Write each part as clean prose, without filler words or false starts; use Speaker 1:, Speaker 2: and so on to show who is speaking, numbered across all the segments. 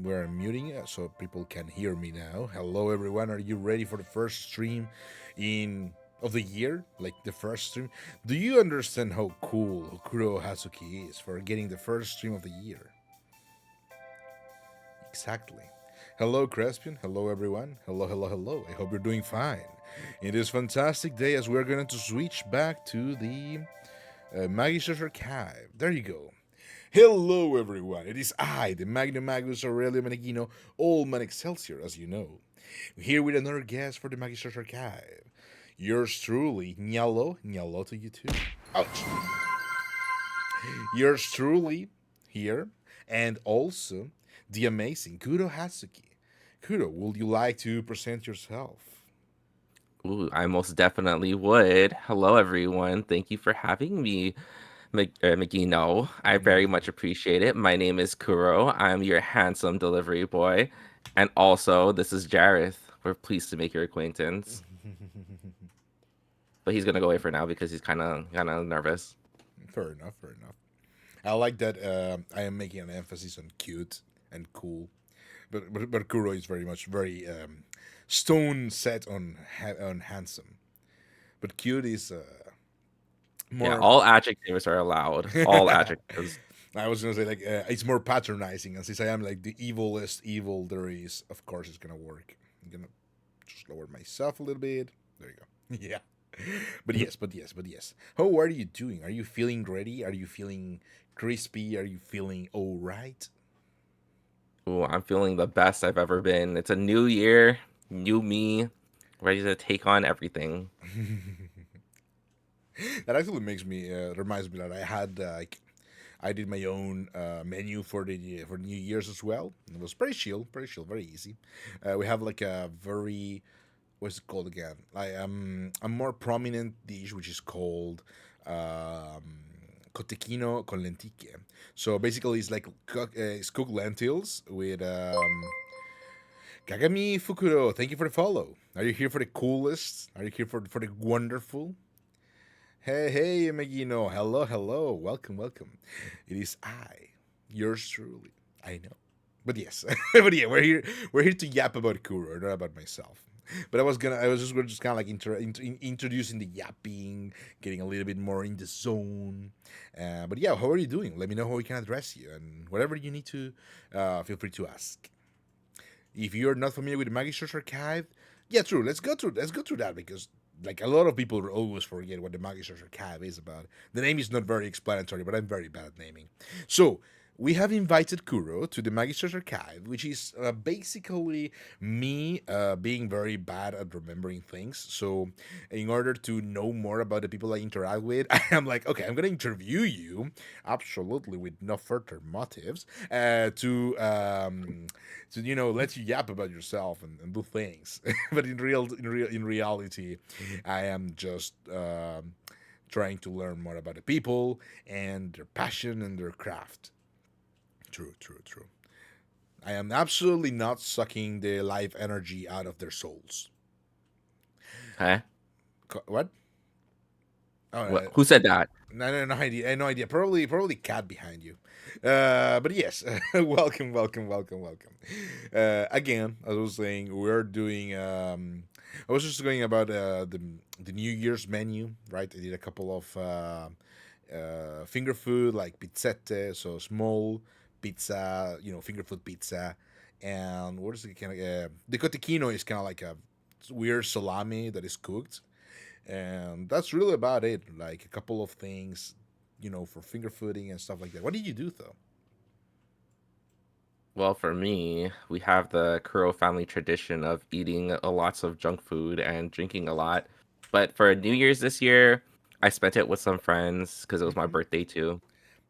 Speaker 1: we're muting so people can hear me now. Hello, everyone. Are you ready for the first stream in of the year? Like the first stream. Do you understand how cool Kurou Hasuki is for getting the first stream of the year? Exactly. Hello, Crespian. Hello, everyone. Hello, hello, hello. I hope you're doing fine. It is fantastic day as we're going to switch back to the Magister Archive. There you go. Hello, everyone. It is I, the Magnum Magus Aurelio Menegino, Old Man Excelsior, as you know, here with another guest for the Magister Archive. Yours truly, Nyalo. Nyalo to you too. Ouch. Yours truly here, and also the amazing Kuro Hatsuki. Kuro, would you like to present yourself?
Speaker 2: Ooh, I most definitely would. Hello, everyone. Thank you for having me, Magino. I very much appreciate it. My name is Kuro. I'm your handsome delivery boy. And also, this is Jareth. We're pleased to make your acquaintance. But he's gonna go away for now because he's kind of nervous.
Speaker 1: Fair enough, fair enough. I like that I am making an emphasis on cute and cool. But Kuro is very stone set on on handsome. But cute is
Speaker 2: Yeah,
Speaker 1: more.
Speaker 2: all adjectives are allowed. All adjectives.
Speaker 1: I was gonna say like it's more patronizing, and since I am like the evilest evil there is, of course it's gonna work. I'm gonna just lower myself a little bit. There you go. Yeah. But yes. How are you doing? Are you feeling ready? Are you feeling crispy? Are you feeling all right?
Speaker 2: Ooh, I'm feeling the best I've ever been. It's a new year, new me, ready to take on everything.
Speaker 1: That actually makes me reminds me that I had like I did my own menu for New Year's as well. It was pretty chill, very easy. We have like a very what's it called again? Like a more prominent dish which is called cotechino con lenticchie. So basically, it's like it's cooked lentils with Kagami Fukuro. Thank you for the follow. Are you here for the coolest? Are you here for the wonderful? Hey, hey, Megino. Hello, hello. Welcome, welcome. It is I, yours truly. I know. But yes, but yeah, we're here to yap about Kuro, not about myself. But I was just kind of like introducing the yapping, getting a little bit more in the zone. But yeah, how are you doing? Let me know how we can address you, and whatever you need to, feel free to ask. If you're not familiar with the Magister's Archive, yeah, true. Let's go through that because like a lot of people always forget what the Magister's Archive is about. The name is not very explanatory, but I'm very bad at naming. So we have invited Kuro to the Magister's Archive, which is basically me being very bad at remembering things. So, in order to know more about the people I interact with, I am like, okay, I'm going to interview you, absolutely with no further motives, to let you yap about yourself and do things. But in reality, I am just trying to learn more about the people and their passion and their craft. True, true, true. I am absolutely not sucking the life energy out of their souls.
Speaker 2: Okay?
Speaker 1: What? Oh,
Speaker 2: Who said that?
Speaker 1: no idea. No idea. Probably cat behind you. But yes, welcome, welcome, welcome, welcome. Again, as I was saying, we're doing. I was just going about the New Year's menu, right? I did a couple of finger food like pizzette, so small pizza, finger food pizza, and what is it kind of? The cotechino is kind of like a weird salami that is cooked, and that's really about it. Like a couple of things, for finger fooding and stuff like that. What did you do though?
Speaker 2: Well, for me, we have the Kuro family tradition of eating lots of junk food and drinking a lot. But for New Year's this year, I spent it with some friends because it was my
Speaker 1: Mm-hmm.
Speaker 2: birthday too.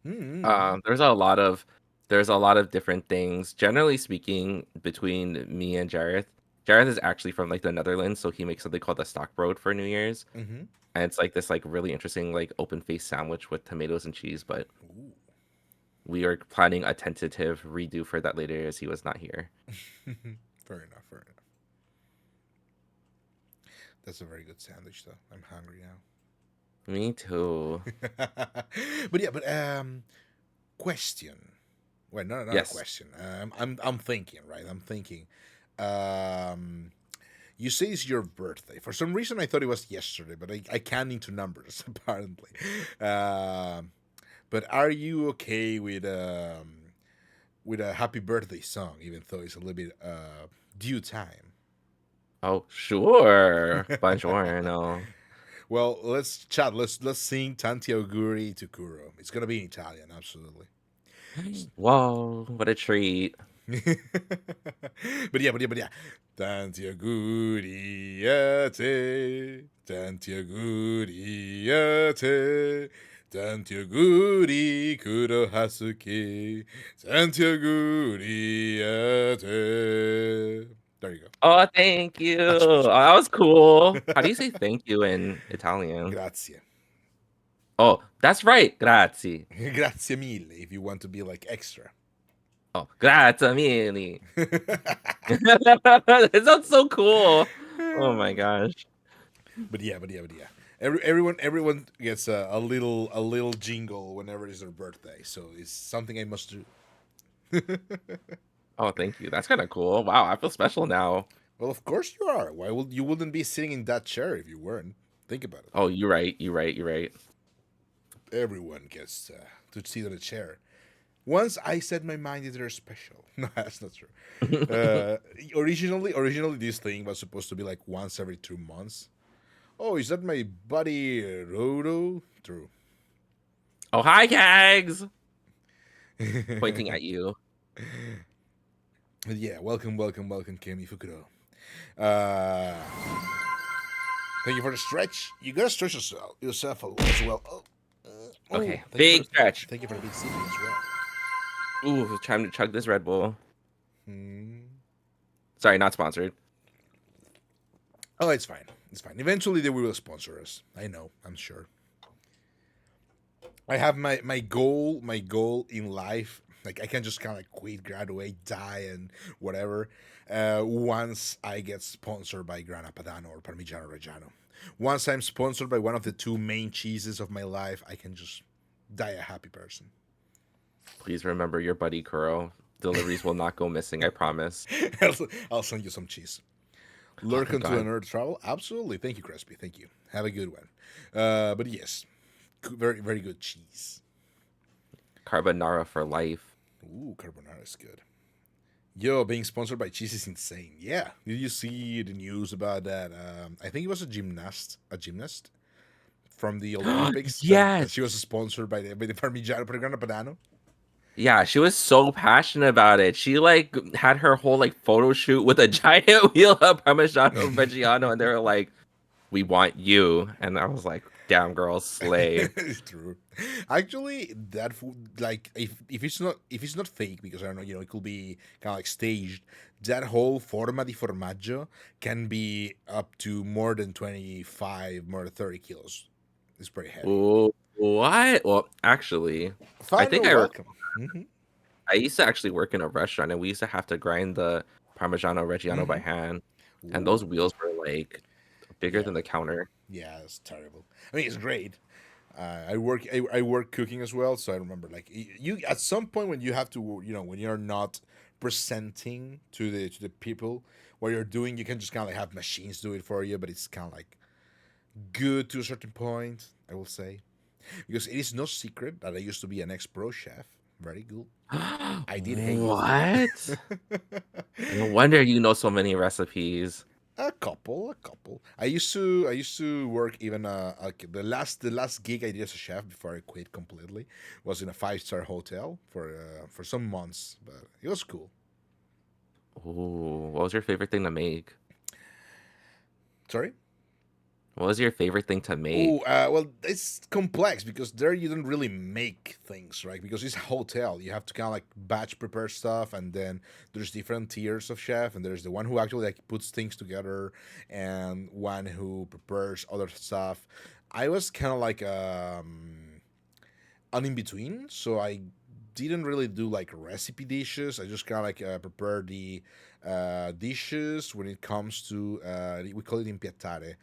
Speaker 1: Mm-hmm.
Speaker 2: Um, there's a lot of there's a lot of different things. Generally speaking, between me and Jareth, Jareth is actually from like the Netherlands, so he makes something called the stockbrood for New Year's,
Speaker 1: Mm-hmm.
Speaker 2: and it's like this like really interesting like open faced sandwich with tomatoes and cheese. But
Speaker 1: Ooh.
Speaker 2: we are planning a tentative redo for that later as he was not here.
Speaker 1: Fair enough. Fair enough. That's a very good sandwich, though. I'm hungry
Speaker 2: Me too.
Speaker 1: now. But yeah, but question. Well, not a
Speaker 2: Yes.
Speaker 1: question. I'm thinking, right? I'm thinking. Um, you say it's your birthday. For some reason, I thought it was yesterday, but I can't into numbers apparently. But are you okay with a happy birthday song, even though it's a little bit due time?
Speaker 2: Oh, sure. Buongiorno.
Speaker 1: Well, let's chat. Let's sing Tanti auguri to Kuro. It's gonna be in Italian, absolutely.
Speaker 2: Whoa, what a treat.
Speaker 1: But yeah. Tanti auguri a te. Tanti auguri a te. Tanti auguri Kuro Hasuki. Tanti auguri a te. There you go.
Speaker 2: Oh, thank you.
Speaker 1: Much,
Speaker 2: Oh,
Speaker 1: much,
Speaker 2: that
Speaker 1: much.
Speaker 2: was cool. How do you say thank you in Italian?
Speaker 1: Grazie.
Speaker 2: Oh, that's right. Grazie.
Speaker 1: Grazie mille if you want to be like extra.
Speaker 2: Oh, grazie mille. It sounds so cool. Oh my gosh.
Speaker 1: But yeah. Everyone gets a little jingle whenever it's their birthday, so it's something I must do.
Speaker 2: Oh, thank you. That's kind of cool. Wow, I feel special now.
Speaker 1: Well, of course you are. Why would you wouldn't be sitting in that chair if you weren't? Think about it.
Speaker 2: Oh, you're right. You're right. You're right.
Speaker 1: Everyone gets to sit on a chair. Once I set my mind that they're special. No, that's not true. Uh, originally, this thing was supposed to be like once every 2 months. Oh, is that my buddy Rodo? True.
Speaker 2: Oh, hi, Gags. Pointing at you.
Speaker 1: Yeah, welcome, Kemi Fukuro. Uh, thank you for the stretch. You gotta stretch yourself a lot as well.
Speaker 2: Okay, big stretch.
Speaker 1: thank you for the big sipping as well.
Speaker 2: Ooh, time to chug this Red Bull.
Speaker 1: Hmm.
Speaker 2: Sorry, not sponsored.
Speaker 1: Oh, it's fine. It's fine. Eventually, they will sponsor us. I know. I'm sure. I have my goal in life. Like I can just kind of like quit, graduate, die, and whatever. Once I get sponsored by Grana Padano or Parmigiano Reggiano. Once I'm sponsored by one of the two main cheeses of my life, I can just die a happy person.
Speaker 2: Please remember your buddy Kurou. Deliveries will not go missing, I promise.
Speaker 1: I'll send you some cheese.
Speaker 2: Oh,
Speaker 1: Lurk
Speaker 2: thank
Speaker 1: into
Speaker 2: God.
Speaker 1: another travel? Absolutely. Thank you, Crispy. Thank you. Have a good one. But yes, very good cheese.
Speaker 2: Carbonara for life.
Speaker 1: Ooh, carbonara is good. Yo, being sponsored by cheese is insane. Yeah. Did you see the news about that? I think it was a gymnast from the Olympics that she was
Speaker 2: Yes.
Speaker 1: sponsored by the Parmigiano Grana Padano.
Speaker 2: Yeah, she was so passionate about it. She like had her whole like photo shoot with a giant wheel of Parmigiano Reggiano, and they were like, "We want you." And I was like, "Damn, girl, slay."
Speaker 1: It's true. Actually, that food, like, if it's not fake, because I don't know, it could be kind of like staged. That whole forma di formaggio can be up to more than 25, more than 30 kilos. It's pretty heavy.
Speaker 2: Ooh, what? Well, actually, I
Speaker 1: Fine,
Speaker 2: think
Speaker 1: you're
Speaker 2: I
Speaker 1: welcome. Hmm.
Speaker 2: I used to actually work in a restaurant, and we used to have to grind the Parmigiano Reggiano by
Speaker 1: Hmm.
Speaker 2: hand, and those
Speaker 1: Ooh,
Speaker 2: wheels were like bigger
Speaker 1: yeah,
Speaker 2: than the counter.
Speaker 1: yeah, it's terrible. I mean, it's great. I work cooking as well, so I remember like you at some point when you have to when you're not presenting to the people what you're doing, you can just kind of like have machines do it for you, but it's kind of like good to a certain point, I will say, because it is no secret that I used to be an ex pro chef. Very good. I did hate
Speaker 2: What? No wonder you know so many recipes.
Speaker 1: a couple. I used to work even like the last gig I did as a chef before I quit completely was in a 5-star hotel for some months, but it was cool.
Speaker 2: Ooh, what was your favorite thing to make?
Speaker 1: Sorry.
Speaker 2: What was your favorite thing to
Speaker 1: Oh,
Speaker 2: make?
Speaker 1: well, it's complex because there you don't really make things, right? Because it's a hotel. You have to kind of like batch prepare stuff, and then there's different tiers of chef, and there's the one who actually like puts things together, and one who prepares other stuff. I was kind of like an in between, so I didn't really do like recipe dishes. I just kind of like prepare the dishes when it comes to we call it impiattare,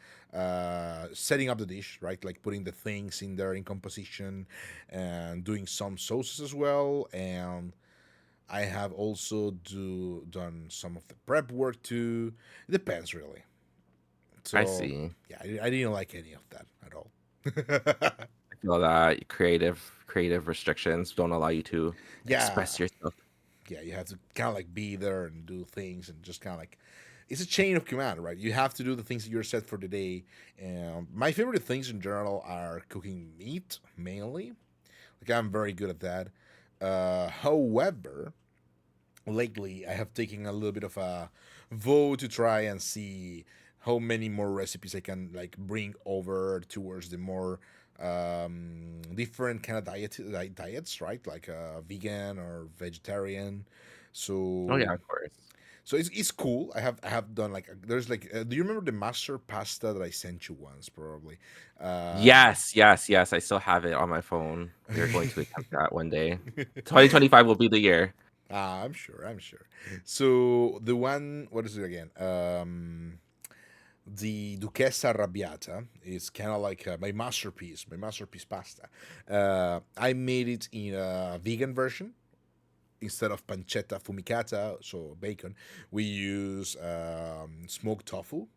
Speaker 1: setting up the dish, right? Like putting the things in there in composition and doing some sauces as well. And I have also done some of the prep work too. It depends really.
Speaker 2: I
Speaker 1: So
Speaker 2: see.
Speaker 1: yeah, I didn't like any of that at all.
Speaker 2: I feel that creative restrictions don't allow you to
Speaker 1: Yeah,
Speaker 2: express yourself.
Speaker 1: yeah, you have to kind of like be there and do things and just kind of like it's a chain of command, right? You have to do the things that you're set for the day. And my favorite things in general are cooking meat mainly. Like I'm very good at that. However, lately I have taken a little bit of a vote to try and see how many more recipes I can like bring over towards the more different kind of diets, right? Like vegan or vegetarian.
Speaker 2: Oh yeah,
Speaker 1: So
Speaker 2: of course.
Speaker 1: it's cool. I have done like there's like do you remember the master pasta that I sent you once probably? Um,
Speaker 2: Yes, yes, yes. I still have it on my phone. We are going to attempt that one day. 2025 will be the year.
Speaker 1: I'm sure. I'm sure. So the one, what is it again? The Duchessa Arrabbiata is kind of like my masterpiece pasta. I made it in a vegan version instead of pancetta fumicata, so bacon. We use smoked tofu,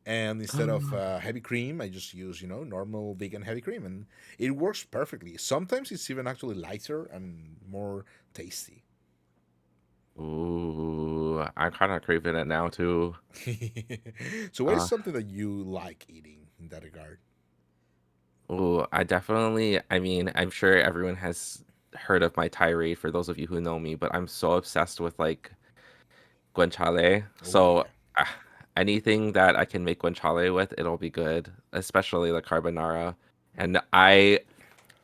Speaker 1: and instead of heavy cream, I just use normal vegan heavy cream, and it works perfectly. Sometimes it's even actually lighter and more tasty.
Speaker 2: Ooh, I'm kind of craving it now too.
Speaker 1: So, what is
Speaker 2: Uh,
Speaker 1: something that you like eating in that regard?
Speaker 2: ooh, I definitely. I mean, I'm sure everyone has heard of my tirade for those of you who know me, but I'm so obsessed with like guanciale.
Speaker 1: Oh
Speaker 2: So
Speaker 1: yeah,
Speaker 2: ah, anything that I can make guanciale with, it'll be good, especially the carbonara. And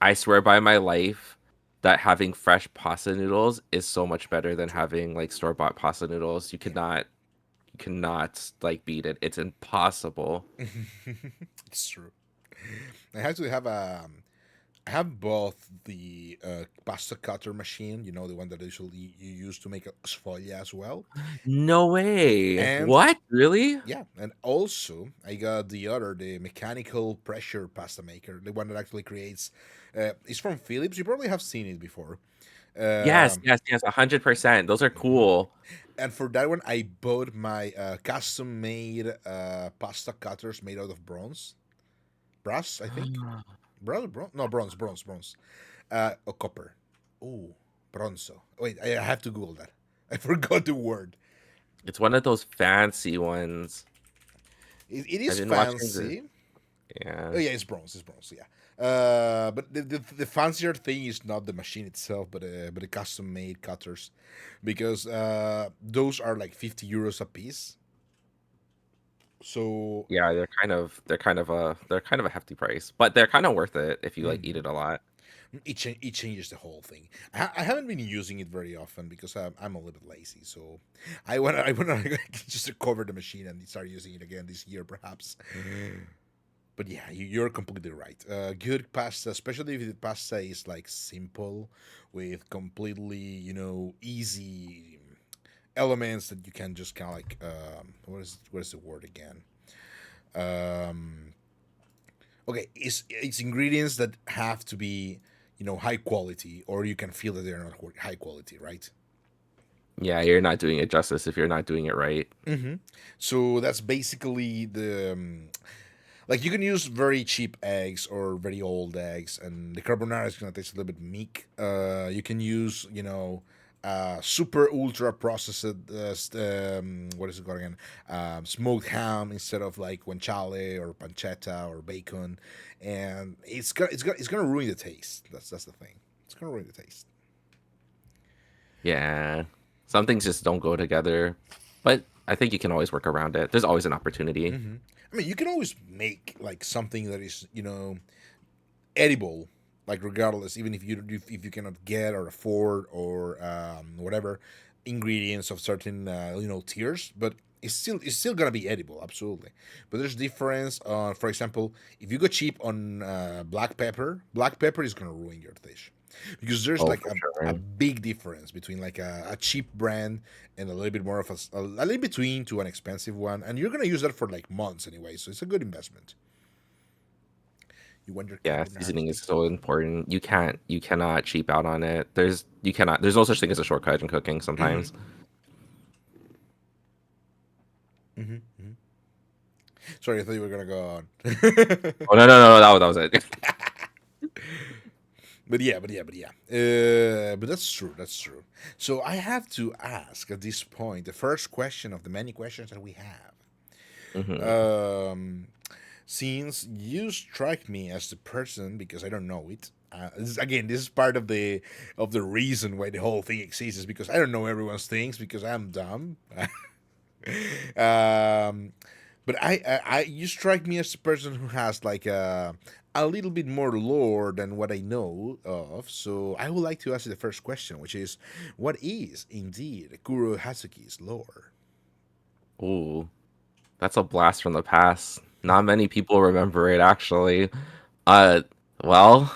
Speaker 2: I swear by my life that having fresh pasta noodles is so much better than
Speaker 1: true.
Speaker 2: having like store-bought pasta noodles.
Speaker 1: Yeah,
Speaker 2: You cannot like beat it. It's impossible.
Speaker 1: it's true. I actually have I have both the pasta cutter machine, the one that usually you use to make a sfoglia as well,
Speaker 2: No way.
Speaker 1: and
Speaker 2: What? Really?
Speaker 1: yeah, and also I got the mechanical pressure pasta maker, the one that actually creates. It's from Philips. You probably have seen it before.
Speaker 2: Yes,
Speaker 1: Um,
Speaker 2: yes, yes, 100%. Those are
Speaker 1: mhm.
Speaker 2: cool.
Speaker 1: And for that one, I bought my custom-made pasta cutters made out of brass, I think. Bronze? No, bronze. Or copper. Oh, bronzo. Wait, I have to Google that. I forgot the word.
Speaker 2: It's one of those fancy ones.
Speaker 1: It
Speaker 2: I've
Speaker 1: is
Speaker 2: been watching the
Speaker 1: fancy. Oh
Speaker 2: yeah.
Speaker 1: yeah, it's bronze. It's bronze. Yeah. But the fancier thing is not the machine itself, but the custom made cutters, because those are like 50 euros a piece. So
Speaker 2: Yeah, they're kind of a hefty price, but they're kind of worth it if you like eat
Speaker 1: mhm.
Speaker 2: it a lot.
Speaker 1: It changes the whole thing. I haven't been using it very often because I'm a little bit lazy. So I wanna just recover the machine and start using it again this year perhaps. But yeah, you're completely right. Good pasta, especially if the pasta is like simple, with completely easy elements that you can just kind of like what is the word again? Um, okay, it's ingredients that have to be high quality, or you can feel that they're not high quality, right?
Speaker 2: Yeah, you're not doing it justice if you're not doing it right.
Speaker 1: Mm-hmm. So that's basically like you can use very cheap eggs or very old eggs, and the carbonara is gonna taste a little bit meek. You can use super ultra processed what is it called again, smoked ham instead of like guanciale or pancetta or bacon, and it's gonna ruin the taste. That's the thing. It's gonna ruin the taste.
Speaker 2: Yeah. Some things just don't go together, but I think you can always work around it. There's always an opportunity.
Speaker 1: Hmm. I mean, you can always make like something that is edible, like regardless, even if you cannot get or afford or whatever ingredients of certain tiers, but it's still gonna be edible, absolutely. But there's difference. For example, if you go cheap on black pepper is gonna ruin your dish because there's
Speaker 2: Oh,
Speaker 1: like
Speaker 2: for
Speaker 1: a
Speaker 2: sure.
Speaker 1: big difference between like a cheap brand and a little bit more of a little between to an expensive one, and you're gonna use that for like months anyway, so it's a good investment. You want your
Speaker 2: Yeah,
Speaker 1: carbonara
Speaker 2: seasoning is
Speaker 1: sticky.
Speaker 2: so important. You cannot cheap out on it. There's no such thing as a shortcut in cooking sometimes.
Speaker 1: Hmm. Hmm. Sorry, I thought you were gonna go on.
Speaker 2: Oh no, no, no, that was it.
Speaker 1: But that's true. That's true. So I have to ask at this point the first question of the many questions that we have.
Speaker 2: Hmm.
Speaker 1: Um, since you strike me as the person, because I don't know it. Again, this is part of the reason why the whole thing exists is because I don't know everyone's things because I'm dumb. um, but you strike me as a person who has like a little bit more lore than what I know of. So I would like to ask you the first question, which is, what is indeed Kuro Hazuki's lore?
Speaker 2: Ooh, that's a blast from the past. Not many people remember it actually. Uh, well,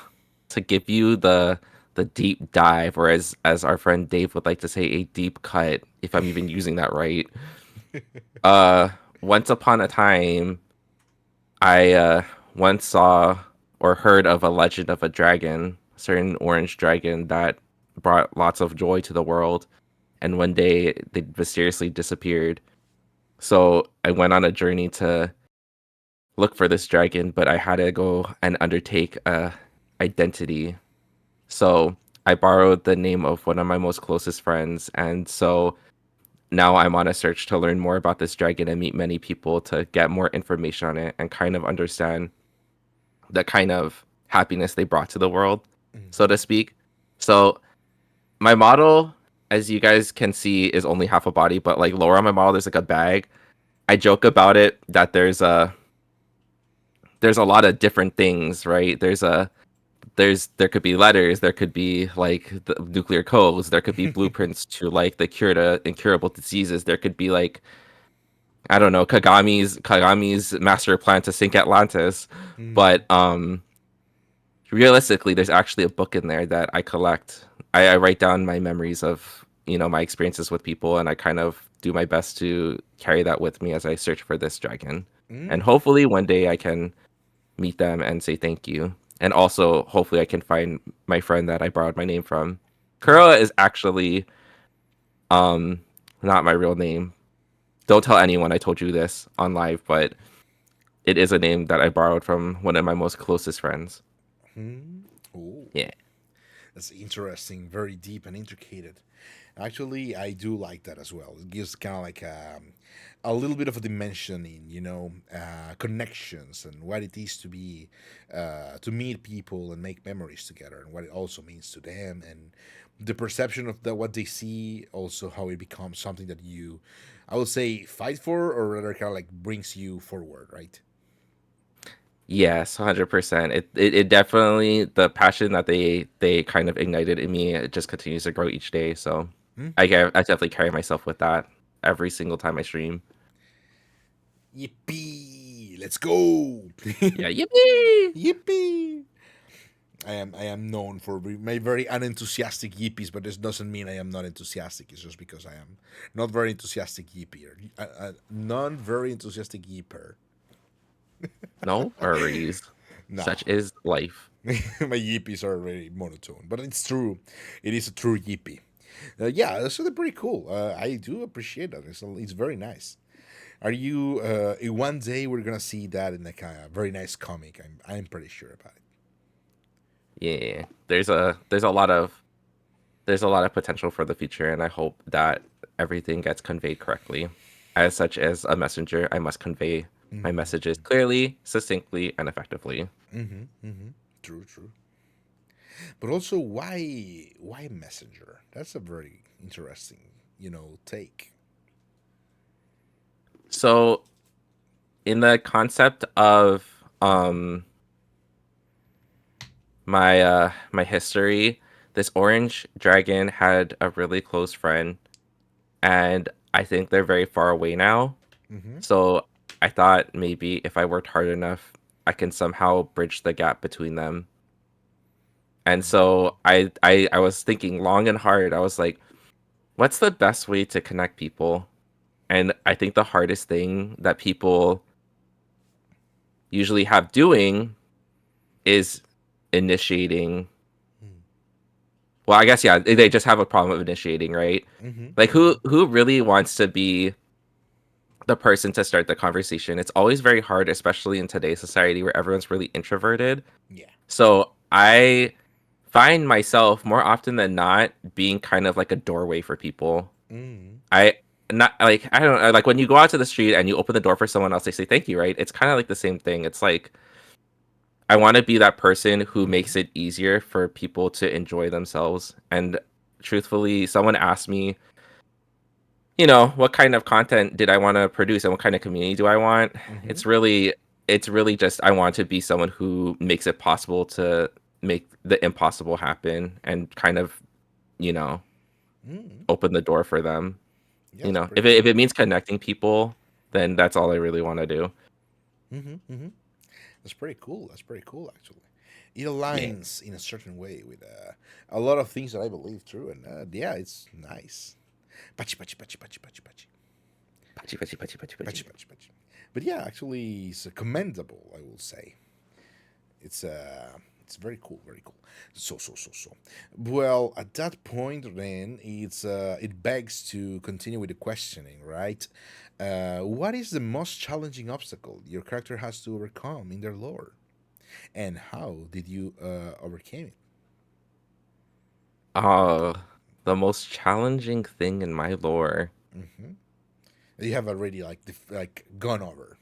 Speaker 2: to give you the deep dive, or as our friend Dave would like to say, a deep cut, if I'm even using that right. Uh, Once upon a time, I once saw or heard of a legend of a dragon, a certain orange dragon that brought lots of joy to the world, and one day they mysteriously disappeared. So I went on a journey to look for this dragon, but I had to go and undertake a identity. So I borrowed the name of one of my most closest friends, and so now I'm on a search to learn more about this dragon and meet many people to get more information on it and kind of understand the kind of happiness they brought to the world, so
Speaker 1: Hmm.
Speaker 2: to speak. So my model, as you guys can see, is only half a body, but like lower on my model, there's like a bag. I joke about it that there's a lot of different things, right? There could be letters, there could be like the nuclear codes, there could be blueprints to like the cure to incurable diseases, there could be like I don't know Kagami's master plan to sink Atlantis, but
Speaker 1: Hmm.
Speaker 2: realistically, there's actually a book in there that I collect. I write down my memories of my experiences with people, and I kind of do my best to carry that with me as I search for this dragon. And
Speaker 1: Mm.
Speaker 2: hopefully, one day I can meet them and say thank you. And also, hopefully, I can find my friend that I borrowed my name from.
Speaker 1: Mm.
Speaker 2: Kurou is actually um not my real name. Don't tell anyone I told you this on live, but it is a name that I borrowed from one of my most closest friends.
Speaker 1: Hmm. Oh,
Speaker 2: Yeah.
Speaker 1: that's interesting. Very deep and intricate. Actually, I do like that as well. It gives kind of like a little bit of a dimension in, connections and what it is to meet people and make memories together, and what it also means to them, and the perception of what they see, also how it becomes something that you, I would say, fight for, or rather, kind of like brings you forward, right?
Speaker 2: Yes, 100%. It definitely the passion that they kind of ignited in me, it just continues to grow each day. So
Speaker 1: Hmm.
Speaker 2: I definitely carry myself with that every single time I stream.
Speaker 1: Yippee! Let's go!
Speaker 2: Yeah, yippee!
Speaker 1: Yippee! I am known for my very unenthusiastic yippies, but this doesn't mean I am not enthusiastic. It's just because I am not very enthusiastic yipper. Non very enthusiastic yipper.
Speaker 2: No worries. Such
Speaker 1: No,
Speaker 2: is life.
Speaker 1: my yippies are very monotone, but it's true. It is a true yippee. Yeah, that's really pretty cool. I do appreciate that. It's very nice. Are you? One day we're gonna see that in like a very nice comic. I'm pretty sure about it.
Speaker 2: Yeah. There's a lot of potential for the future, and I hope that everything gets conveyed correctly. As such as a messenger, I must convey my messages
Speaker 1: Mm-hmm.
Speaker 2: clearly, succinctly, and effectively.
Speaker 1: Mm-hmm. Mm-hmm. True. True. But also, why Messenger? That's a very interesting, take.
Speaker 2: So in the concept of my history, this orange dragon had a really close friend, and I think they're very far away now.
Speaker 1: Mm-hmm.
Speaker 2: So I thought maybe if I worked hard enough, I can somehow bridge the gap between them. And so I was thinking long and hard. I was like, what's the best way to connect people? And I think the hardest thing that people usually have doing is initiating.
Speaker 1: Mm.
Speaker 2: Well, I guess yeah, they just have a problem of initiating, right?
Speaker 1: Mhm.
Speaker 2: Like
Speaker 1: Mhm.
Speaker 2: who really wants to be the person to start the conversation? It's always very hard, especially in today's society where everyone's really introverted.
Speaker 1: Yeah.
Speaker 2: So I find myself more often than not being kind of like a doorway for people.
Speaker 1: Mhm.
Speaker 2: I not like I don't know, like when you go out to the street and you open the door for someone else, they say thank you, right? It's kind of like the same thing. It's like I want to be that person who makes
Speaker 1: Mhm.
Speaker 2: it easier for people to enjoy themselves. And truthfully, someone asked me, what kind of content did I want to produce and what kind of community do I want?
Speaker 1: Mhm.
Speaker 2: It's really it's really just I want to be someone who makes it possible to make the impossible happen and kind of, you know,
Speaker 1: Mhm.
Speaker 2: open the door for them.
Speaker 1: Yeah, it's pretty
Speaker 2: If it
Speaker 1: cool.
Speaker 2: means connecting people, then that's all I really want to do.
Speaker 1: Mhm. Mhm. That's pretty cool. That's pretty cool, actually. It
Speaker 2: Yeah.
Speaker 1: aligns in a certain way with a lot of things that I believe true, and yeah, it's nice. Pachi, pachi, pachi, pachi, pachi, pachi,
Speaker 2: Pachi, pachi, pachi, pachi,
Speaker 1: pachi,
Speaker 2: pachi.
Speaker 1: pachi, pachi. But yeah, actually, it's commendable. I will say it's very cool, very cool. So. Well, at that point, then it begs to continue with the questioning, right? What is the most challenging obstacle your character has to overcome in their lore? And how did you overcame it?
Speaker 2: Uh, the most challenging thing in my lore.
Speaker 1: Hmm. You have already like gone over,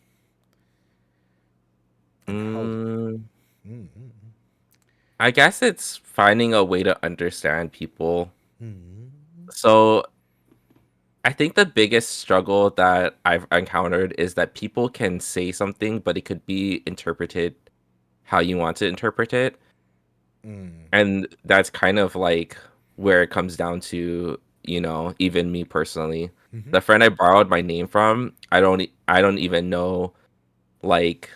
Speaker 1: and how did you?
Speaker 2: Mm,
Speaker 1: Mm-hmm.
Speaker 2: I guess it's finding a way to understand people.
Speaker 1: Mm-hmm.
Speaker 2: So I think the biggest struggle that I've encountered is that people can say something, but it could be interpreted how you want to interpret it.
Speaker 1: Mm-hmm.
Speaker 2: And that's kind of like where it comes down to, even me personally.
Speaker 1: Mm-hmm.
Speaker 2: The friend I borrowed my name from, I don't even know like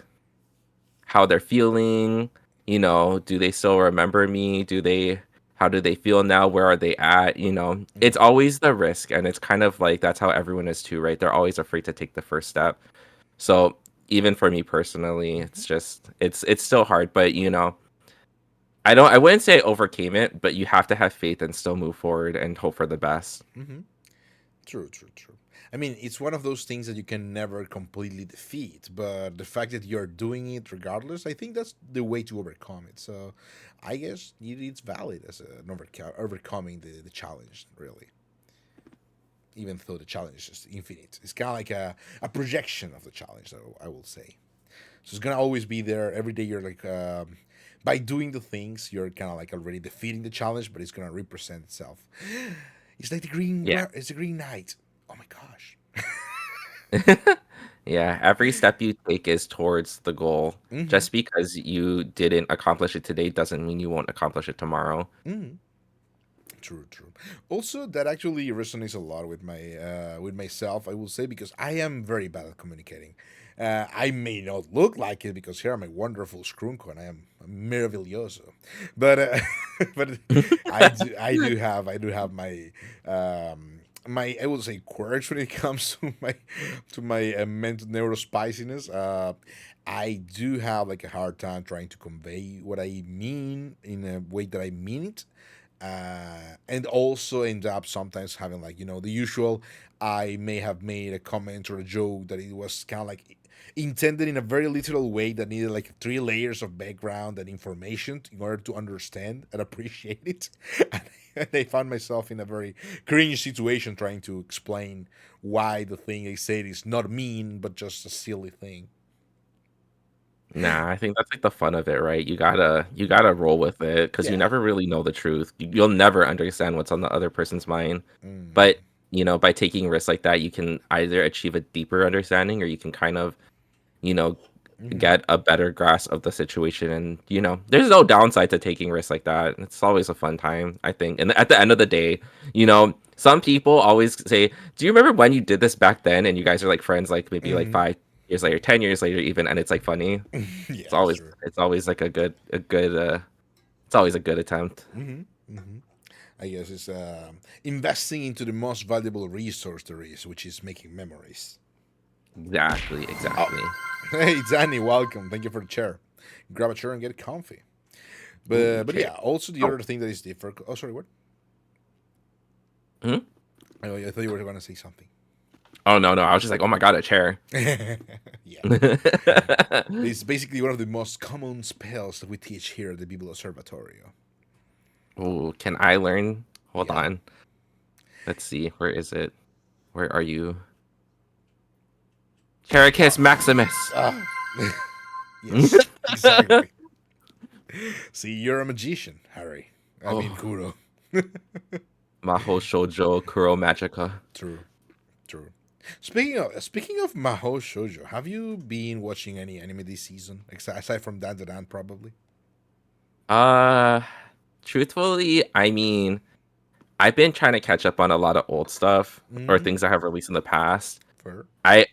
Speaker 2: how they're feeling, do they still remember me? How do they feel now? Where are they at? It's
Speaker 1: Mm-hmm.
Speaker 2: always the risk, and it's kind of like that's how everyone is too, right? They're always afraid to take the first step. So even for me personally,
Speaker 1: Mm-hmm.
Speaker 2: it's still hard, but I wouldn't say I overcame it, but you have to have faith and still move forward and hope for the best.
Speaker 1: Mm-hmm. True, true, true. I mean, it's one of those things that you can never completely defeat, but the fact that you're doing it regardless, I think that's the way to overcome it. So, I guess it's valid as overcoming the challenge, really. Even though the challenge is just infinite, it's kind of like a projection of the challenge. I will say. So it's gonna always be there every day. You're like by doing the things, you're kind of like already defeating the challenge, but it's gonna represent itself. It's like the green.
Speaker 2: Yeah.
Speaker 1: It's the Green Knight. Oh my gosh.
Speaker 2: Yeah, every step you take is towards the goal.
Speaker 1: Mm-hmm.
Speaker 2: Just because you didn't accomplish it today doesn't mean you won't accomplish it tomorrow.
Speaker 1: Mm-hmm. True, true. Also, that actually resonates a lot with myself. I will say because I am very bad at communicating. I may not look like it because here I'm a wonderful scrunco and I am meraviglioso, but but I do have my I will say quirks when it comes to my mental neurospiciness. I do have like a hard time trying to convey what I mean in a way that I mean it, and also end up sometimes having like the usual. I may have made a comment or a joke that it was kind of like intended in a very literal way that needed like 3 layers of background and information in order to understand and appreciate it. And I found myself in a very cringe situation trying to explain why the thing I said is not mean but just a silly thing.
Speaker 2: Nah, I think that's like the fun of it, right? You gotta roll with it because you
Speaker 1: Yeah.
Speaker 2: never really know the truth. You'll never understand what's on the other person's mind.
Speaker 1: Mm.
Speaker 2: But, by taking risks like that, you can either achieve a deeper understanding or you can kind of, you know,
Speaker 1: Mm-hmm.
Speaker 2: get a better grasp of the situation. And, there's no downside to taking risks like that. It's always a fun time, I think. And at the end of the day, some people always say, "Do you remember when you did this back then?" And you guys are like friends, like maybe like
Speaker 1: Mm-hmm.
Speaker 2: 5 years later, 10 years later, even, and it's like funny.
Speaker 1: Yeah,
Speaker 2: It's
Speaker 1: that's
Speaker 2: always
Speaker 1: true.
Speaker 2: it's always like a good it's always a good attempt.
Speaker 1: Mm-hmm. Mm-hmm. I guess it's investing into the most valuable resource there is, which is making memories.
Speaker 2: Exactly,
Speaker 1: Oh,
Speaker 2: exactly.
Speaker 1: hey, Danny, welcome. Thank you for the chair. grab a chair and get comfy.
Speaker 2: Ooh,
Speaker 1: But
Speaker 2: chair.
Speaker 1: yeah, also the
Speaker 2: Oh,
Speaker 1: other thing that is different. Oh, sorry, what?
Speaker 2: hmm?
Speaker 1: Oh, I thought you were going to say something.
Speaker 2: Oh no, no. I was just like, oh my god, a chair.
Speaker 1: Yeah. It's basically one of the most common spells that we teach here at the Bible Observatorio.
Speaker 2: Ooh, can I learn? Hold
Speaker 1: Yeah.
Speaker 2: on. Let's see. Where is it? Where are you? Chericus Maximus.
Speaker 1: Ah. Yes, exactly. See, you're a magician, Harry. I mean,
Speaker 2: Oh,
Speaker 1: Kuro.
Speaker 2: Maho Shoujo Kuro Magica.
Speaker 1: True, true. Speaking of Mahou Shoujo, have you been watching any anime this season? Aside from Dan Dan, probably.
Speaker 2: Uh, truthfully, I mean, I've been trying to catch up on a lot of old stuff or
Speaker 1: Mm-hmm.
Speaker 2: things that have released in the past.
Speaker 1: For
Speaker 2: I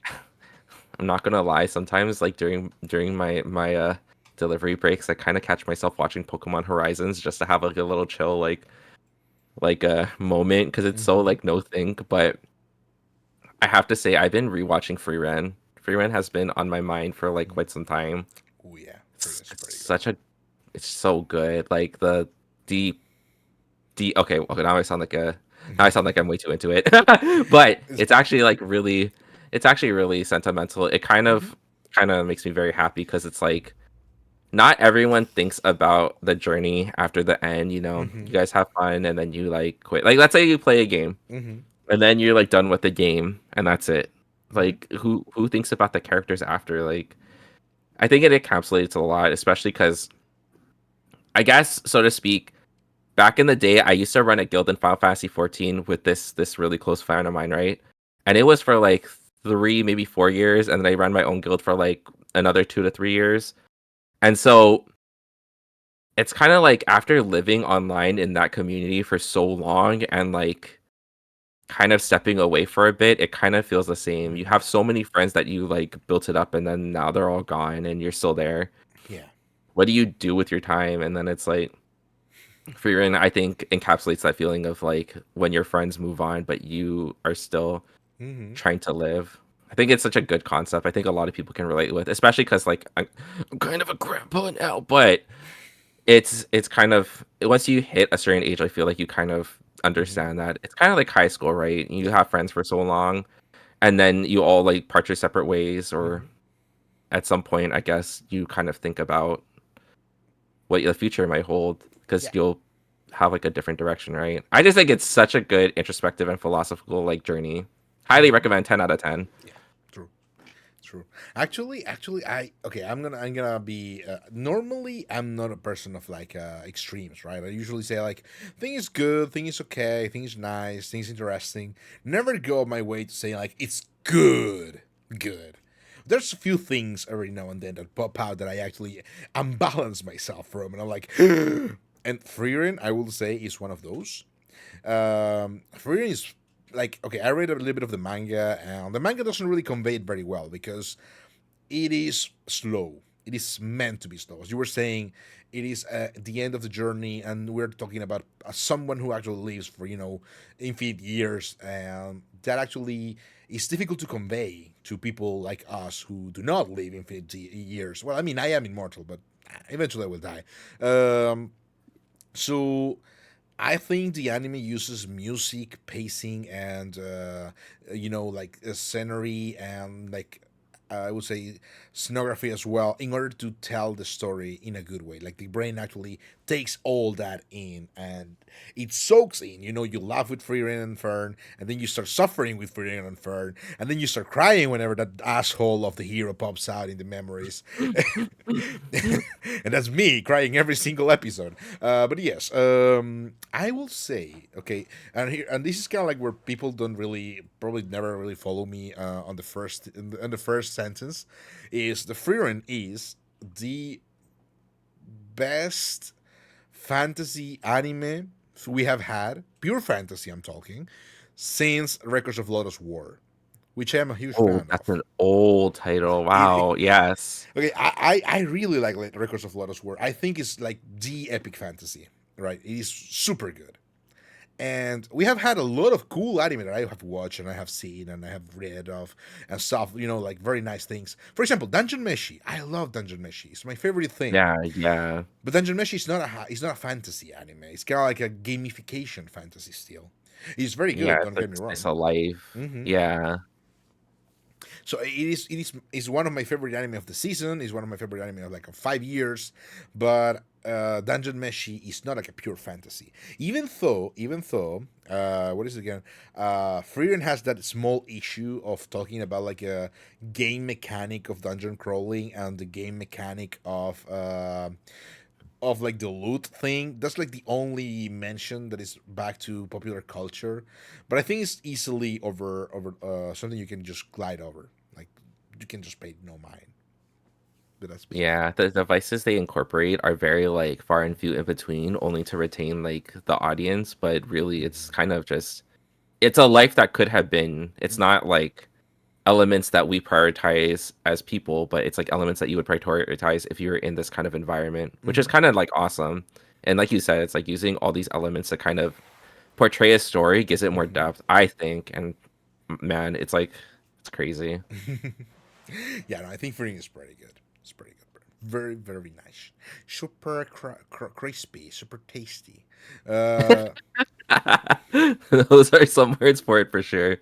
Speaker 2: I'm not gonna lie, sometimes like during my delivery breaks, I kind of catch myself watching Pokemon Horizons just to have like a little chill like a moment because it's so
Speaker 1: mm-hmm.
Speaker 2: like no think. But I have to say, I've been rewatching Free Ren. Free Ren has been on my mind for like quite some time.
Speaker 1: Oh yeah,
Speaker 2: It's,
Speaker 1: Freya's
Speaker 2: it's
Speaker 1: pretty good.
Speaker 2: such a it's so good. Like the deep okay, now I sound like I'm way too into it. But
Speaker 1: It's,
Speaker 2: it's actually like really it's actually really sentimental. It
Speaker 1: mm-hmm.
Speaker 2: kind of makes me very happy because it's like not everyone thinks about the journey after the end, you know.
Speaker 1: Mm-hmm.
Speaker 2: You guys have fun and then you like quit. Like let's say you play a game
Speaker 1: Mm-hmm.
Speaker 2: and then you're like done with the game and that's it.
Speaker 1: Mm-hmm.
Speaker 2: Like who thinks about the characters after? Like I think it encapsulates a lot, especially because I guess so to speak, back in the day, I used to run a guild in Final Fantasy 14 with this really close friend of mine, right? And it was for like 3, maybe 4 years, and then I ran my own guild for like another 2 to 3 years. And so it's kind of like after living online in that community for so long and like kind of stepping away for a bit, it kind of feels the same. You
Speaker 1: Mm-hmm.
Speaker 2: have so many friends that you like built it up and then now they're all gone and you're still there.
Speaker 1: Yeah.
Speaker 2: What do you do with your time? And then it's like Freerin, I think, encapsulates that feeling of like when your friends move on, but you are still
Speaker 1: Mm-hmm.
Speaker 2: trying to live. I think it's such a good concept. I think a lot of people can relate with, especially because like I'm kind of a grandpa now, but it's kind of once you hit a certain age, I feel like you kind of
Speaker 1: Mm-hmm.
Speaker 2: understand that it's kind of like high school, right? You have friends for so long, and then you all like part your separate ways, or
Speaker 1: Mm-hmm.
Speaker 2: at some point, I guess you kind of think about what the future might hold because
Speaker 1: Yeah.
Speaker 2: you'll have like a different direction, right? I just think it's such a good introspective and philosophical like journey. Highly
Speaker 1: Mm-hmm.
Speaker 2: recommend 10 out of 10.
Speaker 1: Yeah. True. True. Actually, I okay. I'm gonna be. Normally, I'm not a person of like extremes, right? I usually say like, thing is good, thing is okay, thing is nice, thing is interesting. Never go my way to say like it's good, good. There's a few things every now and then that pop out that I actually unbalance myself from, and I'm like, and Freerin, I will say, is one of those. Frieren is like okay. I read a little bit of the manga, and the manga doesn't really convey it very well because it is slow. It is meant to be slow. As you were saying, it is the end of the journey, and we're talking about someone who actually lives for infinite years, and that actually is difficult to convey to people like us who do not live infinite years. Well, I mean, I am immortal, but eventually I will die. Um, so I think the anime uses music, pacing, and like scenery and like I would say scenography as well in order to tell the story in a good way. Like the brain actually takes all that in and it soaks in. You laugh with Freeran and Fern, and then you start suffering with Freeran and Fern, and then you start crying whenever that asshole of the hero pops out in the memories. And that's me crying every single episode. But yes, I will say okay, and this is kind of like where people don't really probably never really follow me on the first in the first sentence, is the Freerun is the best fantasy anime we have had, pure fantasy I'm talking, since Records of Lotus War, which I'm a huge
Speaker 2: Oh,
Speaker 1: fan
Speaker 2: that's
Speaker 1: of.
Speaker 2: an old title.
Speaker 1: It,
Speaker 2: Wow. Yes.
Speaker 1: okay, I really like Records of Lotus War. I think it's like the epic fantasy, right? It is super good. And we have had a lot of cool anime that I have watched and I have seen and I have read of and stuff, like very nice things. For example, Dungeon Meshi. I love Dungeon Meshi. It's my favorite thing.
Speaker 2: Yeah, yeah.
Speaker 1: But Dungeon Meshi is not a fantasy anime. It's kind of like a gamification fantasy still. It's very
Speaker 2: Yeah,
Speaker 1: good,
Speaker 2: it's
Speaker 1: don't
Speaker 2: like
Speaker 1: get me
Speaker 2: slice
Speaker 1: wrong.
Speaker 2: of life.
Speaker 1: Hmm.
Speaker 2: Yeah.
Speaker 1: So it's one of my favorite anime of the season. It's one of my favorite anime of like 5 years. But Dungeon Meshi is not like a pure fantasy. Even though, what is it again? Frieren has that small issue of talking about like a game mechanic of dungeon crawling and the game mechanic of like the loot thing. That's like the only mention that is back to popular culture, but I think it's easily over something you can just glide over. Like you can just pay no mind with that specific.
Speaker 2: Yeah, the devices they incorporate are very like far and few in between, only to retain like the audience, but really it's
Speaker 1: Hmm.
Speaker 2: kind of just it's a life that could have been. It's not like elements that we prioritize as people, but it's like elements that you would prioritize if you were in this kind of environment, which is
Speaker 1: Hmm.
Speaker 2: kind of like awesome. And like you said, it's like using all these elements to kind of portray a story gives it more depth, I think. And man, it's like it's crazy.
Speaker 1: Hmm. Yeah, no, I think Fring is pretty good. It's pretty good. Very, very nice. Super crispy, super tasty. Uh,
Speaker 2: Those are some words for it for sure.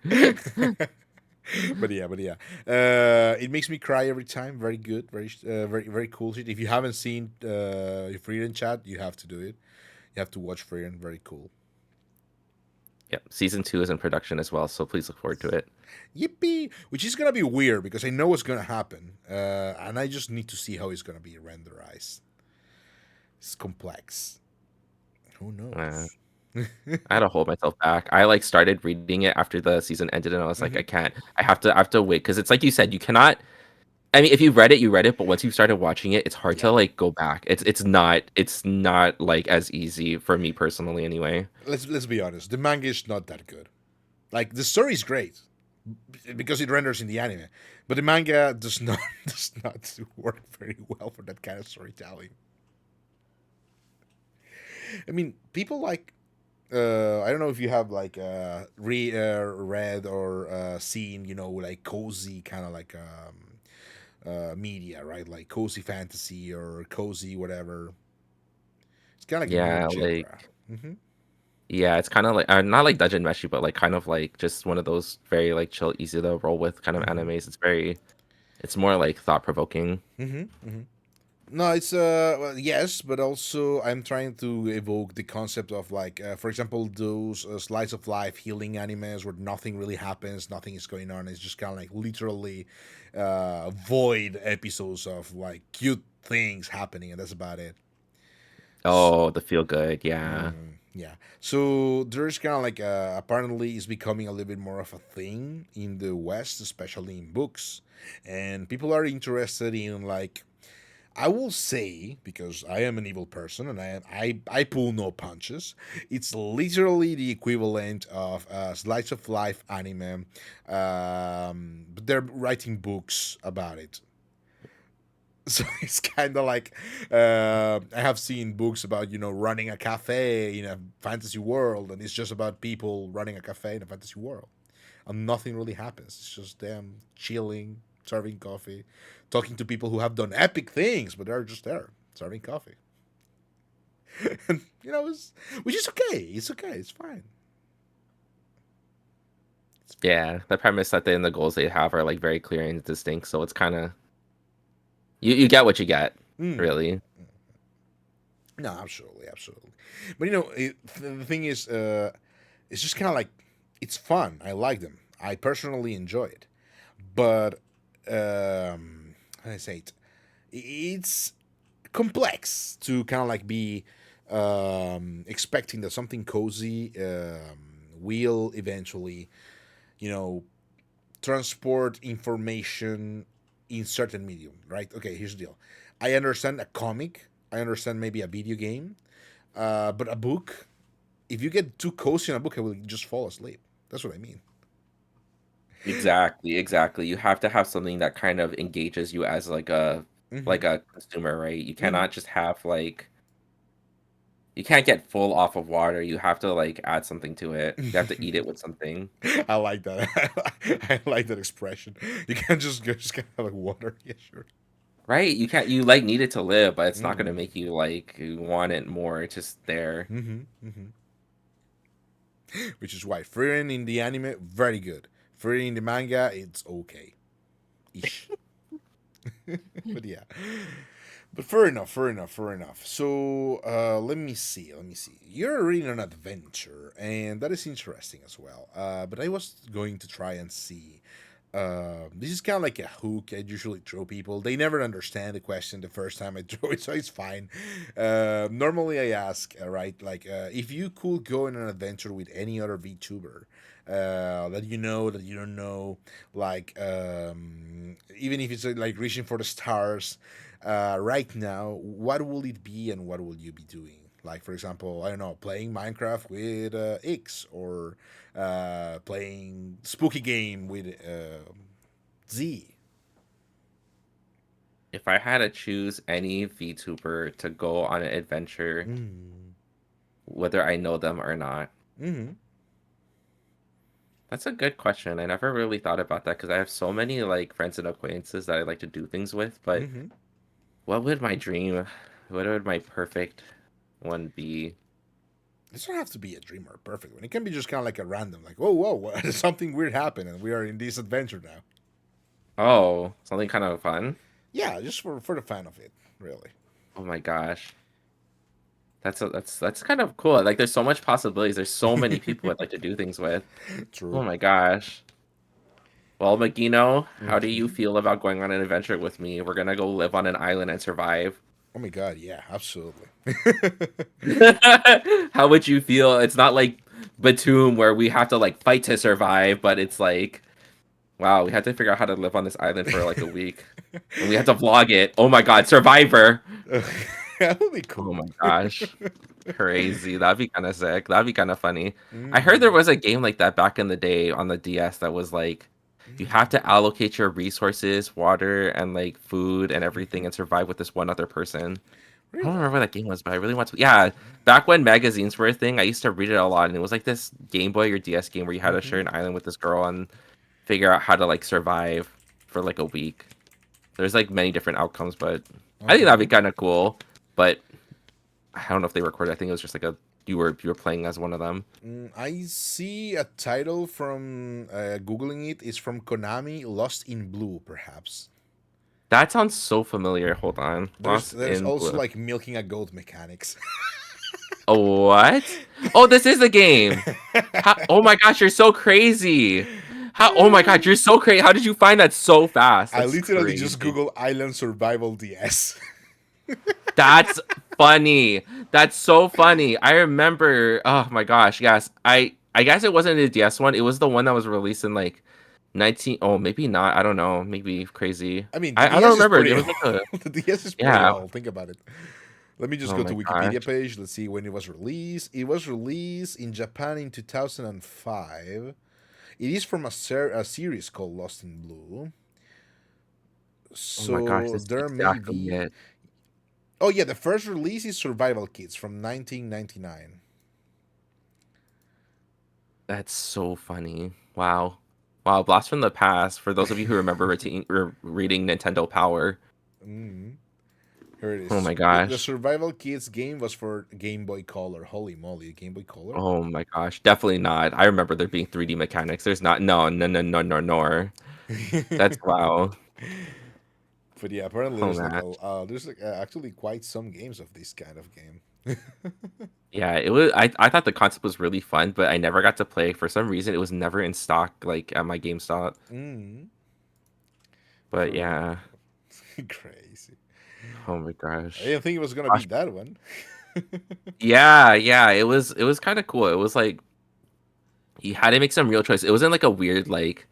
Speaker 1: but yeah, it makes me cry every time. Very good, very cool shit. If you haven't seen Freedom Chat, you have to do it. You have to watch Freedom. Very cool.
Speaker 2: Yep, season 2 is in production as well, so please look forward to it.
Speaker 1: Yippee! Which is gonna be weird because I know what's gonna happen, and I just need to see how it's gonna be renderized. It's complex. Who
Speaker 2: Uh,
Speaker 1: knows?
Speaker 2: I had to hold myself back. I like started reading it after the season ended, and I was like,
Speaker 1: Hmm.
Speaker 2: I can't. I have to wait because it's like you said, you cannot. I mean, if you read it, you read it, but once you started watching it, it's hard to
Speaker 1: Yeah.
Speaker 2: like go back. It's not like as easy for me personally anyway.
Speaker 1: Let's be honest. The manga is not that good. Like the story is great because it renders in the anime, but the manga does not does not work very well for that kind of storytelling. I mean, people like I don't know if you have like read or seen, like cozy kind of like media, right? Like cozy fantasy or cozy whatever. It's kind of like a new
Speaker 2: Yeah,
Speaker 1: genre.
Speaker 2: like
Speaker 1: Hmm.
Speaker 2: yeah, it's kind of like not like Dungeon Meshi, but like kind of like just one of those very like chill, easy to roll with kind of
Speaker 1: Hmm.
Speaker 2: animes. It's more like thought provoking.
Speaker 1: Hmm. Hmm. No, it's well, yes, but also I'm trying to evoke the concept of like, for example, those slice of life healing animes where nothing really happens, nothing is going on. It's just kind of like literally void episodes of like cute things happening, and that's about it.
Speaker 2: Oh, the feel good, yeah.
Speaker 1: Yeah. So there's kind of like apparently it's becoming a little bit more of a thing in the West, especially in books, and people are interested in like I will say, because I am an evil person and I pull no punches, it's literally the equivalent of a slice of life anime. But they're writing books about it. So it's kind of like I have seen books about running a cafe in a fantasy world, and it's just about people running a cafe in a fantasy world, and nothing really happens. It's just them chilling, serving coffee, talking to people who have done epic things, but they're just there serving coffee. And which is okay. It's okay. It's fine. It's fine.
Speaker 2: Yeah, the premise that the goals they have are like very clear and distinct, so it's kind of you get what you get,
Speaker 1: Mm.
Speaker 2: really.
Speaker 1: No, absolutely, absolutely. But the thing is, it's just kind of like it's fun. I like them. I personally enjoy it. But how do I say it? It's complex to kind of like be expecting that something cozy will eventually, you know, transport information in certain medium, right? Okay, here's the deal. I understand a comic. I understand maybe a video game, but a book. If you get too cozy in a book, I will just fall asleep. That's what I mean.
Speaker 2: Exactly, exactly. You have to have something that kind of engages you as
Speaker 1: Mm-hmm.
Speaker 2: like a consumer, right? You
Speaker 1: Mm-hmm.
Speaker 2: cannot just have like you can't get full off of water. You have to like add something to it. You have to eat it with something.
Speaker 1: I like that. I like that expression. You can't just kind of like water. Yeah, sure.
Speaker 2: Right? You can't you like need it to live, but it's not gonna
Speaker 1: Mm.
Speaker 2: make you like you want it more. It's just there.
Speaker 1: Mm-hmm. Which is why Frieren in the anime very good. Frieren in the manga it's okay, ish. But yeah. But fair enough. So let me see. You're reading an adventure, and that is interesting as well. But I was going to try and see. This is kind of like a hook I usually throw people. They never understand the question the first time I throw it, so it's fine. Normally, I ask, right, like if you could go on an adventure with any other VTuber that you know, that you don't know, like even if it's like reaching for the stars, right now, what will it be and what will you be doing? Like, for example, I don't know, playing Minecraft with X or playing spooky game with Z.
Speaker 2: If I had to choose any VTuber to go on an adventure,
Speaker 1: Mm.
Speaker 2: whether I know them or not,
Speaker 1: Mm-hmm.
Speaker 2: that's a good question. I never really thought about that because I have so many like friends and acquaintances that I like to do things with. But
Speaker 1: Mm-hmm.
Speaker 2: what would my dream, what would my perfect one be?
Speaker 1: This don't have to be a dream or a perfect one. It can be just kind of like a random, like, whoa, whoa, something weird happened and we are in this adventure now.
Speaker 2: Oh, something kind of fun.
Speaker 1: Yeah, just for the fun of it, really.
Speaker 2: Oh my gosh. That's kind of cool. Like there's so much possibilities. There's so many people I'd like to do things with. Oh
Speaker 1: True.
Speaker 2: my gosh. Well, Magino, how do you
Speaker 1: Mm-hmm.
Speaker 2: feel about going on an adventure with me? We're gonna go live on an island and survive.
Speaker 1: Oh my god, yeah, absolutely.
Speaker 2: How would you feel? It's not like Batum where we have to like fight to survive, but it's like, wow, we had to figure out how to live on this island for like a week. And we had to vlog it. Oh my god, Survivor.
Speaker 1: That would be
Speaker 2: Oh
Speaker 1: cool.
Speaker 2: my gosh. Crazy. That'd be kind of sick. That'd be kind of funny. I heard there
Speaker 1: Mm-hmm.
Speaker 2: was a game like that back in the day on the DS that was like you have to allocate your resources, water and like food and everything
Speaker 1: Mm-hmm.
Speaker 2: and survive with this one other person. I don't
Speaker 1: Really?
Speaker 2: remember what that game was, but I really want to. Yeah, back when magazines were a thing, I used to read it a lot, and it was like this Game Boy or DS game where you had to share
Speaker 1: Mm-hmm.
Speaker 2: an island with this girl and figure out how to like survive for like a week. There's like many different outcomes, but I think that'd be
Speaker 1: Uh-huh.
Speaker 2: kind of cool. But I don't know if they recorded. I think it was just like a you were playing as one of them.
Speaker 1: I see a title from googling it is from Konami, Lost in Blue, perhaps.
Speaker 2: That sounds so familiar. Hold on,
Speaker 1: There's
Speaker 2: Lost
Speaker 1: there's
Speaker 2: in
Speaker 1: also
Speaker 2: Blue.
Speaker 1: like milking a goat mechanics.
Speaker 2: Oh, what? Oh, this is the game. How, oh my gosh, you're so crazy. How? Oh my god, you're so crazy. How did you find that so fast?
Speaker 1: I
Speaker 2: That's
Speaker 1: literally just
Speaker 2: crazy.
Speaker 1: Google Island Survival DS.
Speaker 2: That's funny. That's so funny. I remember. Oh my gosh. Yes. I guess it wasn't the DS one. It was the one that was released in like 19. Oh, maybe not. I don't know. Maybe crazy.
Speaker 1: I mean, the
Speaker 2: I don't
Speaker 1: DS is
Speaker 2: remember.
Speaker 1: pretty
Speaker 2: There
Speaker 1: old.
Speaker 2: was like a
Speaker 1: The DS is pretty
Speaker 2: yeah.
Speaker 1: old. Think about it. Let me just
Speaker 2: Oh
Speaker 1: go to
Speaker 2: my
Speaker 1: Wikipedia
Speaker 2: gosh.
Speaker 1: page. Let's see when it was released. It was released in Japan in 2005. It is from a series called Lost in Blue.
Speaker 2: Oh my gosh.
Speaker 1: So
Speaker 2: This is
Speaker 1: there may
Speaker 2: exactly
Speaker 1: be.
Speaker 2: it.
Speaker 1: Oh yeah, the first release is Survival Kits from 1999.
Speaker 2: That's so funny. Wow. Wow. Blast from the past. For those of you who remember reading Nintendo Power.
Speaker 1: Mm. Here it
Speaker 2: Oh
Speaker 1: is.
Speaker 2: my
Speaker 1: The
Speaker 2: gosh.
Speaker 1: Survival Kits game was for Game Boy Color. Holy moly, Game Boy Color?
Speaker 2: Oh my gosh. Definitely not. I remember there being 3D mechanics. There's not. No. No. No. No. No. No. That's wow.
Speaker 1: But yeah, apparently
Speaker 2: Oh man.
Speaker 1: there's like actually quite some games of this kind of game.
Speaker 2: Yeah, it was I thought the concept was really fun, but I never got to play. For some reason, it was never in stock like at my GameStop.
Speaker 1: Mm,
Speaker 2: But
Speaker 1: fair
Speaker 2: yeah.
Speaker 1: enough. Crazy.
Speaker 2: Oh my
Speaker 1: I
Speaker 2: gosh.
Speaker 1: didn't think it was gonna be
Speaker 2: Gosh.
Speaker 1: that one.
Speaker 2: Yeah, yeah, it was kind of cool. It was like you had to make some real choice. It wasn't like a weird like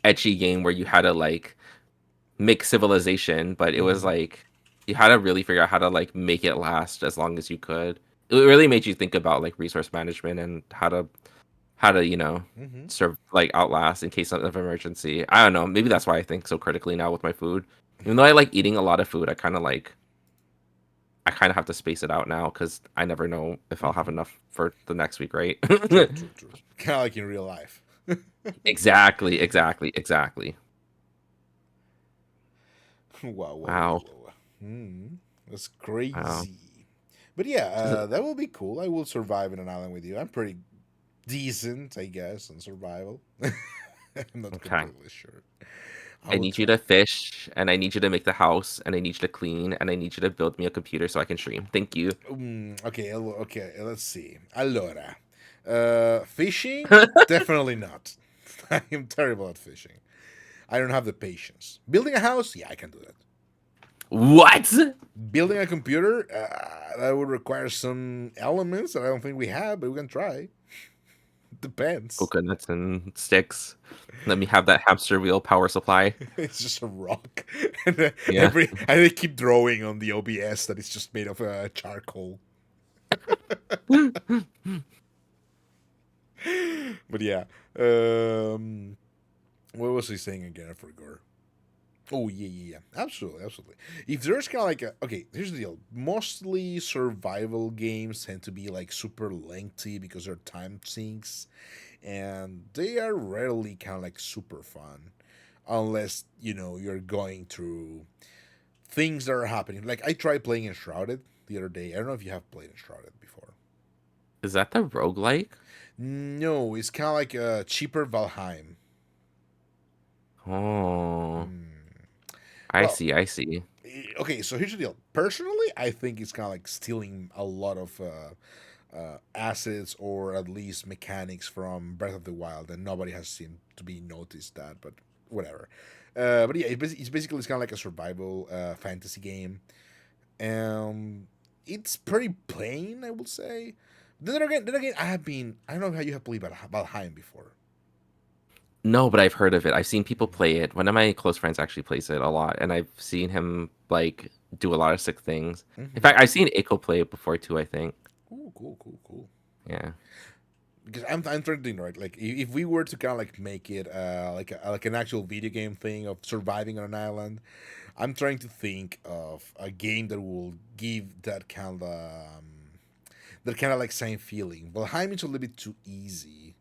Speaker 2: etchy game where you had to like make civilization, but it was
Speaker 1: Mm-hmm.
Speaker 2: like you had to really figure out how to like make it last as long as you could. It really made you think about like resource management and how to
Speaker 1: Mm-hmm.
Speaker 2: serve like outlast in case of emergency. I don't know. Maybe that's why I think so critically now with my food. Even though I like eating a lot of food, I kind of like I kind of have to space it out now because I never know if I'll have
Speaker 1: Hmm.
Speaker 2: enough for the next week, right?
Speaker 1: True, true, true. Kind of like in real life.
Speaker 2: Exactly, exactly, exactly.
Speaker 1: Wow, wow, wow,
Speaker 2: Wow,
Speaker 1: wow. Hmm. That's
Speaker 2: wow.
Speaker 1: crazy. But yeah,
Speaker 2: Just-
Speaker 1: that will be cool. I will survive in an island with you. I'm pretty decent, I guess, in survival. I'm not
Speaker 2: Okay.
Speaker 1: completely sure. I
Speaker 2: I
Speaker 1: will
Speaker 2: need you
Speaker 1: try.
Speaker 2: to fish, and I need you to make the house, and I need you to clean, and I need you to build me a computer so I can stream. Thank you.
Speaker 1: Okay, okay. Let's see. Allora, fishing? Definitely not. I am terrible at fishing. I don't have the patience. Building a house? Yeah, I can do that.
Speaker 2: What?
Speaker 1: Building a computer? That would require some elements that I don't think we have, but we can try. Depends.
Speaker 2: Coconuts and sticks. Let me have that hamster wheel power supply.
Speaker 1: It's just a rock, and
Speaker 2: Yeah.
Speaker 1: they keep drawing on the OBS that it's just made of charcoal. But yeah, um, what was he saying again? I forgot. Oh yeah, yeah, yeah. Absolutely, absolutely. If there's kind of like a okay, here's the deal. Mostly survival games tend to be like super lengthy because they're time sinks, and they are rarely kind of like super fun, unless you're going through things that are happening. Like I tried playing Enshrouded the other day. I don't know if you have played Enshrouded before.
Speaker 2: Is that the roguelike?
Speaker 1: No, it's kind of like a cheaper Valheim.
Speaker 2: Oh,
Speaker 1: Hmm.
Speaker 2: I
Speaker 1: Well,
Speaker 2: see, I see.
Speaker 1: okay, so here's the deal. Personally, I think it's kind of like stealing a lot of assets or at least mechanics from Breath of the Wild, and nobody has seemed to be noticed that. But whatever. But yeah, it's basically it's kind of like a survival fantasy game. It's pretty plain, I would say. Then again, I don't know how you have played Valheim before.
Speaker 2: No, but I've heard of it. I've seen people play it. One of my close friends actually plays it a lot, and I've seen him like do a lot of sick things. In
Speaker 1: Mm-hmm.
Speaker 2: fact, I've seen Aiko play it before too, I think.
Speaker 1: Cool, cool, cool, cool.
Speaker 2: Yeah.
Speaker 1: Because I'm trying to think, right? Like if we were to kind of like make it like an actual video game thing of surviving on an island, I'm trying to think of a game that will give that kind of like same feeling. Valheim is a little bit too easy,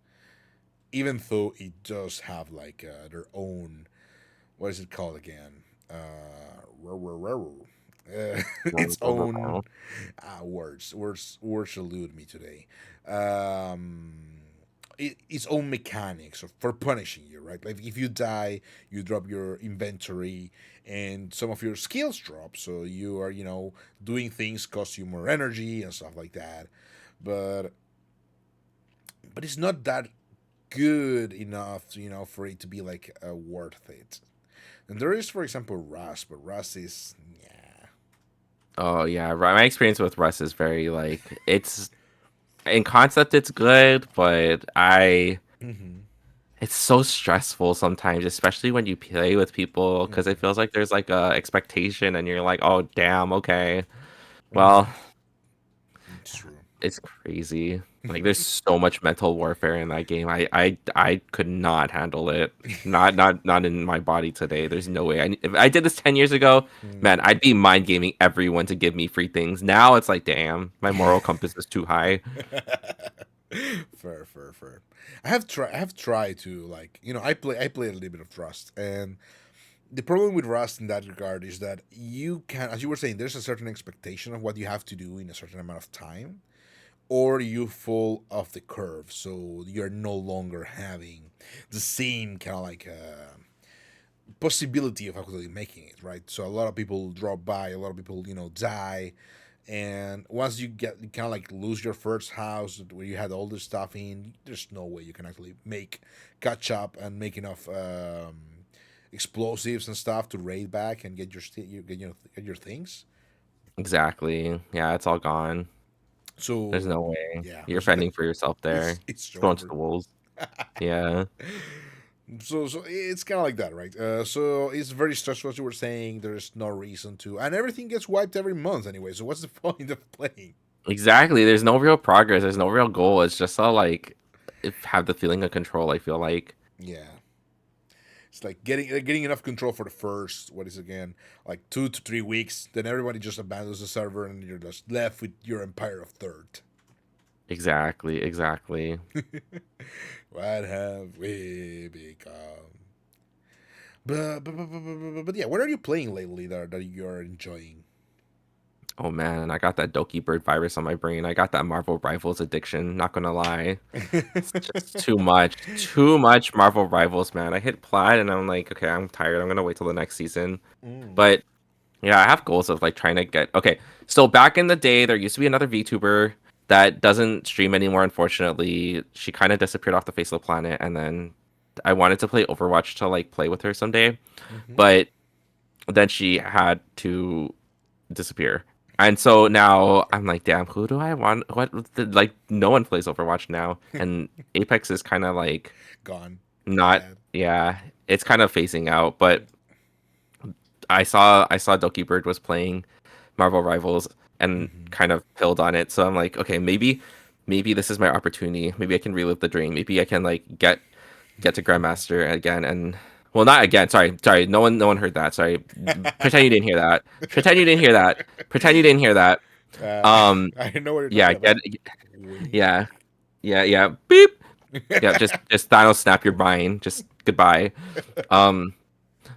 Speaker 1: even though it does have like their own, what is it called again? Its own words elude me today. Um, its own mechanics for punishing you, right? Like if you die, you drop your inventory and some of your skills drop, so you are doing things cost you more energy and stuff like that. But it's not that good enough, for it to be like worth it. And there is, for example, Rust, but Rust is yeah.
Speaker 2: Oh yeah. My experience with Rust is very like it's in concept it's good, but I
Speaker 1: Mm-hmm.
Speaker 2: it's so stressful sometimes, especially when you play with people, because it
Speaker 1: Mm-hmm.
Speaker 2: feels like there's like a expectation, and you're like, oh damn, okay,
Speaker 1: Mm-hmm.
Speaker 2: well,
Speaker 1: It's true.
Speaker 2: it's crazy. Like there's so much mental warfare in that game. I could not handle it. Not in my body today. There's no way. If I did this 10 years ago, man,
Speaker 1: Mm.
Speaker 2: I'd be mind gaming everyone to give me free things. Now it's like, damn, my moral compass is too high.
Speaker 1: Fair, fair, fair. I have tried to like I play a little bit of Rust, and the problem with Rust in that regard is that you can, as you were saying, there's a certain expectation of what you have to do in a certain amount of time, or you fall off the curve, so you're no longer having the same kind of like possibility of actually making it right. So a lot of people drop by, a lot of people die, and once you get kind of like lose your first house where you had all this stuff in, there's no way you can actually make catch up and make enough explosives and stuff to raid back and get get your things.
Speaker 2: Exactly. Yeah, it's all gone. There's
Speaker 1: So
Speaker 2: no way.
Speaker 1: yeah,
Speaker 2: You're fending for yourself
Speaker 1: it's
Speaker 2: there.
Speaker 1: it's
Speaker 2: Going to
Speaker 1: over.
Speaker 2: the wolves. Yeah.
Speaker 1: So it's kind of like that, right? So it's very stressful, as you were saying. There's no reason to, and everything gets wiped every month anyway. So what's the point of playing?
Speaker 2: Exactly. There's no real progress. There's no real goal. It's just all like have the feeling of control, I feel like.
Speaker 1: Yeah. It's like getting enough control for the first, what is it again, like 2 to 3 weeks. Then everybody just abandons the server, and you're just left with your empire of third.
Speaker 2: Exactly, exactly.
Speaker 1: What have we become? But yeah, what are you playing lately that you're enjoying?
Speaker 2: Oh man, I got that Doki Bird virus on my brain. I got that Marvel Rivals addiction. Not gonna lie, it's just too much Marvel Rivals, man. I hit plat and I'm like, okay, I'm tired. I'm gonna wait till the next season.
Speaker 1: Mm.
Speaker 2: But yeah, I have goals of like trying to get. Okay, so back in the day, there used to be another VTuber that doesn't stream anymore. Unfortunately, she kind of disappeared off the face of the planet, and then I wanted to play Overwatch to like play with her someday,
Speaker 1: Mm-hmm.
Speaker 2: but then she had to disappear. And so now I'm like, damn, who do I want? Like, no one plays Overwatch now, and Apex is kind of like
Speaker 1: Gone.
Speaker 2: not.
Speaker 1: Sad.
Speaker 2: Yeah, it's kind of phasing out. But I saw Doki Bird was playing Marvel Rivals and
Speaker 1: Mm-hmm.
Speaker 2: kind of pilled on it. So I'm like, okay, maybe this is my opportunity. Maybe I can relive the dream. Maybe I can like get to Grandmaster again and well, not again. Sorry. No one heard that. Sorry. Pretend you didn't hear that. Pretend you didn't hear that. Pretend you didn't hear that.
Speaker 1: uh,
Speaker 2: Um,
Speaker 1: I know what you're
Speaker 2: yeah,
Speaker 1: talking about. Wait.
Speaker 2: yeah, yeah. Beep. Yeah, just Thanos snap your brain. Just goodbye. Um,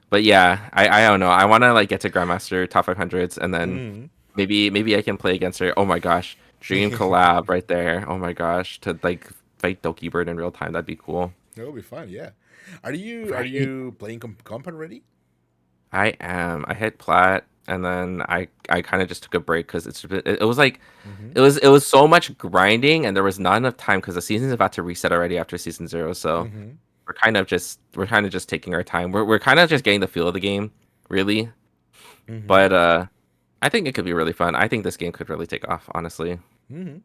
Speaker 2: but yeah, I don't know. I want to like get to Grandmaster top 500s and then
Speaker 1: Mm-hmm.
Speaker 2: maybe I can play against her. Oh my gosh, dream collab right there. Oh my gosh, to like fight Doki Bird in real time. That'd be cool.
Speaker 1: That'll be fun. Yeah. Are
Speaker 2: Right.
Speaker 1: you playing comp already?
Speaker 2: I am. I hit plat, and then I kind of just took a break because it was like
Speaker 1: Mm-hmm.
Speaker 2: it was so much grinding, and there was not enough time because the season's about to reset already after season 0. So
Speaker 1: Mm-hmm.
Speaker 2: we're kind of just taking our time. We're kind of just getting the feel of the game, really.
Speaker 1: Mm-hmm.
Speaker 2: But I think it could be really fun. I think this game could really take off, honestly.
Speaker 1: Mm-hmm.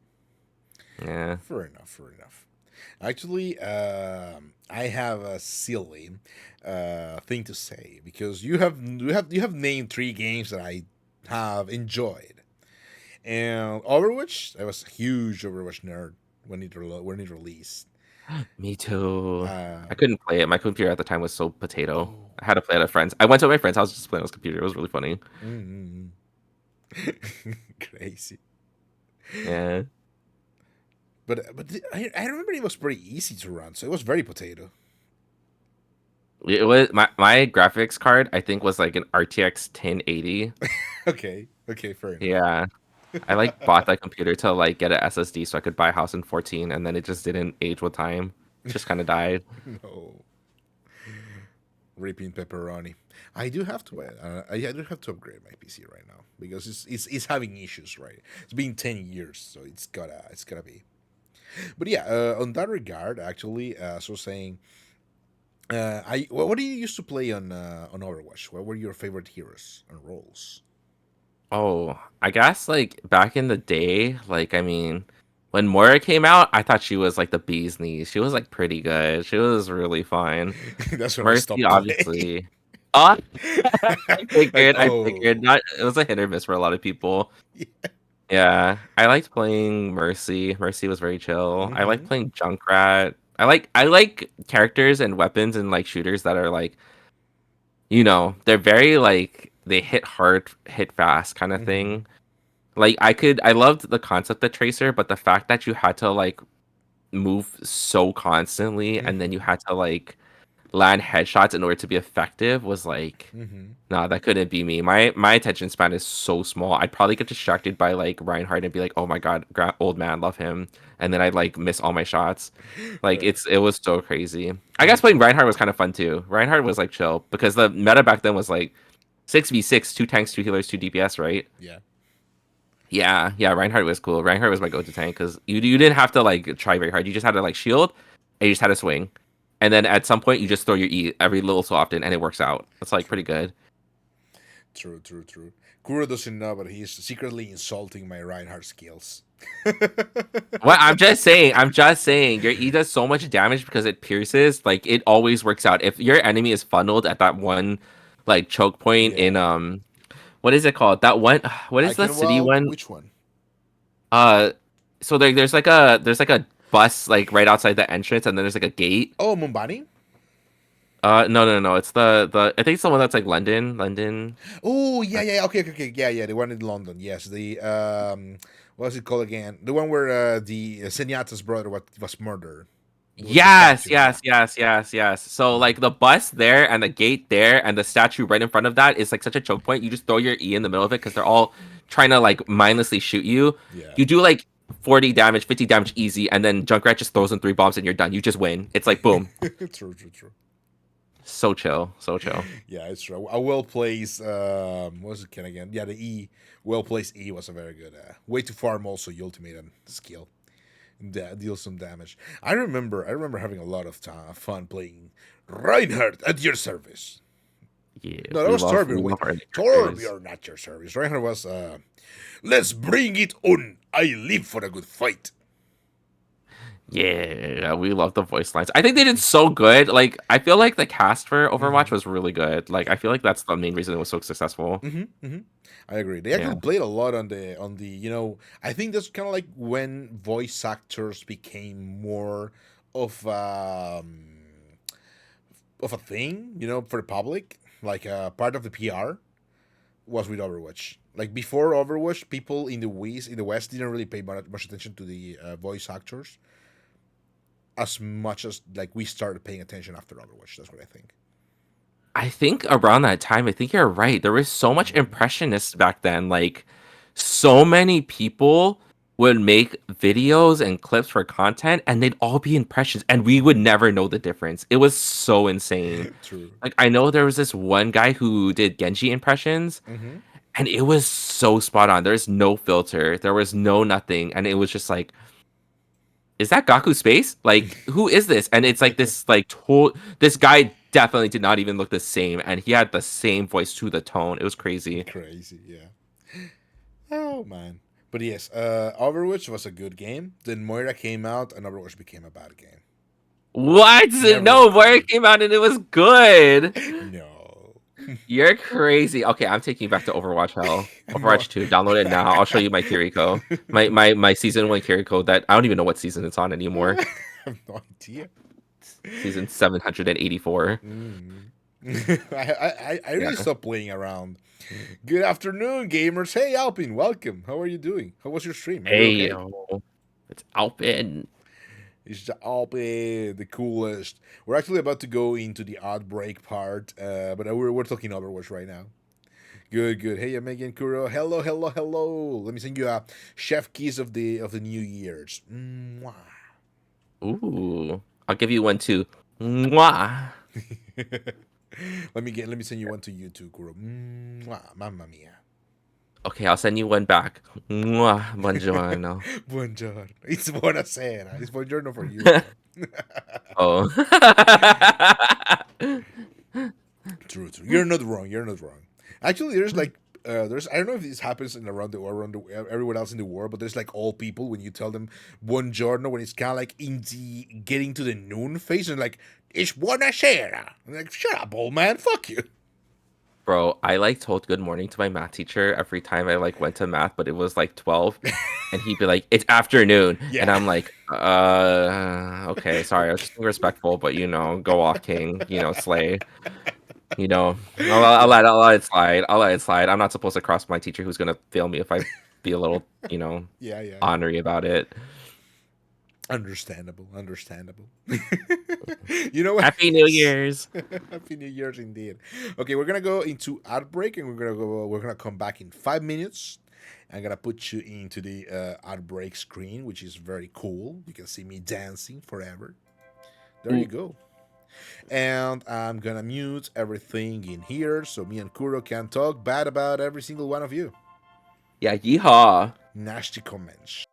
Speaker 2: Yeah.
Speaker 1: Fair enough. Fair enough. Actually, I have a silly thing to say because you have named three games that I have enjoyed, and Overwatch. I was a huge Overwatch nerd when it released.
Speaker 2: Me too. I
Speaker 1: Um,
Speaker 2: couldn't play it. My computer at the time was so potato.
Speaker 1: oh,
Speaker 2: I had to play it at friends. I went to my friend's house just playing on his computer. It was really funny.
Speaker 1: mm, crazy.
Speaker 2: Yeah.
Speaker 1: I remember it was pretty easy to run, so it was very potato.
Speaker 2: It was my graphics card, I think, was like an RTX 1080.
Speaker 1: Okay, okay, fair enough.
Speaker 2: Yeah. I like bought that computer to like get an SSD so I could buy a house in 14 and then it just didn't age with time. Just kind of died.
Speaker 1: No, ripping pepperoni. I do have to. I do have to upgrade my PC right now because it's having issues. Right, it's been 10 years, so it's gotta be. But yeah, on that regard, actually, so saying, what do you used to play on Overwatch? What were your favorite heroes and roles?
Speaker 2: Oh, I guess like back in the day, like I mean, when Moira came out, I thought she was like the bee's knees. She was like pretty good. She was really fine.
Speaker 1: That's when I
Speaker 2: Mercy,
Speaker 1: stopped playing.
Speaker 2: obviously. Oh,
Speaker 1: Like,
Speaker 2: I figured
Speaker 1: oh,
Speaker 2: not it was a hit or miss for a lot of people.
Speaker 1: yeah.
Speaker 2: Yeah, I liked playing Mercy. Mercy was very chill. I like
Speaker 1: Mm-hmm.
Speaker 2: playing Junkrat. I like characters and weapons and like shooters that are like, they're very like they hit hard, hit fast kind of
Speaker 1: Mm-hmm.
Speaker 2: thing. Like I loved the concept of Tracer, but the fact that you had to like move so constantly and then you
Speaker 1: Mm-hmm.
Speaker 2: had to like land headshots in order to be effective was like
Speaker 1: Mm-hmm.
Speaker 2: nah, that couldn't be me. My attention span is so small. I'd probably get distracted by like Reinhardt and be like, "Oh my god, old man, love him," and then I'd like miss all my shots. Like
Speaker 1: Uh,
Speaker 2: it was so crazy. I guess
Speaker 1: mm,
Speaker 2: playing Reinhardt was kind of fun too. Reinhardt was like chill because the meta back then was like 6v6, two tanks, two healers, two DPS, right?
Speaker 1: yeah.
Speaker 2: Yeah. Reinhardt was cool. Reinhardt was my go-to tank because you didn't have to like try very hard. You just had to like shield, and you just had to swing, and then at some point you just throw your E every little so often, and it works out. It's like
Speaker 1: True.
Speaker 2: pretty good.
Speaker 1: True. True. True. Kurou doesn't know, but he's secretly insulting my Reinhardt skills.
Speaker 2: What I'm just saying, your E does so much damage because it pierces. Like it always works out. If your enemy is funneled at that one, like choke point in
Speaker 1: Yeah.
Speaker 2: what is it called? That one, what
Speaker 1: I
Speaker 2: is the
Speaker 1: can.
Speaker 2: city
Speaker 1: Well,
Speaker 2: one?
Speaker 1: which one?
Speaker 2: Uh, so there's like a bus like right outside the entrance, and then there's like a gate.
Speaker 1: Oh, Mumbani.
Speaker 2: No. It's the I think it's the one that's like London.
Speaker 1: Oh yeah,
Speaker 2: Uh,
Speaker 1: yeah. Okay, okay, okay. Yeah, yeah. The one in London. Yes. The what's it called again? The one where the Senyata's brother was murdered. There was a
Speaker 2: Yes,
Speaker 1: statue. Yeah.
Speaker 2: yes, yes, yes, yes. So
Speaker 1: Mhm.
Speaker 2: like the bus there and the gate there and the statue right in front of that is like such a choke point. You just throw your E in the middle of it because they're all trying to like mindlessly shoot you.
Speaker 1: Yeah.
Speaker 2: You do like 40 damage, 50 damage easy, and then Junkrat just throws in 3 bombs and you're done. You just win. It's like boom.
Speaker 1: True, true, true.
Speaker 2: So chill, so chill.
Speaker 1: Yeah, it's true. A well placed what's it again? Yeah, the E well placed E was a very good way to farm also your ultimate and skill. Deal some damage. I remember having a lot of fun playing Reinhardt at your service.
Speaker 2: Yeah,
Speaker 1: No, that was
Speaker 2: we
Speaker 1: Torbjorn.
Speaker 2: love
Speaker 1: Wait,
Speaker 2: our characters.
Speaker 1: Torbjorn at your service. Reinhardt was let's bring it on. I live for a good fight.
Speaker 2: Yeah, we love the voice lines. I think they did so good. Like, I feel like the cast for Overwatch
Speaker 1: Mm-hmm.
Speaker 2: was really good. Like, I feel like that's the main reason it was so successful.
Speaker 1: Mm-hmm. Mm-hmm. I agree. They
Speaker 2: Yeah.
Speaker 1: actually played a lot on the. I think that's kind of like when voice actors became more of of a thing. For the public, like part of the PR was with Overwatch. Like before Overwatch, people in the West didn't really pay much attention to the voice actors as much as like we started paying attention after Overwatch. That's what I think.
Speaker 2: I think around that time, I think you're right. There was so much
Speaker 1: Mm-hmm.
Speaker 2: impressionists back then. Like, so many people would make videos and clips for content, and they'd all be impressions, and we would never know the difference. It was so insane.
Speaker 1: True.
Speaker 2: Like, I know there was this one guy who did Genji impressions,
Speaker 1: Mm-hmm.
Speaker 2: and it was so spot on. There's no filter, there was no nothing, and it was just like, is that Gaku Space? Like, who is this? And it's like this, like, this guy definitely did not even look the same, and he had the same voice to the tone. It was crazy.
Speaker 1: Crazy, yeah. Oh man. But yes, Overwatch was a good game. Then Moira came out, and Overwatch became a bad game.
Speaker 2: What?
Speaker 1: Never
Speaker 2: No, where it
Speaker 1: recovered.
Speaker 2: came out and it was good.
Speaker 1: No.
Speaker 2: You're crazy. Okay, I'm taking you back to Overwatch Hell.
Speaker 1: More.
Speaker 2: Overwatch 2. Download it now. I'll show you my Kiriko. My season 1 Kiriko that I don't even know what season it's on anymore.
Speaker 1: I have no idea.
Speaker 2: Season 784.
Speaker 1: Mm. I
Speaker 2: Yeah.
Speaker 1: really stopped playing around. Good afternoon, gamers. Hey, Alpin, welcome. How are you doing? How was your stream? Are you
Speaker 2: Hey,
Speaker 1: okay?
Speaker 2: yo. It's Alpin.
Speaker 1: It's the Alpin, the coolest. We're actually about to go into the outbreak part, but we're talking Overwatch right now. Good, good. Hey, I'm again, Kurou. Hello, hello, hello. Let me send you a chef kiss of the New Year's. Mwah.
Speaker 2: Ooh. I'll give you one too. Mwah.
Speaker 1: let me send you one to you too, Kurou. Mwah, mamma mia.
Speaker 2: Okay, I'll send you one back. Mwah. Buongiorno.
Speaker 1: Buongiorno. It's buonasera. It's buongiorno for you, though.
Speaker 2: Oh.
Speaker 1: True, true. You're not wrong. You're not wrong. Actually, there's I don't know if this happens everywhere else in the world, but there's like old people when you tell them buongiorno when it's kind of like in the getting to the noon phase and like it's buonasera. I'm like, shut up, old man. Fuck you.
Speaker 2: Bro, I like told good morning to my math teacher every time I like went to math, but it was like 12 and he'd be like, "It's afternoon." And
Speaker 1: Yeah.
Speaker 2: I'm like, okay, sorry. I was just being respectful, but go off, king, slay. I'll let it slide. I'll let it slide. I'm not supposed to cross my teacher who's gonna fail me if I be a little,
Speaker 1: Yeah, yeah, yeah.
Speaker 2: ornery about it.
Speaker 1: Understandable, understandable. You know what?
Speaker 2: Happy New Year's.
Speaker 1: Happy New Year's indeed. Okay, we're gonna go into outbreak, and we're gonna come back in 5 minutes. I'm gonna put you into the outbreak screen, which is very cool. You can see me dancing forever. There you
Speaker 2: Ooh,
Speaker 1: go. And I'm gonna mute everything in here so me and Kuro can talk bad about every single one of you.
Speaker 2: yeah, yeehaw.
Speaker 1: Nasty comments.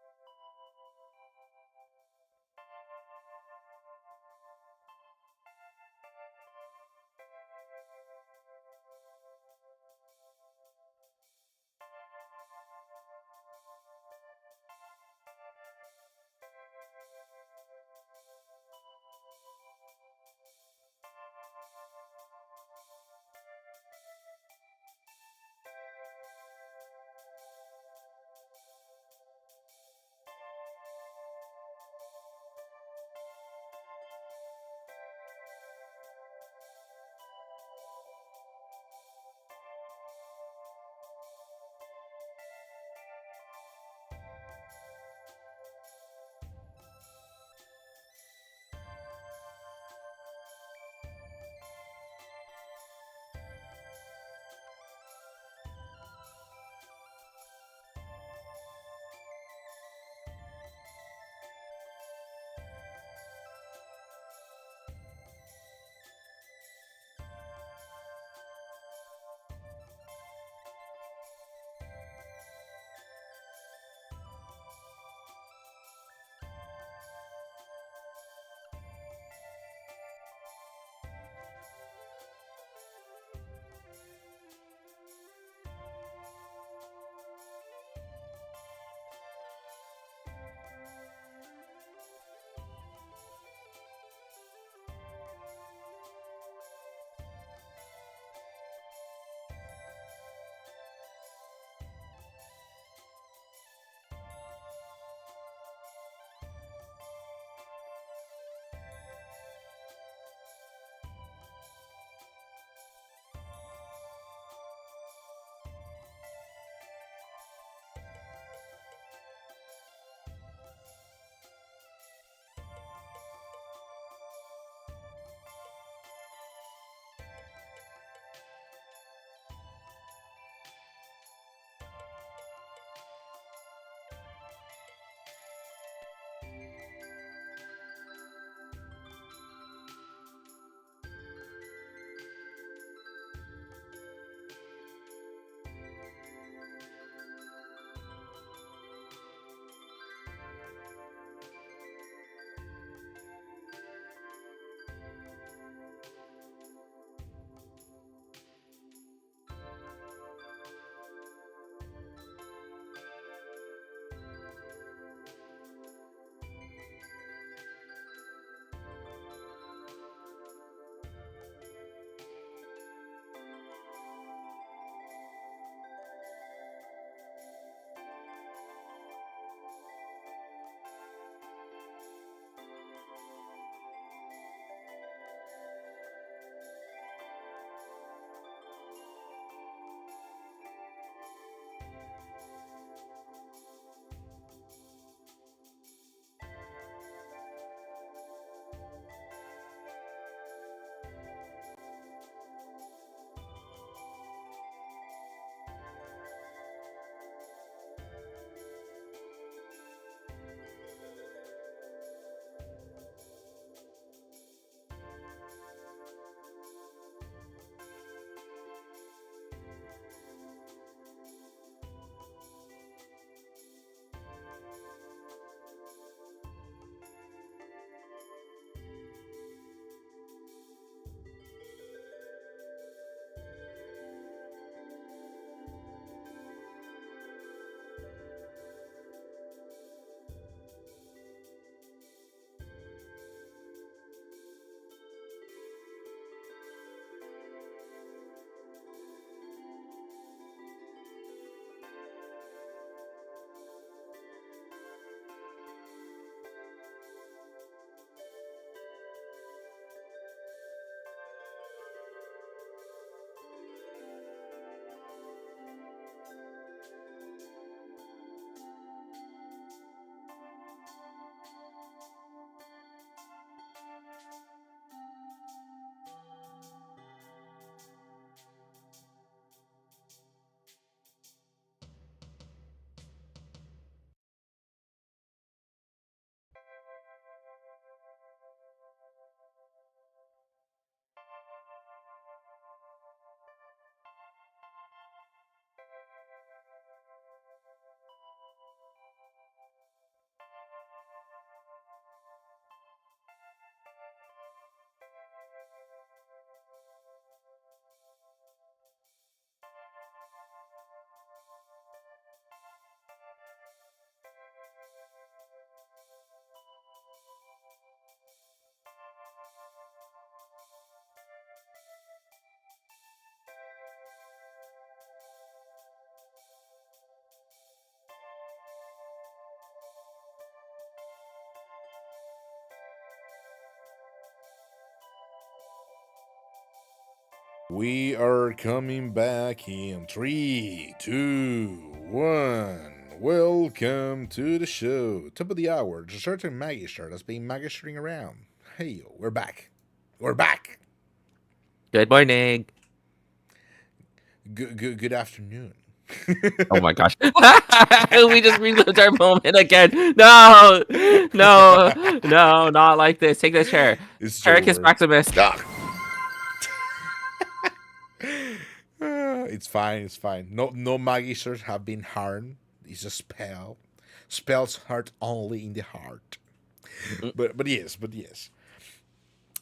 Speaker 1: We are coming back in 3, 2, 1. Welcome to the show. Top of the hour. The certain Magister that's been magistering around. Hey, we're back. We're back.
Speaker 2: Good morning.
Speaker 1: Good afternoon.
Speaker 2: Oh my gosh. We just relived our moment again. No, no, no, not like this. Take this chair.
Speaker 1: It's
Speaker 2: Hericus
Speaker 1: over.
Speaker 2: Maximus.
Speaker 1: Ah. It's fine. It's fine. No magisters have been harmed. It's a spell. Spells hurt only in the heart.
Speaker 2: Mm,
Speaker 1: But yes.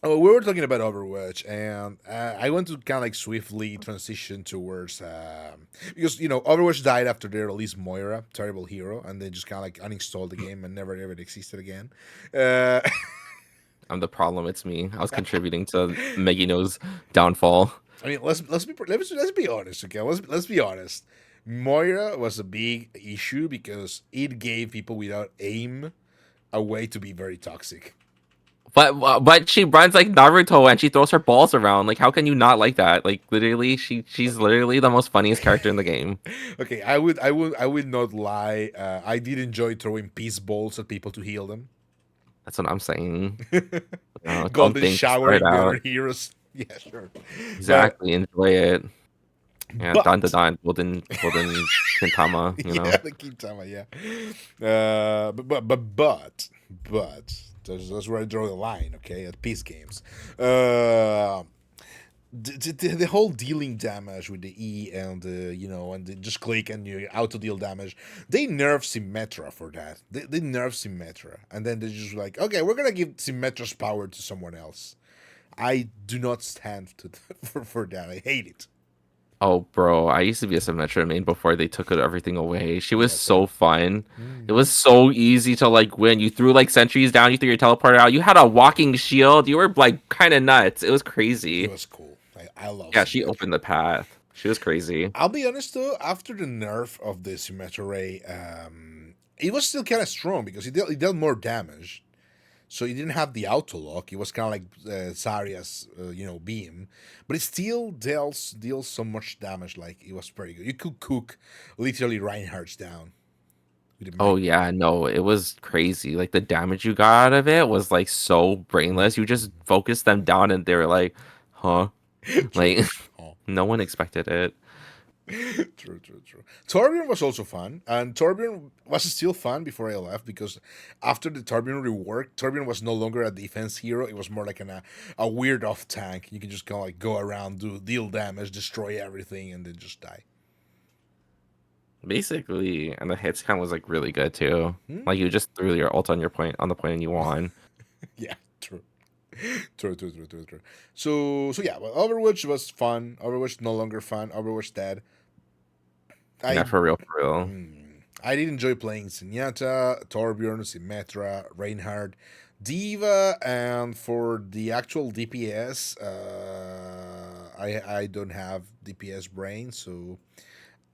Speaker 1: Oh, we were talking about Overwatch, and I want to kind of like swiftly transition towards because Overwatch died after they released Moira, terrible hero, and they just kind of like uninstalled the game and never ever existed again. Uh,
Speaker 2: I'm the problem. It's me. I was contributing to Megino's downfall.
Speaker 1: I mean, let's be honest, okay? Let's be honest. Moira was a big issue because it gave people without aim a way to be very toxic.
Speaker 2: But she runs like Naruto and she throws her balls around. Like, how can you not like that? Like, literally, she's literally the most funniest character in the game.
Speaker 1: Okay, I would not lie. I did enjoy throwing peace balls at people to heal them.
Speaker 2: That's what I'm saying. Don't
Speaker 1: Golden
Speaker 2: think, just throw it
Speaker 1: showering the other
Speaker 2: out.
Speaker 1: heroes. Yeah, sure. But
Speaker 2: Exactly. Enjoy it. Yeah, dun dun
Speaker 1: but
Speaker 2: dun. Golden Kintama.
Speaker 1: yeah, the Kintama, yeah. But that's where I draw the line. Okay, at peace games. Uh, the whole dealing damage with the E and just click and you auto deal damage. They nerf Symmetra for that. They nerf Symmetra, and then they're just like, okay, we're gonna give Symmetra's power to someone else. I do not stand for that. I hate it.
Speaker 2: Oh, bro, I used to be a Symmetra main before they took everything away. She was
Speaker 1: Yeah, same.
Speaker 2: so fun. It
Speaker 1: Hmm.
Speaker 2: was so easy to like win. You threw like sentries down, you threw your teleporter out. You had a walking shield. You were like kind of nuts. It was
Speaker 1: It
Speaker 2: crazy.
Speaker 1: was cool. I love
Speaker 2: Yeah, she
Speaker 1: Symmetra.
Speaker 2: opened the path. She was crazy.
Speaker 1: I'll be honest though, after the nerf of the Symmetra Ray, it was still kind of strong because it dealt more damage. So it didn't have the auto lock. It was kind of like Zarya's, beam, but it still deals so much damage. Like it was pretty good. You could cook literally Reinhardt's down with the
Speaker 2: Oh
Speaker 1: Magma.
Speaker 2: yeah, no, it was crazy. Like the damage you got out of it was like so brainless. You just focused them down and they were like, huh?
Speaker 1: True.
Speaker 2: Like
Speaker 1: Oh.
Speaker 2: no one expected it.
Speaker 1: True. Torbjorn was also fun, and Torbjorn was still fun before I left because after the Torbjorn rework, Torbjorn was no longer a defense hero. It was more like a weird off tank. You can just kind of like go around, deal damage, destroy everything, and then just die.
Speaker 2: Basically, and the hits count was like really good too.
Speaker 1: Hmm?
Speaker 2: Like you just threw your ult on your point on the point and you won.
Speaker 1: Yeah, true. True. So yeah, well, Overwatch was fun. Overwatch no longer fun. Overwatch dead.
Speaker 2: Yeah,
Speaker 1: I
Speaker 2: for real, for real.
Speaker 1: I did enjoy playing Zenyatta, Torbjorn, Symmetra, Reinhardt, Diva, and for the actual DPS, I don't have DPS brain, so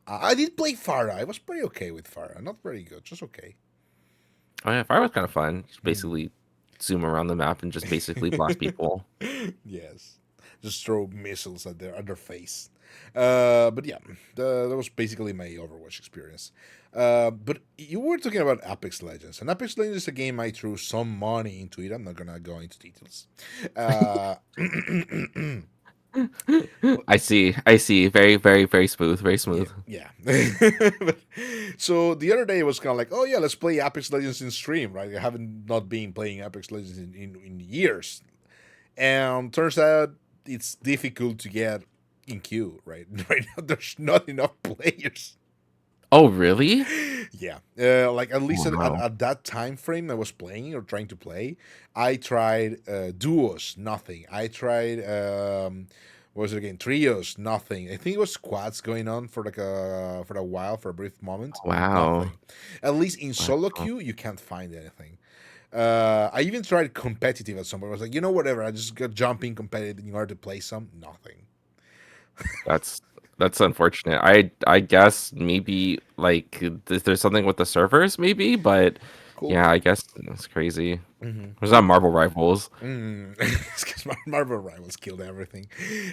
Speaker 1: I did play Pharah. I was pretty okay with Pharah. Not very good, just okay.
Speaker 2: Oh yeah, fire was kind of fun. Just
Speaker 1: Hmm.
Speaker 2: basically zoom around the map and just basically blast people.
Speaker 1: Yes, just throw missiles at their face. But yeah, that was basically my Overwatch experience. But you were talking about Apex Legends, and Apex Legends is a game I threw some money into it. I'm not gonna go into details. Uh,
Speaker 2: I see. Very, very, very smooth, very
Speaker 1: yeah,
Speaker 2: smooth.
Speaker 1: yeah. But, so the other day it was kind of like, oh yeah, let's play Apex Legends in stream, right? I haven't not been playing Apex Legends in years, and turns out it's difficult to get in queue right right now. There's not enough players.
Speaker 2: Oh really?
Speaker 1: Yeah, like at least
Speaker 2: Oh
Speaker 1: at, at,
Speaker 2: no.
Speaker 1: at that time frame I was playing or trying to play, I tried duos, nothing. I tried what was it again, trios, nothing. I think it was squads going on for like a while, for a brief moment,
Speaker 2: Wow.
Speaker 1: nothing. At least in solo
Speaker 2: Wow.
Speaker 1: queue you can't find anything. I even tried competitive at some point. I was like, whatever. I just got jumping competitive in order to play some. Nothing.
Speaker 2: That's that's unfortunate. I guess maybe like there's something with the servers maybe, but
Speaker 1: Cool.
Speaker 2: Yeah, I guess that's crazy. There's
Speaker 1: Well,
Speaker 2: not Marvel Rivals.
Speaker 1: it's because Marvel Rivals killed everything,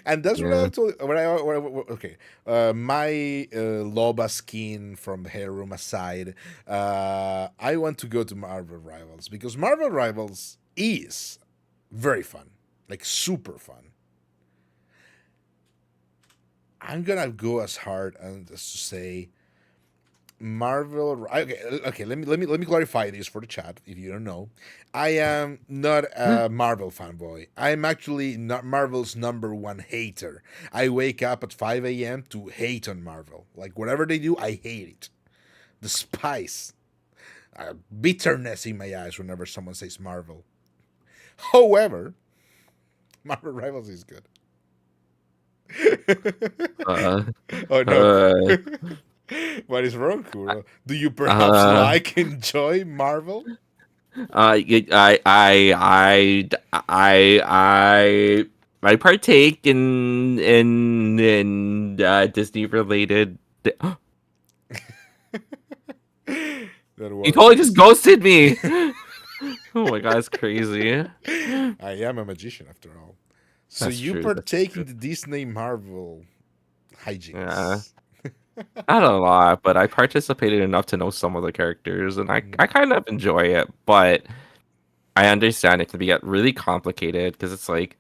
Speaker 1: and that's what I
Speaker 2: Yeah.
Speaker 1: told. Okay, my Loba skin from Hair Room aside, I want to go to Marvel Rivals because Marvel Rivals is very fun, like super fun. I'm gonna go as hard as to say Marvel. Okay, okay. Let me clarify this for the chat. If you don't know, I am not a Marvel fanboy. I'm actually not Marvel's number one hater. I wake up at 5 a.m. to hate on Marvel. Like whatever they do, I hate it. The spice, bitterness in my eyes whenever someone says Marvel. However, Marvel Rivals is good.
Speaker 2: Uh,
Speaker 1: Oh no.
Speaker 2: uh,
Speaker 1: What is wrong, Kuro? Do you perhaps
Speaker 2: uh,
Speaker 1: like enjoy Marvel?
Speaker 2: I partake in Disney related.
Speaker 1: That
Speaker 2: He
Speaker 1: was
Speaker 2: totally just ghosted me. Oh my god, it's crazy.
Speaker 1: I am a magician after all. So
Speaker 2: That's
Speaker 1: you
Speaker 2: true. That's
Speaker 1: partake
Speaker 2: true.
Speaker 1: in the Disney Marvel
Speaker 2: Yeah.
Speaker 1: hijinks.
Speaker 2: Not a lot, but I participated enough to know some of the characters, and I
Speaker 1: Mm,
Speaker 2: kind of enjoy it. But I understand it can be get really complicated because it's like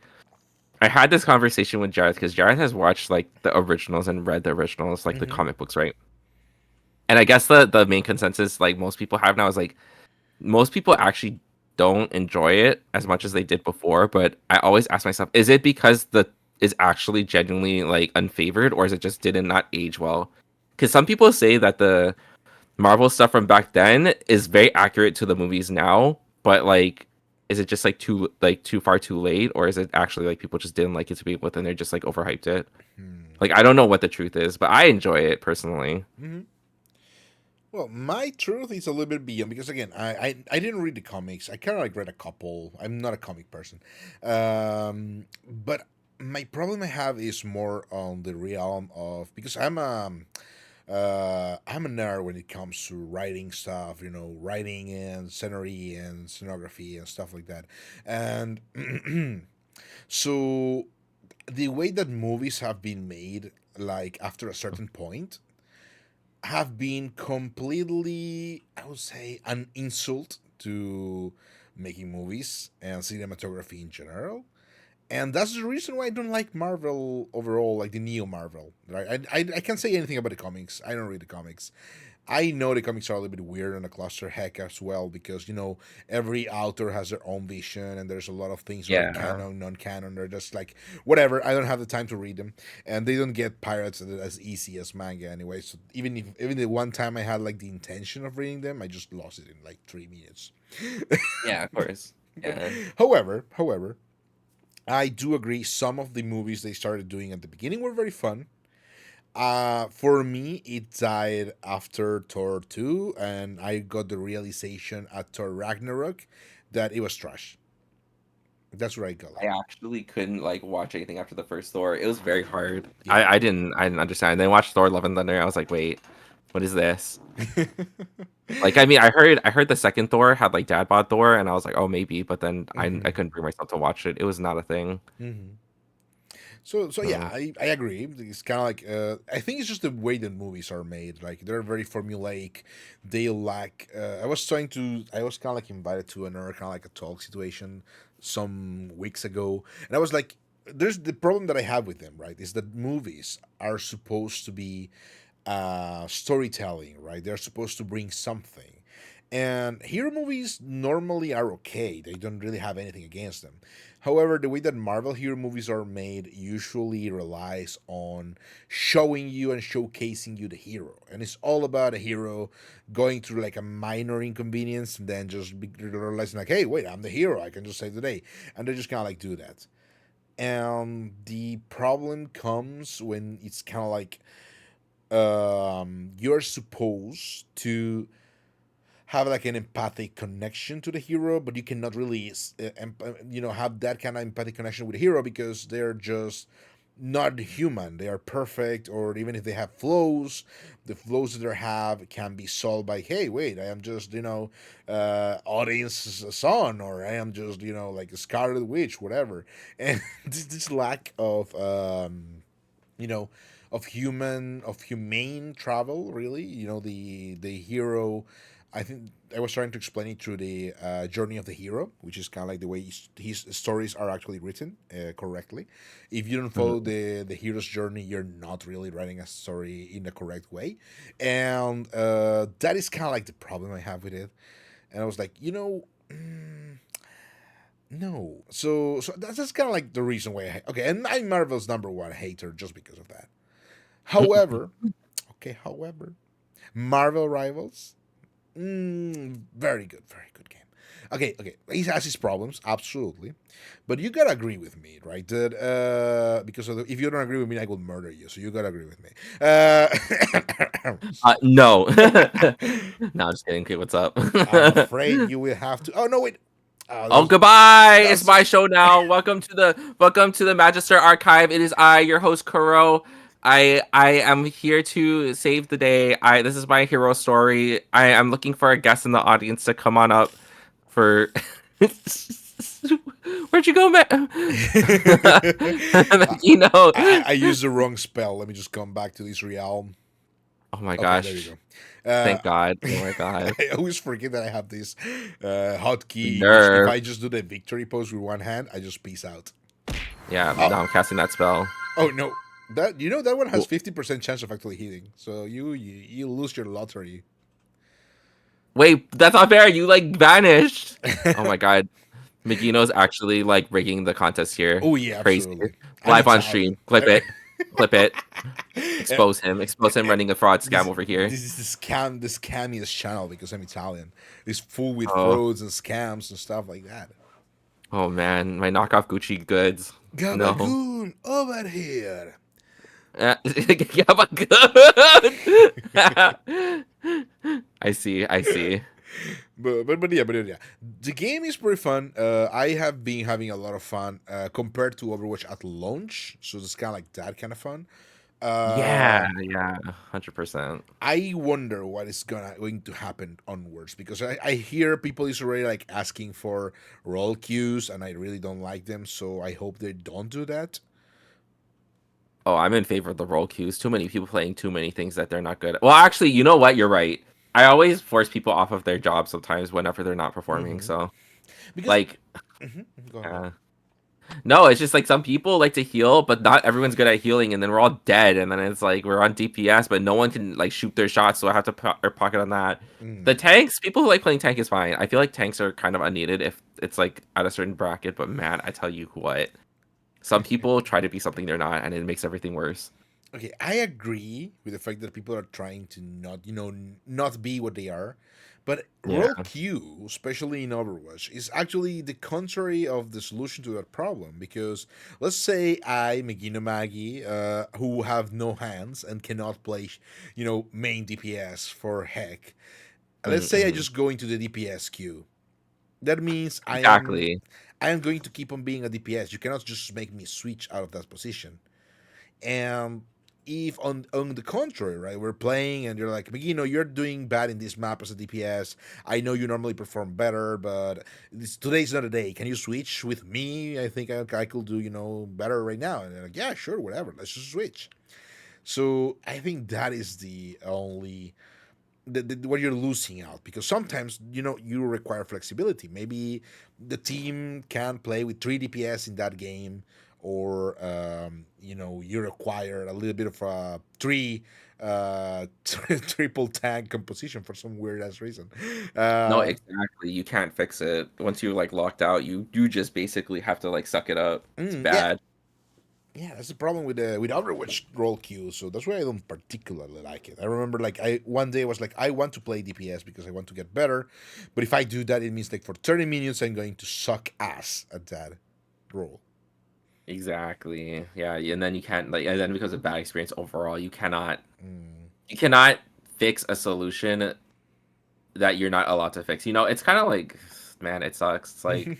Speaker 2: I had this conversation with Jared because Jared has watched like the originals and read the originals, like the
Speaker 1: mhm,
Speaker 2: comic books, right? And I guess the main consensus like most people have now is like most people actually don't enjoy it as much as
Speaker 1: mhm,
Speaker 2: they did before. But I always ask myself, is it because the is actually genuinely like unfavored, or is it just did not age well? Because some people say that the Marvel stuff from back then is very accurate to the movies now, but like, is it just like too far too late, or is it actually like people just didn't like it to begin with and they're just like overhyped it?
Speaker 1: mhm,
Speaker 2: Like, I don't know what the truth is, but I enjoy it personally.
Speaker 1: mhm. Well, my truth is a little bit beyond because again, I didn't read the comics. I kind of like read a couple. I'm not a comic person, but my problem I have is more on the realm of because I'm a nerd when it comes to writing stuff, writing and scenery and scenography and stuff like that. And so the way that movies have been made, like after a certain point, have been completely, I would say, an insult to making movies and cinematography in general. And that's the reason why I don't like Marvel overall, like the Neo Marvel. Right? I can't say anything about the comics. I don't read the comics. I know the comics are a little bit weird and a cluster heck as well because every author has their own vision and there's a lot of things that are
Speaker 2: Yeah,
Speaker 1: canon, non-canon. They're just like whatever. I don't have the time to read them, and they don't get pirates as easy as manga anyway. So even the one time I had like the intention of reading them, I just lost it in like 3 minutes.
Speaker 2: yeah, of course.
Speaker 1: But
Speaker 2: Yeah,
Speaker 1: however, I do agree. Some of the movies they started doing at the beginning were very fun. For me, it died after Thor 2, and I got the realization at Thor Ragnarok that it was trash. That's what I got.
Speaker 2: I actually couldn't like watch anything after the first Thor. It was very hard.
Speaker 1: Yeah.
Speaker 2: I didn't understand. Then I watched Thor: Love and Thunder. I was like, wait, what is this? Like, I mean, I heard the second Thor had like dad bod Thor, and I was like, oh, maybe, but then I
Speaker 1: Mhm.
Speaker 2: couldn't bring myself to watch it. It was not a thing.
Speaker 1: Mhm. So yeah,
Speaker 2: Uh,
Speaker 1: I agree. It's kind of like I think it's just the way that movies are made. Like they're very formulaic. They lack. I was kind of like invited to another kind of like a talk situation some weeks ago, and I was like, "There's the problem that I have with them. Right, is that movies are supposed to be storytelling. Right, they're supposed to bring something." And hero movies normally are okay. They don't really have anything against them. However, the way that Marvel hero movies are made usually relies on showing you and showcasing you the hero. And it's all about a hero going through like a minor inconvenience and then just realizing, like, hey, wait, I'm the hero. I can just save the day. And they just kind of like do that. And the problem comes when it's kind of like you're supposed to have like an empathic connection to the hero, but you cannot really, have that kind of empathic connection with the hero because they're just not human. They are perfect, or even if they have flaws, the flaws that they have can be solved by, hey, wait, I am just audience son, or I am just like a Scarlet Witch, whatever. And this lack of you know of humane travel, really, the hero. I think I was trying to explain it through the journey of the hero, which is kind of like the way his stories are actually written correctly. If you don't follow
Speaker 2: Mhm.
Speaker 1: the hero's journey, you're not really writing a story in the correct way, and that is kind of like the problem I have with it. And I was like, no. So that's kind of like the reason why okay, and I'm Marvel's number one hater just because of that. However, okay, however, Marvel Rivals, very good game. Okay, he has his problems, absolutely, but you gotta agree with me, right? That because if you don't agree with me, I will murder you. So you gotta agree with me.
Speaker 2: No. No, I'm just kidding. Okay, what's up?
Speaker 1: I'm afraid you will have to. Oh no, wait.
Speaker 2: Oh,
Speaker 1: That's
Speaker 2: goodbye. It's
Speaker 1: that's
Speaker 2: my show now. Welcome to the Magister Archive. It is I, your host Kurou. I am here to save the day. This is my hero story. I am looking for a guest in the audience to come on up for Where'd you go, man?
Speaker 1: I,
Speaker 2: You know.
Speaker 1: I used the wrong spell. Let me just come back to this realm.
Speaker 2: Oh my
Speaker 1: Okay, there you
Speaker 2: gosh.
Speaker 1: go.
Speaker 2: Thank God. Oh my God.
Speaker 1: I always forget that I have this hotkey, which if
Speaker 2: Nerve.
Speaker 1: I just do the victory pose with one hand, I just peace out.
Speaker 2: Yeah,
Speaker 1: Oh,
Speaker 2: now I'm casting that spell.
Speaker 1: oh no, that that one has
Speaker 2: Well,
Speaker 1: 50% chance of actually hitting. So you lose your lottery.
Speaker 2: wait, that's not fair. You like vanished. Oh my God. Megino's actually like rigging the contest here.
Speaker 1: Oh yeah,
Speaker 2: Crazy.
Speaker 1: absolutely. I'm
Speaker 2: Live on stream.
Speaker 1: Italian.
Speaker 2: Clip it. Clip it.
Speaker 1: Eh,
Speaker 2: Expose him. Expose him running a fraud scam
Speaker 1: this
Speaker 2: over here.
Speaker 1: this is the scammiest channel because I'm Italian. It's full with
Speaker 2: Oh,
Speaker 1: frauds and scams and stuff like that.
Speaker 2: oh man, my knockoff Gucci goods. No.
Speaker 1: Gabagoon over here.
Speaker 2: Yeah, but good. I see. I see.
Speaker 1: But yeah. The game is pretty fun. I have been having a lot of fun compared to Overwatch at launch, so it's kind of like that kind of fun.
Speaker 2: Yeah.
Speaker 1: Um,
Speaker 2: Yeah. 100%.
Speaker 1: I wonder what is going to happen onwards because I hear people is already like asking for role queues, and I really don't like them. So I hope they don't do that.
Speaker 2: Oh, I'm in favor of the role queues. Too many people playing too many things that they're not good at. Well, actually, you know what? You're right. I always force people off of their jobs sometimes whenever they're not performing.
Speaker 1: Hmm.
Speaker 2: So,
Speaker 1: Because
Speaker 2: like,
Speaker 1: go ahead.
Speaker 2: uh, no, it's just like some people like to heal, but not everyone's good at healing, and then we're all dead, and then it's like we're on DPS, but no one can like shoot their shots, so I have to pocket on that. The
Speaker 1: Mm.
Speaker 2: tanks, people who like playing tank is fine. I feel like tanks are kind of unneeded if it's like at a certain bracket, but man, I tell you what, some people try to be something they're not, and it makes everything worse.
Speaker 1: Okay, I agree with the fact that people are trying to not, not be what they are. But
Speaker 2: Yeah.
Speaker 1: role queue, especially in Overwatch, is actually the contrary of the solution to that problem. Because let's say I, Megino Magi, who have no hands and cannot play, main DPS for heck. Let's say I
Speaker 2: Mm-mm.
Speaker 1: just go into the DPS queue. That means
Speaker 2: Exactly.
Speaker 1: I am going to keep on being a DPS. You cannot just make me switch out of that position. And if on the contrary, right, we're playing and you're like, you're doing bad in this map as a DPS. I know you normally perform better, but today's not a day. Can you switch with me? I think I could do better right now. And they're like, yeah, sure, whatever. Let's just switch. So I think that is the only what you're losing out because sometimes you require flexibility. Maybe the team can play with 3 DPS in that game, or you require a little bit of a triple tag composition for some weird ass reason.
Speaker 2: No,
Speaker 1: uh
Speaker 2: exactly. You can't fix it. Once you're like locked out, you just basically have to like suck it up. It's
Speaker 1: yeah,
Speaker 2: bad.
Speaker 1: yeah, that's the problem with Overwatch role queue. So that's why I don't particularly like it. I remember like I one day was like I want to play DPS because I want to get better, but if I do that, it means like for 30 minutes I'm going to suck ass at that role.
Speaker 2: Exactly. Yeah, and then you can't like and then because of bad experience overall,
Speaker 1: Mm.
Speaker 2: you cannot fix a solution that you're not allowed to fix. It's kind of like man, it sucks. It's like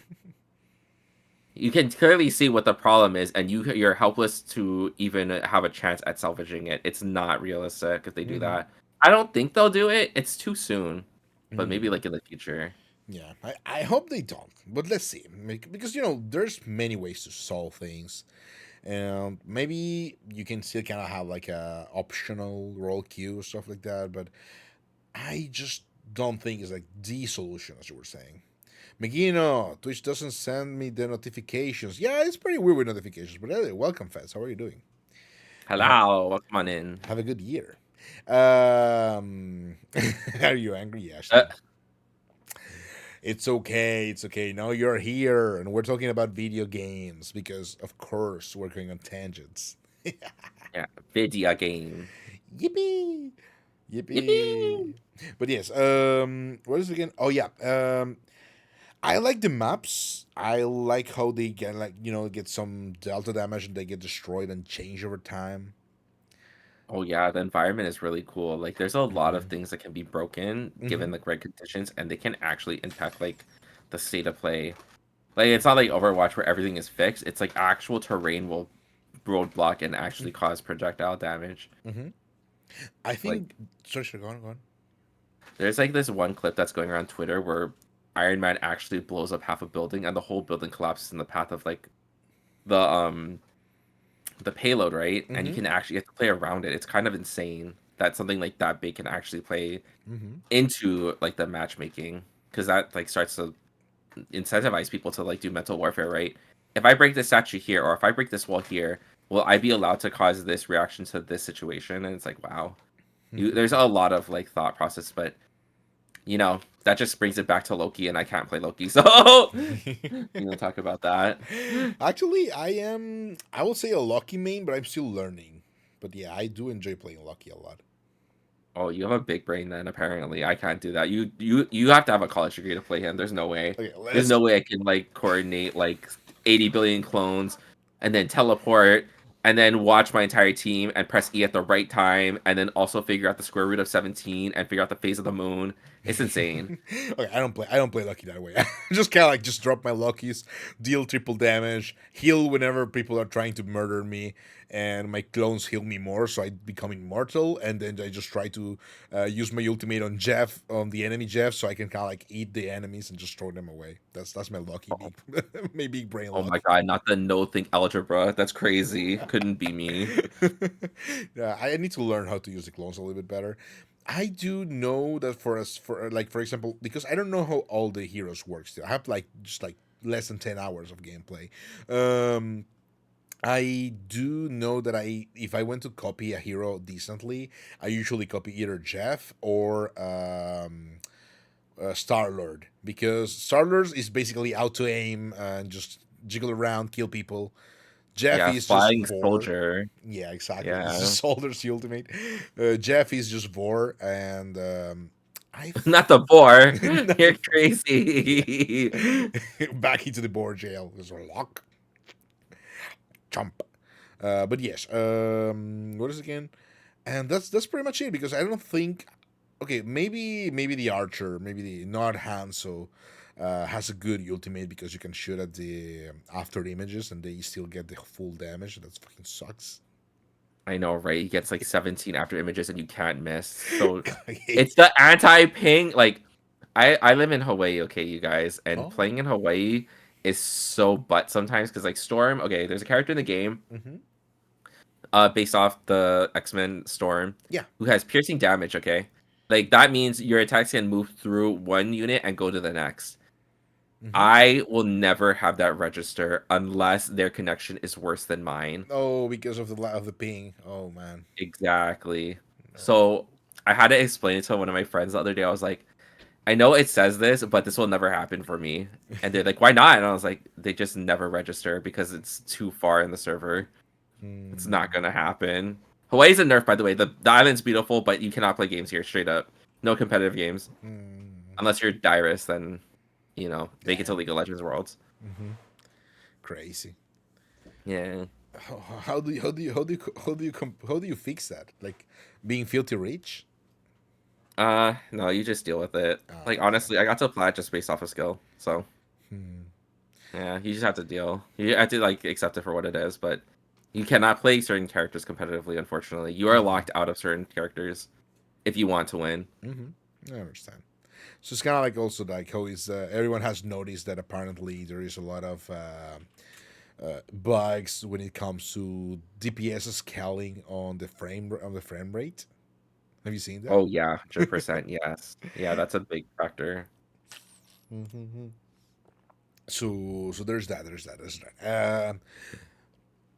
Speaker 2: you can clearly see what the problem is, and you're helpless to even have a chance at salvaging it. It's not realistic if they do
Speaker 1: Mm-hmm.
Speaker 2: that. I don't think they'll do it. It's too soon, but maybe
Speaker 1: Mm.
Speaker 2: like in the future.
Speaker 1: Yeah, I hope they don't, but let's see. Because there's many ways to solve things, and maybe you can still kind of have like a optional roll queue or stuff like that. But I just don't think it's like the solution, as you were saying. Megino, Twitch doesn't send me the notifications. Yeah, it's pretty weird with notifications. But anyway, welcome, Fats. How are you doing? And
Speaker 2: Hello, welcome on in.
Speaker 1: have a good year. Um, are you angry? Yeah,
Speaker 2: Uh,
Speaker 1: actually, it's okay. It's okay. Now you're here, and we're talking about video games because, of course, we're going on tangents.
Speaker 2: yeah, video game.
Speaker 1: Yippee! Yippee!
Speaker 2: Yippee!
Speaker 1: But yes, what is it again? Oh yeah, I like the maps. I like how they can like get some delta damage and they get destroyed and change over time.
Speaker 2: Oh yeah, the environment is really cool. Like there's a lot of
Speaker 1: Mm-hmm.
Speaker 2: things that can be broken
Speaker 1: Mm-hmm.
Speaker 2: given like right conditions, and they can actually impact like the state of play. Like it's not like Overwatch where everything is fixed. It's like actual terrain will roadblock and actually cause projectile damage.
Speaker 1: Mm-hmm. I
Speaker 2: Like
Speaker 1: think. Sorry, go on, go on.
Speaker 2: there's like this one clip that's going around Twitter where Iron Man actually blows up half a building and the whole building collapses in the path of like the the payload, right? And
Speaker 1: Mm-hmm.
Speaker 2: you have to play around it. It's kind of insane that something like that big can actually play
Speaker 1: Mm-hmm.
Speaker 2: into like the matchmaking because that like starts to incentivize people to like do mental warfare, right? If I break this statue here or if I break this wall here, will I be allowed to cause this reaction to this situation? And it's like, wow, there's a lot of like thought process, but that just brings it back to Loki, and I can't play Loki, so we don't talk about that.
Speaker 1: Actually, I am. I will say a Lucky main, but I'm still learning. But yeah, I do enjoy playing Lucky a lot.
Speaker 2: Oh, you have a big brain then. Apparently, I can't do that. You have to have a college degree to play him. There's no way.
Speaker 1: Okay,
Speaker 2: There's
Speaker 1: let's.
Speaker 2: no way I can like coordinate like 80 billion clones and then teleport and then watch my entire team and press E at the right time and then also figure out the square root of 17 and figure out the phase of the moon. It's insane.
Speaker 1: Okay, I don't play. I don't play Lucky that way. I just kind of like just drop my Luckies, deal triple damage, heal whenever people are trying to murder me, and my clones heal me more, so I become immortal. And then I just try to use my ultimate on Jeff, on the enemy Jeff, so I can kind of like eat the enemies and just throw them away. That's my Lucky
Speaker 2: Oh,
Speaker 1: big, my big brain
Speaker 2: oh my
Speaker 1: luck.
Speaker 2: god, not the no think algebra. That's crazy. Couldn't be me.
Speaker 1: Yeah, I need to learn how to use the clones a little bit better. I do know that for us, for like for example, because I don't know how all the heroes work. Still, I have like just like less than 10 hours of gameplay. Um, I do know that if I went to copy a hero decently, I usually copy either Jeff or Star Lord, because Star Lord is basically auto aim and just jiggle around, kill people. Jeff
Speaker 2: Yeah,
Speaker 1: is just
Speaker 2: flying
Speaker 1: Vor.
Speaker 2: soldier.
Speaker 1: Yeah, exactly. This is
Speaker 2: Yeah.
Speaker 1: Soldier's ultimate. Jeff is just Vor, and
Speaker 2: Not the boar.
Speaker 1: not
Speaker 2: You're
Speaker 1: the
Speaker 2: crazy.
Speaker 1: yeah, back into the board jail. There's a lock, jump. But yes, what is it again? And that's pretty much it, because I don't think. Okay, maybe the archer, maybe the not Hanso, has a good ultimate because you can shoot at the after images and they still get the full damage. That fucking sucks.
Speaker 2: I know, right? He gets like 17 after images and you can't miss. So
Speaker 1: I hate.
Speaker 2: it's the anti-ping. Like I live in Hawaii, okay, you guys, and
Speaker 1: Oh.
Speaker 2: playing in Hawaii is so butt sometimes because like Storm, okay, there's a character in the game,
Speaker 1: Mm-hmm.
Speaker 2: based off the X-Men Storm,
Speaker 1: Yeah.
Speaker 2: who has piercing damage, okay? Like that means your attacks can move through one unit and go to the next.
Speaker 1: Mm-hmm.
Speaker 2: I will never have that register unless their connection is worse than mine.
Speaker 1: Oh, because of the ping. Oh man.
Speaker 2: Exactly.
Speaker 1: No.
Speaker 2: So I had to explain it to one of my friends the other day. I was like, I know it says this, but this will never happen for me. And they're like, why not? And I was like, they just never register because it's too far in the server. It's
Speaker 1: Hmm.
Speaker 2: not gonna happen. Hawaii's a nerf, by the way. The island's beautiful, but you cannot play games here straight up. No competitive games.
Speaker 1: Hmm.
Speaker 2: Unless you're Dyrus, then make it to
Speaker 1: Damn.
Speaker 2: League of Legends Worlds.
Speaker 1: Mm-hmm. Crazy.
Speaker 2: Yeah.
Speaker 1: How do you fix that? Like being filthy rich?
Speaker 2: No, you just deal with it.
Speaker 1: Ah,
Speaker 2: Like
Speaker 1: okay, okay.
Speaker 2: honestly, I got to plat just based off of skill. So
Speaker 1: Hmm.
Speaker 2: Yeah, you just have to deal. You have to like accept it for what it is, but you cannot play certain characters competitively, unfortunately. You are
Speaker 1: Mm-hmm.
Speaker 2: locked out of certain characters if you want to win.
Speaker 1: Mm-hmm. I understand. So it's kind of like also like how is everyone has noticed that apparently there is a lot of bugs when it comes to DPS scaling on the frame rate. Have you seen that?
Speaker 2: Oh yeah, 100%. Yes. Yeah, that's a big factor.
Speaker 1: Mm-hmm. So there's that. There's that.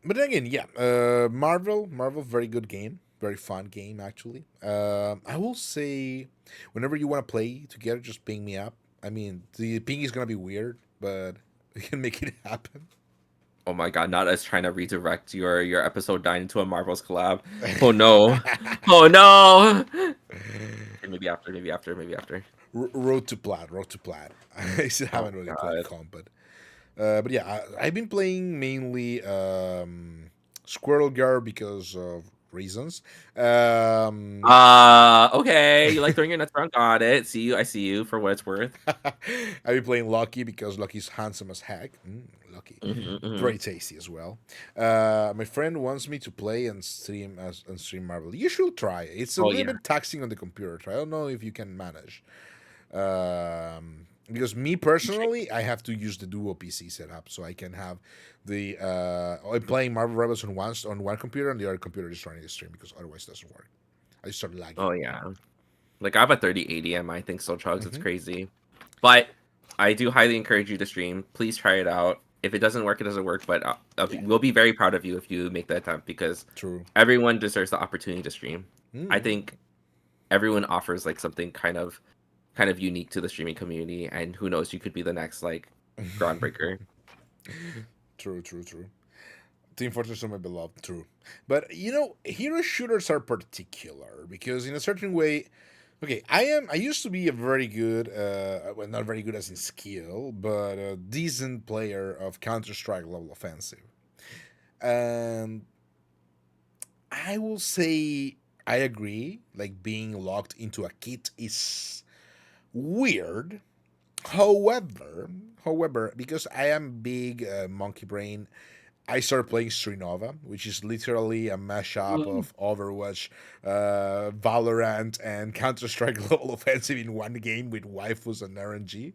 Speaker 1: But then again, yeah, Marvel, very good game, very fun game actually. I will say, whenever you want to play together, just ping me up. I mean, the ping is gonna be weird, but we can make it happen.
Speaker 2: Oh my god, not us trying to redirect your episode 9 into a Marvel's collab. Oh no. Oh no. Okay, maybe after, maybe after, maybe after.
Speaker 1: Road to Plat, Road to Plat. I still
Speaker 2: Oh
Speaker 1: haven't really played
Speaker 2: god.
Speaker 1: comp, but yeah, I've been playing mainly Squirrel Girl because of reasons. Um,
Speaker 2: Okay. You like throwing your nuts around. Got it. See you. I see you for what it's worth.
Speaker 1: I've been playing Lucky because Lucky's handsome as heck. Lucky,
Speaker 2: Hmm, hmm.
Speaker 1: very tasty as well. My friend wants me to play and stream Marvel. You should try. It's a
Speaker 2: Oh
Speaker 1: little
Speaker 2: yeah.
Speaker 1: bit taxing on the computer. I don't know if you can manage. Because me personally, I have to use the dual PC setup so I can have the I'm playing Marvel Rebels on one computer and the other computer is running the stream because otherwise it doesn't work. I start lagging.
Speaker 2: Oh yeah. Like I have a 3080 and my thing still chugs. It's
Speaker 1: Hmm.
Speaker 2: crazy. But I do highly encourage you to stream. Please try it out. If it doesn't work, it doesn't work. But
Speaker 1: Yeah,
Speaker 2: we'll be very proud of you if you make the attempt because
Speaker 1: true.
Speaker 2: everyone deserves the opportunity to stream. I
Speaker 1: Mm.
Speaker 2: think everyone offers like something kind of unique to the streaming community, and who knows, you could be the next like groundbreaker.
Speaker 1: True, true, true. Team Fortress are my beloved, true. But you know, hero shooters are particular because in a certain way, okay, I used to be a very good, well, not very good as in skill, but a decent player of Counter Strike level offensive, and I will say I agree. Like being locked into a kit is weird. However, because I am big monkey brain, I started playing Srinova, which is literally a mashup
Speaker 2: Ooh.
Speaker 1: of Overwatch, Valorant, and Counter Strike Global Offensive in one game with waifus and RNG.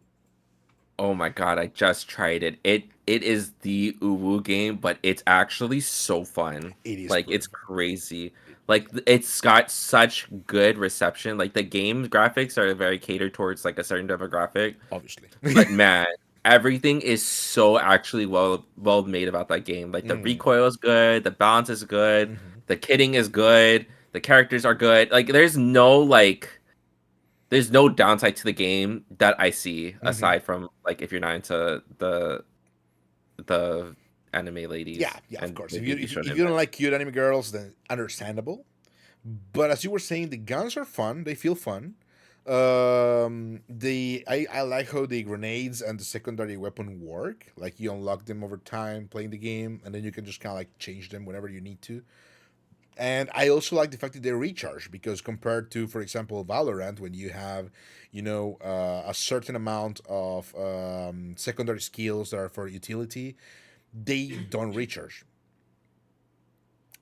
Speaker 2: Oh my god, I just tried it. It is the uwu game, but it's actually so fun.
Speaker 1: It is
Speaker 2: Like
Speaker 1: pretty
Speaker 2: it's
Speaker 1: fun,
Speaker 2: crazy. Like it's got such good reception. Like the game graphics are very catered towards like a certain demographic.
Speaker 1: obviously.
Speaker 2: But man, everything is so actually well made about that game. Like the
Speaker 1: Mm.
Speaker 2: recoil is good, the balance is good,
Speaker 1: Hmm.
Speaker 2: the kitting is good, the characters are good. Like there's no downside to the game that I see
Speaker 1: Hmm.
Speaker 2: aside from like if you're not into the anime
Speaker 1: Yeah,
Speaker 2: ladies
Speaker 1: yeah, of
Speaker 2: and
Speaker 1: course. If you
Speaker 2: maybe
Speaker 1: if, if
Speaker 2: shonen
Speaker 1: you don't
Speaker 2: men.
Speaker 1: like cute anime girls, then understandable. But as you were saying, the guns are fun. They feel fun. I like how the grenades and the secondary weapon work. Like you unlock them over time playing the game, and then you can just kind of like change them whenever you need to. And I also like the fact that they recharge because compared to, for example, Valorant, when you have, a certain amount of secondary skills that are for utility, they don't recharge.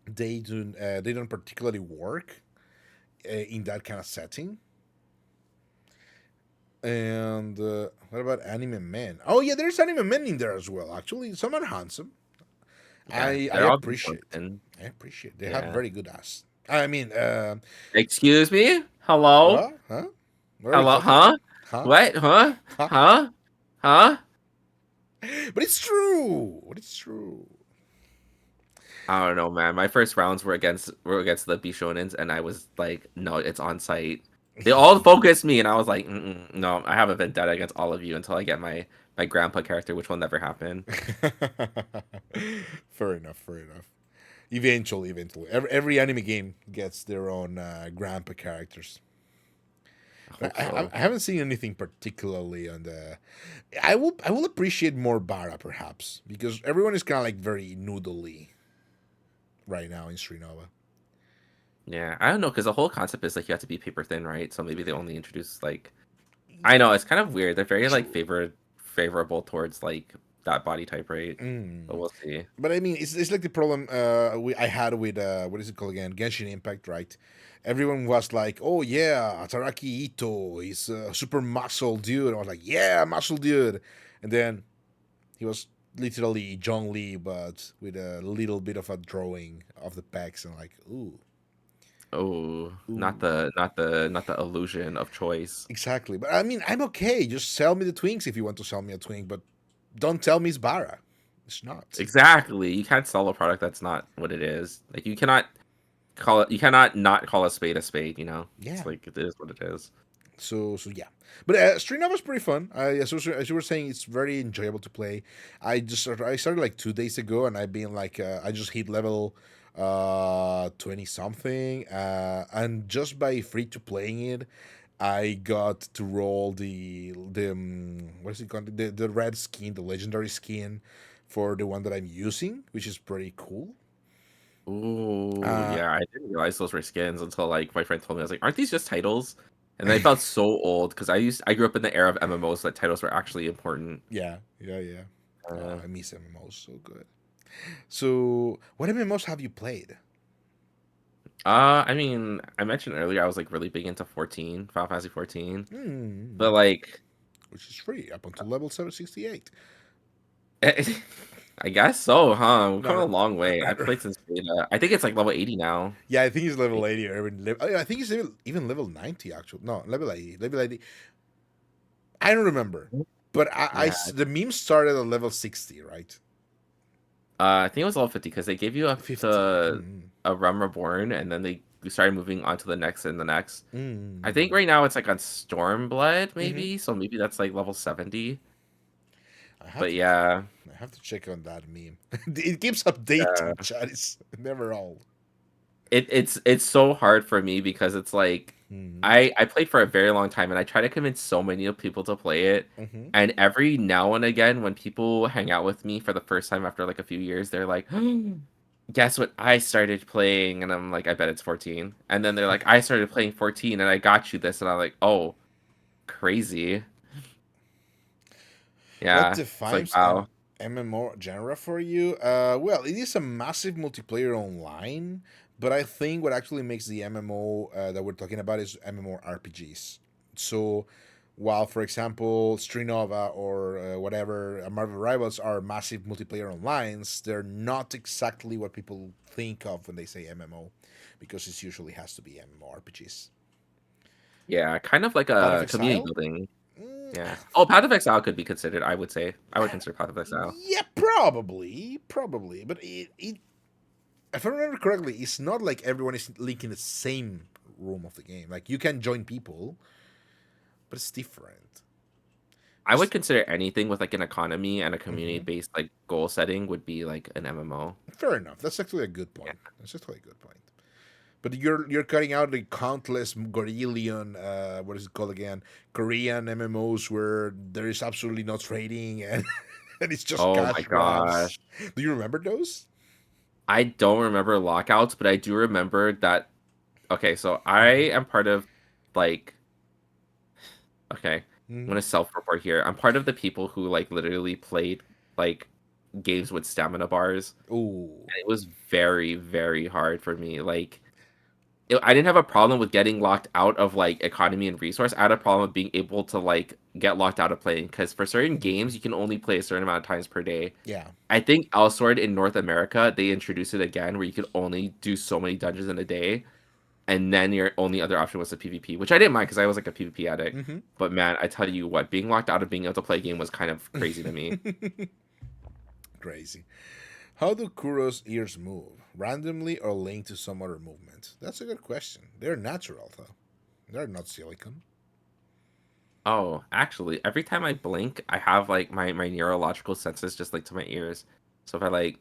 Speaker 1: They don't particularly work in that kind of setting. And what about anime men? Oh yeah, there's anime men in there as well. Actually, some are handsome.
Speaker 2: Yeah,
Speaker 1: I
Speaker 2: they're all good
Speaker 1: appreciate.
Speaker 2: looking.
Speaker 1: I appreciate. They have
Speaker 2: Yeah.
Speaker 1: very good ass. I mean,
Speaker 2: Excuse me? Hello?
Speaker 1: what? Huh? What are we
Speaker 2: Hello?
Speaker 1: talking about?
Speaker 2: Huh?
Speaker 1: Huh?
Speaker 2: What? Huh?
Speaker 1: Huh?
Speaker 2: Huh? Huh?
Speaker 1: But it's true. But it's true.
Speaker 2: I don't know, man. My first rounds were against the Bishonens, and I was like, no, it's on site. They all focused me, and I was like, mm-mm, no, I have a vendetta against all of you until I get my grandpa character, which will never happen.
Speaker 1: Fair enough. Fair enough. Eventually, every anime game gets their own grandpa characters.
Speaker 2: I
Speaker 1: But
Speaker 2: hope so.
Speaker 1: I haven't seen anything particularly on the. I will appreciate more Bara perhaps because everyone is kind of like very noodly right now in Srinova.
Speaker 2: Yeah, I don't know, because the whole concept is like you have to be paper thin, right? So maybe they only introduce like I know it's kind of weird. They're very like
Speaker 1: True.
Speaker 2: favorable towards like that body type, right? But
Speaker 1: Mm.
Speaker 2: we'll see.
Speaker 1: But I mean, it's like the problem I had with what is it called again? Genshin Impact, right? Everyone was like, "Oh yeah, Ataraki Ito, he's a super muscle dude." And I was like, "Yeah, muscle dude," and then he was literally John Lee, but with a little bit of a drawing of the pecs, and like, ooh,
Speaker 2: Oh,
Speaker 1: ooh,
Speaker 2: not the illusion of choice.
Speaker 1: exactly. But I mean, I'm okay. Just sell me the twinks if you want to sell me a twink, but don't tell me it's Bara. It's not.
Speaker 2: Exactly. You can't sell a product that's not what it is. Like you cannot not call a spade, you know?
Speaker 1: Yeah.
Speaker 2: It's like it is what it is.
Speaker 1: So yeah, but Street Nova is pretty fun. As you were saying, it's very enjoyable to play. I started like 2 days ago, and I've been like I just hit level 20 something, and just by free to playing it, I got to roll the what is it called, the red skin, the legendary skin for the one that I'm using, which is pretty cool.
Speaker 2: Ooh,
Speaker 1: Uh,
Speaker 2: yeah, I didn't realize those were skins until like my friend told me. I was like, aren't these just titles? And then I felt so old because I grew up in the era of MMOs that titles were actually important.
Speaker 1: yeah, yeah, yeah. Oh,
Speaker 2: Uh,
Speaker 1: I miss MMOs so good. So, what MMOs have you played?
Speaker 2: I mean, I mentioned earlier I was like really big into 14, Final Fantasy 14.
Speaker 1: Hmm,
Speaker 2: But like
Speaker 1: which is free up until level 768.
Speaker 2: I guess so, huh? We've come a
Speaker 1: No,
Speaker 2: long way.
Speaker 1: no,
Speaker 2: I've played since beta. I think it's like level 80 now.
Speaker 1: yeah, I think he's level
Speaker 2: Like,
Speaker 1: 80 or I think he's even level 90 actually. No, level 80. Level 80. I don't remember. But
Speaker 2: yeah.
Speaker 1: the meme started at level 60, right?
Speaker 2: I think it was level 50 because they gave you up
Speaker 1: 50.
Speaker 2: to
Speaker 1: Mm.
Speaker 2: a Realm Reborn and then they started moving on to the next and the next. I think
Speaker 1: Mm.
Speaker 2: right now it's like on Stormblood,
Speaker 1: Mm-hmm.
Speaker 2: maybe. So maybe that's like level 70.
Speaker 1: I have
Speaker 2: But
Speaker 1: to
Speaker 2: yeah,
Speaker 1: I have to check on that meme. It keeps
Speaker 2: uh,
Speaker 1: updating, chat. It's never old.
Speaker 2: it's so hard for me because it's like
Speaker 1: Mm-hmm.
Speaker 2: I played for a very long time and I try to convince so many of people to play it.
Speaker 1: Mm-hmm.
Speaker 2: And every now and again, when people hang out with me for the first time after like a few years, they're like, guess what I started playing? And I'm like, I bet it's 14. And then they're like, I started playing 14 and I got you this. And I'm like, oh, crazy.
Speaker 1: What
Speaker 2: Yeah. It's like,
Speaker 1: defines
Speaker 2: wow.
Speaker 1: MMO genre for you? Well, it is a massive multiplayer online, but I think what actually makes the MMO that we're talking about is MMORPGs. So, while for example, Strinova or whatever Marvel Rivals are massive multiplayer onlines, they're not exactly what people think of when they say MMO, because it usually has to be MMORPGs.
Speaker 2: Yeah. Kind of like
Speaker 1: Path of
Speaker 2: a community
Speaker 1: Exile?
Speaker 2: building.
Speaker 1: Mm,
Speaker 2: Yeah. Oh, Path of Exile could be considered, I would say. I would
Speaker 1: I-
Speaker 2: consider Path of Exile.
Speaker 1: yeah, probably, but it if I remember correctly, it's not like everyone is linking the same room of the game. Like you can join people, but it's different.
Speaker 2: I
Speaker 1: It's
Speaker 2: would consider anything with like an economy and a community
Speaker 1: mhm.
Speaker 2: based like goal setting would be like an MMO.
Speaker 1: Fair enough. That's actually a good
Speaker 2: Yeah.
Speaker 1: point. That's actually a good point. But you're cutting out the countless Gorillion, what is it called again? Korean MMOs where there is absolutely no trading and and it's just
Speaker 2: Oh my
Speaker 1: cash grabs.
Speaker 2: gosh.
Speaker 1: Do you remember those?
Speaker 2: I don't remember lockouts, but I do remember that. Okay, so I
Speaker 1: Mm-hmm.
Speaker 2: am part of like okay, I'm
Speaker 1: Mm-hmm.
Speaker 2: gonna self-report here. I'm part of the people who like literally played like games with stamina bars.
Speaker 1: Ooh.
Speaker 2: And it was very, very hard for me. Like I didn't have a problem with getting locked out of like economy and resource. I had a problem with being able to like get locked out of playing because for certain games you can only play a certain amount of times per day.
Speaker 1: Yeah.
Speaker 2: I think elsewhere in North America they introduced it again where you could only do so many dungeons in a day, and then your only other option was the PvP, which I didn't mind because I was like a PvP addict.
Speaker 1: Mm-hmm.
Speaker 2: But man, I tell you what, being locked out of being able to play a game was kind of crazy to me.
Speaker 1: Crazy. How do Kuro's ears move? Randomly or linked to some other movement? That's a good question. They're natural, though. They're not silicon.
Speaker 2: Oh, actually, every time I blink, I have like my neurological senses just like to my ears. So if I like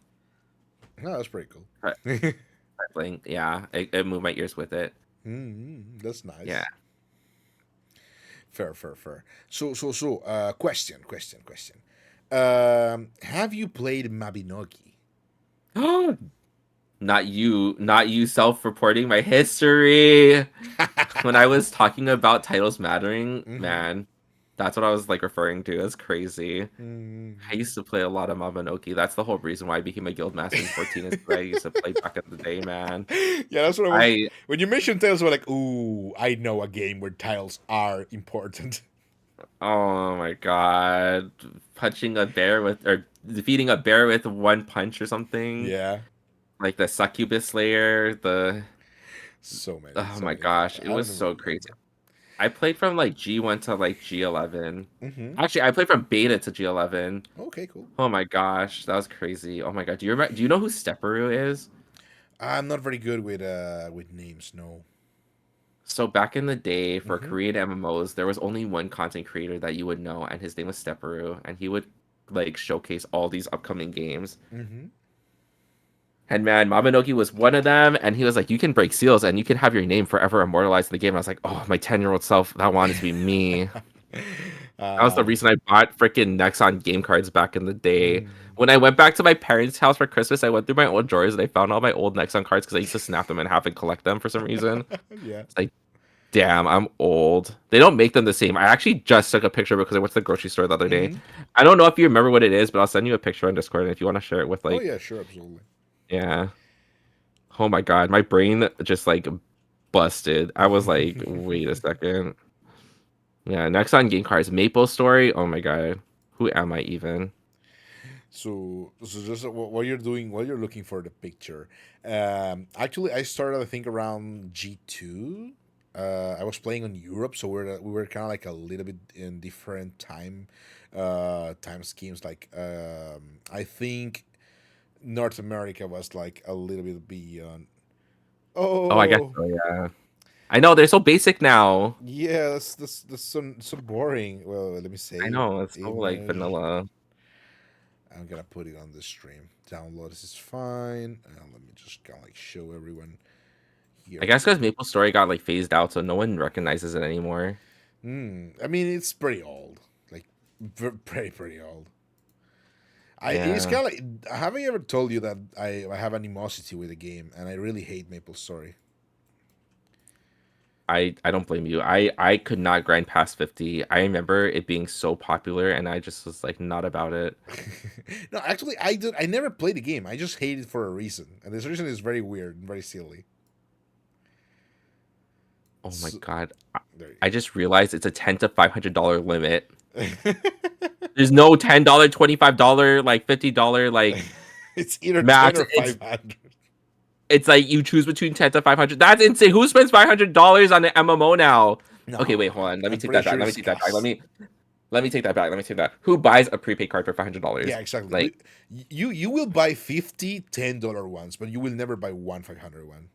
Speaker 1: No, that's pretty cool.
Speaker 2: I I blink, yeah, it move my ears with it.
Speaker 1: That's
Speaker 2: Yeah.
Speaker 1: nice. Fair. Question. Have you played Mabinogi?
Speaker 2: Not you self-reporting my history. When I was talking about titles mattering,
Speaker 1: Mm-hmm.
Speaker 2: man. That's what I was like referring to. That's crazy. I
Speaker 1: Mm.
Speaker 2: used to play a lot of Mabinogi. That's the whole reason why I became a guild master in 14 is because I used to play back in the day, man.
Speaker 1: Yeah, that's what I was.
Speaker 2: I
Speaker 1: When you mentioned tiles, I was like, ooh, I know a game where tiles are important.
Speaker 2: oh my god, punching a bear with or defeating a bear with one punch or something.
Speaker 1: Yeah,
Speaker 2: Like the succubus slayer, the oh
Speaker 1: so
Speaker 2: my
Speaker 1: many things.
Speaker 2: gosh, it
Speaker 1: I don't
Speaker 2: was
Speaker 1: even
Speaker 2: so crazy.
Speaker 1: remember.
Speaker 2: I played from like G1 to like G11.
Speaker 1: Mm-hmm.
Speaker 2: Actually, I played from beta to G11.
Speaker 1: Okay, cool.
Speaker 2: Oh my gosh, that was crazy. Oh my god, do you know who Stepperoo is?
Speaker 1: I'm not very good with names. No.
Speaker 2: So back in the day for
Speaker 1: Mm-hmm.
Speaker 2: Korean MMOs, there was only one content creator that you would know, and his name was Stepperoo, and he would like showcase all these upcoming games.
Speaker 1: Mm-hmm.
Speaker 2: And man, Mabinogi was one of them, and he was like, "You can break seals, and you can have your name forever immortalized in the game." And I was like, "Oh, my 10-year-old self, that wanted to be me." That was the
Speaker 1: uh,
Speaker 2: reason I bought freaking Nexon game cards back in the day.
Speaker 1: mm,
Speaker 2: When I went back to my parents' house for Christmas, I went through my old drawers and I found all my old Nexon cards because I used to snap them in half and collect them for some reason.
Speaker 1: yeah.
Speaker 2: It's like, damn, I'm old. They don't make them the same. I actually just took a picture because I went to the grocery store the other day.
Speaker 1: Mm-hmm.
Speaker 2: I don't know if you remember what it is, but I'll send you a picture on Discord and if you want to share it with
Speaker 1: Oh
Speaker 2: like,
Speaker 1: yeah, sure, absolutely.
Speaker 2: yeah. Oh my God, my brain just like busted. I was like, wait a second. Yeah, Nexon game cards, Maple Story. Oh my God, who am I even?
Speaker 1: So just what you're doing, while you're looking for the picture. Actually, I started I think around G2. I was playing on Europe, so we were kind of like a little bit in different time schemes. Like I think North America was like a little bit beyond.
Speaker 2: Oh, I guess
Speaker 1: Oh
Speaker 2: so. Yeah, I know they're so basic now.
Speaker 1: yeah, that's so boring. Well, let me
Speaker 2: I
Speaker 1: save
Speaker 2: know it's so like
Speaker 1: image.
Speaker 2: vanilla.
Speaker 1: I'm gonna put it on the stream. Download this is fine. Let me just kind of like show everyone
Speaker 2: I
Speaker 1: here.
Speaker 2: guess because Maple Story got like phased out, so no one recognizes it anymore.
Speaker 1: I mean, it's pretty old. Like, pretty old. It's
Speaker 2: Yeah,
Speaker 1: kind of like. Have I ever told you that I have animosity with the game and I really hate Maple Story?
Speaker 2: I don't blame you. I could not grind past 50. I remember it being so popular, and I just was like not about it.
Speaker 1: No, actually, I did. I never played the game. I just hate it for a reason, and this reason is very weird and very silly.
Speaker 2: Oh my
Speaker 1: So,
Speaker 2: God,
Speaker 1: there
Speaker 2: I
Speaker 1: you
Speaker 2: just realized it's a $10 to $500 limit.
Speaker 1: go.
Speaker 2: There's no $10, $25, like $50 like
Speaker 1: It's either 10
Speaker 2: max.
Speaker 1: or
Speaker 2: It's
Speaker 1: 500.
Speaker 2: it's like you choose between 10 to 500. That's insane. Who spends $500 on an MMO now? Okay,
Speaker 1: No,
Speaker 2: wait, hold on. Let me
Speaker 1: I'm
Speaker 2: take
Speaker 1: pretty
Speaker 2: that back.
Speaker 1: sure
Speaker 2: Let me
Speaker 1: it's
Speaker 2: take that back. Let
Speaker 1: cast.
Speaker 2: me let me take that back. Let me take that. Who buys a prepaid card for $500?
Speaker 1: Yeah, exactly.
Speaker 2: Like,
Speaker 1: You will buy 50 $10 ones, but you will never buy one 500 one.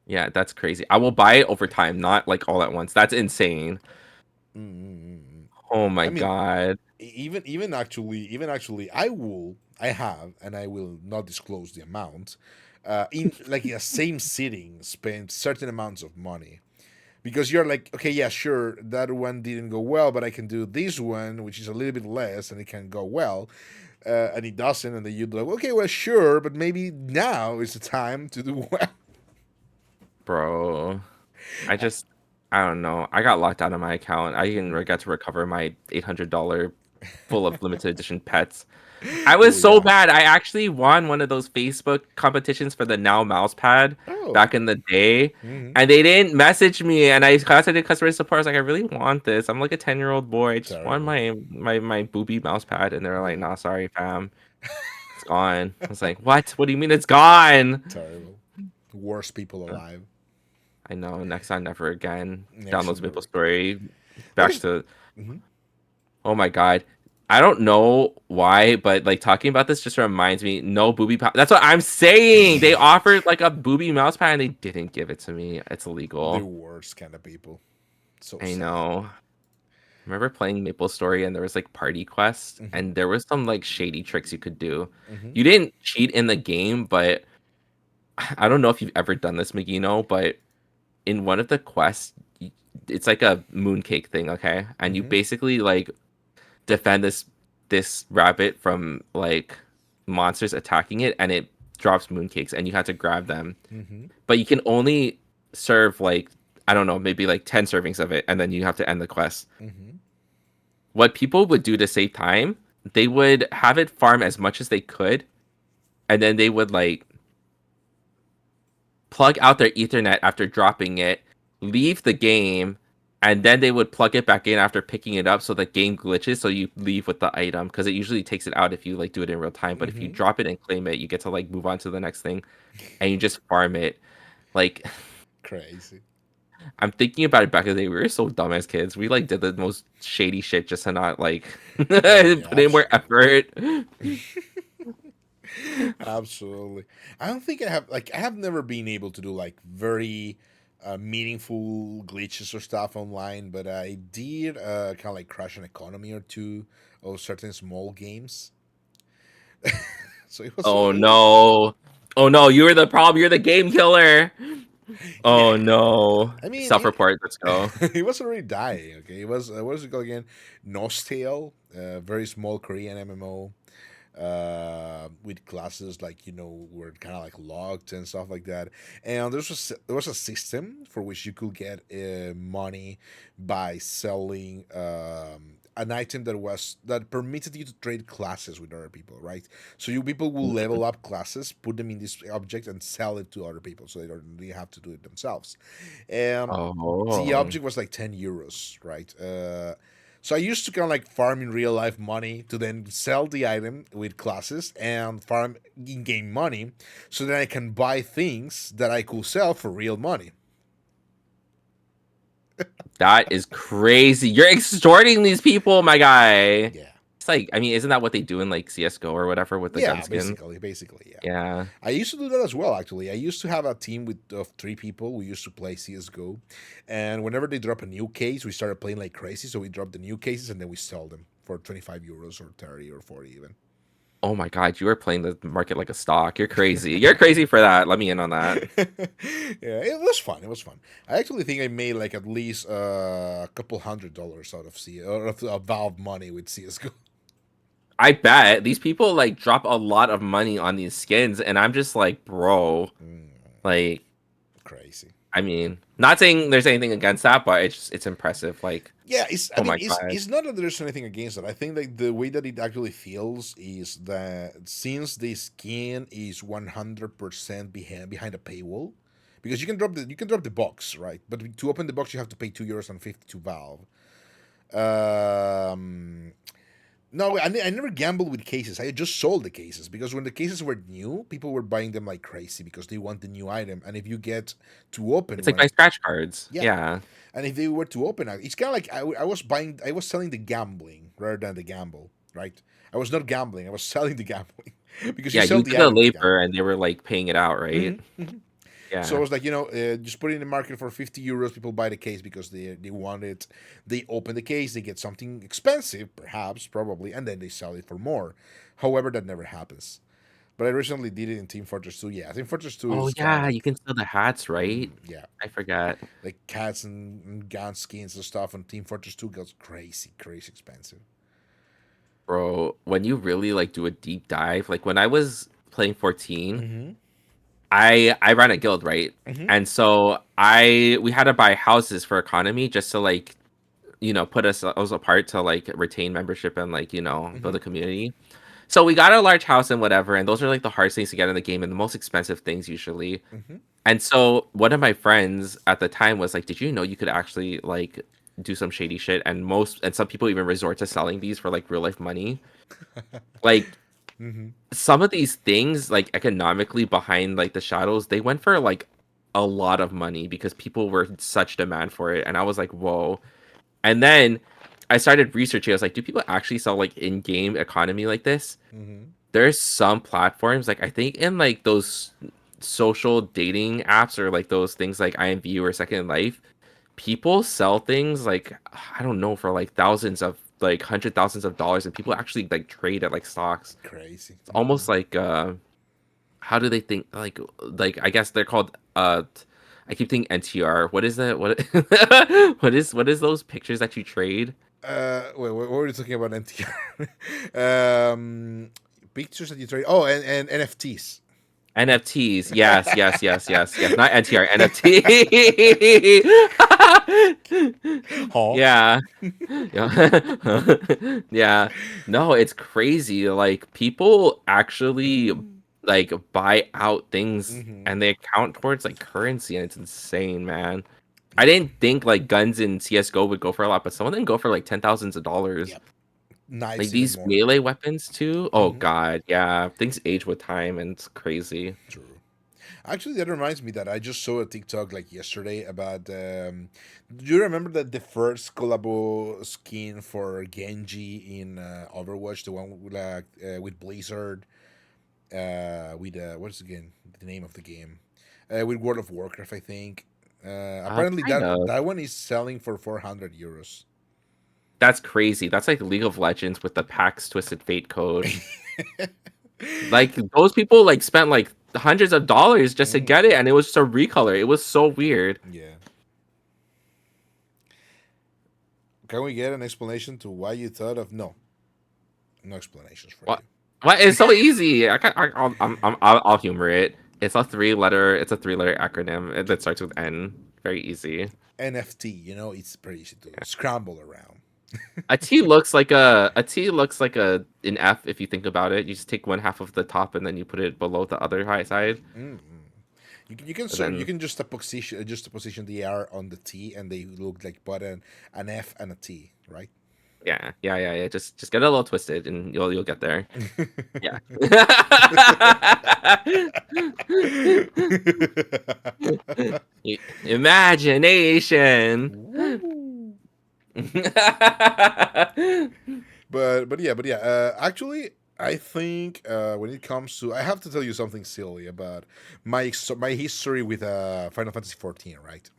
Speaker 2: yeah, that's crazy. I will buy it over time, not like all at once. That's insane.
Speaker 1: Mm-mm-mm.
Speaker 2: Oh my
Speaker 1: I mean,
Speaker 2: God.
Speaker 1: even actually, I have, and I will not disclose the amount. In like a same sitting, spend certain amounts of money because you're like, okay, yeah, sure, that one didn't go well, but I can do this one, which is a little bit less, and it can go well. And it doesn't, and then you'd like, okay, well, sure, but maybe now is the time to do well.
Speaker 2: Bro. I just I don't know. I got locked out of my account. I didn't
Speaker 1: Mm.
Speaker 2: get to recover my $800 full of limited edition pets. I was
Speaker 1: Oh
Speaker 2: so
Speaker 1: yeah.
Speaker 2: bad. I actually won one of those Facebook competitions for the Now mouse pad
Speaker 1: Oh.
Speaker 2: back in the day,
Speaker 1: Hmm.
Speaker 2: and they didn't message me. And I contacted customer support. I was like, I really want this. I'm like a 10-year-old boy. I just want
Speaker 1: Terrible.
Speaker 2: my booby mouse pad. And they're like,
Speaker 1: Yeah.
Speaker 2: Nah, sorry, fam, it's gone. I was like, What? What do you mean it's gone?
Speaker 1: Terrible. Worst people
Speaker 2: Uh,
Speaker 1: alive.
Speaker 2: I know. Next time, never again.
Speaker 1: Next
Speaker 2: Downloads
Speaker 1: and
Speaker 2: Maple
Speaker 1: never.
Speaker 2: Story. Back
Speaker 1: Because.
Speaker 2: to
Speaker 1: Mhm.
Speaker 2: Oh my God. I don't know why, but like talking about this just reminds me, no booby pad. That's what I'm saying. They offered like a booby mouse pad and they didn't give it to me. It's
Speaker 1: The
Speaker 2: illegal.
Speaker 1: worst kind of people. So
Speaker 2: I
Speaker 1: sad.
Speaker 2: know. I remember playing Maple Story and there was like party quest
Speaker 1: Hmm.
Speaker 2: and there was some like shady tricks you could do.
Speaker 1: Hmm.
Speaker 2: You didn't cheat in the game, but I don't know if you've ever done this, Magino, but in one of the quests, it's like a mooncake thing, okay? And you
Speaker 1: Hmm.
Speaker 2: basically like defend this rabbit from like monsters attacking it and it drops mooncakes and you have to grab them.
Speaker 1: Hmm.
Speaker 2: But you can only serve like I don't know, maybe like 10 servings of it and then you have to end the quest.
Speaker 1: Hmm.
Speaker 2: what people would do to save time, they would have it farm as much as they could, and then they would like plug out their Ethernet after dropping it, leave the game, and then they would plug it back in after picking it up so the game glitches so you leave with the item because it usually takes it out if you like do it in real time. But if you
Speaker 1: Mm-hmm.
Speaker 2: drop it and claim it, you get to like move on to the next thing and you just farm it. Like
Speaker 1: Crazy.
Speaker 2: I'm thinking about it back in the day, we were so dumb as kids. We like did the most shady shit just to not like
Speaker 1: Oh yeah,
Speaker 2: put in more
Speaker 1: absolutely.
Speaker 2: effort.
Speaker 1: Absolutely. I don't think I have never been able to do like very meaningful glitches or stuff online, but I did kind of like crash an economy or two of certain small games. So
Speaker 2: Oh
Speaker 1: it was
Speaker 2: no. Oh no, you were the problem. You're the game killer.
Speaker 1: yeah.
Speaker 2: Oh no.
Speaker 1: I mean,
Speaker 2: Self-report, let's go.
Speaker 1: it was already dying. Okay, it was what was it called again? Nostale, very small Korean MMO. With classes like were kind of like locked and stuff like that. And there was a system for which you could get money by selling an item that permitted you to trade classes with other people, right? So you people will level up classes, put them in this object, and sell it to other people, so they don't really have to do it themselves. The
Speaker 2: Oh.
Speaker 1: object was like 10 euros, right? So I used to kind of like farm in real life money to then sell the item with classes and farm in game money, so that I can buy things that I could sell for real money.
Speaker 2: That is crazy. You're extorting these people, my guy.
Speaker 1: Yeah,
Speaker 2: It's like, I mean, isn't that what they do in like CS:GO or whatever with the gun
Speaker 1: yeah,
Speaker 2: skin?
Speaker 1: basically, yeah.
Speaker 2: Yeah.
Speaker 1: I used to do that as well. Actually, I used to have a team of 3 people. We used to play CS:GO, and whenever they drop a new case, we started playing like crazy. So we dropped the new cases and then we sell them for 25 euros or 30 or 40 even.
Speaker 2: Oh my God, you are playing the market like a stock. You're crazy. You're crazy for that. Let me in on that.
Speaker 1: Yeah, it was fun. It was fun. I actually think I made like at least a couple $100 out of Valve money with CS:GO.
Speaker 2: I bet these people like drop a lot of money on these skins, and I'm just like, bro,
Speaker 1: Mm,
Speaker 2: like,
Speaker 1: crazy.
Speaker 2: I mean, not saying there's anything against that, but it's impressive. Like,
Speaker 1: Yeah, it's. I
Speaker 2: oh
Speaker 1: mean,
Speaker 2: my God.
Speaker 1: it's not that there's anything against it. I think like the way that it actually feels is that since the skin is 100% behind a paywall, because you can drop the box, right? But to open the box, you have to pay 2 euros and 50 to Valve. Um, No, I never gambled with cases. I just sold the cases because when the cases were new, people were buying them like crazy because they want the new item. And if you get to open
Speaker 2: It's like my
Speaker 1: one,
Speaker 2: scratch cards.
Speaker 1: yeah.
Speaker 2: Yeah.
Speaker 1: And if they were to open, it's kind of like I was selling the gambling rather than the gamble, right? I was not gambling. I was selling the gambling because you
Speaker 2: Yeah,
Speaker 1: sell
Speaker 2: you
Speaker 1: the
Speaker 2: did the
Speaker 1: item to
Speaker 2: labor
Speaker 1: gamble.
Speaker 2: and they were like paying it out, right?
Speaker 1: So I
Speaker 2: Yeah.
Speaker 1: was like, just put it in the market for 50 euros. People buy the case because they want it. They open the case, they get something expensive, perhaps, probably, and then they sell it for more. However, that never happens. But I recently did it in Team Fortress 2. Yeah, Team Fortress 2
Speaker 2: Oh
Speaker 1: is kind of
Speaker 2: yeah, you
Speaker 1: like,
Speaker 2: can sell the hats, right?
Speaker 1: yeah,
Speaker 2: I forgot.
Speaker 1: like cats and gun skins and stuff. And Team Fortress 2 goes crazy, crazy expensive.
Speaker 2: Bro, when you really like do a deep dive, like when I was playing 14,
Speaker 1: Mm-hmm.
Speaker 2: I ran a guild, right?
Speaker 1: Mm-hmm.
Speaker 2: And so I we had to buy houses for economy just to like, put us apart to like retain membership and like,
Speaker 1: Mm-hmm.
Speaker 2: build a community. So we got a large house and whatever, and those are like the hardest things to get in the game and the most expensive things usually.
Speaker 1: Mm-hmm.
Speaker 2: And so one of my friends at the time was like, "Did you know you could actually like do some shady shit?" And some people even resort to selling these for like real life money. Like
Speaker 1: Mm-hmm.
Speaker 2: some of these things, like economically behind like the shadows, they went for like a lot of money because people were in such demand for it. And I was like, "Whoa." And then I started researching. I was like, "Do people actually sell like in-game economy like this?"
Speaker 1: Mm-hmm.
Speaker 2: There's some platforms like I think in like those social dating apps or like those things like IMV or Second Life, people sell things like I don't know for like thousands of like hundred thousands of dollars, and people actually like trade at like stocks.
Speaker 1: Crazy.
Speaker 2: It's
Speaker 1: Mm-hmm.
Speaker 2: almost like how do they think like I guess they're called I keep thinking NTR. What is that? What what is those pictures that you trade?
Speaker 1: Wait, what were you talking about NTR? Pictures that you trade. Oh, and NFTs.
Speaker 2: NFTs. Yes, yes, yes, yes, yes. Not NTR, NFT.
Speaker 1: Huh?
Speaker 2: Yeah. Yeah. Yeah. No, it's crazy. Like people actually like buy out things
Speaker 1: Mm-hmm.
Speaker 2: and they account towards like currency and it's insane, man. I
Speaker 1: Yeah.
Speaker 2: didn't think like guns in CS:GO would go for a lot, but some of them go for like ten thousands of dollars.
Speaker 1: Yep. Knives
Speaker 2: Like
Speaker 1: even
Speaker 2: these
Speaker 1: more.
Speaker 2: melee weapons too. Oh
Speaker 1: Mm-hmm.
Speaker 2: god, yeah. Things age with time and it's crazy.
Speaker 1: True. Actually, that reminds me that I just saw a TikTok like yesterday about. Do you remember that the first collabo skin for Genji in Overwatch, the one with Blizzard, with what's again the name of the game, with World of Warcraft, I think. Apparently,
Speaker 2: Kind of.
Speaker 1: that one is selling for 400 euros.
Speaker 2: That's crazy. That's like League of Legends with the PAX Twisted Fate code. Like those people like spent like hundreds of dollars just to get it,
Speaker 1: Mm,
Speaker 2: and it was just a recolor. It was so weird.
Speaker 1: yeah. Can we get an explanation to why you thought of no explanations for
Speaker 2: What?
Speaker 1: you?
Speaker 2: What? It's so easy. I'll humor it. It's a three-letter acronym that starts with N. Very easy.
Speaker 1: NFT, it's pretty easy to scramble around.
Speaker 2: A T looks like an F if you think about it. You just take one half of the top and then you put it below the other high side.
Speaker 1: Mm. You
Speaker 2: And
Speaker 1: can just position the R on the T, and they look like button an F and a T, right?
Speaker 2: yeah. Just get it a little twisted and you'll get there. Yeah. Imagination.
Speaker 1: Woo. But yeah. Actually, I think when it comes to, I have to tell you something silly about my history with Final Fantasy 14. Right,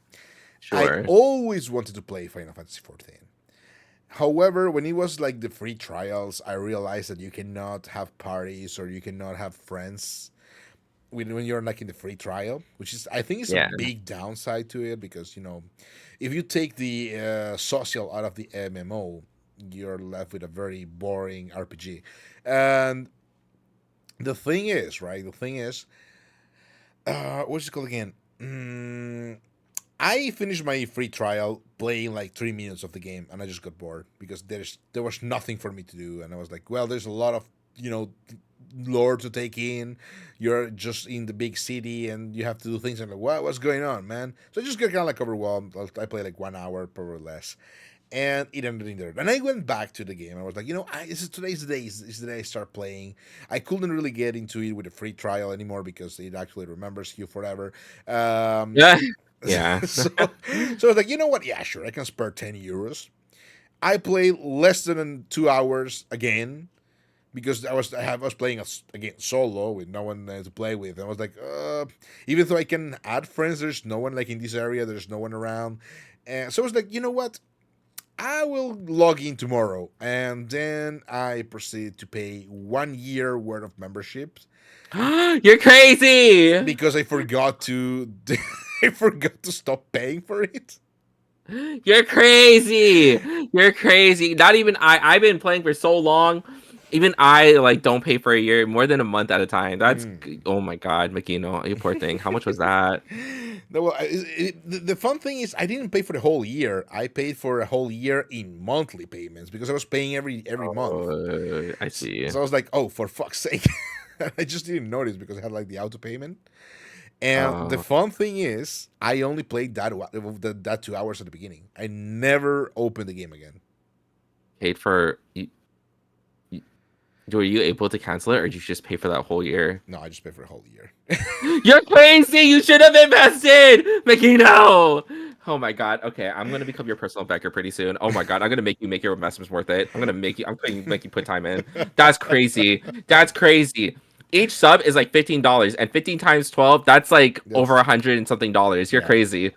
Speaker 1: I
Speaker 2: Sure.
Speaker 1: always wanted to play Final Fantasy 14. However, when it was like the free trials, I realized that you cannot have parties or you cannot have friends when you're like in the free trial, which is I think is a
Speaker 2: Yeah.
Speaker 1: big downside to it because if you take the social out of the MMO, you're left with a very boring RPG. And the thing is, right? The thing is, what's it called again? I finished my free trial playing like 3 minutes of the game, and I just got bored because there was nothing for me to do, and I was like, well, there's a lot of you know lore to take in. You're just in the big city, and you have to do things. I'm like, what's going on, man? So I just got kind of like overwhelmed. I played like 1 hour, probably less, and it ended in there. And I went back to the game. I was like, today's the day. Is the day I start playing. I couldn't really get into it with a free trial anymore because it actually remembers you forever. Um,
Speaker 2: Yeah. Yeah.
Speaker 1: so I was like, you know what? Yeah, sure. I can spare 10 euros. I played less than 2 hours again because I was playing again solo with no one to play with. And I was like, even though I can add friends, there's no one like in this area. There's no one around. And so I was like, you know what? I will log in tomorrow, and then I proceeded to pay 1 year worth of memberships
Speaker 2: You're crazy.
Speaker 1: because I forgot to I forgot to stop paying for it.
Speaker 2: You're crazy. You're crazy. Not even I've been playing for so long. Even I like don't pay for a year, more than a month at a time. Oh my god, Makino, you poor thing. How much was that?
Speaker 1: No, well, the fun thing is I didn't pay for the whole year. I paid for a whole year in monthly payments because I was paying every month.
Speaker 2: I
Speaker 1: So,
Speaker 2: see.
Speaker 1: so I was like, oh, for fuck's sake! I just didn't notice because I had like the auto payment. And the
Speaker 2: Uh,
Speaker 1: fun thing is, I only played that 2 hours at the beginning. I never opened the game again.
Speaker 2: paid for. You, were you able to cancel it, or did you just pay for that whole year?
Speaker 1: No, I just paid for the whole year.
Speaker 2: You're crazy. You should have invested, Makino. Oh my god. Okay, I'm gonna become your personal backer pretty soon. Oh my god, I'm gonna make you make your investments worth it. I'm gonna make you. I'm going to make you put time in. That's crazy. That's crazy. Each sub is like $15, and 15 times 12, that's like over
Speaker 1: That's
Speaker 2: 100 and something dollars. You're
Speaker 1: yeah.
Speaker 2: crazy.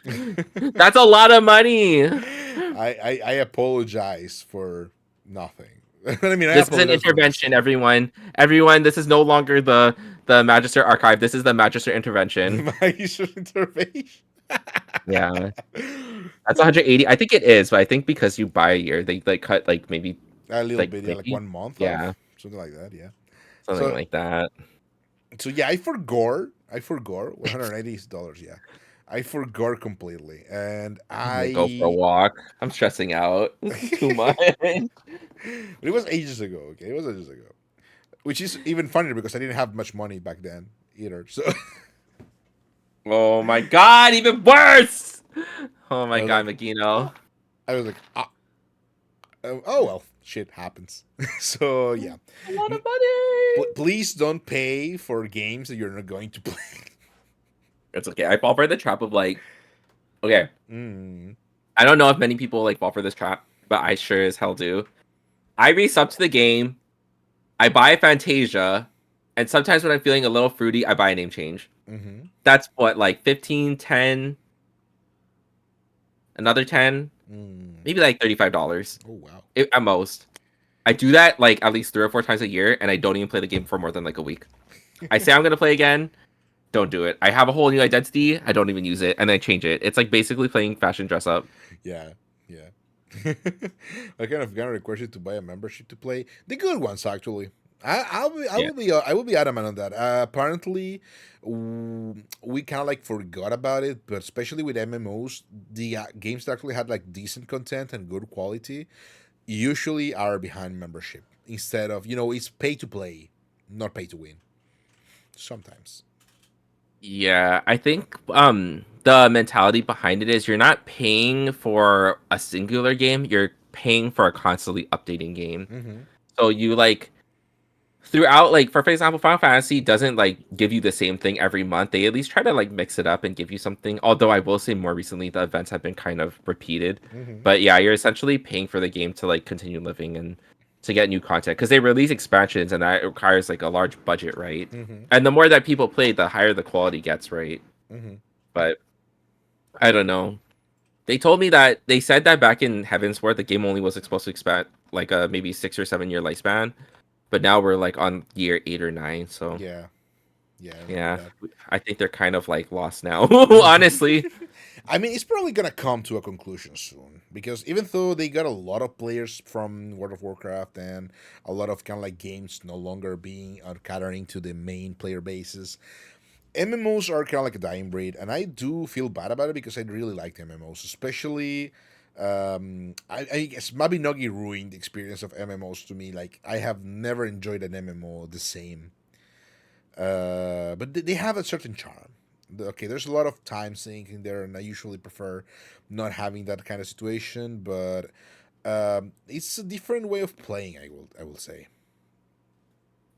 Speaker 2: That's a lot of money.
Speaker 1: I apologize for nothing. I mean, I
Speaker 2: This is an
Speaker 1: apologize for
Speaker 2: intervention,
Speaker 1: myself.
Speaker 2: everyone. Everyone, this is no longer the Magister archive. This is the Magister intervention.
Speaker 1: My intervention.
Speaker 2: Yeah. That's 180. I think it is, but I think because you buy a year, they like cut like maybe
Speaker 1: A little
Speaker 2: like
Speaker 1: bit, yeah, like
Speaker 2: maybe
Speaker 1: 1 month
Speaker 2: yeah,
Speaker 1: off, something like that, yeah.
Speaker 2: something
Speaker 1: So
Speaker 2: like that.
Speaker 1: So yeah, I forgot $180. Yeah, I forgot completely, and
Speaker 2: I'm gonna go for a
Speaker 1: I.
Speaker 2: walk. I'm stressing out. This is too much.
Speaker 1: But it was ages ago. Okay, it was ages ago. Which is even funnier because I didn't have much money back then either. So
Speaker 2: Oh my god, even worse! Oh
Speaker 1: I
Speaker 2: my
Speaker 1: was
Speaker 2: god,
Speaker 1: like,
Speaker 2: Magino.
Speaker 1: I was like, oh well, shit happens. So yeah,
Speaker 2: A lot of money!
Speaker 1: Please don't pay for games that you're not going to play.
Speaker 2: It's okay. I fall for the trap of like, okay,
Speaker 1: Mm.
Speaker 2: I don't know if many people like fall for this trap, but I sure as hell do. I resub to the game, I buy Fantasia, and sometimes when I'm feeling a little fruity, I buy a name change.
Speaker 1: Mm-hmm.
Speaker 2: That's what, like 15, 10, another 10,
Speaker 1: Mm.
Speaker 2: maybe like $35
Speaker 1: Oh wow.
Speaker 2: at most. I do that like at least 3 or 4 times a year, and I don't even play the game for more than like a week. I say I'm gonna play again, don't do it. I have a whole new identity, I don't even use it, and I change it. It's like basically playing fashion dress up.
Speaker 1: Yeah, yeah. I kind of gonna request you to buy a membership to play the good ones. Actually,
Speaker 2: Yeah.
Speaker 1: I will be adamant on that. Apparently, we kind of like forgot about it, but especially with MMOs, the games that actually had like decent content and good quality usually are behind membership instead of it's pay to play, not pay to win. Sometimes.
Speaker 2: Yeah, I think the mentality behind it is you're not paying for a singular game, you're paying for a constantly updating game.
Speaker 1: Mm-hmm.
Speaker 2: So you like throughout like for example, Final Fantasy doesn't like give you the same thing every month. They at least try to like mix it up and give you something. Although I will say more recently the events have been kind of repeated.
Speaker 1: Mm-hmm.
Speaker 2: But yeah, you're essentially paying for the game to like continue living and to get new content because they release expansions and that requires like a large budget, right?
Speaker 1: Mm-hmm.
Speaker 2: And the more that people play, the higher the quality gets, right?
Speaker 1: Mm-hmm.
Speaker 2: But I don't know. They told me that they said that back in Heavensward, the game only was supposed to expand like a maybe 6 or 7 year lifespan, but now we're like on year 8 or 9. So
Speaker 1: Yeah. Yeah, I remember
Speaker 2: yeah,
Speaker 1: that.
Speaker 2: I think they're kind of like lost now, honestly.
Speaker 1: I mean, it's probably gonna come to a conclusion soon because even though they got a lot of players from World of Warcraft and a lot of kind of like games no longer being catering to the main player bases, MMOs are kind of like a dying breed, and I do feel bad about it because I really liked MMOs, especially. I guess Mabinogi ruined the experience of MMOs to me. Like I have never enjoyed an MMO the same, but they have a certain charm. Okay, there's a lot of time sink in there, and I usually prefer not having that kind of situation. But it's a different way of playing. I will say.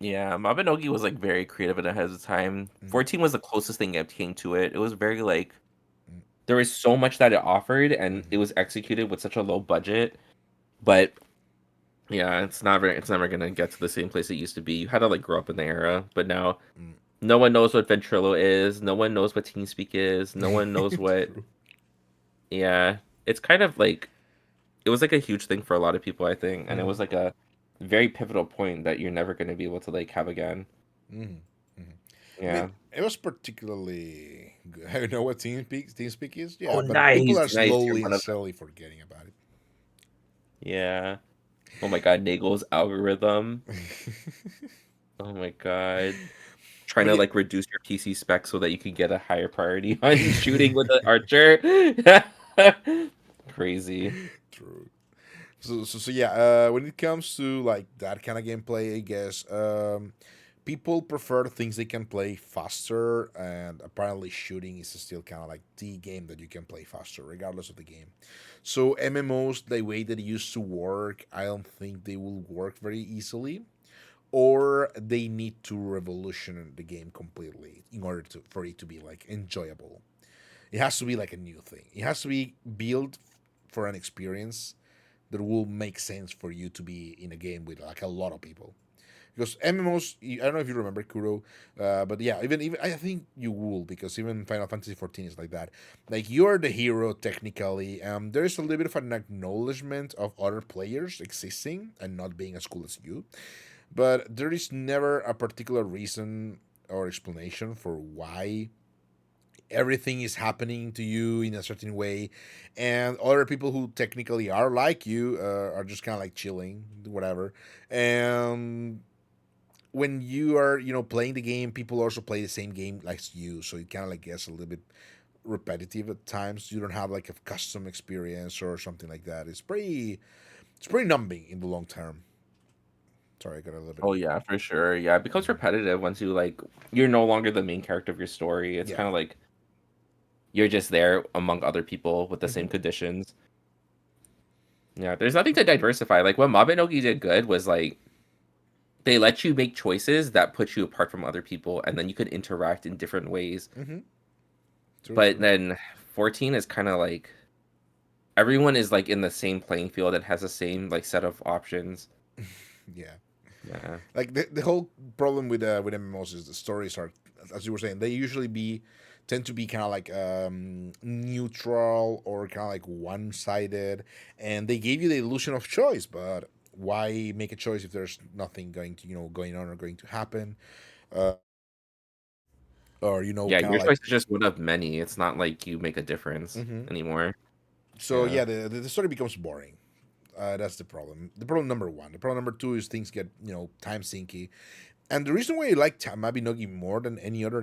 Speaker 2: Yeah, Mabinogi was like very creative and ahead of the time.
Speaker 1: Mm,
Speaker 2: 14 was the closest thing I came to it. It was very like
Speaker 1: mm,
Speaker 2: there was so much that it offered and it
Speaker 1: mhm,
Speaker 2: was executed with such a low budget. But yeah, it's never gonna get to the same place it used to be. You had to like grow up in the era, but now no one knows what Ventrilo is. No one knows what TeamSpeak is. No one knows
Speaker 1: mm.
Speaker 2: what.
Speaker 1: True.
Speaker 2: Yeah, it's kind of like it was like a huge thing for a lot of people, I think, and it was
Speaker 1: Mm,
Speaker 2: like a very pivotal point that you're never going to be able to like have again.
Speaker 1: mm, mm. I mean,
Speaker 2: Yeah.
Speaker 1: it was particularly good. I know what TeamSpeak is.
Speaker 2: Oh,
Speaker 1: Yeah, but people
Speaker 2: nice,
Speaker 1: are
Speaker 2: nice. You're
Speaker 1: slowly
Speaker 2: one
Speaker 1: and
Speaker 2: of them.
Speaker 1: slowly forgetting about
Speaker 2: Yeah. Oh my God, Nagel's algorithm.
Speaker 1: it.
Speaker 2: Oh my God. Trying
Speaker 1: But
Speaker 2: to
Speaker 1: yeah,
Speaker 2: like reduce your PC specs so that you can get a higher priority on shooting with an archer. Crazy.
Speaker 1: true. So yeah, when it comes to like that kind of gameplay, I guess people prefer things they can play faster, and apparently shooting is still kind of like the game that you can play faster, regardless of the game. So MMOs, the way that it used to work, I don't think they will work very easily, or they need to revolution the game completely in order to for it to be like enjoyable. It has to be like a new thing. It has to be built for an experience that will make sense for you to be in a game with like a lot of people. Because MMOs, I don't know if you remember Kurou, but yeah, even I think you will because even Final Fantasy 14 is like that. Like you're the hero technically. There is a little bit of an acknowledgement of other players existing and not being as cool as you, but there is never a particular reason or explanation for why everything is happening to you in a certain way, and other people who technically are like you are just kind of like chilling whatever, and when you are playing the game, people also play the same game like you, so it kind of like gets a little bit repetitive at times. You don't have like a custom experience or something like that. It's pretty numbing in the long term. Sorry, I got a little bit
Speaker 2: Oh
Speaker 1: of
Speaker 2: yeah, for sure. Yeah, it becomes repetitive once you like you're no longer the main character of your story. It's
Speaker 1: yeah.
Speaker 2: kind of like you're just there among other people with the
Speaker 1: Hmm.
Speaker 2: same conditions. Yeah, there's nothing to diversify. Like what Mabinogi did good was like they let you make choices that put you apart from other people, and then you could interact in different ways.
Speaker 1: Hmm. True,
Speaker 2: But
Speaker 1: true.
Speaker 2: then 14 is kind of like everyone is like in the same playing field and has the same like set of options.
Speaker 1: Yeah.
Speaker 2: Yeah.
Speaker 1: Like the whole problem with MMOs is the stories are, as you were saying, they usually tend to be kind of like neutral or kind of like one sided, and they gave you the illusion of choice. But why make a choice if there's nothing going on or going to happen, uh, or
Speaker 2: Yeah,
Speaker 1: kind of
Speaker 2: your
Speaker 1: like.
Speaker 2: choice is just one of many. It's not like you make a difference
Speaker 1: Hmm.
Speaker 2: anymore.
Speaker 1: So
Speaker 2: Yeah.
Speaker 1: yeah, the story becomes boring. That's the problem. The problem number one. The problem number two is things get time sinky. And the reason why I like Mabinogi more than any other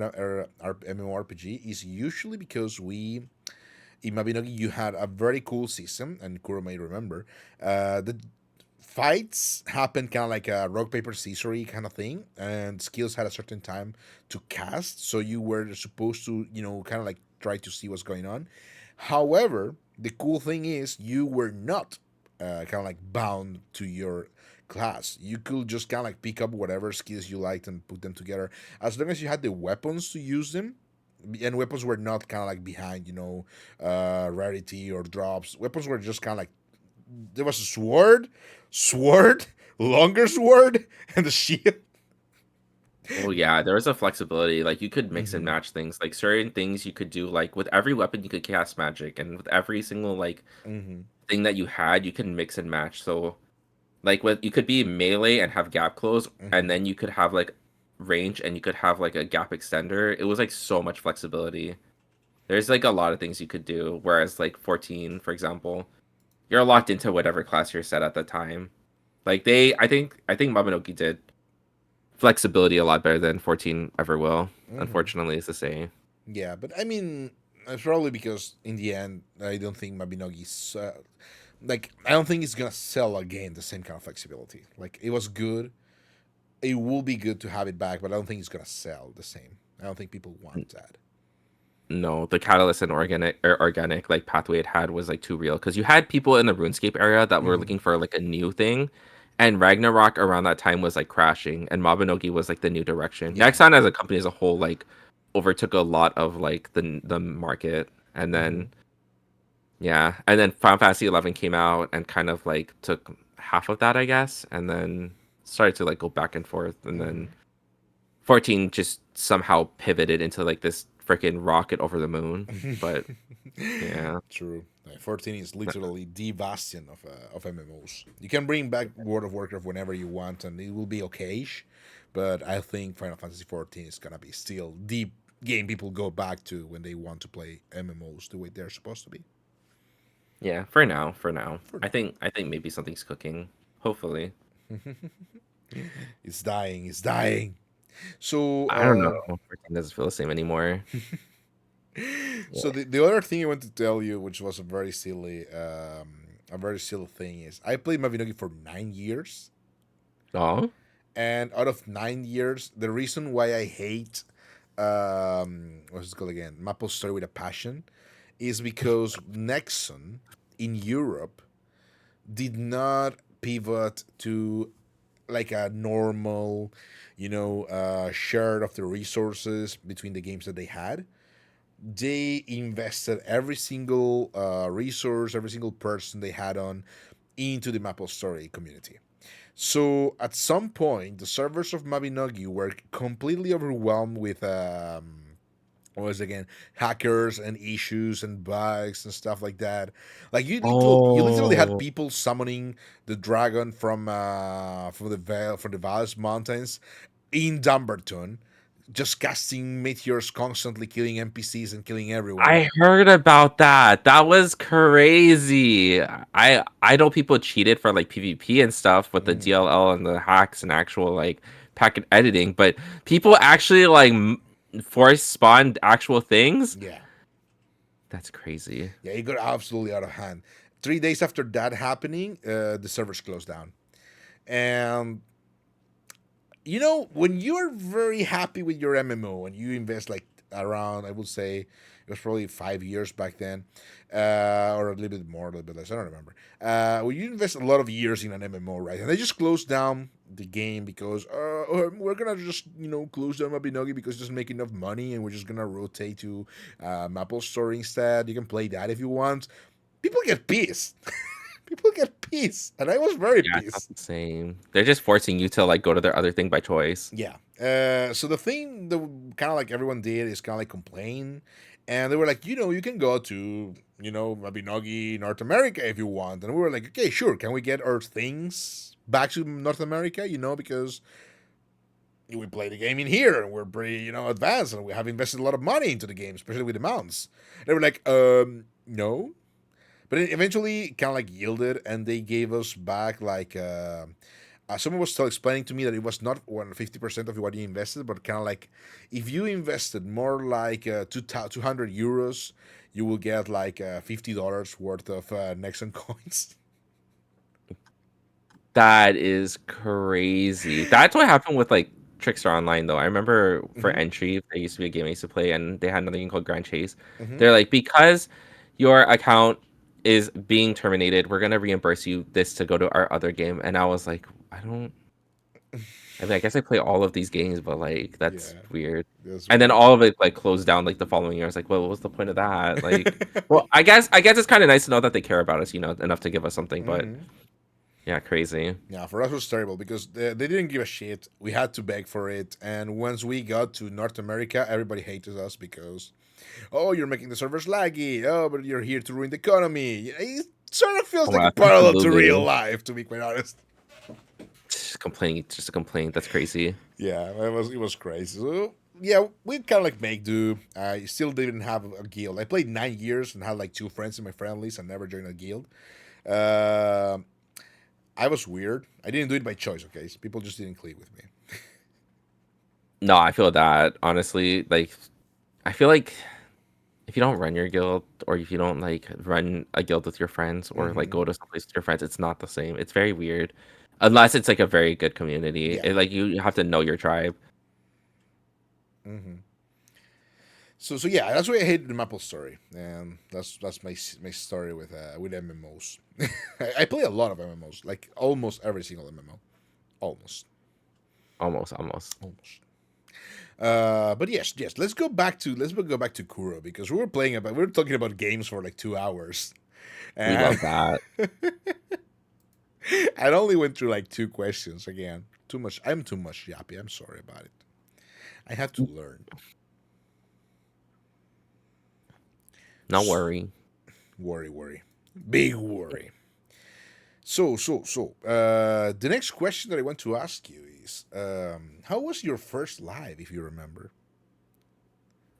Speaker 1: MMORPG is usually because in Mabinogi, you had a very cool system, and Kurou may remember. The fights happened kind of like a rock, paper, scissors kind of thing, and skills had a certain time to cast, so you were supposed to, kind of like try to see what's going on. However, the cool thing is you were not kind of like bound to your class. You could just kind of like pick up whatever skills you liked and put them together, as long as you had the weapons to use them. And weapons were not kind of like behind, rarity or drops. Weapons were just kind of like, there was a sword, longer sword, and the shield.
Speaker 2: Oh yeah, there was a flexibility. Like you could mix and
Speaker 1: Mm-hmm.
Speaker 2: match things. Like certain things you could do like with every weapon you could cast magic and with every single like
Speaker 1: Mm-hmm.
Speaker 2: thing that you had, you can mix and match. So like with you could be melee and have gap close and
Speaker 1: Mm-hmm.
Speaker 2: then you could have like range and you could have like a gap extender. It was like so much flexibility. There's like a lot of things you could do whereas like 14, for example, you're locked into whatever class you're set at the time. Like I think Mabinogi did flexibility a lot better than 14 ever will.
Speaker 1: Mm-hmm.
Speaker 2: Unfortunately, is to say.
Speaker 1: Yeah, but I mean, it's probably because in the end, I don't think Mabinogi's like, I don't think it's gonna sell again the same kind of flexibility. Like, it was good. It will be good to have it back, but I don't think it's gonna sell the same. I don't think people want that.
Speaker 2: No, the catalyst and organic like pathway it had was like too real because you had people in the RuneScape area that were
Speaker 1: Mm-hmm.
Speaker 2: looking for like a new thing, and Ragnarok around that time was like crashing, and Mabinogi was like the new direction.
Speaker 1: Yeah.
Speaker 2: Nexon as a company as a whole like overtook a lot of like the market, and
Speaker 1: Mm-hmm.
Speaker 2: then yeah, and then Final Fantasy 11 came out and kind of like took half of that, I guess, and then started to like go back and forth, and then
Speaker 1: Mm-hmm.
Speaker 2: 14 just somehow pivoted into like this freaking rocket over the moon. But yeah,
Speaker 1: True. 14 is literally the bastion of MMOs. You can bring back World of Warcraft whenever you want, and it will be okayish. But I think Final Fantasy 14 is gonna be still the game people go back to when they want to play MMOs the way they're supposed to be.
Speaker 2: yeah, for now.
Speaker 1: For
Speaker 2: I think maybe something's cooking. Hopefully.
Speaker 1: now, it's dying. It's dying. So,
Speaker 2: I don't know. 14 doesn't feel the same anymore. Yeah.
Speaker 1: so the other thing I want to tell you, which was a very silly thing, is I played Mavinogi for 9 years.
Speaker 2: Oh,
Speaker 1: And out of 9 years, the reason why I hate what's it called again? Maple Story with a Passion is because Nexon in Europe did not pivot to like a normal, share of the resources between the games that they had. They invested every single resource, every single person they had on into the Maple Story community. So at some point, the servers of Mabinogi were completely overwhelmed with what was it again, hackers and issues and bugs and stuff like that. Like you literally had
Speaker 2: oh,
Speaker 1: people summoning the dragon from the Valles Mountains in Dumbarton, just casting meteors constantly, killing NPCs and killing everyone.
Speaker 2: I heard about that. That was crazy. I know people cheated for like PvP and stuff with the
Speaker 1: Mm.
Speaker 2: DLL and the hacks and actual like packet editing, but people actually like force spawned actual things.
Speaker 1: Yeah.
Speaker 2: That's crazy.
Speaker 1: Yeah, it got absolutely out of hand. 3 days after that happening, the servers closed down. And when you're very happy with your MMO and you invest like around, I would say it was probably 5 years back then, or a little bit more, a little bit less, I don't remember. When you invest a lot of years in an MMO, right, and they just closed down the game because we're gonna just close down Mabinogi because it doesn't make enough money, and we're just gonna rotate to Maple Store instead. You can play that if you want. People get pissed. People get pissed, and I was very
Speaker 2: Yeah, it's not
Speaker 1: pissed.
Speaker 2: the same. They're just forcing you to like go to their other thing by choice.
Speaker 1: Yeah. So the thing that kind of like everyone did is kind of like complain, and they were like, you can go to Mabinogi, North America if you want, and we were like, okay, sure, can we get our things back to North America? Because we play the game in here and we're pretty advanced and we have invested a lot of money into the game, especially with the mounts. They were like, no. But it eventually kind of like yielded, and they gave us back like someone was still explaining to me that it was not 150% of what you invested, but kind of like if you invested more like 200 euros, you will get like $50 worth of Nexon coins.
Speaker 2: That is crazy. That's what happened with like Trickster Online though. I remember for
Speaker 1: Mm-hmm.
Speaker 2: entry, there used to be a game I used to play and they had another game called Grand Chase.
Speaker 1: Mm-hmm.
Speaker 2: They're like, because your account is being terminated, we're gonna reimburse you this to go to our other game. And I was like, I mean, I guess I play all of these games, but like that's
Speaker 1: Yeah,
Speaker 2: weird.
Speaker 1: that's
Speaker 2: And then
Speaker 1: weird.
Speaker 2: all of it like closed down like the following year. I was like, well, what was the point of that? Like, well, I guess it's kind of nice to know that they care about us, enough to give us something. But
Speaker 1: Mm-hmm.
Speaker 2: yeah, crazy.
Speaker 1: Yeah, for us it was terrible because they didn't give a shit. We had to beg for it, and once we got to North America, everybody hated us because, oh, you're making the servers laggy. Oh, but you're here to ruin the economy. It sort of feels
Speaker 2: Oh
Speaker 1: like
Speaker 2: my
Speaker 1: a
Speaker 2: God,
Speaker 1: parallel to real
Speaker 2: Lulu.
Speaker 1: life, to be quite honest.
Speaker 2: Just a complaint. That's crazy.
Speaker 1: Yeah, it was crazy. So yeah, we kind of like make do. I still didn't have a guild. I played 9 years and had like two friends in my friend list. and never joined a guild. Uh, I was weird. I didn't do it by choice. Okay, so people just didn't click with me.
Speaker 2: No, I feel that honestly. Like, I feel like if you don't run your guild, or if you don't like run a guild with your friends, or like
Speaker 1: Mm-hmm.
Speaker 2: go to someplace with your friends, it's not the same. It's very weird, unless it's like a very good community.
Speaker 1: Yeah.
Speaker 2: Like you have to know your tribe.
Speaker 1: Mm-hmm. So yeah, that's why I hate the Maple story, and that's my story with MMOs. I play a lot of MMOs, like almost every single MMO, almost,
Speaker 2: Almost.
Speaker 1: almost. But yes, let's go back to Kuro because we were talking about games for like 2 hours,
Speaker 2: We
Speaker 1: and
Speaker 2: love that.
Speaker 1: I only went through like two questions again. Too much. I'm too much yappy. I'm sorry about it. I have to learn.
Speaker 2: No worry.
Speaker 1: Worry, big worry. The next question that I want to ask you is, how was your first live, if you remember?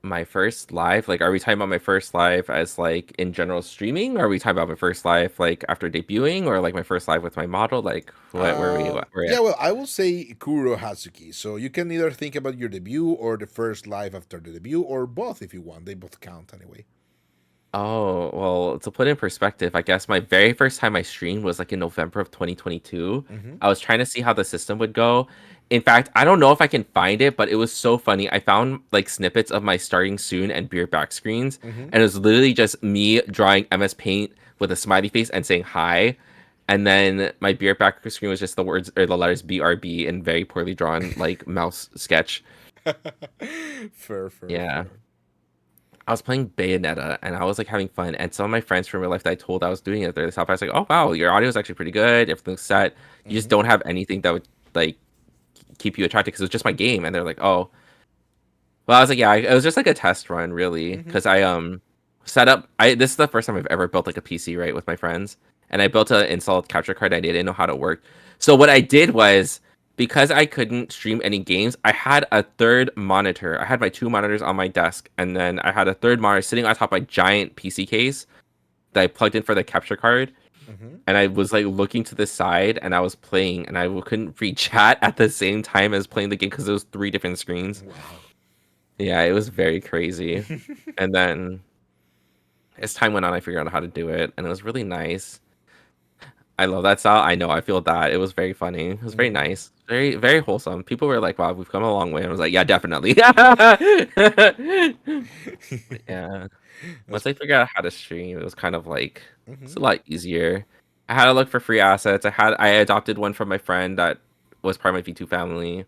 Speaker 2: My first live, like, are we talking about my first live as like in general streaming? Or are we talking about my first live like after debuting, or like my first live with my model? Like, what where we where
Speaker 1: Yeah, well, I will say Kuro Hatsuki. So you can either think about your debut or the first live after the debut, or both if you want. They both count anyway.
Speaker 2: Oh, well, to put in perspective, I guess my very first time I streamed was like in November of 2022.
Speaker 1: Mm-hmm.
Speaker 2: I was trying to see how the system would go. In fact, I don't know if I can find it, but it was so funny. I found like snippets of my starting soon and beer back screens,
Speaker 1: Mm-hmm.
Speaker 2: and it was literally just me drawing MS Paint with a smiley face and saying hi. And then my beer back screen was just the words or the letters BRB in very poorly drawn like mouse sketch. Yeah.
Speaker 1: Fair.
Speaker 2: I was playing Bayonetta and I was like having fun. And some of my friends from real life that I told I was doing it, they're I was like, oh wow, your audio is actually pretty good. Everything's set. You just
Speaker 1: Mm-hmm.
Speaker 2: don't have anything that would like keep you attracted because it's just my game. And they're like, oh, well, I was like, yeah, it was just like a test run, really,
Speaker 1: Mm-hmm.
Speaker 2: because I set up. I This is the first time I've ever built like a PC, right, with my friends, and I built an installed capture card. I didn't know how to work, so what I did was, because I couldn't stream any games, I had a third monitor. I had my two monitors on my desk, and then I had a third monitor sitting on top of a giant PC case that I plugged in for the capture card.
Speaker 1: Mm-hmm.
Speaker 2: and I was like looking to the side and I was playing and I couldn't read chat at the same time as playing the game because it was three different screens.
Speaker 1: Wow.
Speaker 2: Yeah, it was very crazy. And then as time went on, I figured out how to do it, and it was really nice. I love that style. I know, I feel that. It was very funny. It was very
Speaker 1: Mm-hmm.
Speaker 2: nice. Very, very wholesome. People were like, wow, we've come a long way. And I was like, yeah, definitely. Yeah.
Speaker 1: That's
Speaker 2: Once I figured out how to stream, it was kind of like it's
Speaker 1: mm-hmm.
Speaker 2: a lot easier. I had to look for free assets. I adopted one from my friend that was part of my V2 family.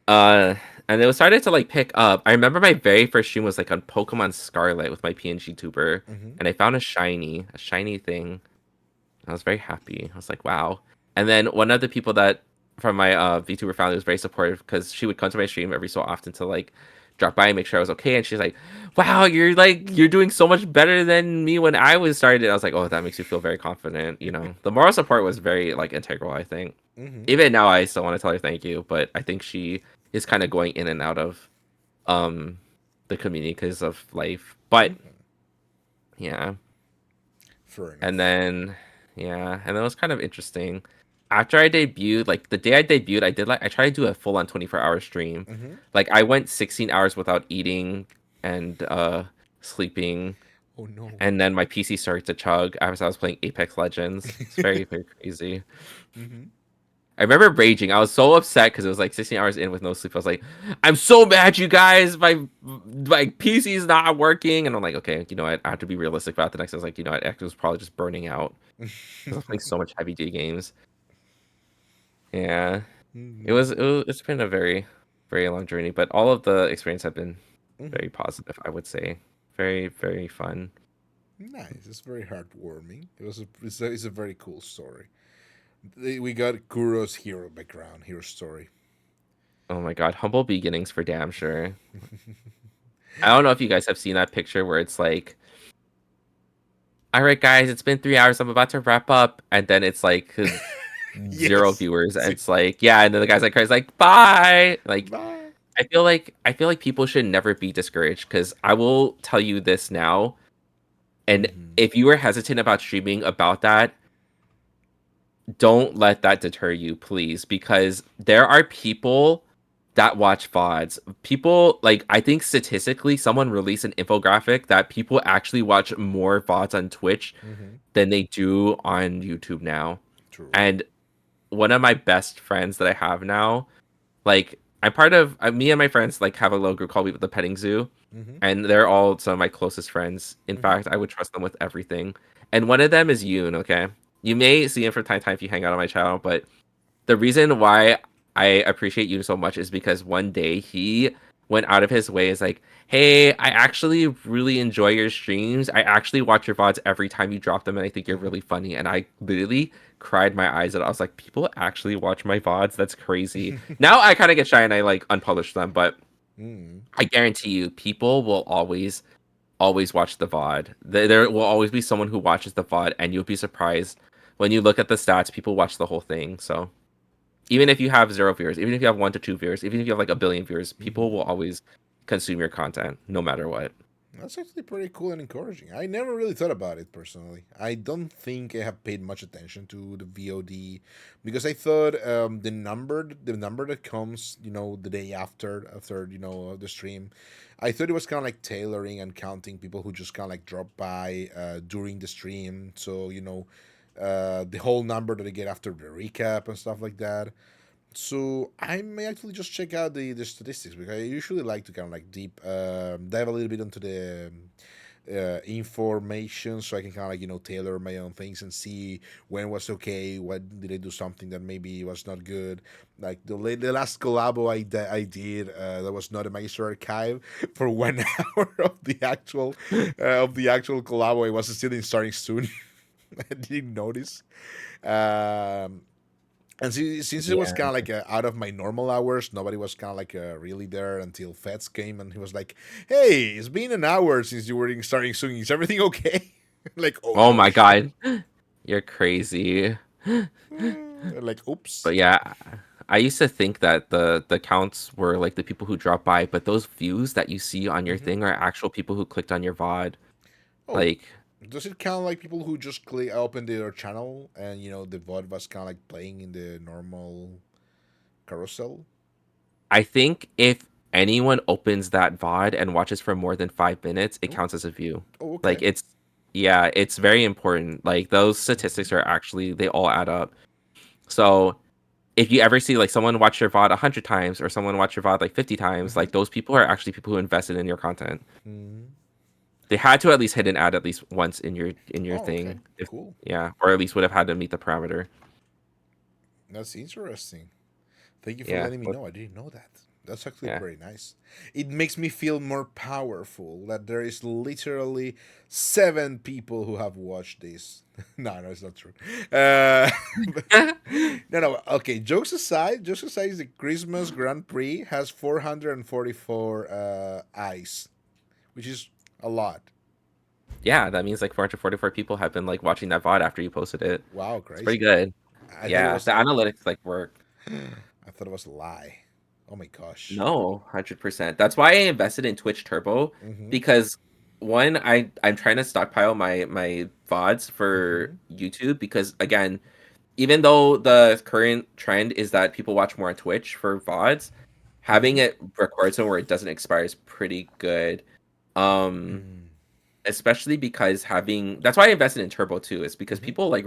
Speaker 2: Uh and it was started to like pick up. I remember my very first stream was like on Pokemon Scarlet with my PNG tuber,
Speaker 1: Mm-hmm.
Speaker 2: and I found a shiny thing. I was very happy. I was like, wow. And then one of the people that from my VTuber family was very supportive because she would come to my stream every so often to like drop by and make sure I was okay. And she's like, wow, you're doing so much better than me when I was started. I was like, oh, that makes you feel very confident. You know, the moral support was very like integral, I think.
Speaker 1: Mm-hmm.
Speaker 2: Even now I still want to tell her thank you, but I think she is kind of going in and out of um the community because of life. But
Speaker 1: Mm-hmm.
Speaker 2: yeah.
Speaker 1: Fair
Speaker 2: And
Speaker 1: enough.
Speaker 2: then yeah, and that was kind of interesting. After I debuted, like the day I debuted, I tried to do a full on 24-hour stream.
Speaker 1: Mm-hmm.
Speaker 2: Like I went 16 hours without eating and sleeping,
Speaker 1: Oh no.
Speaker 2: and then my PC started to chug as I was playing Apex Legends. It's very, very crazy.
Speaker 1: Mm-hmm.
Speaker 2: I remember raging. I was so upset because it was like 16 hours in with no sleep. I was like, I'm so mad, you guys. My PC is not working. And I'm like, okay, you know what? I have to be realistic about the next. I was like, you know what? It was probably just burning out because I'm playing so much heavy D games. Yeah,
Speaker 1: Mm-hmm.
Speaker 2: it's been a very, very long journey, but all of the experience have been
Speaker 1: Mm-hmm.
Speaker 2: very positive, I would say. Very, very fun.
Speaker 1: Nice. It's very heartwarming. It's a very cool story. We got Kuro's hero background, hero story.
Speaker 2: Oh my God, humble beginnings for damn sure. I don't know if you guys have seen that picture where it's like, all right, guys, it's been 3 hours. I'm about to wrap up, and then it's like zero
Speaker 1: Yes.
Speaker 2: viewers, and it's like, yeah, and then the guy's like, bye. Like,
Speaker 1: Bye.
Speaker 2: I feel like people should never be discouraged because I will tell you this now. And
Speaker 1: Mm-hmm.
Speaker 2: if you were hesitant about streaming about that, don't let that deter you, please, because there are people that watch VODs. People like I think statistically, someone released an infographic that people actually watch more VODs on Twitch
Speaker 1: Mm-hmm.
Speaker 2: than they do on YouTube now.
Speaker 1: True.
Speaker 2: And one of my best friends that I have now, like I'm part of me and my friends like have a little group called We the Petting Zoo,
Speaker 1: Mm-hmm.
Speaker 2: and they're all some of my closest friends. In
Speaker 1: Mm-hmm.
Speaker 2: fact, I would trust them with everything. And one of them is Yoon, okay? You may see him from time to time if you hang out on my channel, but the reason why I appreciate Yoon so much is because one day he went out of his way is like, hey, I actually really enjoy your streams. I actually watch your VODs every time you drop them, and I think you're
Speaker 1: Mm-hmm.
Speaker 2: really funny. And I literally cried my eyes out. I was like, people actually watch my VODs? That's crazy. Now I kind of get shy and I like unpublish them, but
Speaker 1: Mm-hmm.
Speaker 2: I guarantee you, people will always watch the VOD. There will always be someone who watches the VOD, and you'll be surprised when you look at the stats. People watch the whole thing. So even if you have zero viewers, even if you have 1 to 2 viewers, even if you have like a billion viewers, people
Speaker 1: Mm-hmm.
Speaker 2: will always consume your content no matter what.
Speaker 1: That's actually pretty cool and encouraging. I never really thought about it personally. I don't think I have paid much attention to the VOD because I thought the number that comes, the day after the stream, I thought it was kind of like tailoring and counting people who just kind of like drop by during the stream. So the whole number that they get after the recap and stuff like that. So I may actually just check out the statistics because I usually like to kind of like dive a little bit into the information so I can kind of like tailor my own things and see when was okay, when did I do something that maybe was not good. Like the last collabo I did that was not a Magister archive for 1 hour of the actual collabo. I was still in starting soon. I didn't notice. Um, and since it was
Speaker 2: Yeah.
Speaker 1: kind of like out of my normal hours, nobody was kind of like really there until Feds came and he was like, "Hey, it's been an hour since you were starting swinging. Is everything okay?" Like, "Oh
Speaker 2: Oh my
Speaker 1: gosh."
Speaker 2: god. You're crazy.
Speaker 1: Like, oops.
Speaker 2: But yeah, I used to think that the counts were like the people who drop by, but those views that you see on your
Speaker 1: Mm-hmm.
Speaker 2: thing are actual people who clicked on your VOD.
Speaker 1: Oh,
Speaker 2: Like
Speaker 1: Does it count like people who just click open their channel and the VOD was kind of like playing in the normal carousel?
Speaker 2: I think if anyone opens that VOD and watches for more than 5 minutes, it
Speaker 1: Oh,
Speaker 2: counts as a view.
Speaker 1: oh,
Speaker 2: Like
Speaker 1: okay.
Speaker 2: yeah, it's very important. Like those
Speaker 1: Mm-hmm.
Speaker 2: statistics are actually they all add up. So if you ever see like someone watch your VOD 100 times or someone watch your VOD like 50 times,
Speaker 1: Mm-hmm.
Speaker 2: like those people are actually people who invested in your content.
Speaker 1: Mm-hmm.
Speaker 2: They had to at least hit an ad at least once in your
Speaker 1: Oh, okay.
Speaker 2: thing. If
Speaker 1: Cool.
Speaker 2: yeah, or at least would have had to meet the parameter.
Speaker 1: That's interesting. Thank you for
Speaker 2: Yeah.
Speaker 1: letting me know. I didn't know that. That's actually
Speaker 2: Yeah.
Speaker 1: very nice. It makes me feel more powerful that there is literally 7 people who have watched this. No, no, it's not true. But- no, no. Okay, jokes aside, the Christmas Grand Prix has 444 eyes, which is a lot.
Speaker 2: Yeah, that means like 444 people have been like watching that VOD after you posted it.
Speaker 1: Wow,
Speaker 2: It's pretty
Speaker 1: crazy.
Speaker 2: good.
Speaker 1: I thought it
Speaker 2: Yeah,
Speaker 1: was
Speaker 2: the
Speaker 1: like,
Speaker 2: analytics like work.
Speaker 1: I thought it was a lie. Oh my gosh.
Speaker 2: No, 100%. That's why I invested in Twitch Turbo
Speaker 1: Mm-hmm.
Speaker 2: because one, I'm trying to stockpile my VODs for
Speaker 1: Mm-hmm.
Speaker 2: YouTube because again, even though the current trend is that people watch more on Twitch for VODs, having
Speaker 1: Mm-hmm.
Speaker 2: it record somewhere where it doesn't expire is pretty good. Um,
Speaker 1: Mm-hmm.
Speaker 2: Especially because having that's why I invested in Turbo too, is because
Speaker 1: Mm-hmm.
Speaker 2: people like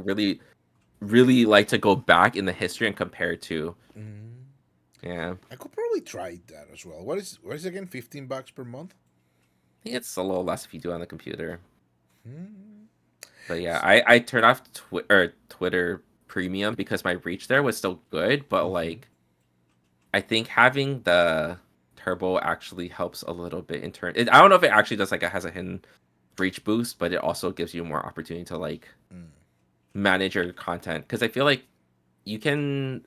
Speaker 2: really like to go back in the history and compare to.
Speaker 1: Mm-hmm.
Speaker 2: Yeah.
Speaker 1: I could probably try that as well. What is it again? $15 per month?
Speaker 2: I think it's a little less if you do it on the computer.
Speaker 1: Hmm.
Speaker 2: But yeah, I turned off Twitter Premium because my reach there was still good, but
Speaker 1: Mm-hmm.
Speaker 2: like I think having the turbo actually helps a little bit in turn. I don't know if it actually does like it has a hidden reach boost, but it also gives you more opportunity to like
Speaker 1: Mm.
Speaker 2: manage your content because I feel like you can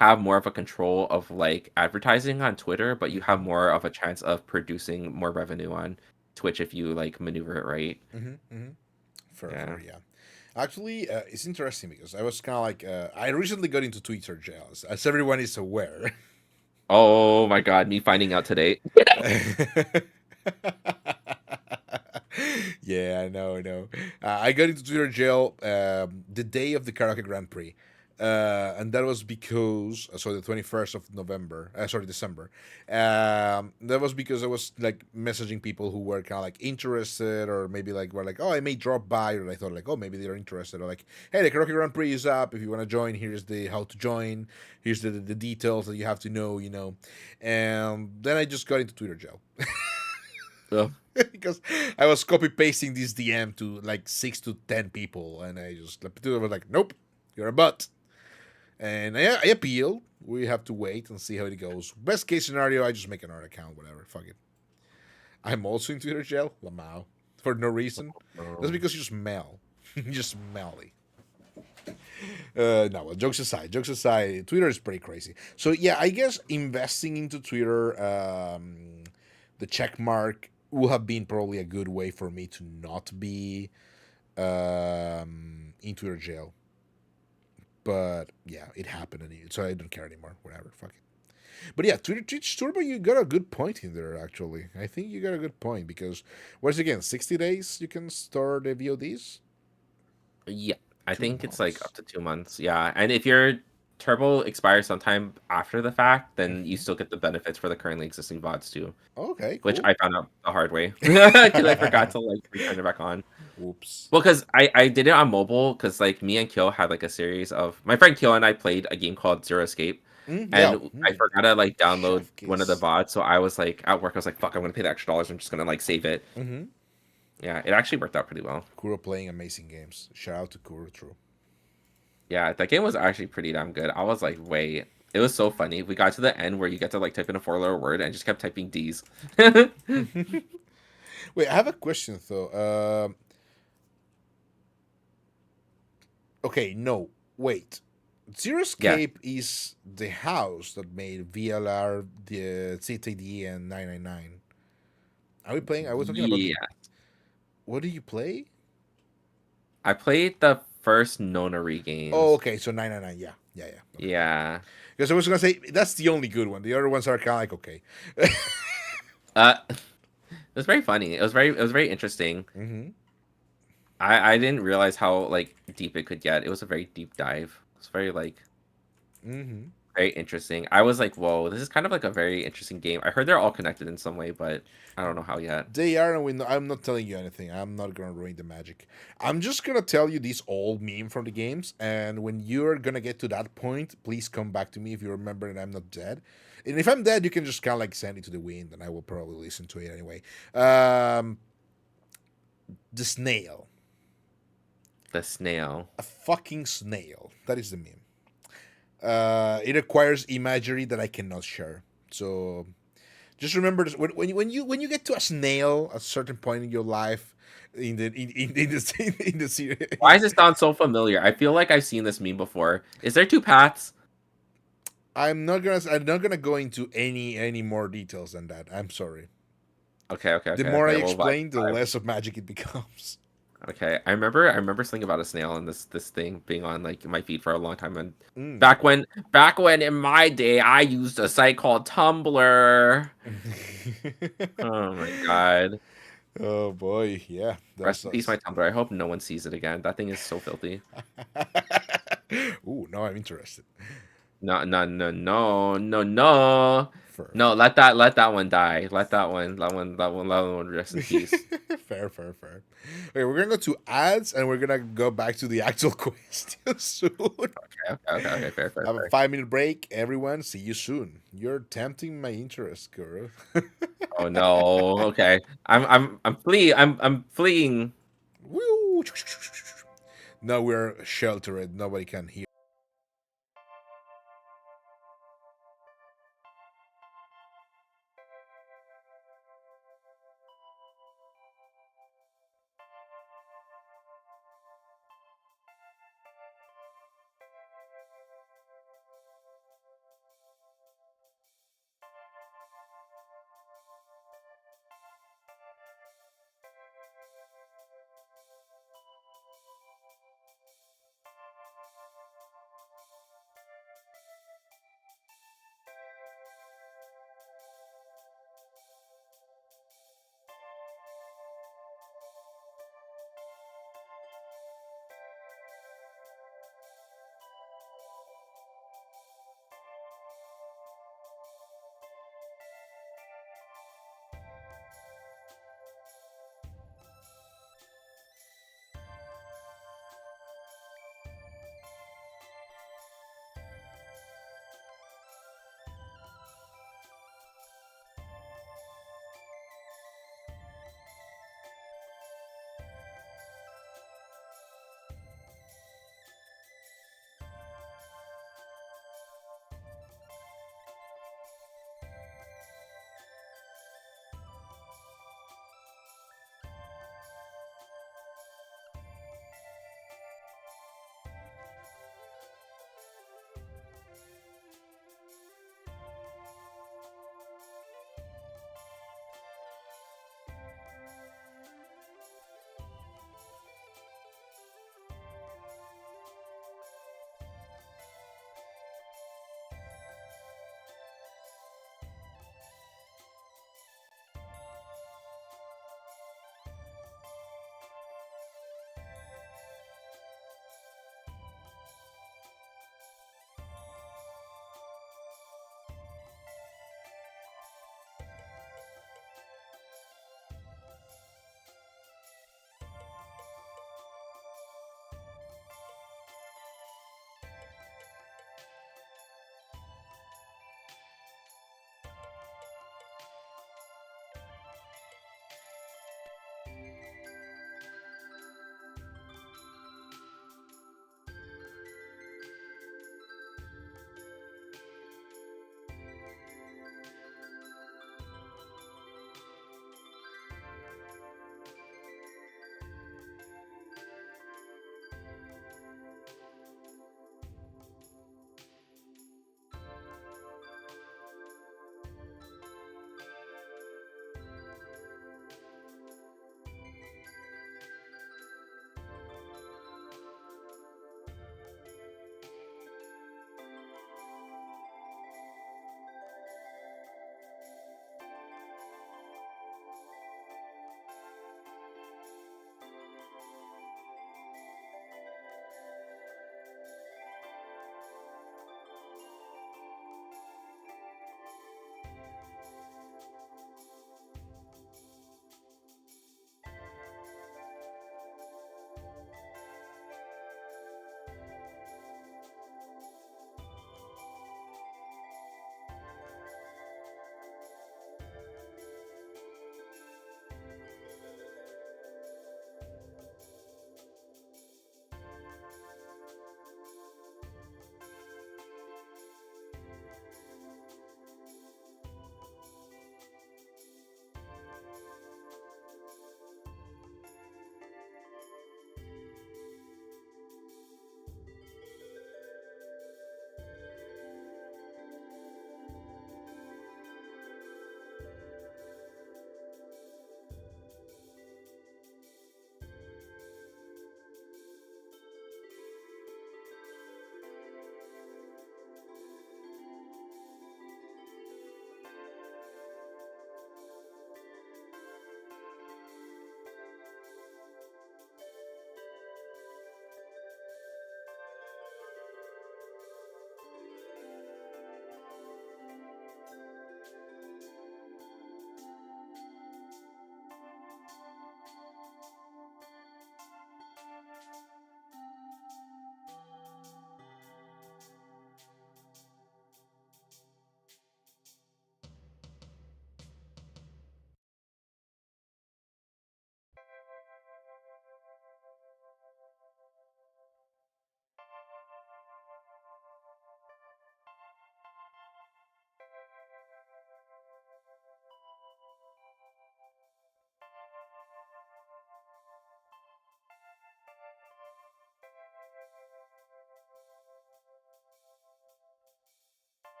Speaker 2: have more of a control of like advertising on Twitter, but you have
Speaker 1: Mm-hmm.
Speaker 2: more of a chance of producing more revenue on Twitch if you like maneuver it right.
Speaker 1: Mm-hmm. Mm-hmm. Fair,
Speaker 2: Yeah.
Speaker 1: fair, yeah. Actually, it's interesting because I was kind of like I recently got into Twitter jail, as everyone is aware.
Speaker 2: Oh my God, me finding out today.
Speaker 1: Yeah, I know, I know. I got into Twitter jail the day of the Karaoke Grand Prix. And that was because, so the 21st of November, sorry, December. That was because I was like messaging people who were kind of like interested, or maybe like were like, oh, I may drop by, or I thought like, oh, maybe they're interested, or like, hey, the Karaoke Grand Prix is up. If you want to join, here's the how to join. Here's the details that you have to know. And then I just got into Twitter jail.
Speaker 2: Ugh.
Speaker 1: Because I was copy pasting this DM to like 6 to 10 people, and I just was like, "Nope, you're a butt." And I appeal. We have to wait and see how it goes. Best case scenario, I just make another account, whatever. Fuck it. I'm also in Twitter jail, Lamau, for no reason. That's
Speaker 2: Oh.
Speaker 1: because you smell. You just smelly. No, well, jokes aside, Twitter is pretty crazy. So yeah, I guess investing into Twitter, the check mark will have been probably a good way for me to not be in Twitter jail. But yeah, it happened, so I don't care anymore. Whatever, fuck it. But yeah, Twitch Turbo, you got a good point in there. Actually, I think you got a good point because once again, 60 days you can store the VODs.
Speaker 2: Yeah, I
Speaker 1: Two
Speaker 2: think it's like
Speaker 1: months.
Speaker 2: up to 2 months. Yeah, and if your turbo expires sometime after the fact, then you
Speaker 1: Mm-hmm.
Speaker 2: still get the benefits for the currently existing VODs too,
Speaker 1: Okay,
Speaker 2: which
Speaker 1: cool.
Speaker 2: I found out the hard way because I forgot to like return it back on.
Speaker 1: Whoops.
Speaker 2: Well, because I did it on mobile because like me and Kyo had like a series of my friend Kyo and I played a game called Zero Escape,
Speaker 1: Yeah.
Speaker 2: and I forgot to like download
Speaker 1: Chef
Speaker 2: one of the
Speaker 1: kiss.
Speaker 2: VODs. So I was like at work, I was like, "Fuck, I'm gonna pay the extra dollars. I'm just gonna like save it."
Speaker 1: Mm-hmm.
Speaker 2: Yeah, it actually worked out pretty well.
Speaker 1: Kuro playing amazing games. Shout out to Kuro, true.
Speaker 2: Yeah, that game was actually pretty damn good. I was like, wait, it was so funny. We got to the end where you get to like type in a four-letter word and just kept typing D's.
Speaker 1: Wait, I have a question though. Okay, no, wait. Zero
Speaker 2: Yeah.
Speaker 1: Escape is the house that made VLR, the CTD, and 999. Are we playing? I was talking about.
Speaker 2: Yeah.
Speaker 1: What do you play?
Speaker 2: I played the first Nonary
Speaker 1: Oh,
Speaker 2: games.
Speaker 1: okay, so 999. Yeah, yeah, yeah. Okay.
Speaker 2: Yeah.
Speaker 1: Because I was gonna say that's the only good one. The other ones are kind of like okay.
Speaker 2: It was very funny. It was very interesting.
Speaker 1: Mm-hmm.
Speaker 2: I didn't realize how like deep it could get. It was a very deep dive. It's very like
Speaker 1: Hmm.
Speaker 2: very interesting. I was like, whoa, this is kind of like a very interesting game. I heard they're all connected in some way, but I don't know how yet.
Speaker 1: They are, and I'm not telling you anything. I'm not gonna ruin the magic. I'm just gonna tell you this old meme from the games, and when you're gonna get to that point, please come back to me if you remember and I'm not dead. And if I'm dead, you can just kind of like send it to the wind, and I will probably listen to it anyway. Um, the snail,
Speaker 2: The snail.
Speaker 1: a fucking snail. That is the meme. It requires imagery that I cannot share. So just remember this, when you get to a snail at a certain point in your life, in the in the
Speaker 2: Why
Speaker 1: series,
Speaker 2: does it sound so familiar? I feel like I've seen this meme before. Is there two paths?
Speaker 1: I'm not gonna go into any more details than that. I'm sorry.
Speaker 2: Okay, okay,
Speaker 1: The
Speaker 2: okay,
Speaker 1: more I
Speaker 2: okay. Well,
Speaker 1: explain, the less of magic it becomes.
Speaker 2: okay. I remember something about a snail and this thing being on like my feed for a long time. And
Speaker 1: Mm.
Speaker 2: back when in my day I used a site called Tumblr. Oh my god.
Speaker 1: Oh boy, yeah,
Speaker 2: Rest
Speaker 1: that's
Speaker 2: in peace, my
Speaker 1: us.
Speaker 2: Tumblr. I hope no one sees it again. That thing is so filthy.
Speaker 1: Ooh, now I'm interested.
Speaker 2: No, no, no, no, no, no.
Speaker 1: Fair,
Speaker 2: No, let that one die. Let that one rest in peace.
Speaker 1: fair, fair, fair. Okay, we're gonna go to ads, and we're gonna go back to the actual question soon.
Speaker 2: Okay, okay, okay, fair, fair,
Speaker 1: Have a
Speaker 2: fair.
Speaker 1: 5 minute break, everyone. See you soon. You're tempting my interest, girl.
Speaker 2: Oh no. Okay. I'm fleeing.
Speaker 1: Woo! Now we're sheltered. Nobody can hear.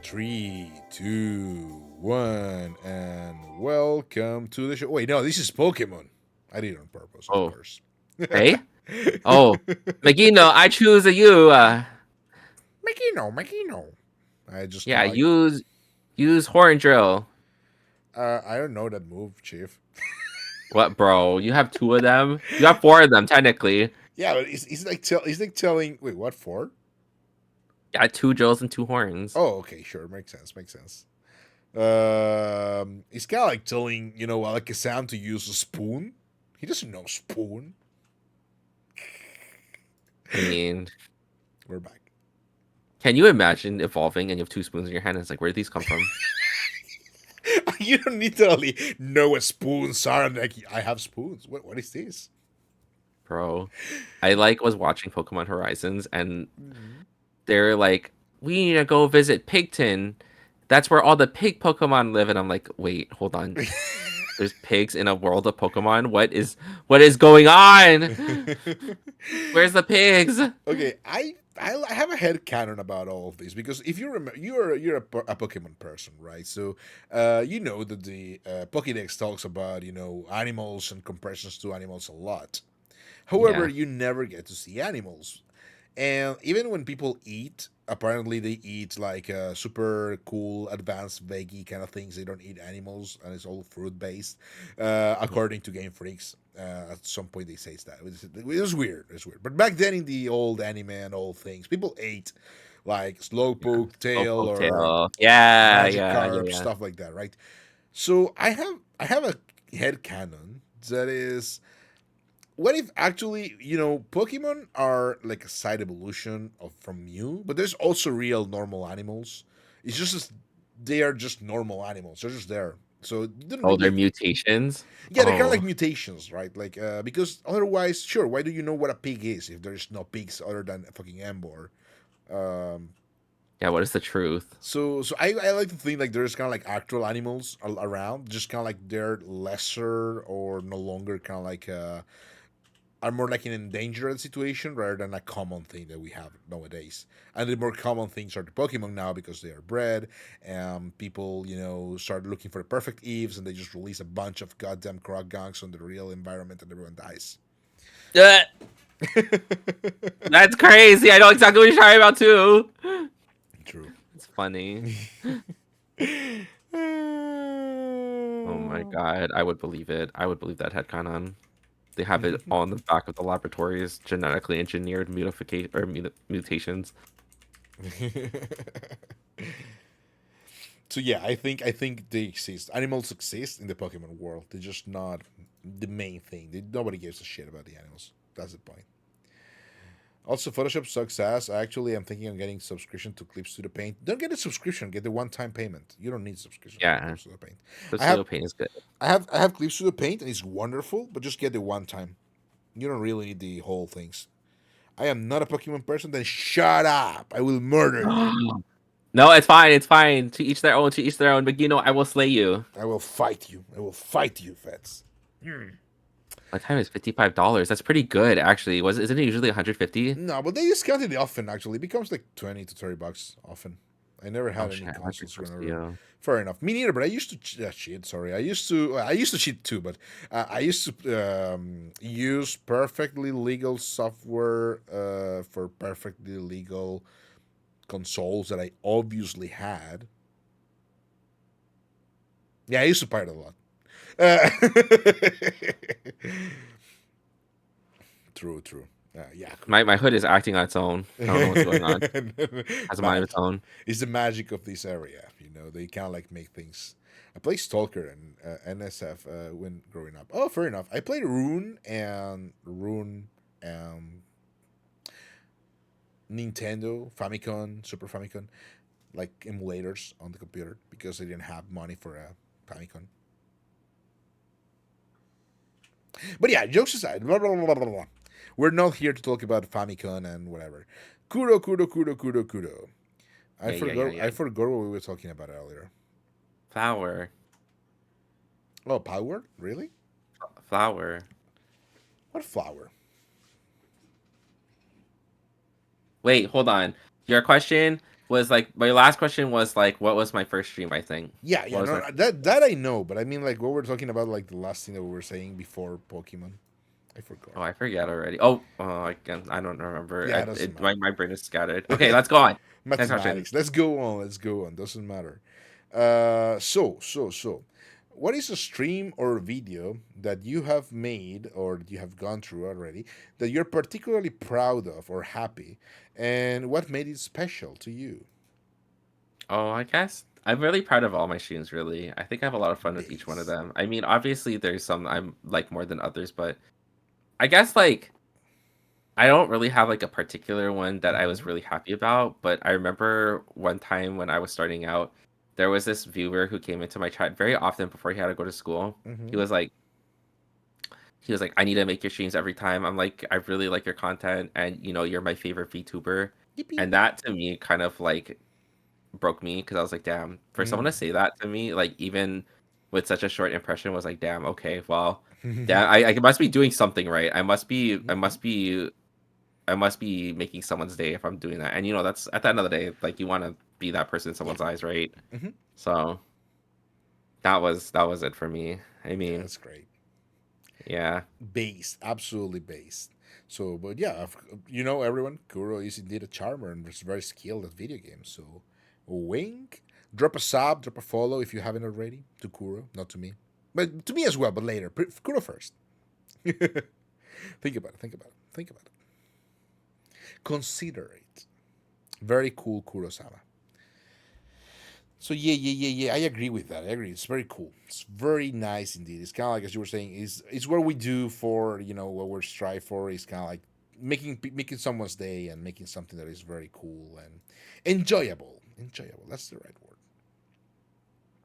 Speaker 1: Three, two, one, and welcome to the show. Wait, no, this is Pokemon. I did it on purpose, of
Speaker 2: Oh,
Speaker 1: course.
Speaker 2: hey. Oh, Magino, I choose you.
Speaker 1: Makino, Makino. I just
Speaker 2: Yeah,
Speaker 1: like.
Speaker 2: use horn drill.
Speaker 1: I don't know that move, Chief.
Speaker 2: What, bro? You have two of them. You have four of them technically.
Speaker 1: Yeah, but it's like telling. Wait, what for?
Speaker 2: Yeah, two drills and two horns.
Speaker 1: Oh, okay, sure, makes sense, makes sense. It's kind of like telling like a sound to use a spoon. He doesn't know spoon.
Speaker 2: I mean,
Speaker 1: We're back.
Speaker 2: can you imagine evolving and you have two spoons in your hand? And it's like, where did these come from,
Speaker 1: You don't literally know what spoons are. And like, I have spoons. What is this?
Speaker 2: bro? I was watching Pokemon Horizons, and
Speaker 1: Mm.
Speaker 2: they're like, we need to go visit Pigton. That's where all the pig Pokemon live. And I'm like, wait, hold on. There's pigs in a world of Pokemon. What is going on? Where's the pigs?
Speaker 1: Okay, I have a head canon about all of this because if you remember, you're a Pokemon person, right? So, you know that the Pokédex talks about animals and comparisons to animals a lot. However,
Speaker 2: Yeah.
Speaker 1: you never get to see animals. And even when people eat, apparently they eat like super cool, advanced, veggie kind of things. They don't eat animals, and it's all fruit based, according to Game Freaks. At some point, they say that it was weird. It's weird. But back then, in the old anime and old things, people ate like
Speaker 2: Yeah.
Speaker 1: Slowpoke tail
Speaker 2: Slowpoke
Speaker 1: or
Speaker 2: tail. Yeah, yeah, yeah,
Speaker 1: Magikarp,
Speaker 2: yeah.
Speaker 1: stuff like that, right? So I have a head canon that is, what if actually Pokemon are like a side evolution of from Mew, but there's also real normal animals. It's just they are just normal animals. They're just there, so you don't
Speaker 2: Oh, they're
Speaker 1: really.
Speaker 2: mutations.
Speaker 1: Yeah, they're kind of like
Speaker 2: Oh,
Speaker 1: mutations, right? Like because otherwise, sure, why do you know what a pig is if there's no pigs other than a fucking Ambor? Um,
Speaker 2: yeah. What is the truth?
Speaker 1: so I like to think like there's kind of like actual animals around, just kind of like they're lesser or no longer kind of like are more like an endangered situation rather than a common thing that we have nowadays. And the more common things are the Pokemon now because they are bred, and people, start looking for the perfect Eves, and they just release a bunch of goddamn Krogangs on the real environment, and everyone dies.
Speaker 2: Uh, that's crazy. I know exactly what you're talking about too.
Speaker 1: True.
Speaker 2: It's funny. Oh my god, I would believe it. I would believe that headcanon. They have it on the back of the laboratories, genetically engineered mutification or mutations.
Speaker 1: So yeah, I think they exist. Animals exist in the Pokemon world. They're just not the main thing. Nobody gives a shit about the animals. That's the point. Also, Photoshop sucks ass. Actually, I'm thinking of getting subscription to Clip Studio Paint. Don't get a subscription. Get the one-time payment. You don't need subscription to
Speaker 2: Yeah,
Speaker 1: Clip Studio Paint.
Speaker 2: the
Speaker 1: I have
Speaker 2: pseudo pain is good.
Speaker 1: I have Clip Studio Paint and it's wonderful, but just get the one time. You don't really need the whole things. I am not a Pokemon person. Then shut up. I will murder you.
Speaker 2: No, it's fine. It's fine. To each their own. To each their own. But I will slay you.
Speaker 1: I will fight you. I will fight you, Feds.
Speaker 2: My time is $55. That's pretty good, actually. Isn't it usually 150?
Speaker 1: No, but they discounted it often. Actually, it becomes like 20 to 30 bucks often. I never
Speaker 2: Oh
Speaker 1: had any
Speaker 2: shit, I like your
Speaker 1: consoles
Speaker 2: first
Speaker 1: whenever.
Speaker 2: deal.
Speaker 1: Fair enough. Me neither. But I used to cheat. Sorry, I used to cheat too. But I used to use perfectly legal software for perfectly legal consoles that I obviously had. Yeah, I used to pirate a lot. Uh, true, true. Yeah,
Speaker 2: My hood is acting on its own. I don't know what's going on. Has a mind of its
Speaker 1: magic.
Speaker 2: own.
Speaker 1: It's the magic of this area. They kind of like make things. I played Stalker and NSF when growing up. Oh, fair enough. I played Rune and Nintendo, Famicom, Super Famicom, like emulators on the computer because I didn't have money for a Famicom. But yeah, jokes aside, blah, blah, blah, blah, blah. We're not here to talk about Famicom and whatever. Kuro, Kuro, Kuro, Kuro, Kuro. I
Speaker 2: Yeah, yeah, yeah,
Speaker 1: forgot.
Speaker 2: yeah.
Speaker 1: I forgot what we were talking about earlier.
Speaker 2: Flower.
Speaker 1: Oh, power? Really?
Speaker 2: Flower.
Speaker 1: What flower?
Speaker 2: Wait, hold on. Your question was like my last question was like, what was my first stream? I think.
Speaker 1: Yeah,
Speaker 2: What
Speaker 1: yeah,
Speaker 2: was
Speaker 1: no,
Speaker 2: my?
Speaker 1: that I know, but I mean like what we're talking about, like the last thing that we were saying before Pokemon. I forgot.
Speaker 2: Oh, I forget already. Again, I don't remember.
Speaker 1: Yeah, it doesn't
Speaker 2: My
Speaker 1: matter.
Speaker 2: my brain is scattered. Okay, let's go on. Next question.
Speaker 1: Mathematics. Let's go on. Let's go on. Doesn't matter. So, what is a stream or video that you have made or you have gone through already that you're particularly proud of or happy, and what made it special to you?
Speaker 2: Oh, I guess I'm really proud of all my streams. Really, I think I have a lot of fun with each one of
Speaker 1: Base.
Speaker 2: them. I mean, obviously, there's some I'm like more than others, but I guess like I don't really have like a particular one that I
Speaker 1: Mm-hmm.
Speaker 2: was really happy about. But I remember one time when I was starting out, there was this viewer who came into my chat very often before he had to go to school. He
Speaker 1: Mm-hmm.
Speaker 2: was like, he was like, I need to make your streams every time. I'm like, I really like your content, and you're my favorite VTuber,
Speaker 1: Yippee.
Speaker 2: and that to me kind of like broke me because I was like, damn, for someone to say that to me, like even with such a short impression, was like, damn, okay, well,
Speaker 1: Mm.
Speaker 2: damn, I must be doing something right. I must be making someone's day if I'm doing that. And that's at the end of the day, like you want to be that person in
Speaker 1: Yeah.
Speaker 2: someone's eyes, right?
Speaker 1: Mm-hmm.
Speaker 2: So that was it for me. I
Speaker 1: Yeah,
Speaker 2: mean,
Speaker 1: that's great.
Speaker 2: yeah.
Speaker 1: Based, absolutely based. So, but yeah, everyone, Kuro is indeed a charmer and is very skilled at video games. So, wink, drop a sub, drop a follow if you haven't already to Kuro, not to me, but to me as well. But later, Kuro first. Think about it. Think about it. Think about it. Consider it. Very cool, Kuro-sama. So yeah. I agree with that. I agree. It's very cool. It's very nice indeed. It's kind of like as you were saying. Is what we do for what we're strive for. Is kind of like making someone's day and making something that is very cool and enjoyable. Enjoyable. That's the right word.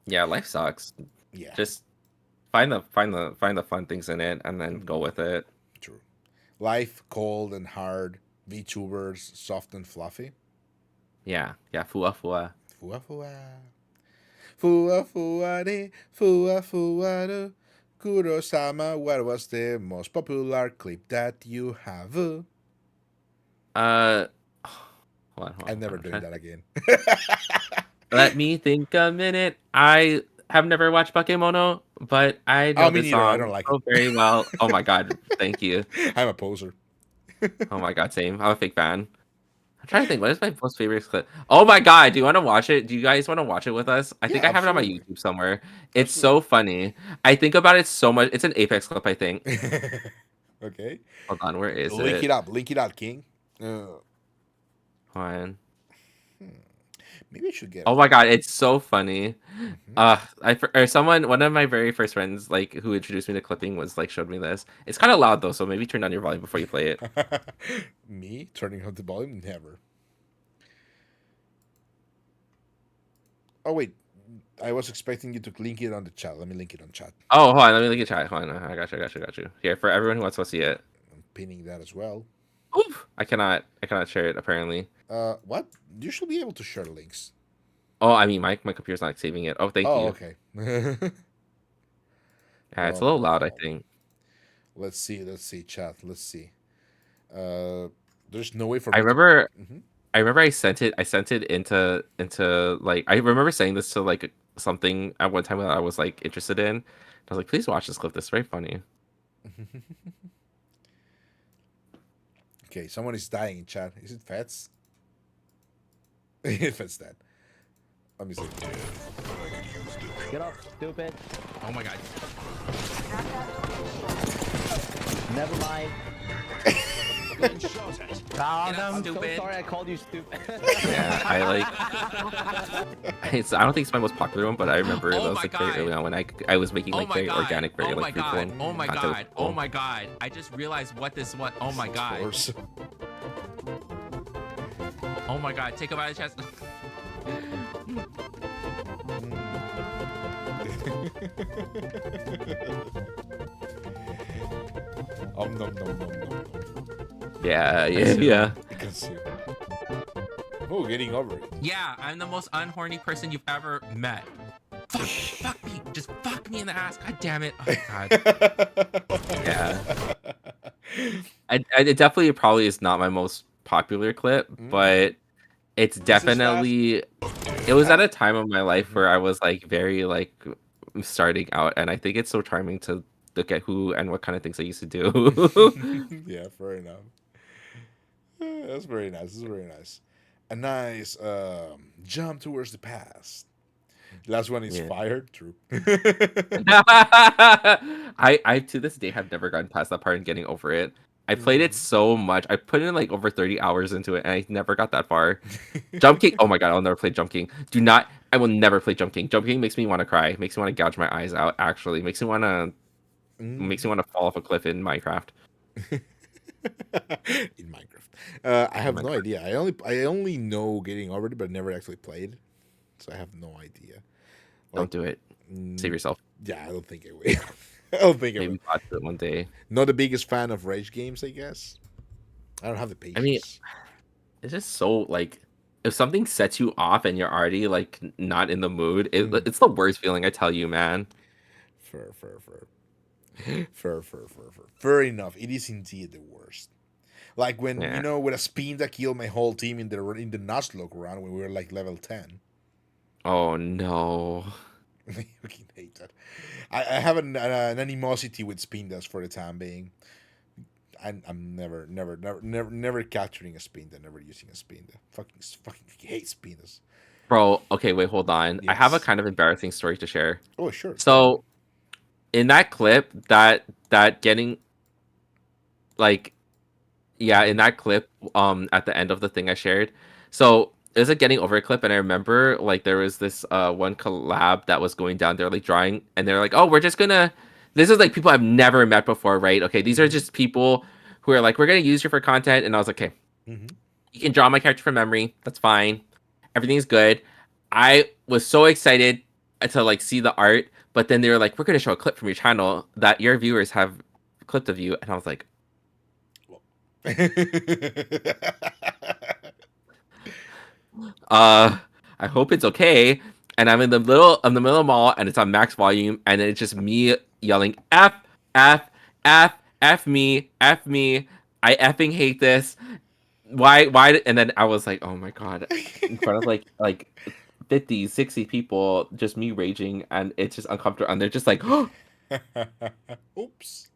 Speaker 2: Yeah, life sucks.
Speaker 1: Yeah.
Speaker 2: Just find the fun things in it and then go
Speaker 1: Mm,
Speaker 2: with it.
Speaker 1: true. Life cold and hard. VTubers soft and fluffy.
Speaker 2: Yeah, yeah, fua fua.
Speaker 1: Fua fua. Fua fua de. Fua fua do. Kuro-sama, what was the most popular clip that you have?
Speaker 2: Uh, hold
Speaker 1: I'm
Speaker 2: on.
Speaker 1: never
Speaker 2: I'm
Speaker 1: doing
Speaker 2: trying to
Speaker 1: that
Speaker 2: think.
Speaker 1: again.
Speaker 2: Let me think a minute. I have never watched Bakemono, but I
Speaker 1: Oh,
Speaker 2: know
Speaker 1: me
Speaker 2: the
Speaker 1: neither. I don't
Speaker 2: song
Speaker 1: like it.
Speaker 2: so very well. Oh my god, thank you.
Speaker 1: I'm a poser.
Speaker 2: Oh my god, same. I'm a fake fan. I'm trying to think. What is my most favorite clip? Oh my god, do you want to watch it? Do you guys want to watch it with us? I think
Speaker 1: Yeah,
Speaker 2: I have it on my
Speaker 1: absolutely.
Speaker 2: YouTube somewhere. It's so
Speaker 1: Absolutely.
Speaker 2: funny. I think about it so much. It's an Apex clip, I think.
Speaker 1: Okay.
Speaker 2: Hold on, where is
Speaker 1: Link
Speaker 2: it?
Speaker 1: it up. Link it up, King.
Speaker 2: Hold on.
Speaker 1: Hmm. Maybe I should get
Speaker 2: Oh
Speaker 1: it.
Speaker 2: my god, it's so funny.
Speaker 1: Hmm.
Speaker 2: One of my very first friends, like who introduced me to clipping, was like showed me this. It's kind of loud though, so maybe turn down your volume before you play it.
Speaker 1: Me turning on the volume? Never. Oh, wait. I was expecting you to link it on the chat. Let me link it on chat.
Speaker 2: Oh, hold on, let me look at chat. Hold on, I got you. Here for everyone who wants to see it.
Speaker 1: I'm pinning that as well.
Speaker 2: Oof, I cannot share it apparently.
Speaker 1: What? You should be able to share links.
Speaker 2: Oh, I mean my computer's not saving it. Oh, thank
Speaker 1: Oh,
Speaker 2: you.
Speaker 1: okay.
Speaker 2: Yeah, it's a
Speaker 1: Bum,
Speaker 2: little
Speaker 1: bum,
Speaker 2: loud, I
Speaker 1: bum.
Speaker 2: think.
Speaker 1: Let's see. Let's see, chat. Let's see. Uh, there's no way for
Speaker 2: I
Speaker 1: me to.
Speaker 2: remember
Speaker 1: Mhm.
Speaker 2: I remember I sent it into like I remember saying this to like something at one time that I was like interested in. I was like, please watch this clip. This is very funny.
Speaker 1: Okay, someone is dying in chat. Is it Fats? If it's that. Let me see.
Speaker 3: Get up, stupid.
Speaker 2: Oh my god.
Speaker 3: Never mind. I'm so
Speaker 2: stupid.
Speaker 3: sorry I called you stupid.
Speaker 2: Yeah, I like. I don't think it's my most popular one, but I remember that was like very early on when I was making like very organic, very like fruitful content. Was cool.
Speaker 4: god. I just realized what. Oh my
Speaker 1: Of
Speaker 4: god.
Speaker 1: course.
Speaker 4: Oh my god. Take a bite of chest.
Speaker 1: Nom nom nom nom.
Speaker 2: Yeah, yeah.
Speaker 1: I can see. Oh, getting over it.
Speaker 4: Yeah, I'm the most unhorny person you've ever met. Fuck me. Just fuck me in the ass. God damn it. Oh god.
Speaker 2: Yeah. It definitely probably is not my most popular clip,
Speaker 1: Mm.
Speaker 2: but It's
Speaker 1: This is fast.
Speaker 2: definitely. It was at
Speaker 1: Ah.
Speaker 2: a time of my life
Speaker 1: Mhm.
Speaker 2: where I was like very like starting out, and I think it's so charming to look at who and what kind of things I used to do.
Speaker 1: Yeah, fair enough. That's very nice. That's very nice. A nice jump towards the past. Last one is
Speaker 2: Yeah.
Speaker 1: fired. True.
Speaker 2: I to this day have never gotten past that part and getting over it. I played it
Speaker 1: Mhm.
Speaker 2: so much. I put in like over 30 hours into it and I never got that far. Jump King. Oh my god, I'll never play Jump King. Do not. I will never play Jump King. Jump King makes me want to cry. Makes me want to gouge my eyes out. Actually, makes me
Speaker 1: Mhm.
Speaker 2: want to fall off a cliff in Minecraft.
Speaker 1: In Minecraft. I
Speaker 2: In
Speaker 1: have no
Speaker 2: Minecraft.
Speaker 1: idea. I only know getting over it, but never actually played, so I have no idea. Like,
Speaker 2: Don't do it. Save
Speaker 1: mm,
Speaker 2: yourself.
Speaker 1: yeah, I don't think I will. I don't think I will.
Speaker 2: Maybe watch it one day.
Speaker 1: Not the biggest fan of rage games, I guess. I don't have the
Speaker 2: I mean,
Speaker 1: patience.
Speaker 2: it's just so like if something sets you off and you're already like not in the mood,
Speaker 1: Mm.
Speaker 2: it's the worst feeling. I tell you, man.
Speaker 1: Fair, fair, fair. Fair, fair, fair, fair. Fair enough. It is indeed the worst. Like when
Speaker 2: Yeah.
Speaker 1: with a spin that killed my whole team in the Nuzlocke round when we were like level 10.
Speaker 2: Oh no.
Speaker 1: I fucking hate that. I have an animosity with spin dust for the time being. I'm never capturing a spin dust, never using a spin dust. Fucking hate spin dust.
Speaker 2: Bro, okay, wait, hold on. I have a
Speaker 1: Yes.
Speaker 2: kind of embarrassing story to share.
Speaker 1: Oh sure, go ahead.
Speaker 2: So in that clip, that getting like yeah, in
Speaker 1: Mm-hmm.
Speaker 2: that clip, at the end of the thing I shared. So there's a getting over it clip, and I remember like there was this one collab that was going down there like drawing, and they're like, oh, we're just gonna. This is like people I've never met before, right? Okay, these are
Speaker 1: Mm-hmm.
Speaker 2: just people who are like, we're gonna use you for content, and I was like, okay,
Speaker 1: Mm-hmm.
Speaker 2: you can draw my character from memory. That's fine. Everything's good. I was so excited to like see the art, but then they were like, we're gonna show a clip from your channel that your viewers have clipped of you, and I was like, uh I hope it's okay. And I'm in the middle of the mall and it's on max volume and it's just me yelling F F F me. I effing hate this. Why and then I was like, oh my god, in front of like 50, 60 people, just me raging and it's just uncomfortable and they're just like,
Speaker 1: Oops.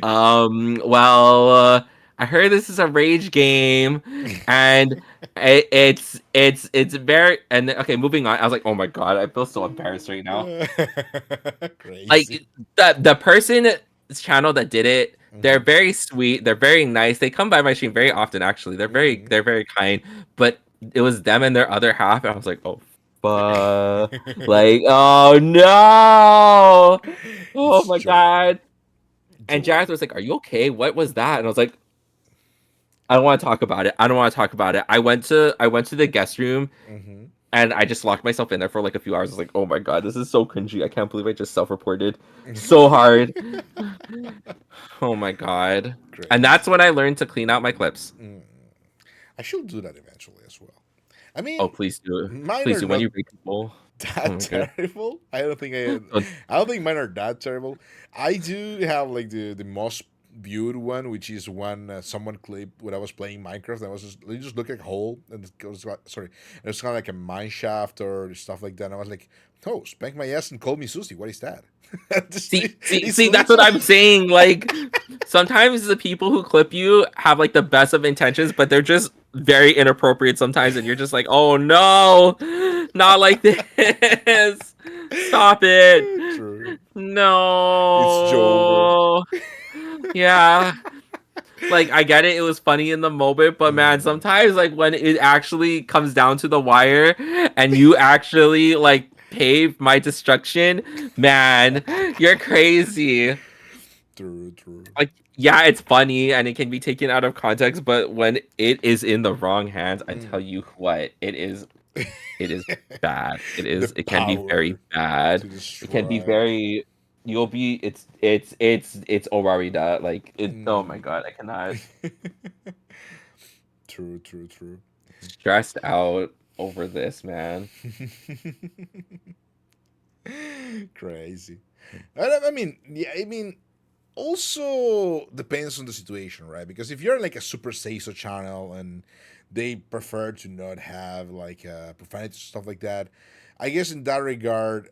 Speaker 2: Well, I heard this is a rage game, and it's very and okay. Moving on, I was like, oh my god, I feel so embarrassed right now.
Speaker 1: Crazy.
Speaker 2: Like the person's channel that did it, they're
Speaker 1: Mm-hmm.
Speaker 2: very sweet, they're very nice. They come by my stream very often, actually.
Speaker 1: Mm-hmm.
Speaker 2: They're very kind. But it was them and their other half, and I was like, oh, like oh no, oh
Speaker 1: It's
Speaker 2: my
Speaker 1: Jover.
Speaker 2: god. And Jared
Speaker 1: Jover.
Speaker 2: was like, "Are you okay? What was that?" And I was like, "I don't want to talk about it. I don't want to talk about it." I went to the guest room
Speaker 1: Mm-hmm.
Speaker 2: and I just locked myself in there for like a few hours. I was like, "Oh my god, this is so cringy. I can't believe I just self-reported so hard." Oh my god. And that's
Speaker 1: Crazy.
Speaker 2: when I learned to clean out my clips.
Speaker 1: Mm. I should do that eventually as well. I
Speaker 2: Oh,
Speaker 1: mean,
Speaker 2: please do.
Speaker 1: mine
Speaker 2: Please
Speaker 1: are
Speaker 2: do when
Speaker 1: not
Speaker 2: you read people. Oh
Speaker 1: that
Speaker 2: my god.
Speaker 1: terrible. I don't think
Speaker 2: Don't-
Speaker 1: I don't think mine are that terrible. I do have like the most viewed one, which is one someone clipped when I was playing Minecraft. And I was just you just look like a hole and it goes sorry, and it's kind of like a mine shaft or stuff like that. And I was like, "Oh, spank my ass and call me Susie. What is that?" It's
Speaker 2: See, that's what I'm
Speaker 1: literally
Speaker 2: saying. Like, sometimes the people who clip you have like the best of intentions, but they're just very inappropriate sometimes, and you're just like, oh no, not like this. Stop it.
Speaker 1: true. It's Jover.
Speaker 2: No. Yeah. Like, I get it. It was funny in the moment, but man,
Speaker 1: Mm.
Speaker 2: sometimes, like, when it actually comes down to the wire and you actually, like, pave my destruction, man, you're crazy.
Speaker 1: True, true.
Speaker 2: Like, yeah, it's funny and it can be taken out of context, but when it is in the wrong hands, I tell
Speaker 1: Mm.
Speaker 2: you what, it is bad.
Speaker 1: The
Speaker 2: It can be very
Speaker 1: power
Speaker 2: bad.
Speaker 1: to
Speaker 2: It can be
Speaker 1: destroy.
Speaker 2: very you'll be it's Owarida. Like it oh my
Speaker 1: Mm.
Speaker 2: god, I cannot
Speaker 1: True, true, true.
Speaker 2: stressed out over this, man.
Speaker 1: Crazy. I mean, yeah, I mean, also depends on the situation, right? Because if you're like a Super Seiso channel and they prefer to not have like profanity stuff like that. I guess in that regard,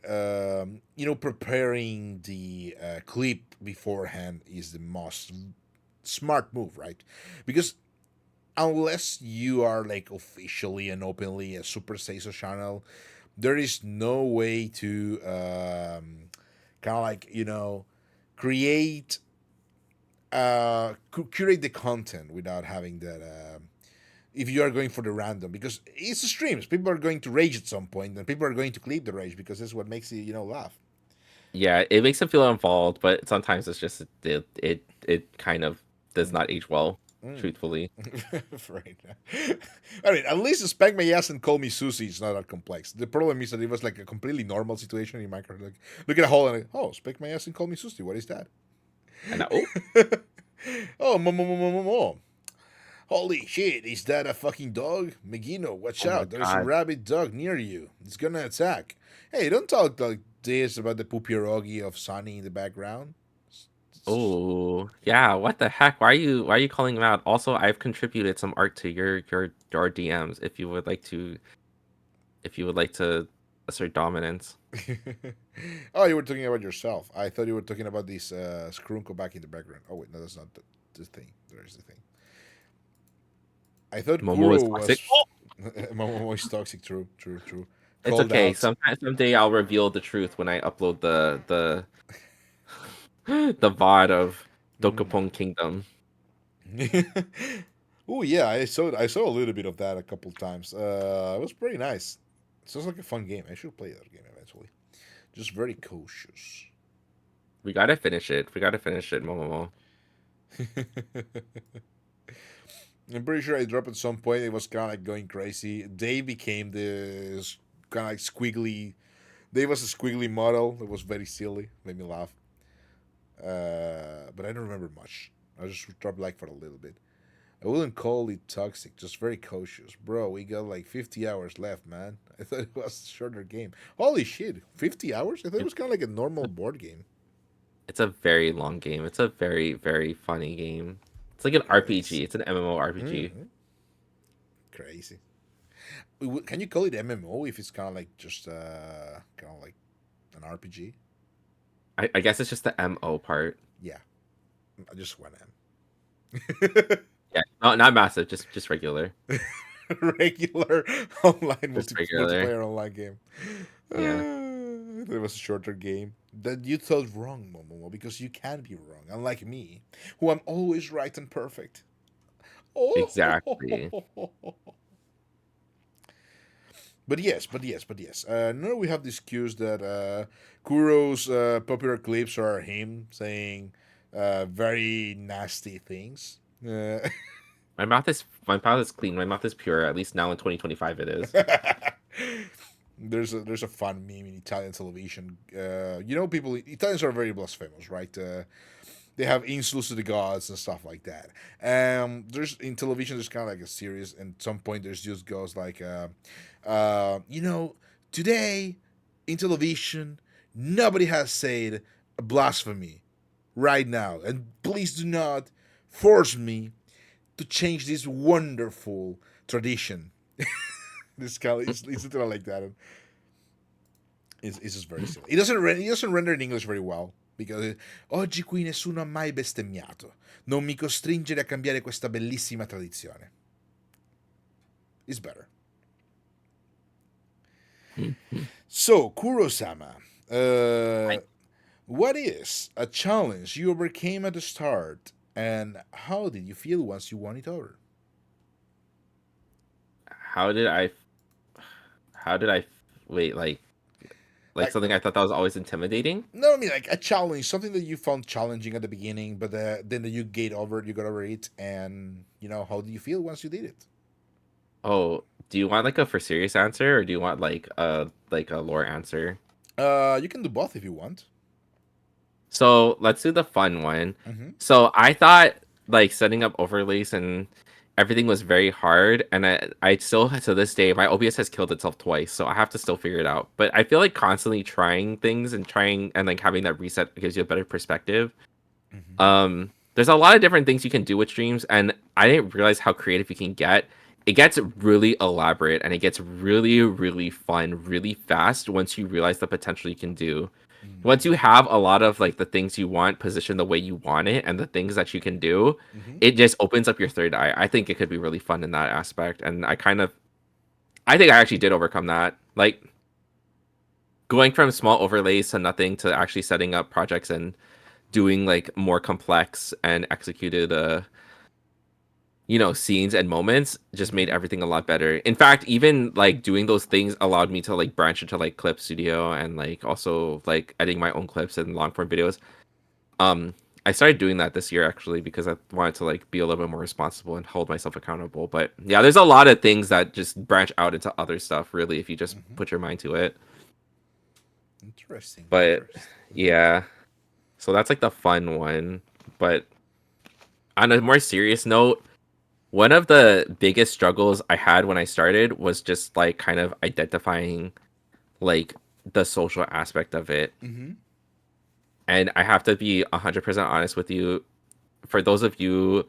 Speaker 1: preparing the clip beforehand is the most smart move, right? Because unless you are like officially and openly a Super Seiso channel, there is no way to kind of like create curate the content without having that. If you are going for the random, because it's streams, people are going to rage at some point, and people are going to clip the rage because that's what makes you laugh.
Speaker 2: Yeah, it makes them feel involved, but sometimes it's just it kind of does not age well, truthfully.
Speaker 1: Right. I mean, at least spank my ass and call me Susie is not that complex. The problem is that it was like a completely normal situation in Minecraft. Like, look at a hole and spank my ass and call me Susie. What is that?
Speaker 2: And
Speaker 1: Oh, mo. Holy shit, is that a fucking dog? Megino, watch
Speaker 2: oh my
Speaker 1: out. There's a
Speaker 2: god.
Speaker 1: rabid dog near you. It's gonna attack. Hey, don't talk like this about the pierogi of Sunny in the background.
Speaker 2: Oh, yeah, what the heck? Why are you calling him out? Also, I've contributed some art to your DMs if you would like to assert dominance.
Speaker 1: Oh, you were talking about yourself. I thought you were talking about this scrunko back in the background. Oh, wait, no, that's not the thing. There's the thing. I thought
Speaker 2: Momo is
Speaker 1: Kurou
Speaker 2: toxic.
Speaker 1: was. Momo is toxic. True.
Speaker 2: It's
Speaker 1: Called
Speaker 2: okay.
Speaker 1: out.
Speaker 2: Someday I'll reveal the truth when I upload the the VOD of Dokapon Kingdom.
Speaker 1: Oh yeah, I saw a little bit of that a couple times. It was pretty nice. Sounds like a fun game. I should play that game eventually. Just very cautious.
Speaker 2: We gotta finish it. Momo.
Speaker 1: I'm pretty sure I dropped at some point. It was kind of like going crazy. Dave became this kind of like squiggly. Dave was a squiggly model. It was very silly. Made me laugh. But I don't remember much. I just dropped like for a little bit. I wouldn't call it toxic, just very cautious. Bro, we got like 50 hours left, man. I thought it was a shorter game. Holy shit, 50 hours? I thought it was kind of like a normal board game.
Speaker 2: It's a very long game. It's a very, very funny game. It's like an RPG. It's an MMO RPG.
Speaker 1: Mhm. Crazy. Can you call it MMO if it's kind of like just kind of like an RPG?
Speaker 2: I guess it's just the MO part.
Speaker 1: Yeah, just one M.
Speaker 2: Yeah, not massive, just regular.
Speaker 1: Regular online
Speaker 2: Just regular.
Speaker 1: multiplayer online game.
Speaker 2: Yeah.
Speaker 1: It was a shorter game that you thought wrong, Momomo, because you can be wrong, unlike me, who I'm always right and perfect. Oh.
Speaker 2: Exactly.
Speaker 1: But yes. Now we have this cues that Kuro's popular clips are him saying very nasty things.
Speaker 2: My mouth is clean. My mouth is pure. At least now in 2025 it is.
Speaker 1: There's a fun meme in Italian television. People Italians are very blasphemous, right? They have insults to the gods and stuff like that. There's in television there's kind of like a series, and at some point there's just goes like, today in television nobody has said a blasphemy right now, and please do not force me to change this wonderful tradition. This kind of, it's literally like that. And it's just very silly. He doesn't render in English very well because oggi qui nessuno ha mai bestemmiato. Non mi costringere a cambiare questa bellissima tradizione. It's better. So, Kuro-sama, what is a challenge you overcame at the start, and how did you feel once you won it over?
Speaker 2: How did I wait, like something I thought that was always intimidating?
Speaker 1: No, I mean like a challenge, something that you found challenging at the beginning, but then you got over it, and how do you feel once you did it?
Speaker 2: Oh, do you want like a for serious answer, or do you want like a lore answer?
Speaker 1: You can do both if you want.
Speaker 2: So let's do the fun one.
Speaker 1: Mm-hmm.
Speaker 2: So I thought like setting up overlays and everything was very hard, and I still to this day my OBS has killed itself twice, so I have to still figure it out. But I feel like constantly trying things and like having that reset gives you a better perspective.
Speaker 1: Mm-hmm.
Speaker 2: There's a lot of different things you can do with streams, and I didn't realize how creative you can get. it gets really elaborate and it gets really, really fun really fast once you realize the potential you can do. Once you have a lot of like the things you want positioned the way you want it and the things that you can do,
Speaker 1: Mm-hmm.
Speaker 2: it just opens up your third eye. I think it could be really fun in that aspect. And I think I actually did overcome that. Like going from small overlays to nothing to actually setting up projects and doing like more complex and executed scenes and moments just made
Speaker 1: Mm-hmm.
Speaker 2: everything a lot better. In fact, even like doing those things allowed me to like branch into like clip studio and like also like editing my own clips and long form videos. Um, I started doing that this year actually because I wanted to like be a little bit more responsible and hold myself accountable. But yeah, there's a lot of things that just branch out into other stuff really if you just
Speaker 1: Mm-hmm.
Speaker 2: put your mind to it.
Speaker 1: Interesting.
Speaker 2: But
Speaker 1: Interesting. Mm-hmm.
Speaker 2: yeah, so that's like the fun one. But on a more serious note, one of the biggest struggles I had when I started was just like kind of identifying like the social aspect of it.
Speaker 1: Mm-hmm.
Speaker 2: And I have to be 100% honest with you. For those of you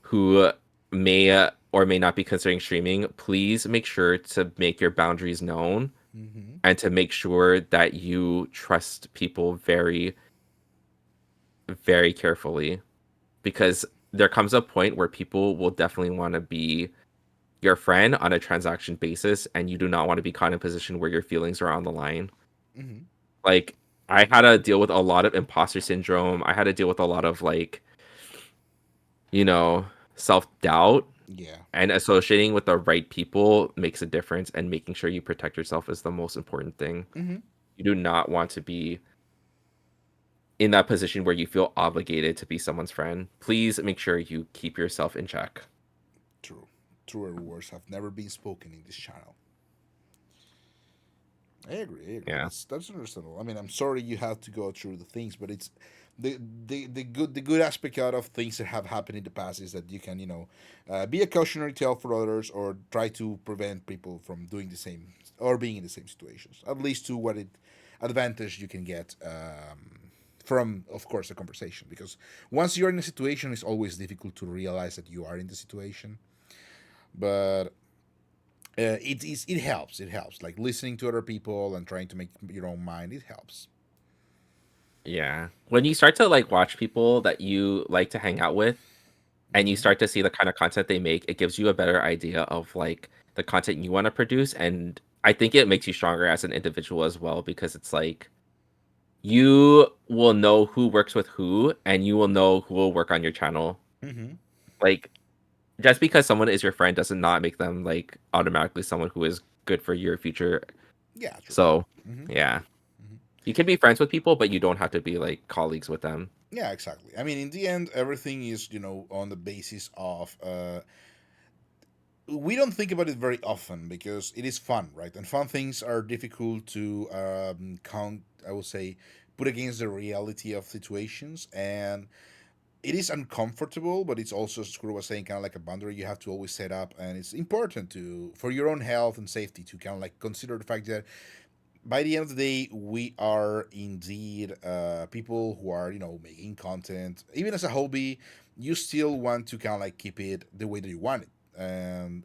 Speaker 2: who may or may not be considering streaming, please make sure to make your boundaries known
Speaker 1: Mm-hmm.
Speaker 2: and to make sure that you trust people very, very carefully because there comes a point where people will definitely want to be your friend on a transaction basis and you do not want to be caught in a position where your feelings are on the line.
Speaker 1: Mm-hmm.
Speaker 2: Like I had to deal with a lot of imposter syndrome. I had to deal with a lot of like, you know, self-doubt
Speaker 1: Yeah.
Speaker 2: and associating with the right people makes a difference and making sure you protect yourself is the most important thing.
Speaker 1: Mm-hmm.
Speaker 2: You do not want to be in that position where you feel obligated to be someone's friend. Please make sure you keep yourself in check.
Speaker 1: True. Truer words have never been spoken in this channel. I agree. I agree.
Speaker 2: Yeah.
Speaker 1: That's understandable. I mean, I'm sorry you had to go through the things, but it's the good aspect out of things that have happened in the past is that you can be a cautionary tale for others or try to prevent people from doing the same or being in the same situations. At least to what it advantage you can get from, of course, a conversation. Because once you're in a situation, it's always difficult to realize that you are in the situation. But it helps. It helps. Like listening to other people and trying to make your own mind. It helps.
Speaker 2: Yeah. When you start to like watch people that you like to hang out with and you
Speaker 1: Mm-hmm.
Speaker 2: start to see the kind of content they make, it gives you a better idea of like the content you want to produce. And I think it makes you stronger as an individual as well because it's like you will know who works with who and you will know who will work on your channel.
Speaker 1: Mm-hmm.
Speaker 2: Like just because someone is your friend doesn't not make them like automatically someone who is good for your future.
Speaker 1: Yeah. True.
Speaker 2: So
Speaker 1: Mm-hmm.
Speaker 2: yeah.
Speaker 1: Mm-hmm.
Speaker 2: You can be friends with people, but you don't have to be like colleagues with them.
Speaker 1: Yeah. Exactly. I mean, in the end, everything is on the basis of we don't think about it very often because it is fun, right? And fun things are difficult to count. I would say put against the reality of situations, and it is uncomfortable, but it's also, as Kurou was saying, kind of like a boundary you have to always set up, and it's important to for your own health and safety to kind of like consider the fact that by the end of the day, we are indeed people who are making content, even as a hobby. You still want to kind of like keep it the way that you want it.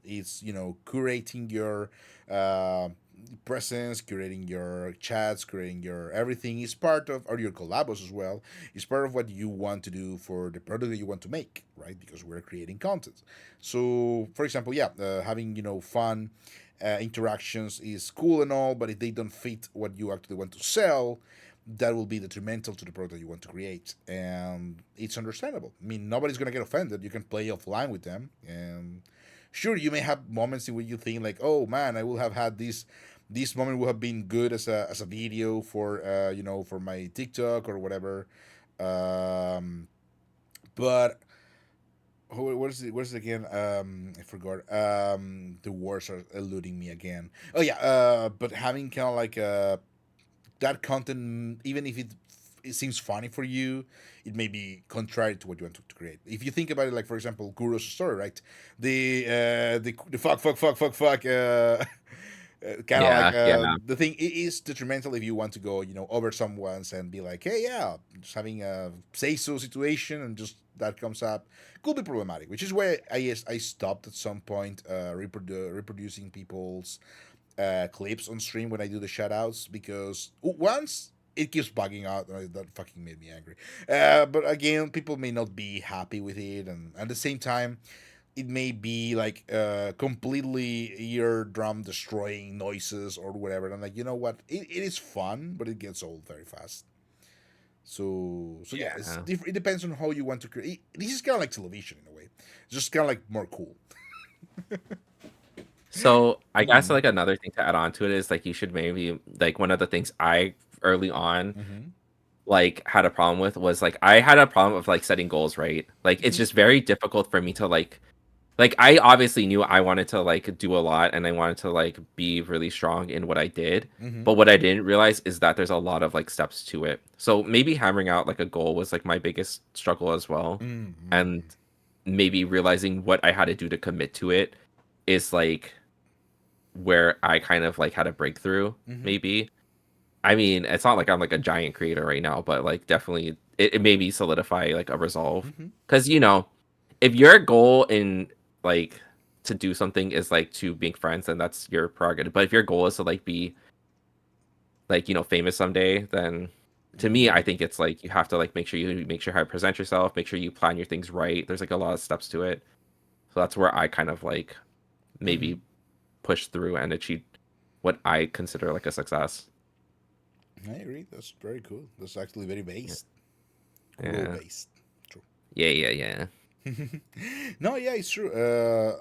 Speaker 1: It's curating your uh, presence, curating your chats, curating your everything is part of, or your collabos as well, is part of what you want to do for the product that you want to make, right? Because we're creating content. So, for example, yeah, having fun interactions is cool and all, but if they don't fit what you actually want to sell, that will be detrimental to the product that you want to create. And it's understandable. I mean, nobody's going to get offended. You can play offline with them. And sure, you may have moments in which you think like, oh man, I will have had this moment would have been good as a video for for my TikTok or whatever. Um, but what is it again? I forgot. The words are eluding me again. Oh yeah. But having kind of like that content, even if it seems funny for you, it may be contrary to what you want to create. If you think about it, like for example, Kuro's story, right? The fuck. Kind of like
Speaker 2: Yeah.
Speaker 1: the thing it is detrimental if you want to go, over someone's and be like, hey, yeah, just having a say so situation and just that comes up could be problematic. Which is where I stopped at some point reproducing people's clips on stream when I do the shoutouts because once it keeps bugging out. That fucking made me angry. But again, people may not be happy with it, and at the same time, it may be like completely eardrum destroying noises or whatever. And I'm like, you know what? It is fun, but it gets old very fast. So yeah,
Speaker 2: Yeah.
Speaker 1: it depends on how you want to create. This is kind of like television in a way. It's just kind of like more cool.
Speaker 2: So I guess like another thing to add on to it is like you should maybe like one of the things I early on
Speaker 1: Mm-hmm.
Speaker 2: like had a problem with was like I had a problem of like setting goals, right? Like it's
Speaker 1: Mhm.
Speaker 2: just very difficult for me to like I obviously knew I wanted to like do a lot and I wanted to like be really strong in what I did.
Speaker 1: Mm-hmm.
Speaker 2: But what I didn't realize is that there's a lot of like steps to it. So maybe hammering out like a goal was like my biggest struggle as well.
Speaker 1: Mm-hmm.
Speaker 2: And maybe realizing what I had to do to commit to it is like where I kind of like had a breakthrough,
Speaker 1: Mm-hmm.
Speaker 2: maybe. I mean, it's not like I'm like a giant creator right now, but like definitely it made me solidify like a resolve.
Speaker 1: Mm-hmm.
Speaker 2: Because if your goal in like to do something is like to being friends, then that's your prerogative. But if your goal is to like be like famous someday, then to me, I think it's like you have to like make sure how you present yourself, make sure you plan your things right. There's like a lot of steps to it. So that's where I kind of like
Speaker 1: Mm-hmm.
Speaker 2: maybe push through and achieve what I consider like a success.
Speaker 1: I agree. That's very cool. That's actually very
Speaker 2: Yeah.
Speaker 1: based. Kurou
Speaker 2: Yeah.
Speaker 1: based. True.
Speaker 2: Yeah.
Speaker 1: No, yeah, it's true.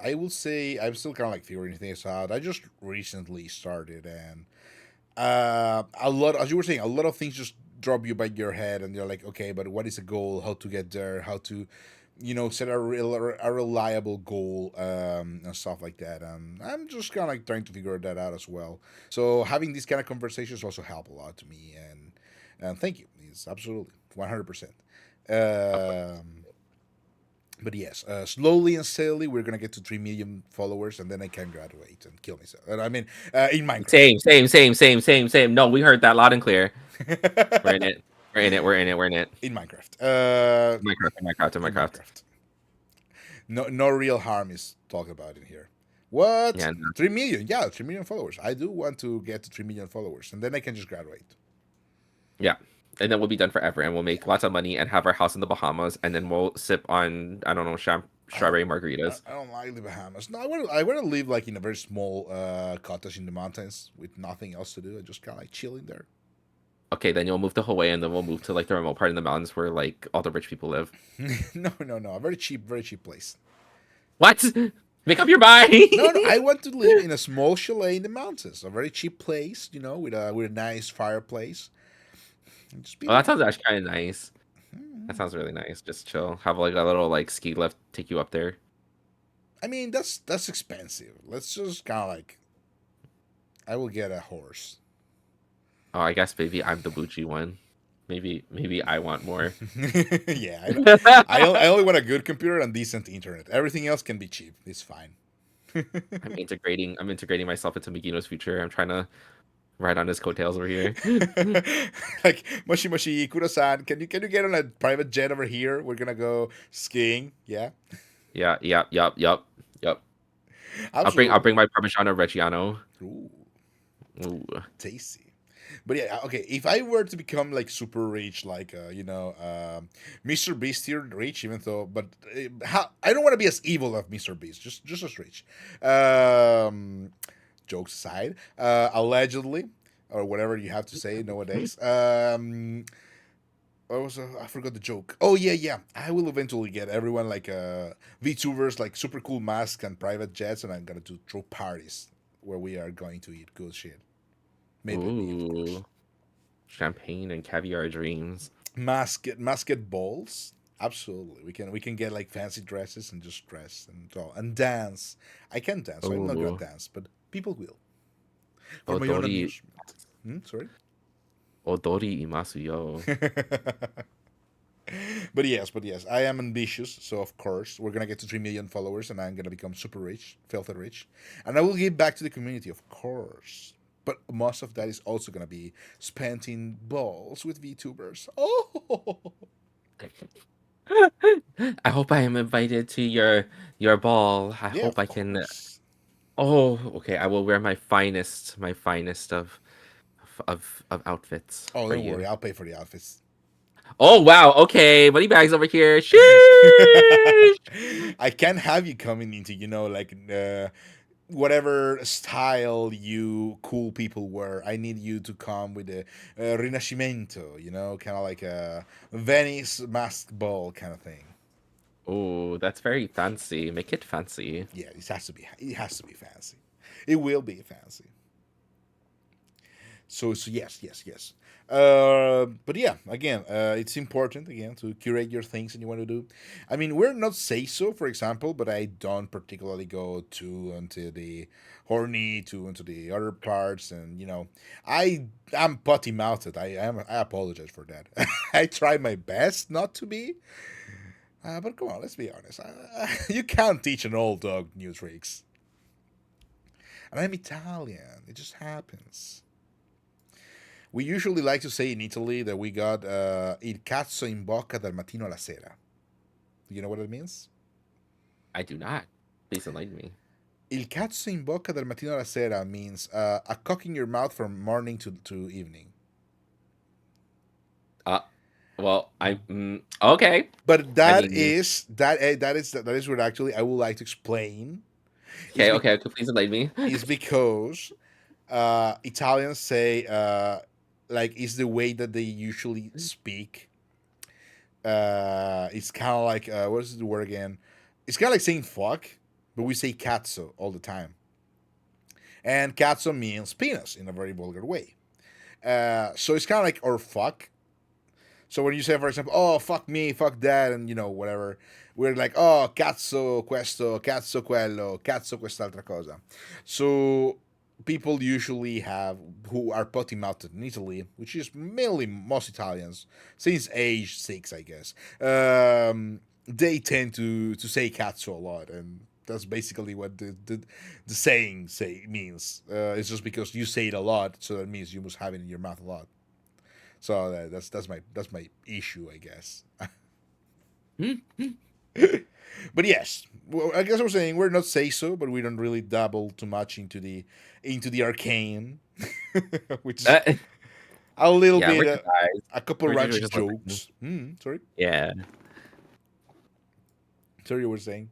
Speaker 1: I will say I'm still kind of like figuring things out. I just recently started, and a lot, as you were saying, a lot of things just drop you by your head, and you're like, okay, but what is a goal? How to get there? How to, set a reliable goal, and stuff like that. And I'm just kind of like trying to figure that out as well. So having these kind of conversations also help a lot to me, and thank you. It's absolutely 100%.
Speaker 2: Of course.
Speaker 1: But yes, slowly and steadily, we're gonna get to 3 million followers, and then I can graduate and kill myself. And I mean, in Minecraft.
Speaker 2: Same. No, we heard that loud and clear. We're in it. We're in it.
Speaker 1: In Minecraft. In
Speaker 2: Minecraft.
Speaker 1: Minecraft. No real harm is talked about in here. What?
Speaker 2: Yeah, no.
Speaker 1: 3 million? Yeah, 3 million followers. I do want to get to 3 million followers, and then I can just graduate.
Speaker 2: Yeah. And then we'll be done forever, and we'll make
Speaker 1: Yeah.
Speaker 2: lots of money and have our house in the Bahamas, and then we'll sip on I don't know strawberry margaritas.
Speaker 1: I don't like the Bahamas. No, I want to live like in a very small cottage in the mountains with nothing else to do. I just kind of like chilling there.
Speaker 2: Okay, then you'll move to Hawaii, and then we'll move to like the remote part in the mountains where like all the rich people live.
Speaker 1: No. A very cheap place.
Speaker 2: What? Make up your mind.
Speaker 1: No. I want to live in a small chalet in the mountains, a very cheap place, with a nice fireplace. And just be
Speaker 2: Oh, that
Speaker 1: there.
Speaker 2: sounds actually kind of nice. That sounds really nice. Just chill. Have like a little like ski lift take you up there.
Speaker 1: I mean, that's expensive. Let's just kind of like, I will get a horse.
Speaker 2: Oh, I guess maybe I'm the bougie one. Maybe I want more.
Speaker 1: Yeah, I only want a good computer and decent internet. Everything else can be cheap. It's fine.
Speaker 2: I'm integrating myself into Megino's future. I'm trying to ride on his coattails over here.
Speaker 1: Like Moshi Kuro-san, can you get on a private jet over here? We're gonna go skiing. Yeah,
Speaker 2: Yeah, yep. I'll
Speaker 1: absolutely.
Speaker 2: bring my Parmigiano Reggiano.
Speaker 1: Ooh,
Speaker 2: Ooh.
Speaker 1: tasty. But yeah, okay. If I were to become like super rich, like Mr. Beast here rich, even though, but I don't want to be as evil as Mr. Beast, just as rich. Jokes aside, allegedly, or whatever you have to say nowadays. I forgot the joke. Oh yeah. I will eventually get everyone like VTubers, like super cool masks and private jets, and I'm gonna throw parties where we are going to eat good shit. Made with me, of course.
Speaker 2: Ooh. Champagne and caviar dreams.
Speaker 1: Masked balls. Absolutely, we can get like fancy dresses and just dress and all and dance. I can dance, so I'm not gonna
Speaker 2: Ooh.
Speaker 1: dance, but people will for my own
Speaker 2: Odori
Speaker 1: amusement. Sorry.
Speaker 2: Odori imasu yo.
Speaker 1: But yes, I am ambitious, so of course we're gonna get to 3 million followers, and I'm gonna become super rich, filthy rich, and I will give back to the community, of course. But most of that is also gonna be spent in balls with VTubers. Oh,
Speaker 2: I hope I am invited to your ball. I
Speaker 1: yeah,
Speaker 2: hope
Speaker 1: of
Speaker 2: I can.
Speaker 1: course.
Speaker 2: Oh, okay. I will wear my finest of outfits
Speaker 1: Oh,
Speaker 2: for
Speaker 1: don't worry,
Speaker 2: you.
Speaker 1: I'll pay for the outfits.
Speaker 2: Oh wow. Okay, money bags over here. Sheesh.
Speaker 1: I can't have you coming into, like whatever style you cool people wear. I need you to come with a, Rinascimento, kind of like a Venice mask ball kind of thing.
Speaker 2: Oh, that's very fancy. Make it fancy.
Speaker 1: Yeah, it has to be. It has to be fancy. It will be fancy. So yes, yes, yes. But yeah, again, it's important again to curate your things and you want to do. I mean, we're not say so, for example, but I don't particularly go too into the horny to into the other parts, and I'm potty mouthed. I apologize for that. I try my best not to be, but come on, let's be honest. You can't teach an old dog new tricks. And I'm Italian. It just happens. We usually like to say in Italy that we got il cazzo in bocca dal mattino alla sera. Do you know what it means?
Speaker 2: I do not. Please enlighten me.
Speaker 1: Il cazzo in bocca dal mattino alla sera means a cock in your mouth from morning to evening.
Speaker 2: Uh, well, okay.
Speaker 1: But
Speaker 2: I
Speaker 1: that
Speaker 2: mean,
Speaker 1: is that is what actually I would like to explain. Is
Speaker 2: okay,
Speaker 1: be,
Speaker 2: okay, okay. Please enlighten me.
Speaker 1: is because Italians say like is the way that they usually speak. It's kind of like what is the word again? It's kind of like saying fuck, but we say cazzo all the time. And cazzo means penis in a very vulgar way. So it's kind of like or fuck. So when you say, for example, oh fuck me, fuck that, and whatever, we're like, oh cazzo questo, cazzo quello, cazzo quest'altra cosa. So people usually have who are potty mouthed in Italy, which is mainly most Italians since age 6, I guess. They tend to say cazzo a lot, and that's basically what the saying means. It's just because you say it a lot, so that means you must have it in your mouth a lot. So that's my issue, I guess. But yes, well, I guess I was saying we're not say so, but we don't really dabble too much into the arcane, which is
Speaker 2: Uh,
Speaker 1: a little
Speaker 2: yeah, we're
Speaker 1: bit
Speaker 2: just guys.
Speaker 1: a couple
Speaker 2: We're
Speaker 1: ratchet
Speaker 2: just living.
Speaker 1: jokes. Sorry,
Speaker 2: Yeah.
Speaker 1: you were saying.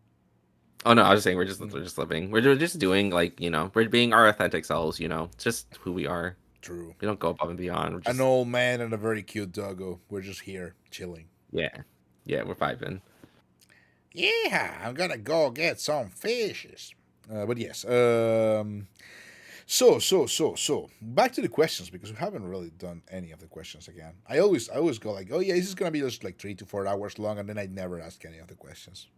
Speaker 2: Oh no, I was just saying we're just living. We're just doing like we're being our authentic selves. It's just who we are.
Speaker 1: True.
Speaker 2: We don't go above and beyond. We're
Speaker 1: An
Speaker 2: just
Speaker 1: old man and a very cute doggo. We're just here chilling.
Speaker 2: yeah, we're vibing.
Speaker 1: Yeah, I'm gonna go get some fishes. But yes, so back to the questions because we haven't really done any of the questions again. I always go like, oh yeah, this is gonna be just like 3 to 4 hours long, and then I never ask any of the questions.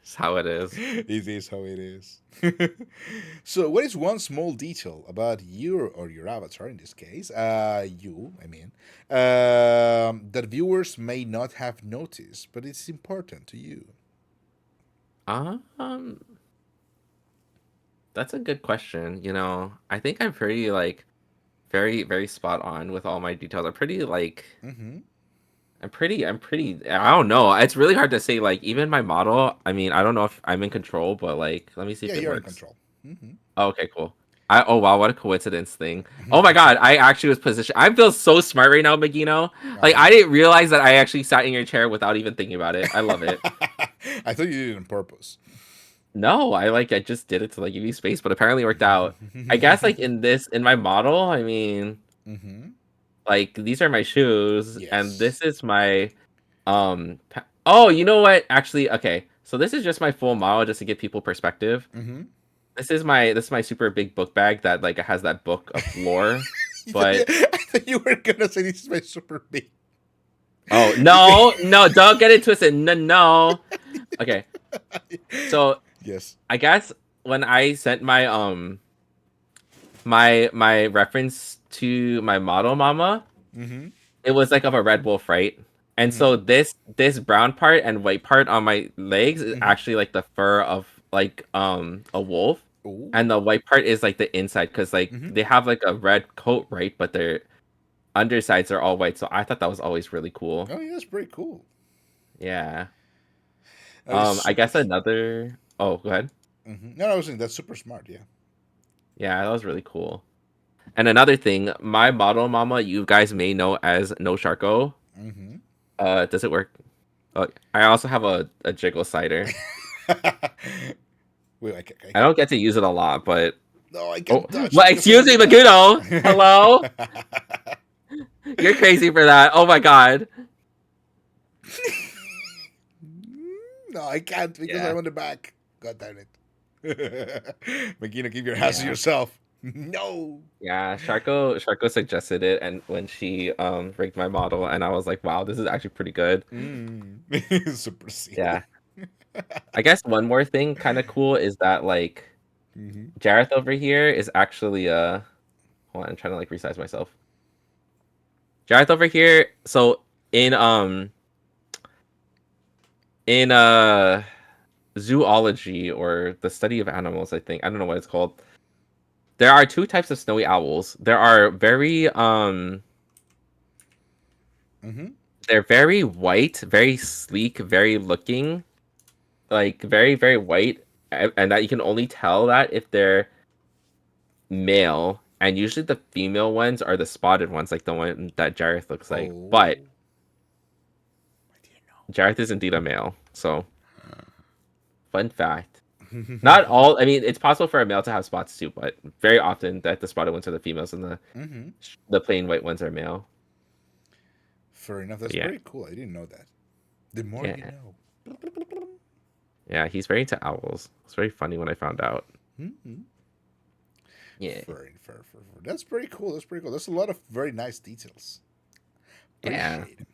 Speaker 2: It's how it is.
Speaker 1: It is how it is. So, what is one small detail about your avatar in this case, I mean, that viewers may not have noticed, but it's important to you?
Speaker 2: Um, that's a good question. I think I'm pretty like very very spot on with all my details.
Speaker 1: Mm-hmm.
Speaker 2: I don't know. It's really hard to say like even my model, I mean, I don't know if I'm in control, but like let me see
Speaker 1: Yeah,
Speaker 2: if it
Speaker 1: you're in
Speaker 2: works.
Speaker 1: control. Mm-hmm.
Speaker 2: Oh, okay, cool. Oh wow, what a coincidence thing. Oh my god, I actually was positioned. I feel so smart right now, Magino. Like I didn't realize that I actually sat in your chair without even thinking about it. I love it.
Speaker 1: I thought you did it on purpose.
Speaker 2: No, I just did it to like give you space, but apparently it worked out. I guess like in my model, I mean,
Speaker 1: Mm-hmm.
Speaker 2: like these are my shoes, and
Speaker 1: Yes.
Speaker 2: this is my oh, you know what? Actually, okay. So this is just my full model just to give people perspective.
Speaker 1: Mm-hmm.
Speaker 2: This is my super big book bag that like has that book of lore. But
Speaker 1: I thought you were gonna say this is my super big.
Speaker 2: oh no, don't get it twisted. No. Okay. So
Speaker 1: Yes.
Speaker 2: I guess when I sent my reference to my model mama,
Speaker 1: Mm-hmm.
Speaker 2: it was like of a red wolf, right? And so this brown part and white part on my legs is actually like the fur of like a wolf,
Speaker 1: Ooh.
Speaker 2: and the white part is like the inside because like
Speaker 1: Mhm.
Speaker 2: they have like a red coat, right? But their undersides are all white. So I thought that was always really cool.
Speaker 1: Oh yeah, that's pretty cool.
Speaker 2: Yeah.
Speaker 1: That is
Speaker 2: I
Speaker 1: super.
Speaker 2: guess another. Oh, go ahead.
Speaker 1: No, I was saying that's super smart. Yeah.
Speaker 2: Yeah, that was really cool. And another thing, my model mama, you guys may know as No Sharko.
Speaker 1: Mm-hmm.
Speaker 2: Does it work? I also have a jiggle cider.
Speaker 1: Wait,
Speaker 2: I don't get to use it a lot, but
Speaker 1: no, I
Speaker 2: oh,
Speaker 1: can't touch
Speaker 2: well,
Speaker 1: it because I'm
Speaker 2: excuse
Speaker 1: on the
Speaker 2: me,
Speaker 1: back.
Speaker 2: Makuno. Hello, you're crazy for that. Oh my god.
Speaker 1: No, I can't because
Speaker 2: Yeah.
Speaker 1: I'm on the back. God damn it. Magina, keep your hands to
Speaker 2: Yeah.
Speaker 1: yourself. No.
Speaker 2: Yeah, Sharko suggested it, and when she rigged my model, and I was like, wow, this is actually pretty good.
Speaker 1: Super seal.
Speaker 2: Yeah. I guess one more thing kind of cool is that like
Speaker 1: Mm-hmm.
Speaker 2: Jareth over here is actually hold on, I'm trying to like resize myself. Jareth over here, so in in zoology or the study of animals, I think. I don't know what it's called. There are two types of snowy owls. There are very
Speaker 1: Mm-hmm.
Speaker 2: they're very white, very sleek, very looking, like very very white, and that you can only tell that if they're male, and usually the female ones are the spotted ones, like the one that Jareth looks like. But
Speaker 1: Oh. I didn't
Speaker 2: Jareth is indeed a male. So, fun fact.
Speaker 1: know.
Speaker 2: Not all. I mean, it's possible for a male to have spots too, but very often that the spotted ones are the females and
Speaker 1: Mm-hmm.
Speaker 2: the plain white ones are male.
Speaker 1: Fair enough.
Speaker 2: But
Speaker 1: That's
Speaker 2: yeah,
Speaker 1: pretty cool. I didn't know that. The more you
Speaker 2: yeah,
Speaker 1: know.
Speaker 2: yeah. He's very into owls. It's very funny when I found out.
Speaker 1: Mm-hmm.
Speaker 2: Yeah,
Speaker 1: Fair. That's pretty cool. That's pretty cool. There's a lot of very nice details.
Speaker 2: yeah,
Speaker 1: Appreciate it.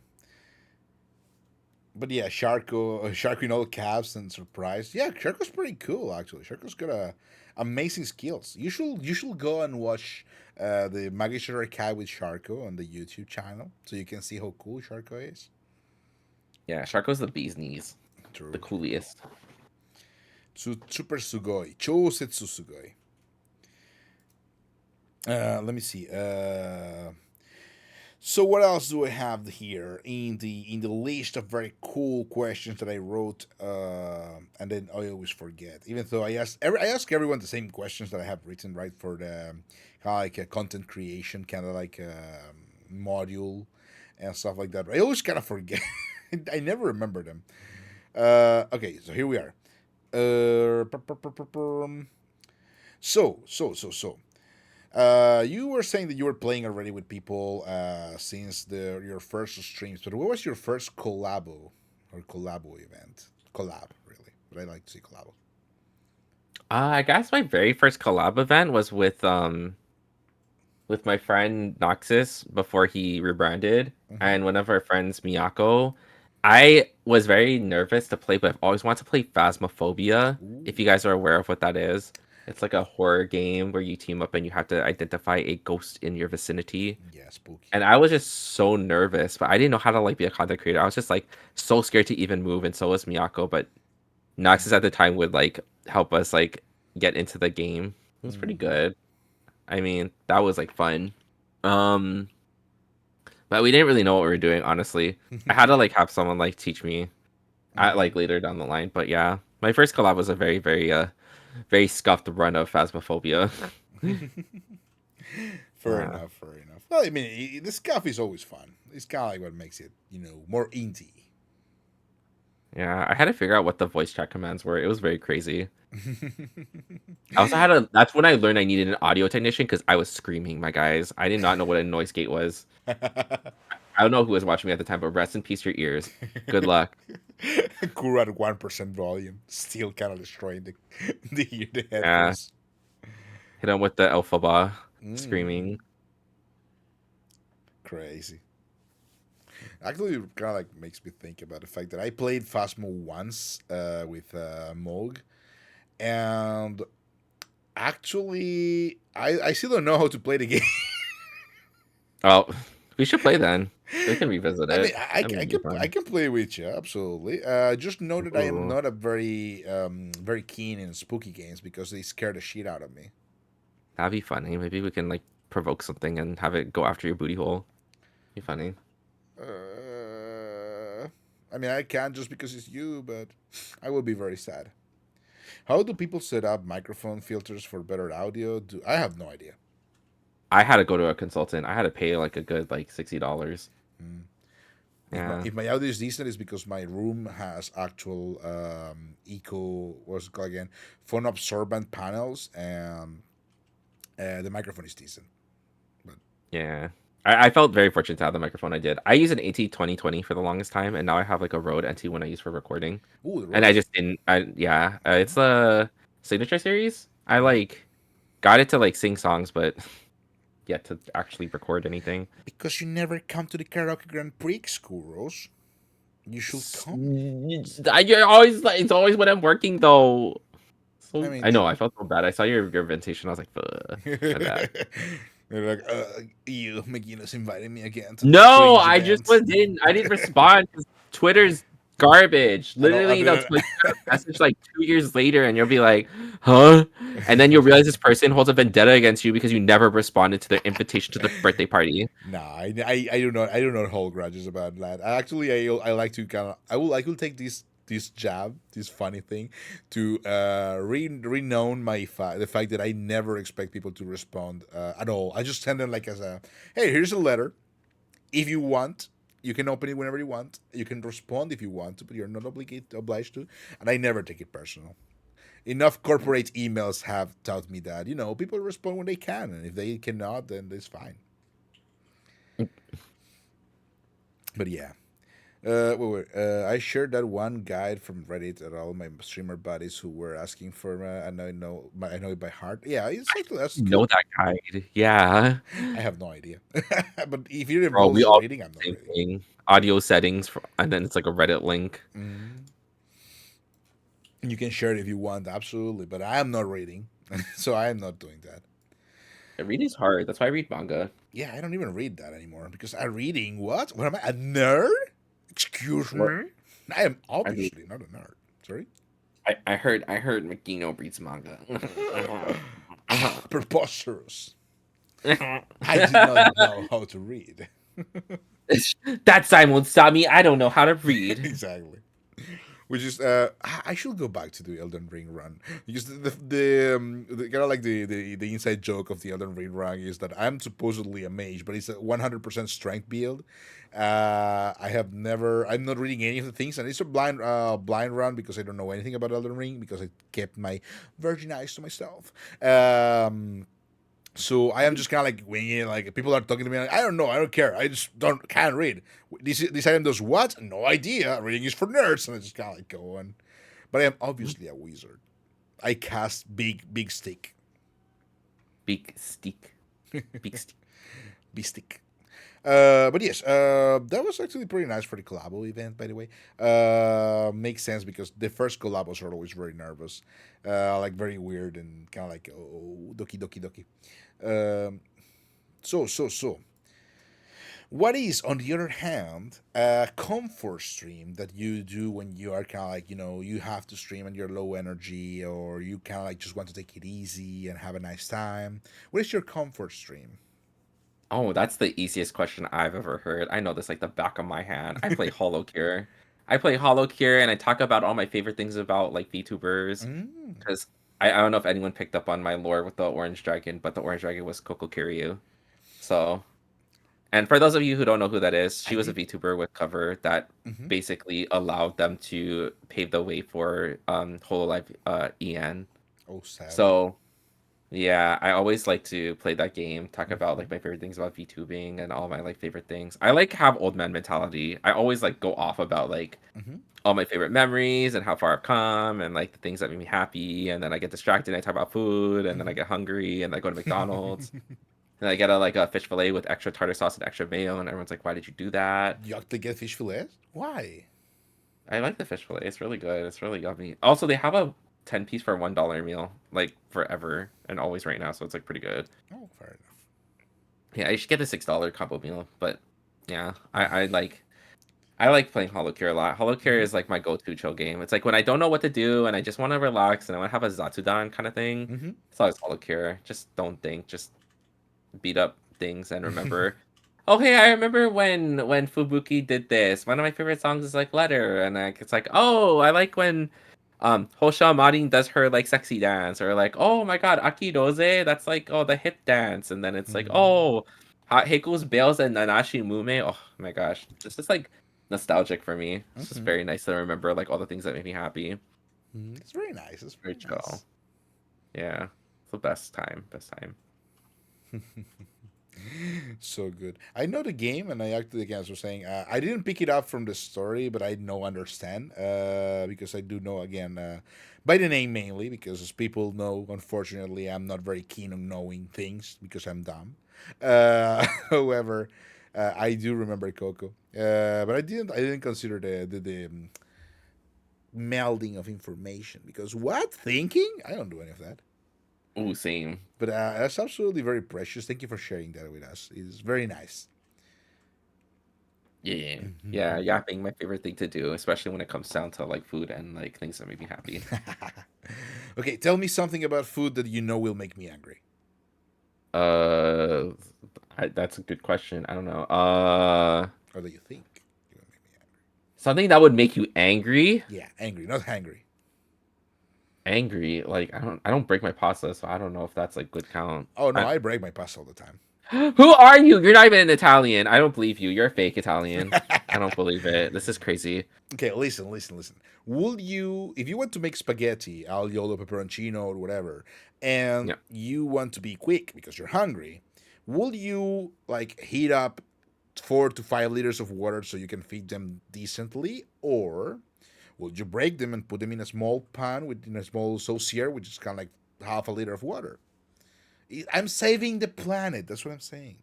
Speaker 1: But yeah, Sharko in all caps and surprise. Yeah, Sharko's pretty cool actually. Sharko's got amazing skills. You should go and watch the Magister Cat with Sharko on the YouTube channel so you can see how cool Sharko is.
Speaker 2: yeah. Sharko's the bee's knees, the
Speaker 1: True.
Speaker 2: coolest.
Speaker 1: Super Sugoi. Chousetsu Sugoi. Let me see. So what else do I have here in the list of very cool questions that I wrote, and then I always forget. Even though I ask everyone the same questions that I have written, right, for the kind of like a content creation, kind of like a module and stuff like that. I always kind of forget. I never remember them. Okay, so here we are. So. You were saying that you were playing already with people since your first streams, but what was your first collabo event? Collab, really. But I like to say collabo.
Speaker 2: I guess my very first collab event was with my friend Noxus before he rebranded,
Speaker 1: Mm-hmm.
Speaker 2: and one of our friends Miyako. I was very nervous to play, but I've always wanted to play Phasmophobia.
Speaker 1: Ooh,
Speaker 2: If you guys are aware of what that is, it's like a horror game where you team up and you have to identify a ghost in your vicinity.
Speaker 1: yeah, spooky.
Speaker 2: And I was just so nervous, but I didn't know how to like be a content creator. I was just like so scared to even move, and so was Miyako. But Noxus at the time would like help us like get into the game. It was pretty good. I mean, that was like fun. Um, but we didn't really know what we were doing, honestly. I had to like have someone like teach me at like later down the line. But yeah, my first collab was a very, very very scuffed run of Phasmophobia.
Speaker 1: Fair
Speaker 2: Yeah.
Speaker 1: enough. Well, I mean, the scuff is always fun. It's kind of like what makes it, more indie.
Speaker 2: Yeah, I had to figure out what the voice chat commands were. It was very crazy. I also had a. That's when I learned I needed an audio technician because I was screaming, my guys. I did not know what a noise gate was. I don't know who was watching me at the time, but rest in peace, your ears. Good luck.
Speaker 1: Kurou at 1% volume, still kind of destroying the
Speaker 2: Yeah,
Speaker 1: headphones.
Speaker 2: hit him with the Elphaba
Speaker 1: Mm,
Speaker 2: screaming.
Speaker 1: crazy. Actually, it kind of like makes me think about the fact that I played Phasmo once with Moog, and actually, I still don't know how to play the game.
Speaker 2: Oh, we should play then. We can revisit
Speaker 1: I mean,
Speaker 2: it. That would be
Speaker 1: I
Speaker 2: fun.
Speaker 1: can play with you absolutely. Just know that I am
Speaker 2: Ooh,
Speaker 1: not a very keen in spooky games because they scare the shit out of me.
Speaker 2: that'd be funny. Maybe we can like provoke something and have it go after your booty hole. Be funny.
Speaker 1: I mean, I can't just because it's you, but I will be very sad. How do people set up microphone filters for better audio? I have no idea.
Speaker 2: I had to go to a consultant. I had to pay like a good like $60.
Speaker 1: Mm.
Speaker 2: Yeah.
Speaker 1: If my audio is decent, it's because my room has actual eco, what's it called again, phone absorbent panels, and the microphone is decent. But
Speaker 2: Yeah. I felt very fortunate to have the microphone I did. I used an AT 2020 for the longest time, and now I have like a Rode NT1 I use for recording.
Speaker 1: ooh, the
Speaker 2: And I
Speaker 1: roads.
Speaker 2: just didn't. Yeah, it's a signature series. I like got it to like sing songs, but yet to actually record anything.
Speaker 1: Because you never come to the karaoke Grand Prix, Kuros. You should come.
Speaker 2: You're always like it's always when I'm working though.
Speaker 1: I
Speaker 2: So
Speaker 1: mean,
Speaker 2: I know I felt so bad. I saw your invitation. I was like, my bad.
Speaker 1: they're like, you, McGinnis invited me again to this
Speaker 2: No,
Speaker 1: cringe
Speaker 2: I just
Speaker 1: event.
Speaker 2: was in. I didn't respond because Twitter's garbage.
Speaker 1: I know,
Speaker 2: Literally, they'll tweet a message like 2 years later, and you'll be like, "Huh?" And then you'll realize this person holds a vendetta against you because you never responded to their invitation to the birthday party.
Speaker 1: Nah, I do not hold grudges about that. I like to kind of I will take this jab, this funny thing, to renown the fact that I never expect people to respond at all. I just send them like as a, hey, here's a letter. If you want, you can open it whenever you want. You can respond if you want to, but you're not obliged to. And I never take it personal. Enough corporate emails have taught me that people respond when they can, and if they cannot, then it's fine. But yeah. I shared that one guide from Reddit at all my streamer buddies who were asking for. I know it by heart. Yeah, it's actually that's
Speaker 2: Know
Speaker 1: cool.
Speaker 2: that guide? Yeah,
Speaker 1: I have no idea, but if it
Speaker 2: bro. We
Speaker 1: involves
Speaker 2: all do
Speaker 1: reading, I'm
Speaker 2: the
Speaker 1: not
Speaker 2: same
Speaker 1: reading.
Speaker 2: thing. Audio settings, and then it's like a Reddit link.
Speaker 1: Mm. You can share it if you want, absolutely, but I am not reading, so I am not doing that.
Speaker 2: Reading's hard. That's why I read manga.
Speaker 1: Yeah, I don't even read that anymore because I'm reading what? What am I? A nerd? Excuse
Speaker 2: What?
Speaker 1: me? I am
Speaker 2: I read.
Speaker 1: obviously not a nerd. Sorry.
Speaker 2: I heard Makino reads manga.
Speaker 1: Preposterous. I did not know how to read.
Speaker 2: That Simon Sami, I don't know how to read.
Speaker 1: Exactly. Which is, I should go back to the Elden Ring run because the kind of like the inside joke of the Elden Ring run is that I'm supposedly a mage, but it's a 100% strength build. I'm not reading any of the things, and it's a blind run because I don't know anything about Elden Ring because I kept my virgin eyes to myself. So I am just kind of like winging it. Like people are talking to me, like, I don't know, I don't care. I just can't read. This item does what? No idea. Reading is for nerds, and I just kind of like go on. But I am obviously a wizard. I cast big stick,
Speaker 2: Big stick. Big stick.
Speaker 1: big stick. But yes, that was actually pretty nice for the collabo event, by the way. Makes sense because the first collabos are always very nervous, like very weird and kind of like oh doki doki doki. Um, so. What is, on the other hand, a comfort stream that you do when you are kind of like, you have to stream and you're low energy or you kind of like just want to take it easy and have a nice time? What is your comfort stream?
Speaker 2: Oh, that's the easiest question I've ever heard. I know this like the back of my hand. I play Hollow Cure. I play Hollow Cure and I talk about all my favorite things about like VTubers.
Speaker 1: Mm.
Speaker 2: Because I don't know if anyone picked up on my lore with the orange dragon, but the orange dragon was Koko Kiryu. So, and for those of you who don't know who that is,
Speaker 1: I
Speaker 2: she was a
Speaker 1: did.
Speaker 2: VTuber with cover that
Speaker 1: Hmm.
Speaker 2: basically allowed them to pave the way for Hololive EN.
Speaker 1: Oh, sad.
Speaker 2: So yeah, I always like to play that game, talk about like my favorite things about VTubing and all my like favorite things. I like have old man mentality. I always like go off about like
Speaker 1: Hmm.
Speaker 2: all my favorite memories and how far I've come and like the things that make me happy, and then I get distracted and I talk about food, and then I get hungry and I go to McDonald's and I get a fish fillet with extra tartar sauce and extra mayo, and everyone's like, "Why did you do that?"
Speaker 1: You actually get fish fillets? Why?
Speaker 2: I like the fish fillet. It's really good. It's really yummy. Also, they have a 10 piece for $1 meal like forever and always right now, so it's like pretty good.
Speaker 1: Oh, fair enough.
Speaker 2: Yeah, you should get a $6 combo meal, but Yeah, I like playing Hollow Cure a lot. Hollow Cure
Speaker 1: Hmm.
Speaker 2: is like my go-to chill game. It's like when I don't know what to do and I just want to relax and I want to have a Zatsudan kind of thing.
Speaker 1: Hmm.
Speaker 2: It's always Hollow Cure. Just don't think, just beat up things and remember. Oh hey, I remember when Fubuki did this. One of my favorite songs is like Letter, and like it's like oh I like when Hosha Marin does her like sexy dance, or like oh my god Aki Rose, that's like oh the hip dance, and then it's like oh Heiku's Bales and Nanashi Mume. Oh my gosh, this is like nostalgic for me. It's just
Speaker 1: Hmm.
Speaker 2: very nice to remember like all the things that make me happy.
Speaker 1: It's very nice. It's
Speaker 2: Very
Speaker 1: very
Speaker 2: chill.
Speaker 1: nice.
Speaker 2: Yeah, it's the best time. Best time.
Speaker 1: So good. I know the game, and I actually, again, as I was saying, I didn't pick it up from the story, but I know understand because I do know again by the name mainly because as people know, unfortunately, I'm not very keen on knowing things because I'm dumb. However, I do remember Coco, but I didn't consider the melding of information because what thinking? I don't do any of that.
Speaker 2: Ooh, same.
Speaker 1: But that's absolutely very precious. Thank you for sharing that with us. It's very nice.
Speaker 2: Yeah, yeah, yapping my favorite thing to do, especially when it comes down to like food and like things that make me happy.
Speaker 1: Okay, tell me something about food that you know will make me angry.
Speaker 2: Uh, that's a good question. I don't know.
Speaker 1: Or that you think it will make me angry.
Speaker 2: Something that would make you angry.
Speaker 1: Yeah, angry, not hungry.
Speaker 2: Angry, like I don't break my pasta, so I don't know if that's like good count.
Speaker 1: Oh no, I break my pasta all the time.
Speaker 2: Who are you? You're not even an Italian. I don't believe you. You're a fake Italian. I don't believe it. This is crazy.
Speaker 1: Okay, listen, listen, listen. Would you, if you want to make spaghetti, aglio, pepperoncino, or whatever, and
Speaker 2: Yeah.
Speaker 1: you want to be quick because you're hungry, would you like heat up 4 to 5 liters of water so you can feed them decently, or would you break them and put them in a small pan with in a small saucier, which is kind of like half a liter of water? I'm saving the planet. That's what I'm saying.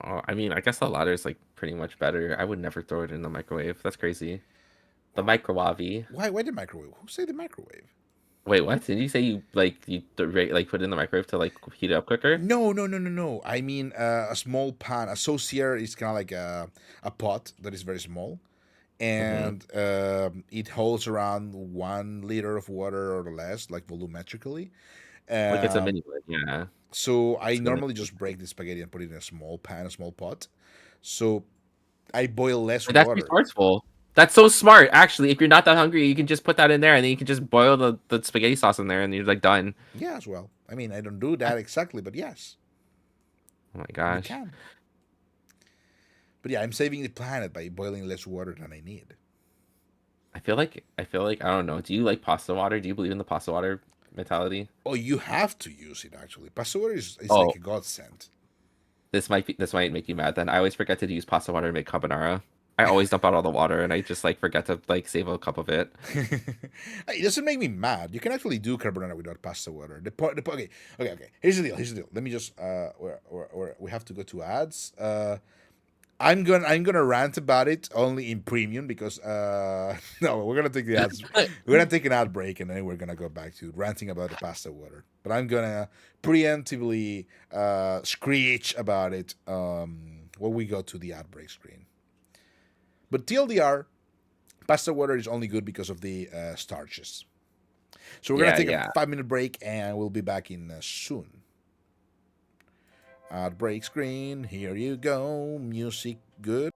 Speaker 2: I mean, I guess the latter is like pretty much better. I would never throw it in the microwave. That's crazy. The
Speaker 1: Wow.
Speaker 2: microwave.
Speaker 1: Why the microwave? Who said the microwave?
Speaker 2: Wait, what? Did you say you like like put it in the microwave to like heat it up quicker?
Speaker 1: No, no, no, no, no. I mean a small pan. A saucier is kind of like a pot that is very small,
Speaker 2: Mm-hmm.
Speaker 1: and it holds around 1 liter of water or less, like volumetrically.
Speaker 2: Like it's a
Speaker 1: Um,
Speaker 2: mini one, yeah.
Speaker 1: so I
Speaker 2: It's gonna
Speaker 1: normally just break the spaghetti and put it in a small pan, a small pot. So I boil less
Speaker 2: But that's
Speaker 1: water.
Speaker 2: resourceful. That's so smart. Actually, if you're not that hungry, you can just put that in there, and then you can just boil the spaghetti sauce in there, and you're like done.
Speaker 1: Yeah, as well. I mean, I don't do that exactly, but yes,
Speaker 2: Oh my
Speaker 1: you
Speaker 2: gosh.
Speaker 1: can. But yeah, I'm saving the planet by boiling less water than I need.
Speaker 2: I feel like I don't know. Do you like pasta water? Do you believe in the pasta water mentality?
Speaker 1: Oh, you have to use it actually. Pasta water is like
Speaker 2: Oh,
Speaker 1: a godsend.
Speaker 2: this might make you mad. Then I always forget to use pasta water to make carbonara. I always dump out all the water, and I just like forget to like save a cup of it.
Speaker 1: It doesn't make me mad. You can actually do carbonara without pasta water. Okay, okay, okay. Here's the deal. Here's the deal. Let me just we have to go to ads. I'm gonna rant about it only in premium because no, we're gonna take the ads. We're gonna take an ad break and then we're gonna go back to ranting about the pasta water. But I'm gonna preemptively screech about it when we go to the ad break screen. But TLDR, pasta water is only good because of the starches. So we're gonna
Speaker 2: Yeah,
Speaker 1: take a
Speaker 2: yeah.
Speaker 1: 5 minute break and we'll be back in soon. Ad break screen. Here you go. Music good.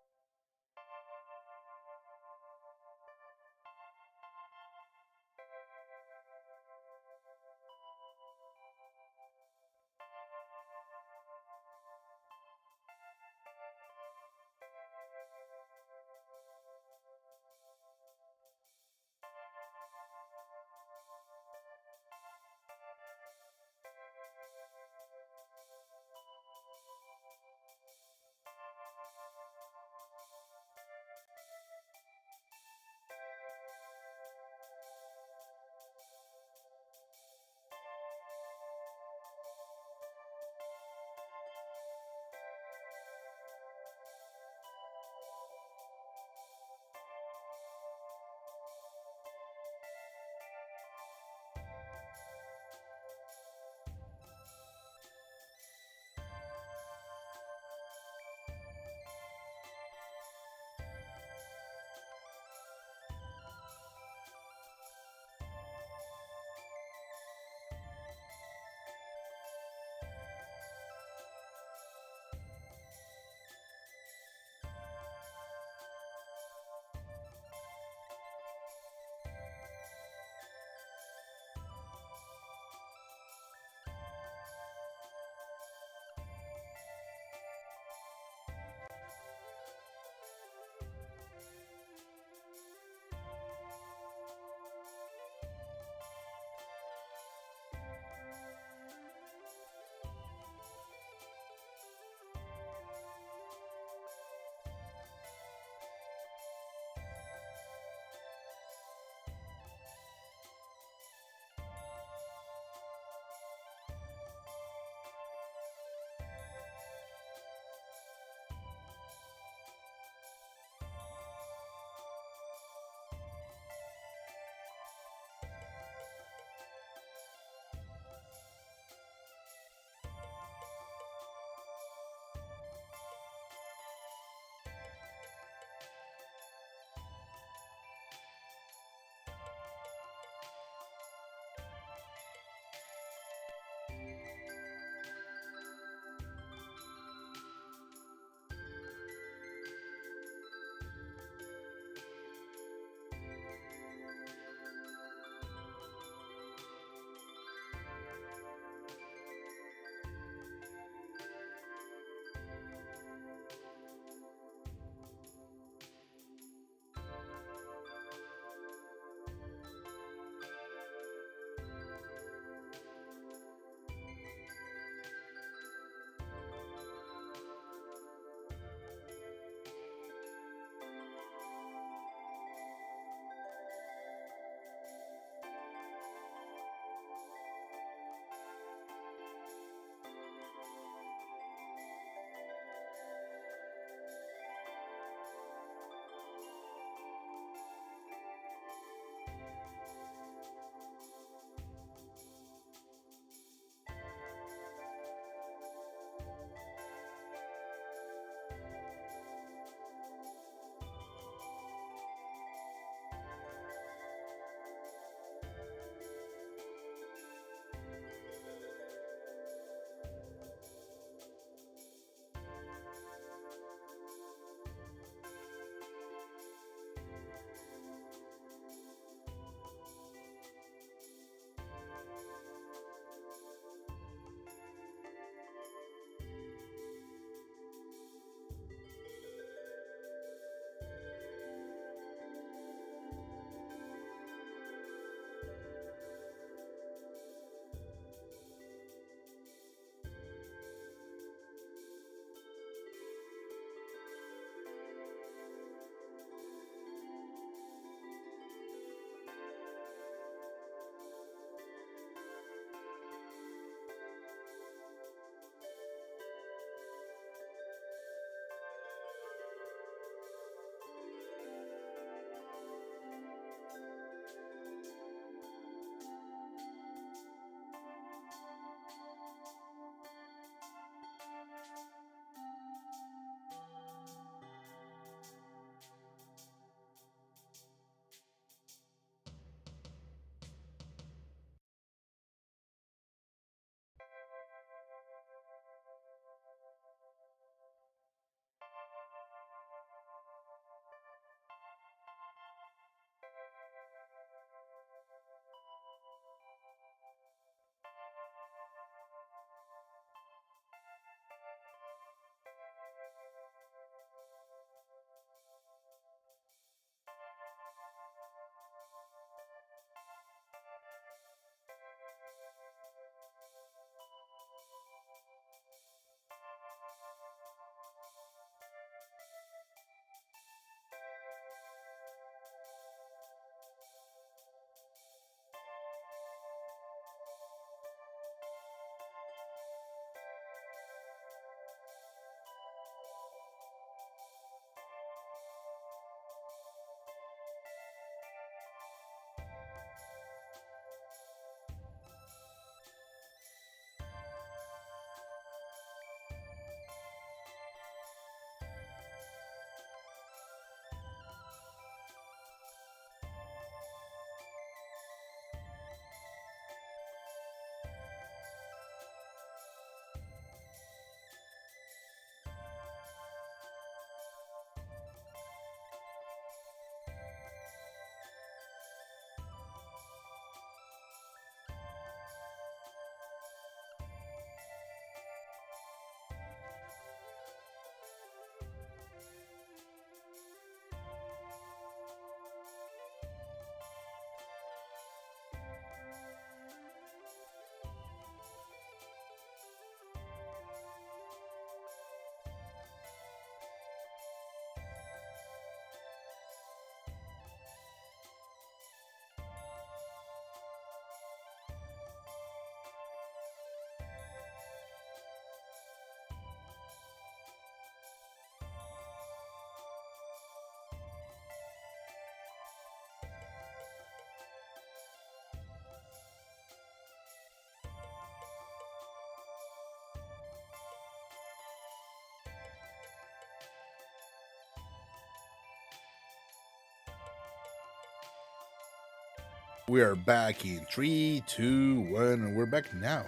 Speaker 1: We are back in 3, 2, 1, and we're back now.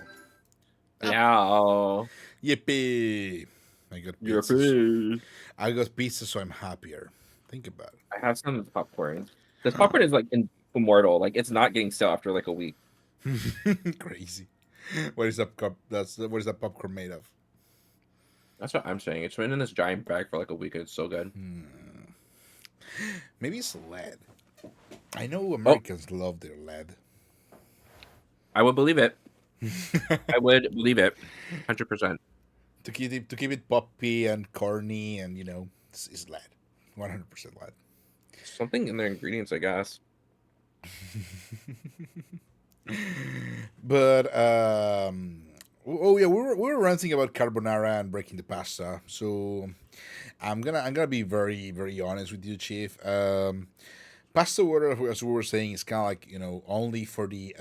Speaker 2: Now
Speaker 1: Yippee! I got
Speaker 2: you're
Speaker 1: pizza.
Speaker 2: free.
Speaker 1: I got pizza, so I'm happier. Think about
Speaker 2: I have some popcorn. This popcorn is like immortal. Like it's not getting stale after like a week.
Speaker 1: it. Crazy. What is that cup? What is that popcorn made of?
Speaker 2: That's what I'm saying. It's been in this giant bag for like a week and it's so good.
Speaker 1: Maybe it's lead. I know
Speaker 2: Oh,
Speaker 1: Americans love their lead.
Speaker 2: I would believe it. I would believe it. 100%.
Speaker 1: To keep it poppy and corny, and it's lead. 100% lead.
Speaker 2: Something in their ingredients, I guess.
Speaker 1: But oh yeah, we were ranting about carbonara and breaking the pasta. So I'm gonna be very very honest with you, Chief. Pasta water, as we were saying, is kind of like only for the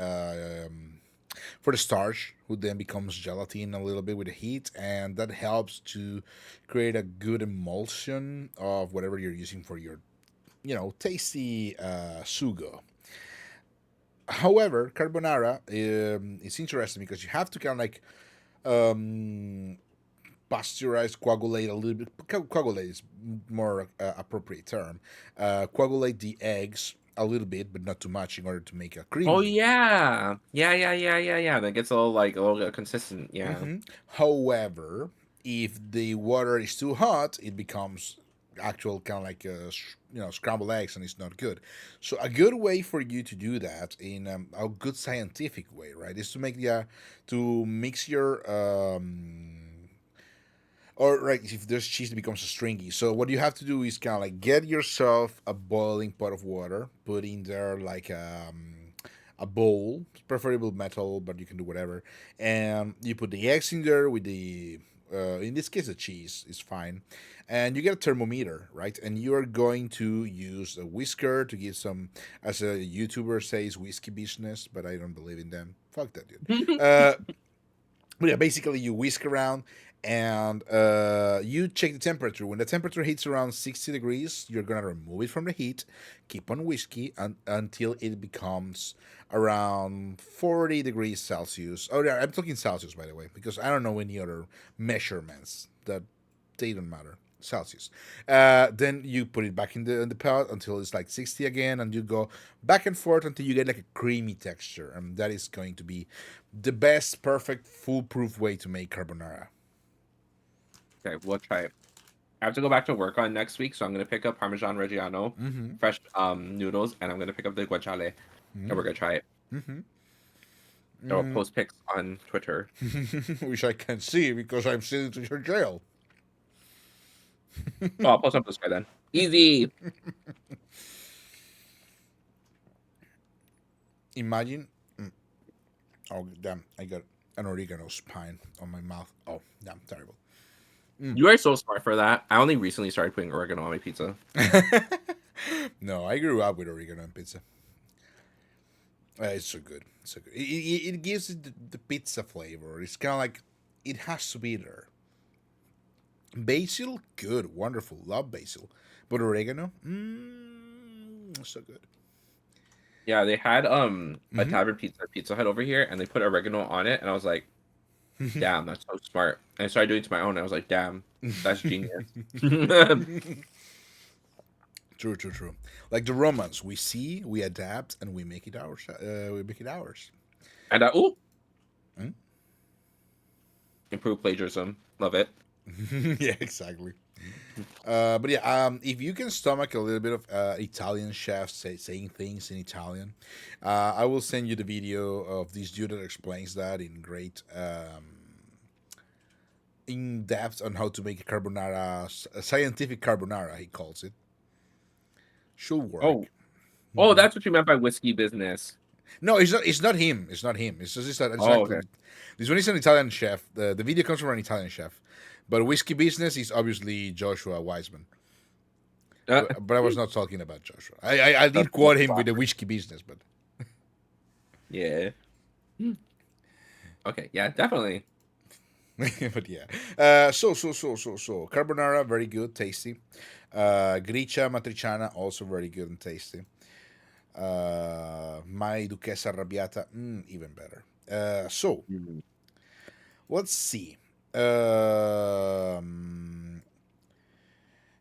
Speaker 1: starch, who then becomes gelatin a little bit with the heat, and that helps to create a good emulsion of whatever you're using for your tasty sugo. However, carbonara is interesting because you have to kind of like um, pasteurize, coagulate a little bit. Coagulate is more appropriate term. Coagulate the eggs a little bit, but not too much, in order to make a
Speaker 2: Oh
Speaker 1: creamy.
Speaker 2: yeah. Yeah. That gets a little consistent. Yeah.
Speaker 1: However, if the water is too hot, it becomes actual kind of like scrambled eggs, and it's not good. So a good way for you to do that in a good scientific way, right, is to make to mix your or right, if there's cheese, it becomes stringy. So what you have to do is kind of like get yourself a boiling pot of water, put in there like a bowl, preferable metal, but you can do whatever, and you put the eggs in there with the in this case the cheese is fine, and you get a thermometer, right, and you are going to use a whisker to give some, as a YouTuber says, whiskey business, but I don't believe in them. Fuck that dude. But yeah, basically you whisk around, and you check the temperature. When the temperature hits around 60 degrees, you're gonna remove it from the heat, keep on whiskey until it becomes around 40 degrees Celsius. Oh yeah, I'm talking Celsius, by the way, because I don't know any other measurements that they don't matter. Celsius. Then you put it back in the pot until it's like 60 again, and you go back and forth until you get like a creamy texture, and that is going to be the best, perfect, foolproof way to make carbonara.
Speaker 2: Okay, we'll try it. I have to go back to work on next week, so I'm gonna pick up Parmesan Reggiano, fresh noodles, and I'm gonna pick up the guanciale, and we're gonna try it. I will post pics on Twitter.
Speaker 1: Which I can't see because I'm sitting to your jail.
Speaker 2: Oh, I'll post on this guy then. Easy.
Speaker 1: Imagine. Oh damn! I got an oregano spine on my mouth. Oh damn! Terrible.
Speaker 2: You are so smart for that. I only recently started putting oregano on my pizza.
Speaker 1: No, I grew up with oregano on pizza. It's so good. It's so good. It gives it the pizza flavor. It's kind of like it has to be there. Basil, good, wonderful, love basil, but oregano, so good.
Speaker 2: Yeah, they had a tavern pizza Pizza Hut over here, and they put oregano on it, and I was like, "Damn, that's so smart." And I started doing it to my own. And I was like, "Damn, that's genius."
Speaker 1: True. Like the Romans, we see, we adapt, and we make it ours.
Speaker 2: And ooh,
Speaker 1: Hmm?
Speaker 2: improved plagiarism. Love it.
Speaker 1: Yeah, exactly. But yeah, if you can stomach a little bit of Italian chefs saying things in Italian, I will send you the video of this dude that explains that in great in depth on how to make a carbonara, a scientific carbonara, he calls it. Should work.
Speaker 2: Oh, that's what you meant by whiskey business.
Speaker 1: No, it's not. It's not him. It's not him. It's just that.
Speaker 2: Okay.
Speaker 1: This one is an Italian chef. The video comes from an Italian chef, but whiskey business is obviously Joshua Wiseman. But I was not talking about Joshua. I did quote him with the whiskey business, but
Speaker 2: yeah. Okay. Yeah. Definitely.
Speaker 1: but yeah. So carbonara, very good, tasty. Gricia matriciana, also very good and tasty. My Duquesa Arrabbiata, even better. So
Speaker 2: Mhm.
Speaker 1: let's see.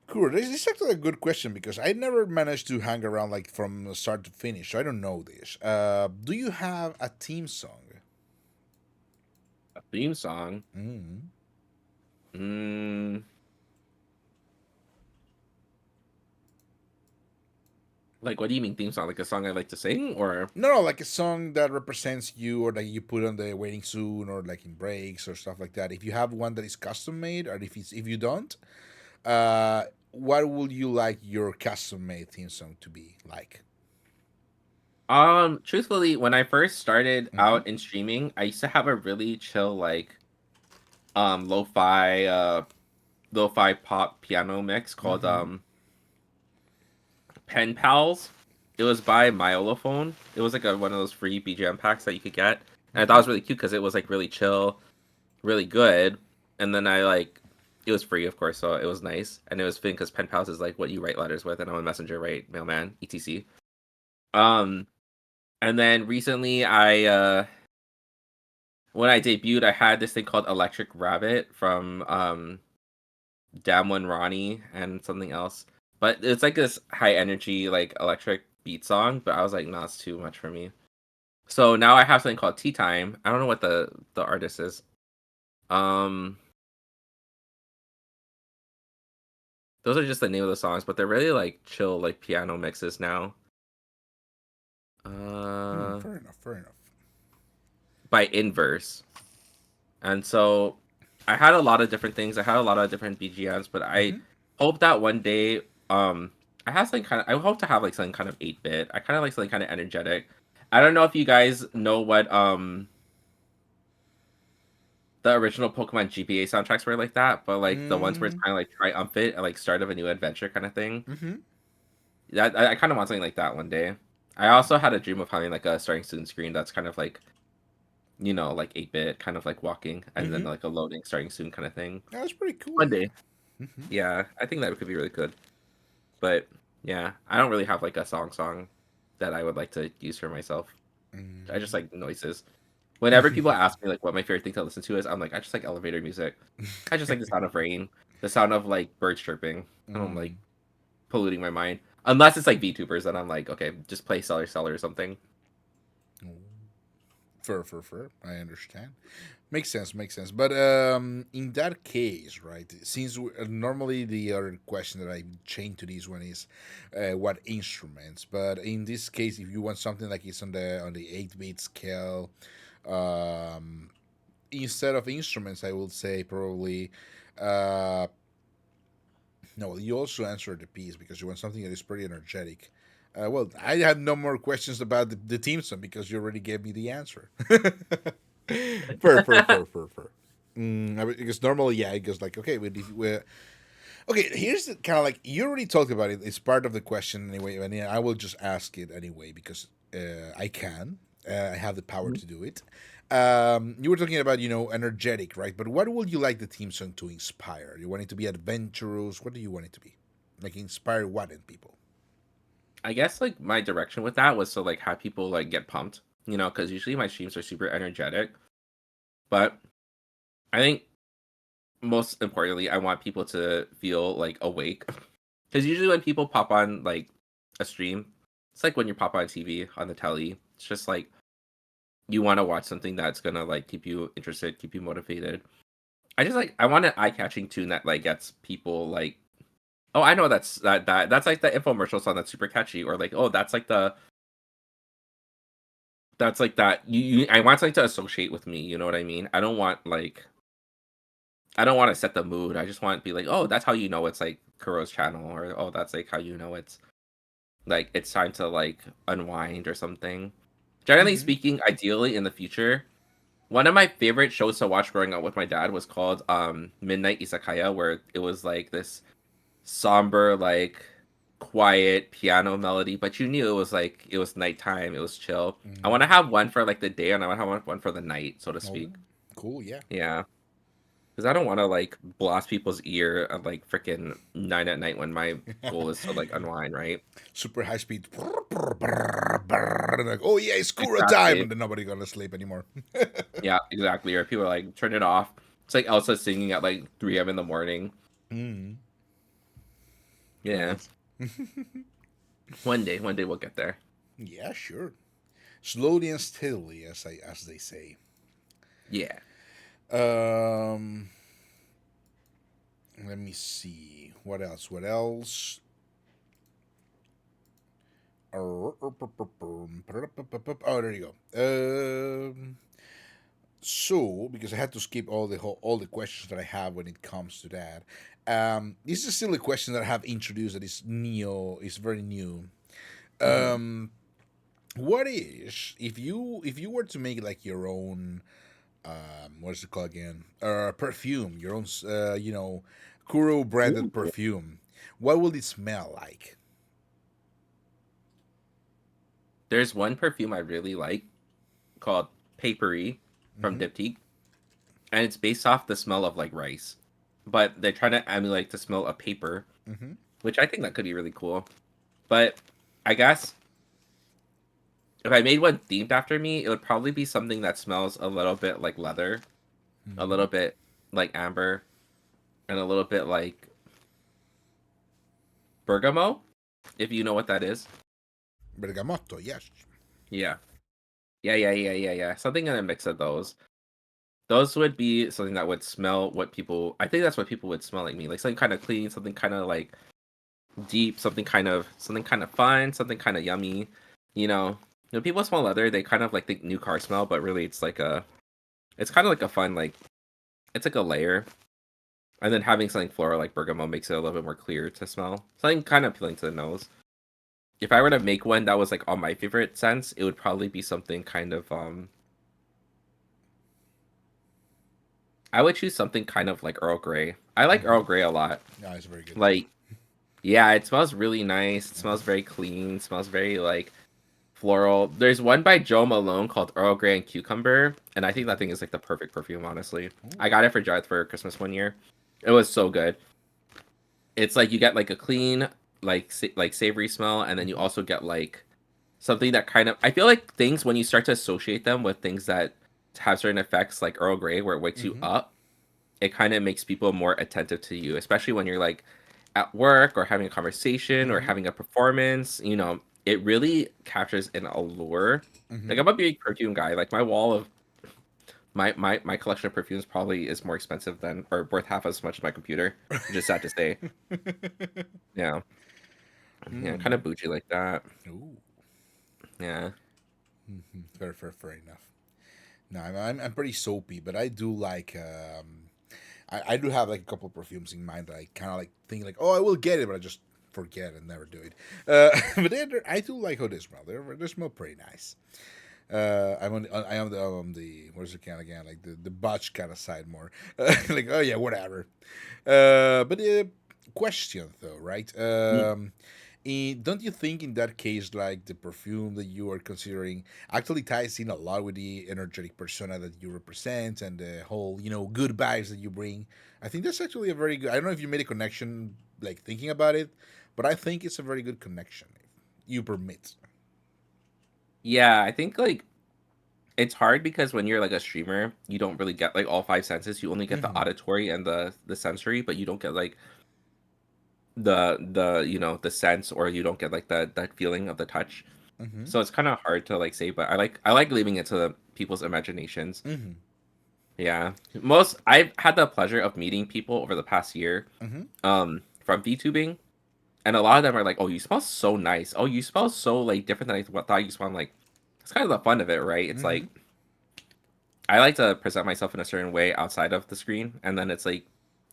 Speaker 1: Cool. This is actually a good question because I never managed to hang around like from start to finish. So I don't know this. Do you have a theme song?
Speaker 2: A theme song.
Speaker 1: Mm.
Speaker 2: Mm, like, what do you mean theme song? Like a song I like to sing, or
Speaker 1: No, like a song that represents you, or that you put on the waiting soon, or like in breaks or stuff like that. If you have one that is custom made, or if you don't, what would you like your custom made theme song to be like?
Speaker 2: truthfully, when I first started
Speaker 1: Mm-hmm.
Speaker 2: out in streaming, I used to have a really chill like lo-fi lo-fi pop piano mix called
Speaker 1: Mm-hmm.
Speaker 2: Pen Pals. It was by Myelophone. It was like one of those free BGM packs that you could get, and I thought it
Speaker 1: Mm-hmm.
Speaker 2: was really cute because it was like really chill, really good. And then I like it was free, of course, so it was nice, and it was fitting because Pen Pals is like what you write letters with, and I'm a messenger, right, mailman, etc. Um, and then recently, I when I debuted, I had this thing called Electric Rabbit from Damwon Ronnie and something else. But it's like this high energy, like electric beat song. But I was like, nah, it's too much for me. So now I have something called Tea Time. I don't know what the artist is. Um, those are just the name of the songs, but they're really like chill, like piano mixes now. Uh,
Speaker 1: Fair enough. Fair enough.
Speaker 2: by Inverse. And so I had a lot of different things. I had a lot of different BGMs, but I
Speaker 1: Mm-hmm.
Speaker 2: hope that one day, I have something kind of. I hope to have like something kind of 8-bit. I kind of like something kind of energetic. I don't know if you guys know what the original Pokemon GBA soundtracks were like that, but like the ones where it's
Speaker 1: Mm-hmm.
Speaker 2: kind of like triumphant and like start of a new adventure kind of thing.
Speaker 1: Mm-hmm.
Speaker 2: That I kind of want something like that one day. I also had a dream of having like a starting soon screen that's kind of like like 8-bit, kind of like walking, and then
Speaker 1: Mm-hmm.
Speaker 2: like a loading starting soon kind of thing.
Speaker 1: That's pretty cool.
Speaker 2: One
Speaker 1: Yeah.
Speaker 2: day.
Speaker 1: Mm-hmm.
Speaker 2: Yeah, I think that could be really good. But yeah, I don't really have like a song that I would like to use for myself. I just like noises. Whenever people ask me like what my favorite thing to listen to is, I'm like, I just like elevator music. I just like the sound of rain, the sound of like birds chirping. I don't like
Speaker 1: Mm.
Speaker 2: polluting my mind. Unless it's like VTubers, then I'm like, okay, just play Seller or something.
Speaker 1: Fair. I understand. Makes sense. Makes sense. But in that case, right? Since normally the other question that I chain to this one is, what instruments? But in this case, if you want something like it's on the 8-bit scale, um, instead of instruments, I would say probably. Uh, no, you also answered the piece because you want something that is pretty energetic. Well, I had no more questions about the team song because you already gave me the answer. Fair. Because normally, yeah, it goes like, okay, okay, here's the kind of like you already talked about it. It's part of the question anyway, and I will just ask it anyway because I can. I have the power to do it. You were talking about energetic, right? But what would you like the theme song to inspire? You want it to be adventurous? What do you want it to be? Like inspire what in people?
Speaker 2: I guess like my direction with that was to like have people like get pumped, because usually my streams are super energetic. But I think most importantly, I want people to feel like awake. Because usually when people pop on like a stream, it's like when you pop on TV on the telly. It's just like you want to watch something that's gonna like keep you interested, keep you motivated. I want an eye catching tune that like gets people like, oh, I know that's like the infomercial song that's super catchy, or like, oh, that's like that I want something to associate with me. You know what I mean? I don't want to set the mood. I just want to be like, oh, that's how you know it's like Kuro's channel, or oh, that's like how you know it's like it's time to like unwind or something. Generally
Speaker 1: Mm-hmm.
Speaker 2: speaking, ideally in the future, one of my favorite shows to watch growing up with my dad was called Midnight Izakaya, where it was like this somber, like quiet piano melody, but you knew it was nighttime, it was chill. I want to
Speaker 1: Mm-hmm.
Speaker 2: have one for like the day, and I want to have one for the night, so to
Speaker 1: Oh,
Speaker 2: speak.
Speaker 1: cool. Yeah.
Speaker 2: Yeah. Because I don't want to like blast people's ear at like freaking 9 at night when my goal is to like unwind, right?
Speaker 1: Super high speed. And like, oh yeah, it's Kurou time,
Speaker 2: Exactly.
Speaker 1: and then nobody gonna sleep anymore.
Speaker 2: Yeah, exactly. Or people are like, turn it off. It's like Elsa singing at like 3 a.m. in the morning.
Speaker 1: Mm.
Speaker 2: Yeah.
Speaker 1: Nice.
Speaker 2: One day we'll get there.
Speaker 1: Yeah, sure. Slowly and steadily, as they say.
Speaker 2: Yeah.
Speaker 1: Um, let me see. What else? What else? Oh, there you go. So, because I had to skip all the questions that I have when it comes to that. This is still a question that I have introduced that is very new.
Speaker 2: Mhm.
Speaker 1: What is if you were to make like your own what is it called again? Perfume, your own Kurou branded
Speaker 2: Ooh.
Speaker 1: perfume. What will it smell like?
Speaker 2: There's one perfume I really like called Papery from
Speaker 1: Mm-hmm.
Speaker 2: Diptyque, and it's based off the smell of like rice, but they try to emulate the smell of paper,
Speaker 1: Mm-hmm.
Speaker 2: which I think that could be really cool. But I guess if I made one themed after me, it would probably be something that smells a little bit like leather, a
Speaker 1: Mm-hmm.
Speaker 2: little bit like amber, and a little bit like bergamot, if you know what that is.
Speaker 1: Bergamotto, yes.
Speaker 2: Yeah. Yeah. Something in a mix of those. Those would be something that would smell what people. I think that's what people would smell like me, like something kind of clean, something kind of like deep, something kind of fun, something kind of yummy. You know, when people smell leather, they kind of like think new car smell, but really it's kind of like a fun like it's like a layer. And then having something floral like bergamot makes it a little bit more clear to smell. Something kind of appealing to the nose. If I were to make one that was like all my favorite scents, it would probably be something kind of I would choose something kind of like Earl Grey. I like
Speaker 1: Mm-hmm.
Speaker 2: Earl Grey a lot.
Speaker 1: Yeah, it's very good too.
Speaker 2: Like, yeah, it smells really nice. It smells very clean. It smells very like floral. There's one by Joe Malone called Earl Grey and Cucumber, and I think that thing is like the perfect perfume, honestly.
Speaker 1: Ooh.
Speaker 2: I got it for Jared for Christmas one year. It was so good. It's like you get like a clean, like savory smell, and then you
Speaker 1: Mm-hmm.
Speaker 2: also get like something that kind of I feel like things when you start to associate them with things that have certain effects like Earl Grey where it wakes you
Speaker 1: Mm-hmm.
Speaker 2: up, it kind of makes people more attentive to you, especially when you're like at work or having a conversation or
Speaker 1: Mm-hmm.
Speaker 2: having a performance. You know, it really captures an allure. Like
Speaker 1: Mm-hmm.
Speaker 2: I'm a big perfume guy. Like my wall of my collection of perfumes probably is more expensive than or worth half as much as my computer, which is sad to say. Yeah, yeah, kind
Speaker 1: Mm.
Speaker 2: of bougie like that.
Speaker 1: Ooh.
Speaker 2: Yeah.
Speaker 1: Mm-hmm. Fair enough. No, I'm pretty soapy, but I do like I do have like a couple of perfumes in mind that I kind of like think like, oh, I will get it, but I just forget and never do it. But I do like how they smell. They smell pretty nice. I am the what is it kind of again like the botch kind of side more. Like oh yeah whatever. But question though, right? Don't you think in that case, like the perfume that you are considering actually ties in a lot with the energetic persona that you represent and the whole, good vibes that you bring? I think that's actually a very good. I don't know if you made a connection, like thinking about it, but I think it's a very good connection. If you permit.
Speaker 2: Yeah, I think like it's hard because when you're like a streamer, you don't really get like all five senses. You only get the
Speaker 1: Mm-hmm.
Speaker 2: auditory and the sensory, but you don't get like the sense or you don't get like that feeling of the touch.
Speaker 1: Mm-hmm.
Speaker 2: So it's kind of hard to like say, but I like leaving it to the people's imaginations.
Speaker 1: Mm-hmm.
Speaker 2: Yeah. Most I've had the pleasure of meeting people over the past year
Speaker 1: Mm-hmm.
Speaker 2: from VTubing, and a lot of them are like, "Oh, you smell so nice. Oh, you smell so like different than I thought you smell." I'm like, it's kind of the fun of it, right? It's
Speaker 1: Mm-hmm.
Speaker 2: like I like to present myself in a certain way outside of the screen, and then it's like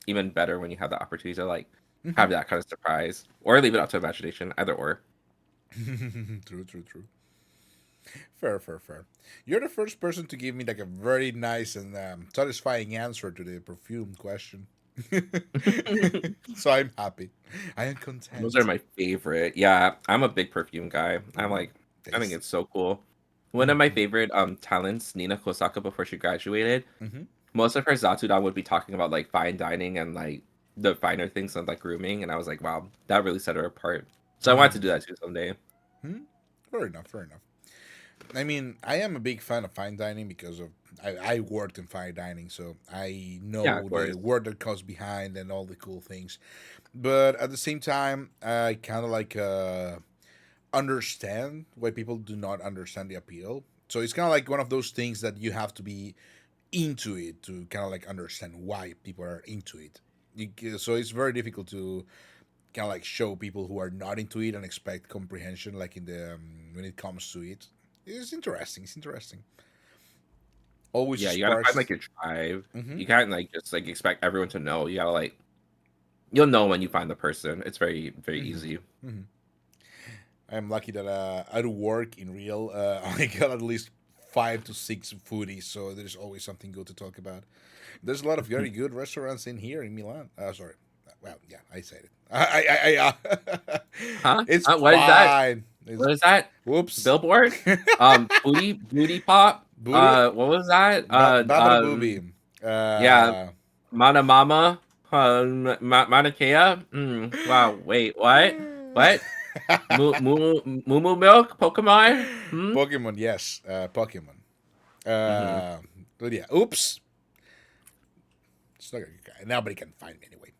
Speaker 2: even better when you have the opportunity to like have that kind of surprise or leave it up to imagination, either or.
Speaker 1: Mm-hmm. True. Fair. You're the first person to give me like a very nice and satisfying answer to the perfume question. So I'm happy. I am
Speaker 2: Those are
Speaker 1: content.
Speaker 2: my favorite. Yeah, I'm a big perfume guy. I'm
Speaker 1: Ooh,
Speaker 2: like, I think
Speaker 1: tasty.
Speaker 2: it's so cool. One of my
Speaker 1: Mm-hmm.
Speaker 2: favorite talents, Nina Kosaka, before she graduated,
Speaker 1: Mm-hmm.
Speaker 2: most of her Zatsudan would be talking about like fine dining and like the finer things and like grooming, and I was like, wow, that really set her apart. So I wanted to do that too someday.
Speaker 1: Hmm? Fair enough. Fair enough. I mean, I am a big fan of fine dining because of I worked in fine dining, so I
Speaker 2: Yeah, of
Speaker 1: know the
Speaker 2: course.
Speaker 1: work that comes behind and all the cool things. But at the same time, I kind of like understand why people do not understand the appeal. So it's kind of like one of those things that you have to be into it to kind of like understand why people are into it. So it's very difficult to kind of like show people who are not into it and expect comprehension, like in the when it comes to it. It's interesting. It's interesting. Always
Speaker 2: Yeah, you gotta find like
Speaker 1: sparse.
Speaker 2: your tribe.
Speaker 1: Mm-hmm.
Speaker 2: You can't like just like expect everyone to know. You gotta like you'll know when you find the person. It's very very
Speaker 1: Mm-hmm.
Speaker 2: easy.
Speaker 1: Mm-hmm. I'm lucky that I do work in real. I got at least 5 to 6 foodies, so there's always something good to talk about. There's a lot of very good restaurants in here in Milan. Sorry. Well, yeah, I said it.
Speaker 2: Huh?
Speaker 1: It's
Speaker 2: What is that?
Speaker 1: fine. It's
Speaker 2: What is that?
Speaker 1: whoops.
Speaker 2: Billboard? Booty pop?
Speaker 1: Booty,
Speaker 2: What was that?
Speaker 1: Baba Booby.
Speaker 2: Yeah,
Speaker 1: Uh,
Speaker 2: Mana Mama, Mauna Kea. Wow, wait, what? What? Moo Milk Pokemon? Hmm.
Speaker 1: Pokemon, yes, Pokemon.
Speaker 2: Mm-hmm.
Speaker 1: Uh, but yeah, oops. It's not gonna, nobody can find me anyway.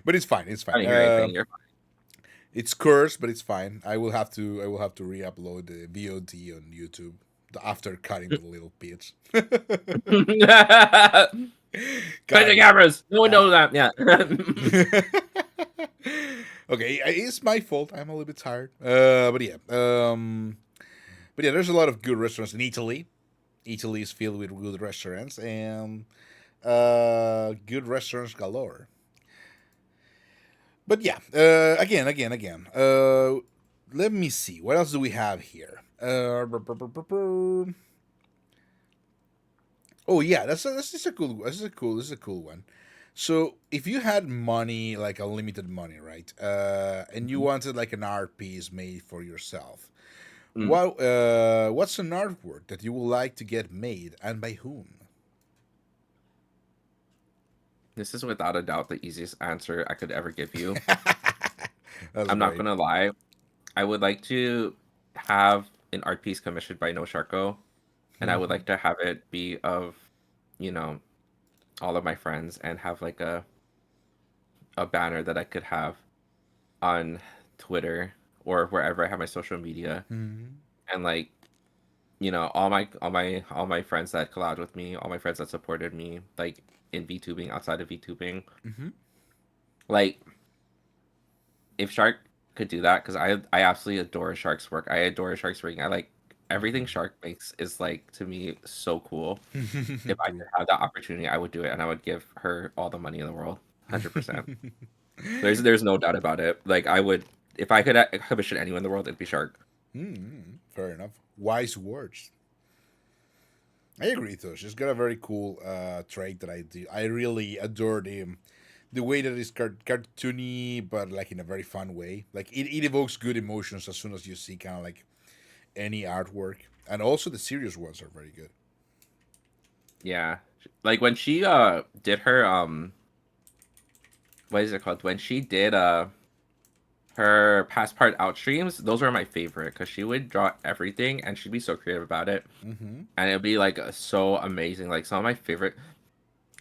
Speaker 1: But it's fine. It's
Speaker 2: I
Speaker 1: fine.
Speaker 2: didn't hear anything. You're
Speaker 1: It's cursed, but it's fine. I will have to. I will have to re-upload the VOD on YouTube after cutting the little bits.
Speaker 2: fine. Cut the
Speaker 1: God.
Speaker 2: cameras. No one
Speaker 1: Ah.
Speaker 2: knows that. Yeah.
Speaker 1: Okay, it's my fault. I'm a little bit tired. But yeah. But yeah, there's a lot of good restaurants in Italy. Italy is filled with good restaurants and good restaurants galore. But yeah, again. Let me see. What else do we have here? Oh yeah, that's just a cool. This is a cool one. So if you had money, like unlimited money, right? And you wanted like an art piece made for yourself,
Speaker 2: Mm.
Speaker 1: what's an artwork that you would like to get made and by whom?
Speaker 2: This is without a doubt the easiest answer I could ever give you.
Speaker 1: That's
Speaker 2: I'm not
Speaker 1: great.
Speaker 2: gonna lie. I would like to have an art piece commissioned by No Sharko, and I would
Speaker 1: Mhm.
Speaker 2: like to have it be of, you know, all of my friends and have like a banner that I could have on Twitter or wherever I have my social media,
Speaker 1: Mhm.
Speaker 2: and like all my friends that collabed with me, all my friends that supported me, like in VTubing, outside of VTubing,
Speaker 1: Mhm.
Speaker 2: like if Shark could do that, because I absolutely adore Shark's work. I adore Shark's work. I like everything Shark makes is like to me so cool. If I
Speaker 1: True.
Speaker 2: could have that opportunity, I would do it, and I would give her all the money in the world, 100%. There's no doubt about it. Like I would, if I could commission anyone in the world, it'd be Shark.
Speaker 1: Fair enough. Wise words. I agree, though. She's got a very cool trait that I do. I really adore the way that it's cartoony, but like in a very fun way. Like it evokes good emotions as soon as you see kind of like any artwork, and also the serious ones are very good.
Speaker 2: Yeah, like when she did her what is it called? When she did her past part out streams, those were my favorite because she would draw everything and she'd be so creative about it,
Speaker 1: Mm-hmm.
Speaker 2: and it'd be like so amazing. Like some of my favorite.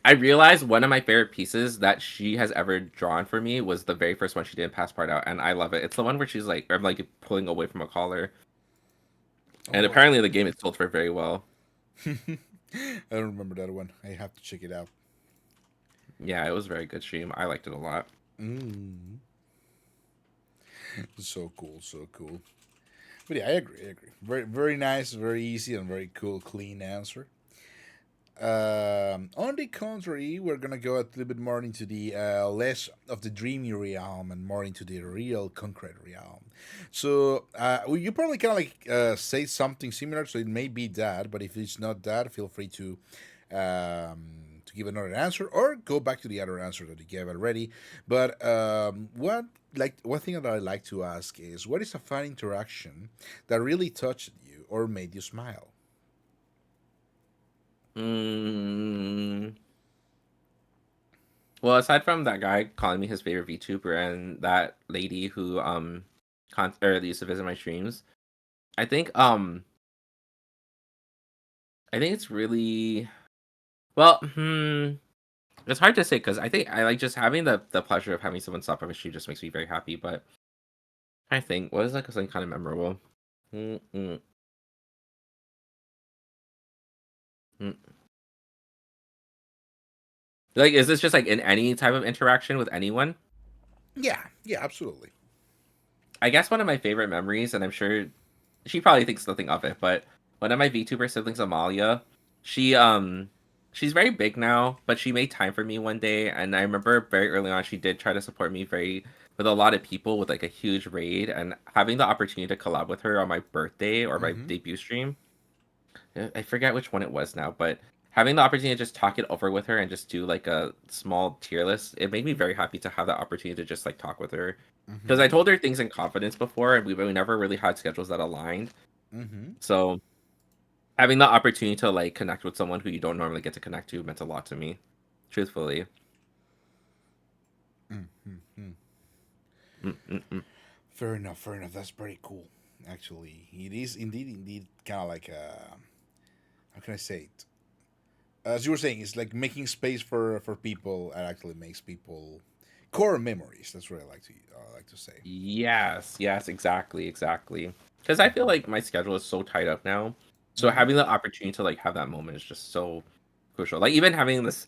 Speaker 2: I realized one of my favorite pieces that she has ever drawn for me was the very first one she did in Pass Part Out, and I love it. It's the one where she's like, I'm like pulling away from a collar, and
Speaker 1: Oh,
Speaker 2: apparently the game is sold for very well.
Speaker 1: I don't remember that one. I have to check it out.
Speaker 2: Yeah, it was a very good stream. I liked it a lot.
Speaker 1: Mm. So cool, so cool. But yeah, I agree. I agree. Very, very nice, very easy, and very cool, clean answer. On the contrary, we're gonna go a little bit more into the less of the dreamy realm and more into the real concrete realm. So well, you probably kind of like say something similar. So it may be that, but if it's not that, feel free to give another answer or go back to the other answer that you gave already. But what like one thing that I like to ask is, what is a fun interaction that really touched you or made you smile?
Speaker 2: Mm, well, aside from that guy calling me his favorite VTuber and that lady who used to visit my streams, I think I think it's really well. It's hard to say because I think I like just having the pleasure of having someone stop by my stream just makes me very happy. But I think what is like something kind of memorable. Mm, mm, mm. Like, is this just like in any type of interaction with anyone?
Speaker 1: Yeah, yeah, absolutely.
Speaker 2: I guess one of my favorite memories, and I'm sure she probably thinks nothing of it, but one of my VTuber siblings, Amalia, she she's very big now, but she made time for me one day, and I remember very early on she did try to support me very with a lot of people with like a huge raid, and having the opportunity to collab with her on my birthday or my
Speaker 1: Mm-hmm.
Speaker 2: debut stream. I forget which one it was now, but having the opportunity to just talk it over with her and just do like a small tier list, it made me very happy to have that opportunity to just like talk with her. Because I
Speaker 1: Mm-hmm.
Speaker 2: told her things in confidence before, and we never really had schedules that aligned.
Speaker 1: Mm-hmm.
Speaker 2: So having the opportunity to like connect with someone who you don't normally get to connect to meant a lot to me, truthfully.
Speaker 1: Mm-hmm.
Speaker 2: Mm-mm-mm.
Speaker 1: Fair enough. Fair enough. That's pretty cool. Actually, it is indeed, kind of like how can I say it? As you were saying, it's like making space for people and actually makes people core memories. That's what I like to say.
Speaker 2: Yes, exactly, exactly. Because I feel like my schedule is so tied up now. So
Speaker 1: Mm-hmm.
Speaker 2: having the opportunity to like have that moment is just so crucial. Like even having this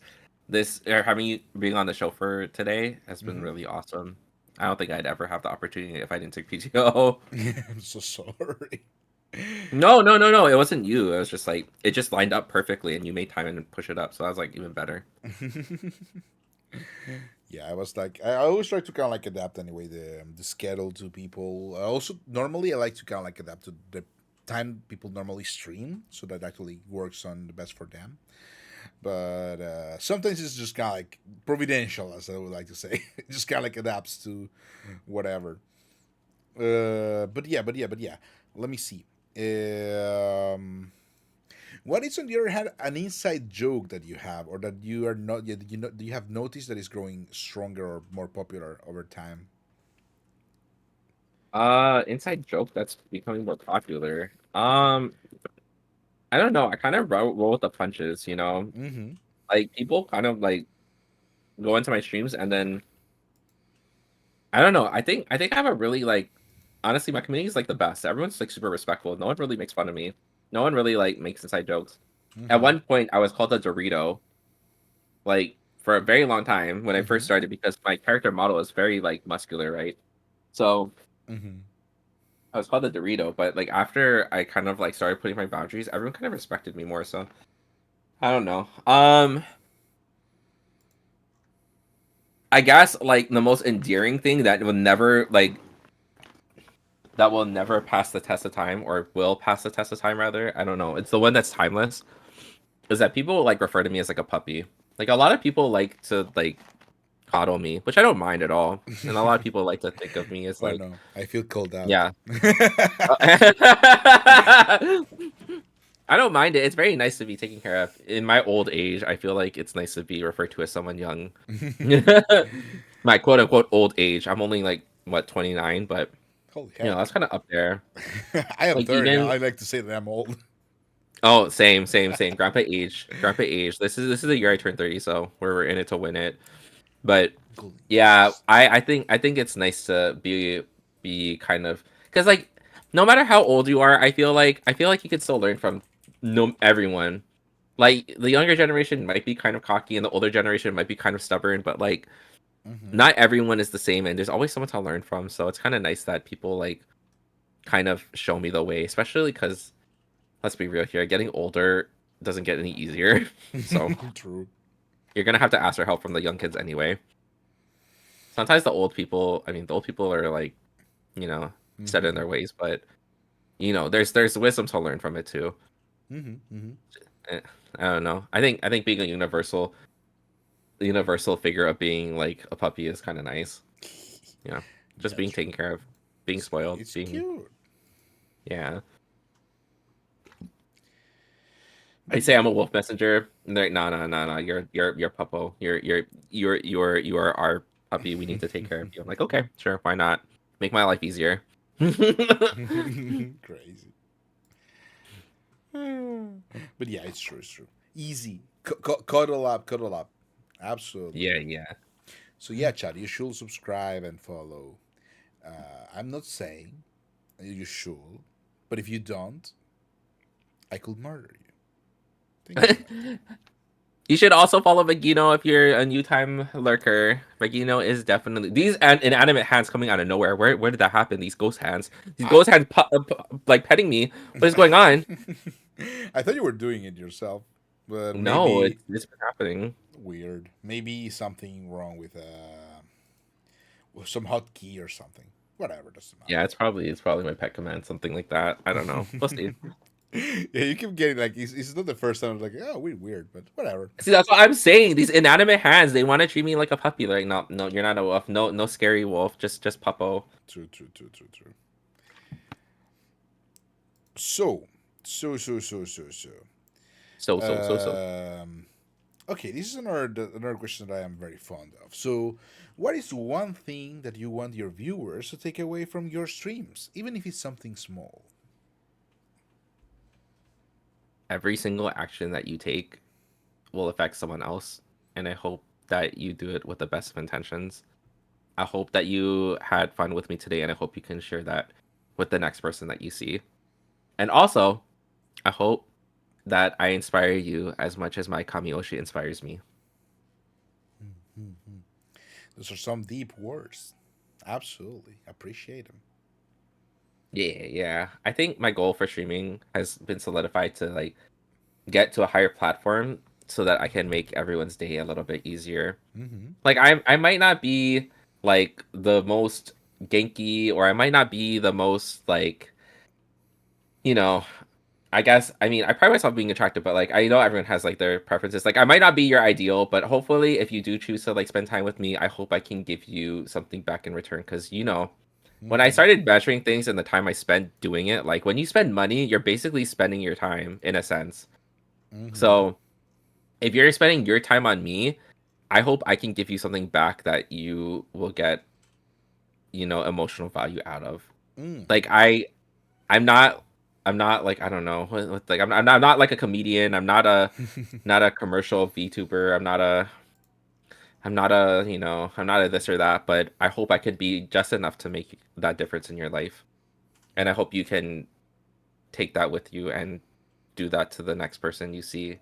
Speaker 2: or having you being on the show for today has been
Speaker 1: Mm-hmm.
Speaker 2: really awesome. I don't think I'd ever have the opportunity if I didn't take PTO.
Speaker 1: I'm so sorry.
Speaker 2: No. It wasn't you. It was just like it just lined up perfectly, and you made time and push it up. So I was like even better.
Speaker 1: Yeah, I was like, I always try to kind of like adapt anyway the schedule to people. I also normally I like to kind of like adapt to the time people normally stream, so that actually works on the best for them. But sometimes it's just kind of like providential, as I would like to say. It just kind of like adapts to whatever. But yeah. Let me see. Um, what is on the other hand an inside joke that you have, or that you are not yet you know do you have noticed that is growing stronger or more popular over time?
Speaker 2: Inside joke that's becoming more popular. I don't know. I kind of roll with the punches, you know.
Speaker 1: Mm-hmm.
Speaker 2: Like people kind of like go into my streams and then I don't know. I think I have a really like honestly my community is like the best. Everyone's like super respectful. No one really makes fun of me. No one really like makes inside jokes. At
Speaker 1: Mm-hmm.
Speaker 2: one point I was called a Dorito like for a very long time when I first
Speaker 1: Mm-hmm.
Speaker 2: started because my character model is very like muscular, right? So
Speaker 1: Mm-hmm.
Speaker 2: I was called a Dorito, but like after I kind of like started putting my boundaries, everyone kind of respected me more. So I don't know. I guess like the most endearing thing that will never pass the test of time or will pass the test of time rather. I don't know. It's the one that's timeless. Is that people like refer to me as like a puppy. Like a lot of people like to like coddle me, which I don't mind at all. And a lot of people like to think of me as
Speaker 1: Oh
Speaker 2: like
Speaker 1: no, I feel called out.
Speaker 2: yeah. I don't mind it. It's very nice to be taken care of. In my old age, I feel like it's nice to be referred to as someone young. My quote unquote old age. I'm only like what 29, but
Speaker 1: Holy
Speaker 2: you know,
Speaker 1: heck!
Speaker 2: that's kind of up there.
Speaker 1: I am
Speaker 2: Like
Speaker 1: 30 now.
Speaker 2: even
Speaker 1: I like to say that I'm old.
Speaker 2: oh, same. Grandpa age. Grandpa age. This is the year I turned 30, so we're in it to win it. But yeah,
Speaker 1: Goodness.
Speaker 2: I think it's nice to be kind of because like no matter how old you are, I feel like you can still learn from no everyone. Like the younger generation might be kind of cocky and the older generation might be kind of stubborn, but like
Speaker 1: Mm-hmm.
Speaker 2: not everyone is the same and there's always someone to learn from. So it's kind of nice that people like kind of show me the way, especially because let's be real here, getting older doesn't get any easier. So
Speaker 1: True.
Speaker 2: you're gonna have to ask for help from the young kids anyway. Sometimes the old people are like, you know, set in
Speaker 1: Mm-hmm.
Speaker 2: their ways, but you know, there's wisdom to learn from it too.
Speaker 1: Mm-hmm. Mm-hmm.
Speaker 2: Eh, I don't know. I think being a universal figure of being like a puppy is kind of nice. You know, just
Speaker 1: Yeah,
Speaker 2: being
Speaker 1: true.
Speaker 2: taken care of, being spoiled,
Speaker 1: It's
Speaker 2: being
Speaker 1: cute.
Speaker 2: yeah. I say I'm a wolf messenger, and they're like, no, no, no, no. You're Puppo. You are our puppy. We need to take care of you. I'm like, okay, sure, why not? Make my life easier.
Speaker 1: Crazy. But yeah, it's true. It's true. Easy. Cuddle up. Cuddle up. Absolutely.
Speaker 2: Yeah, yeah.
Speaker 1: So yeah, Chad, you should subscribe and follow. I'm not saying you should, but if you don't, I could murder you. Think about it.
Speaker 2: You should also follow Magino if you're a new time lurker. Magino is definitely these inanimate hands coming out of nowhere. Where did that happen? These ghost hands. These
Speaker 1: I,
Speaker 2: ghost hands like petting me. What is going on?
Speaker 1: I thought you were doing it yourself, but
Speaker 2: No,
Speaker 1: maybe
Speaker 2: it's been happening.
Speaker 1: weird. Maybe something wrong with some hotkey or something. Whatever, doesn't
Speaker 2: Yeah, it's probably my pet command, something like that. I don't know. We'll see.
Speaker 1: matter. Yeah, you keep getting like it's not the first time. I was like, oh, weird, but whatever.
Speaker 2: See, that's what I'm saying. These inanimate hands, they want to treat me like a puppy. They're like, no, no, you're not a wolf. No, no scary wolf. Just Puppo.
Speaker 1: True. So, so.
Speaker 2: So.
Speaker 1: Okay, this is another question that I am very fond of. So, what is one thing that you want your viewers to take away from your streams, even if it's something small?
Speaker 2: Every single action that you take will affect someone else, and I hope that you do it with the best of intentions. I hope that you had fun with me today, and I hope you can share that with the next person that you see. And also, I hope that I inspire you as much as my Kamiyoshi inspires me.
Speaker 1: Mm-hmm. Those are some deep words. Absolutely, appreciate them.
Speaker 2: Yeah, yeah. I think my goal for streaming has been solidified to like get to a higher platform so that I can make everyone's day a little bit easier.
Speaker 1: Mm-hmm.
Speaker 2: Like I might not be like the most Genki, or I might not be the most like, you know, I guess, I mean, I pride myself being attractive, but like I know everyone has like their preferences. Like I might not be your ideal, but hopefully if you do choose to like spend time with me, I hope I can give you something back in return. Because when I
Speaker 1: Mm-hmm.
Speaker 2: started measuring things and the time I spent doing it, like when you spend money, you're basically spending your time in a sense.
Speaker 1: Mm-hmm.
Speaker 2: So if you're spending your time on me, I hope I can give you something back that you will get, emotional value out of.
Speaker 1: Mm.
Speaker 2: Like I'm not, I'm not like, I don't know, like I'm not like a comedian. I'm not a commercial VTuber. I'm not a this or that. But I hope I could be just enough to make that difference in your life, and I hope you can take that with you and do that to the next person you see.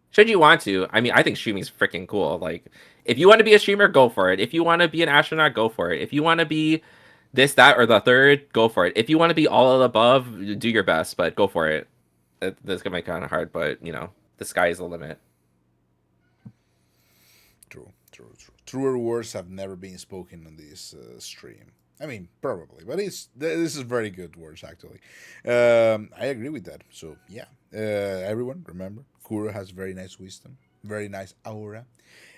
Speaker 2: Should you want to? I mean, I think streaming is freaking cool. Like, if you want to be a streamer, go for it. If you want to be an astronaut, go for it. If you want to be this, that, or the third, go for it. If you want to be all of the above, do your best, but go for it. That's gonna be kind of hard, but the sky is the limit.
Speaker 1: True. Truer words have never been spoken on this stream. I mean, probably, but this is very good words actually. I agree with that. So yeah, everyone remember, Kurou has very nice wisdom, very nice aura,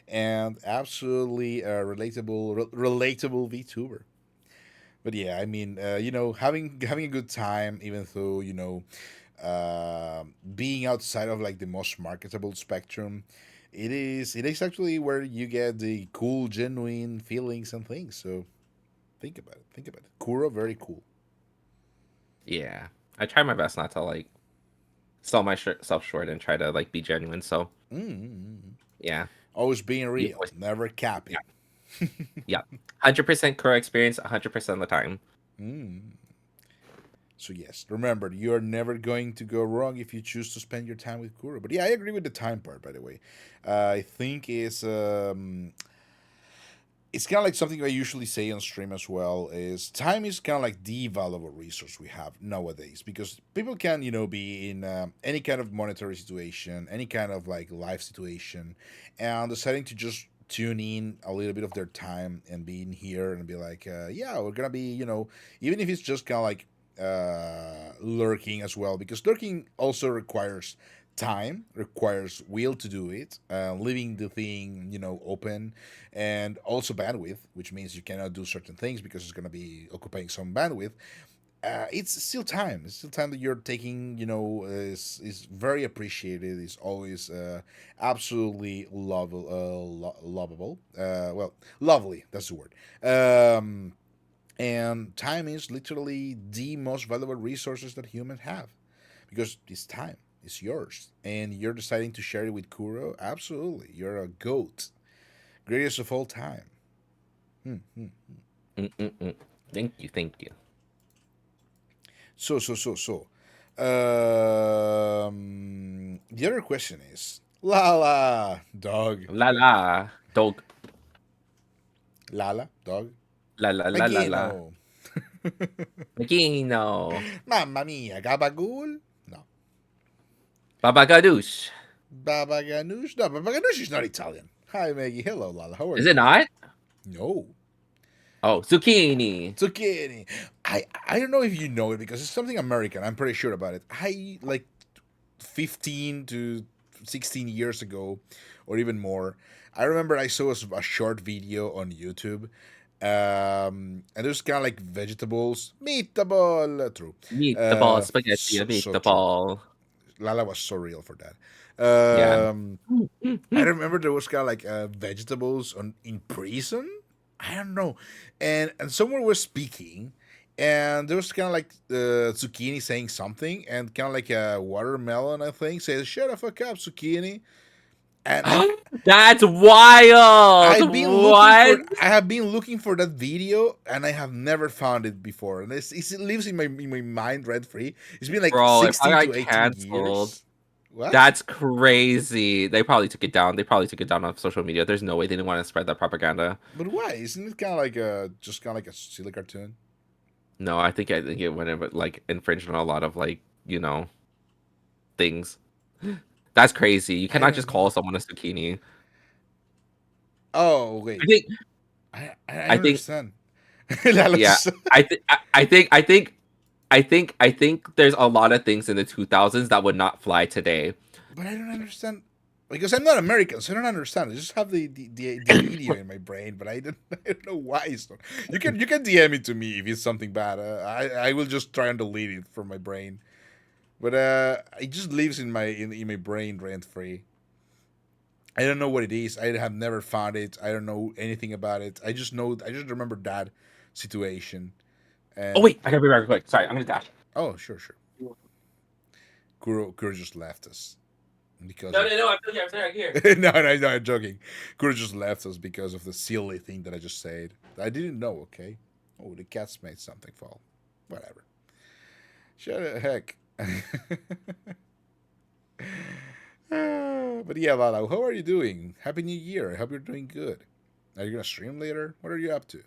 Speaker 1: and absolutely relatable VTuber. But yeah, I mean, having a good time, even though being outside of like the most marketable spectrum, it is actually where you get the cool, genuine feelings and things. So think about it. Think about it. Kuro, very cool.
Speaker 2: Yeah, I try my best not to like sell myself short and try to like be genuine. So
Speaker 1: Mm-hmm.
Speaker 2: yeah,
Speaker 1: Always being
Speaker 2: you
Speaker 1: real,
Speaker 2: always,
Speaker 1: never capping.
Speaker 2: yeah, yeah, 100% Kuro experience 100% of the time.
Speaker 1: Mm. So yes, remember you are never going to go wrong if you choose to spend your time with Kuro. But yeah, I agree with the time part. By the way, I think it's kind of like something I usually say on stream as well. Is time is kind of like the valuable resource we have nowadays because people can be in any kind of monetary situation, any kind of like life situation, and deciding to just tune in a little bit of their time and being here and be like, yeah, we're gonna be even if it's just kind of like lurking as well because lurking also requires time, requires will to do it, leaving the thing open, and also bandwidth, which means you cannot do certain things because it's going to be occupying some bandwidth. it's still time. It's still time that you're taking. Is very appreciated. Is always absolutely lovable. Well, lovely. That's the word. And time is literally the most valuable resources that humans have, because it's time. It's yours, and you're deciding to share it with Kuro. Absolutely, you're a goat, greatest of all time. Hmm, hmm.
Speaker 2: Mm-mm-mm. Thank you, thank you.
Speaker 1: So. The other question is, Lala, dog.
Speaker 2: La la, dog.
Speaker 1: Lala, dog.
Speaker 2: La la la la la.
Speaker 1: Magino.
Speaker 2: Magino.
Speaker 1: Mamma mia, gabagool? No.
Speaker 2: Baba Ganoush.
Speaker 1: Baba Ganoush? No, Baba Ganoush is not Italian. Hi, Maggie. Hello, Lala. How are
Speaker 2: Is
Speaker 1: you?
Speaker 2: it not?
Speaker 1: No.
Speaker 2: Oh, zucchini.
Speaker 1: Zucchini. I don't know if you know it because it's something American. I'm pretty sure about it. I like 15 to 16 years ago, or even more. I remember I saw a short video on YouTube, and there's kind of like vegetables, meatball. True.
Speaker 2: Meatball, spaghetti,
Speaker 1: So,
Speaker 2: a
Speaker 1: so true.
Speaker 2: meatball.
Speaker 1: Lala was so real for that.
Speaker 2: Yeah.
Speaker 1: I remember there was kind of like vegetables in prison. I don't know, and someone was speaking, and there was kind of like zucchini saying something, and kind of like a watermelon, I think, says "Shut the fuck up, zucchini." And
Speaker 2: That's wild. What?
Speaker 1: I have been looking for that video, and I have never found it before, and it lives in my mind rent free. It's been like
Speaker 2: Bro, if I
Speaker 1: 16 to
Speaker 2: got
Speaker 1: 18
Speaker 2: canceled,
Speaker 1: years. What?
Speaker 2: that's crazy. They probably took it down. They probably took it down off social media. There's no way they didn't want to spread that propaganda.
Speaker 1: But why? Isn't it kind of like just kind of like a silly cartoon?
Speaker 2: No, I think it went in, but like infringed on a lot of like, things. That's crazy. You
Speaker 1: I
Speaker 2: cannot
Speaker 1: don't
Speaker 2: just
Speaker 1: know.
Speaker 2: call someone a zucchini.
Speaker 1: Oh wait,
Speaker 2: I think
Speaker 1: I
Speaker 2: I
Speaker 1: don't
Speaker 2: think
Speaker 1: understand.
Speaker 2: yeah. I think there's a lot of things in the 2000s that would not fly today.
Speaker 1: But I don't understand because I'm not American, so I don't understand. I just have the video in my brain, but I don't know why it's not. You can DM it to me if it's something bad. I will just try and delete it from my brain. But it just lives in my brain rent free. I don't know what it is. I have never found it. I don't know anything about it. I just remember that situation. And
Speaker 2: Oh wait, I gotta be right quick. Sorry, I'm gonna dash.
Speaker 1: oh sure. Kuro just left us because
Speaker 2: No,
Speaker 1: of-
Speaker 2: no, no, I'm still here, I'm here.
Speaker 1: no, I'm joking. Kuro just left us because of the silly thing that I just said. I didn't know, okay? Oh, the cats made something fall. Whatever. Shut the heck. But yeah, Lala, how are you doing? Happy New Year. I hope you're doing good. Are you going to stream later? What are you up to?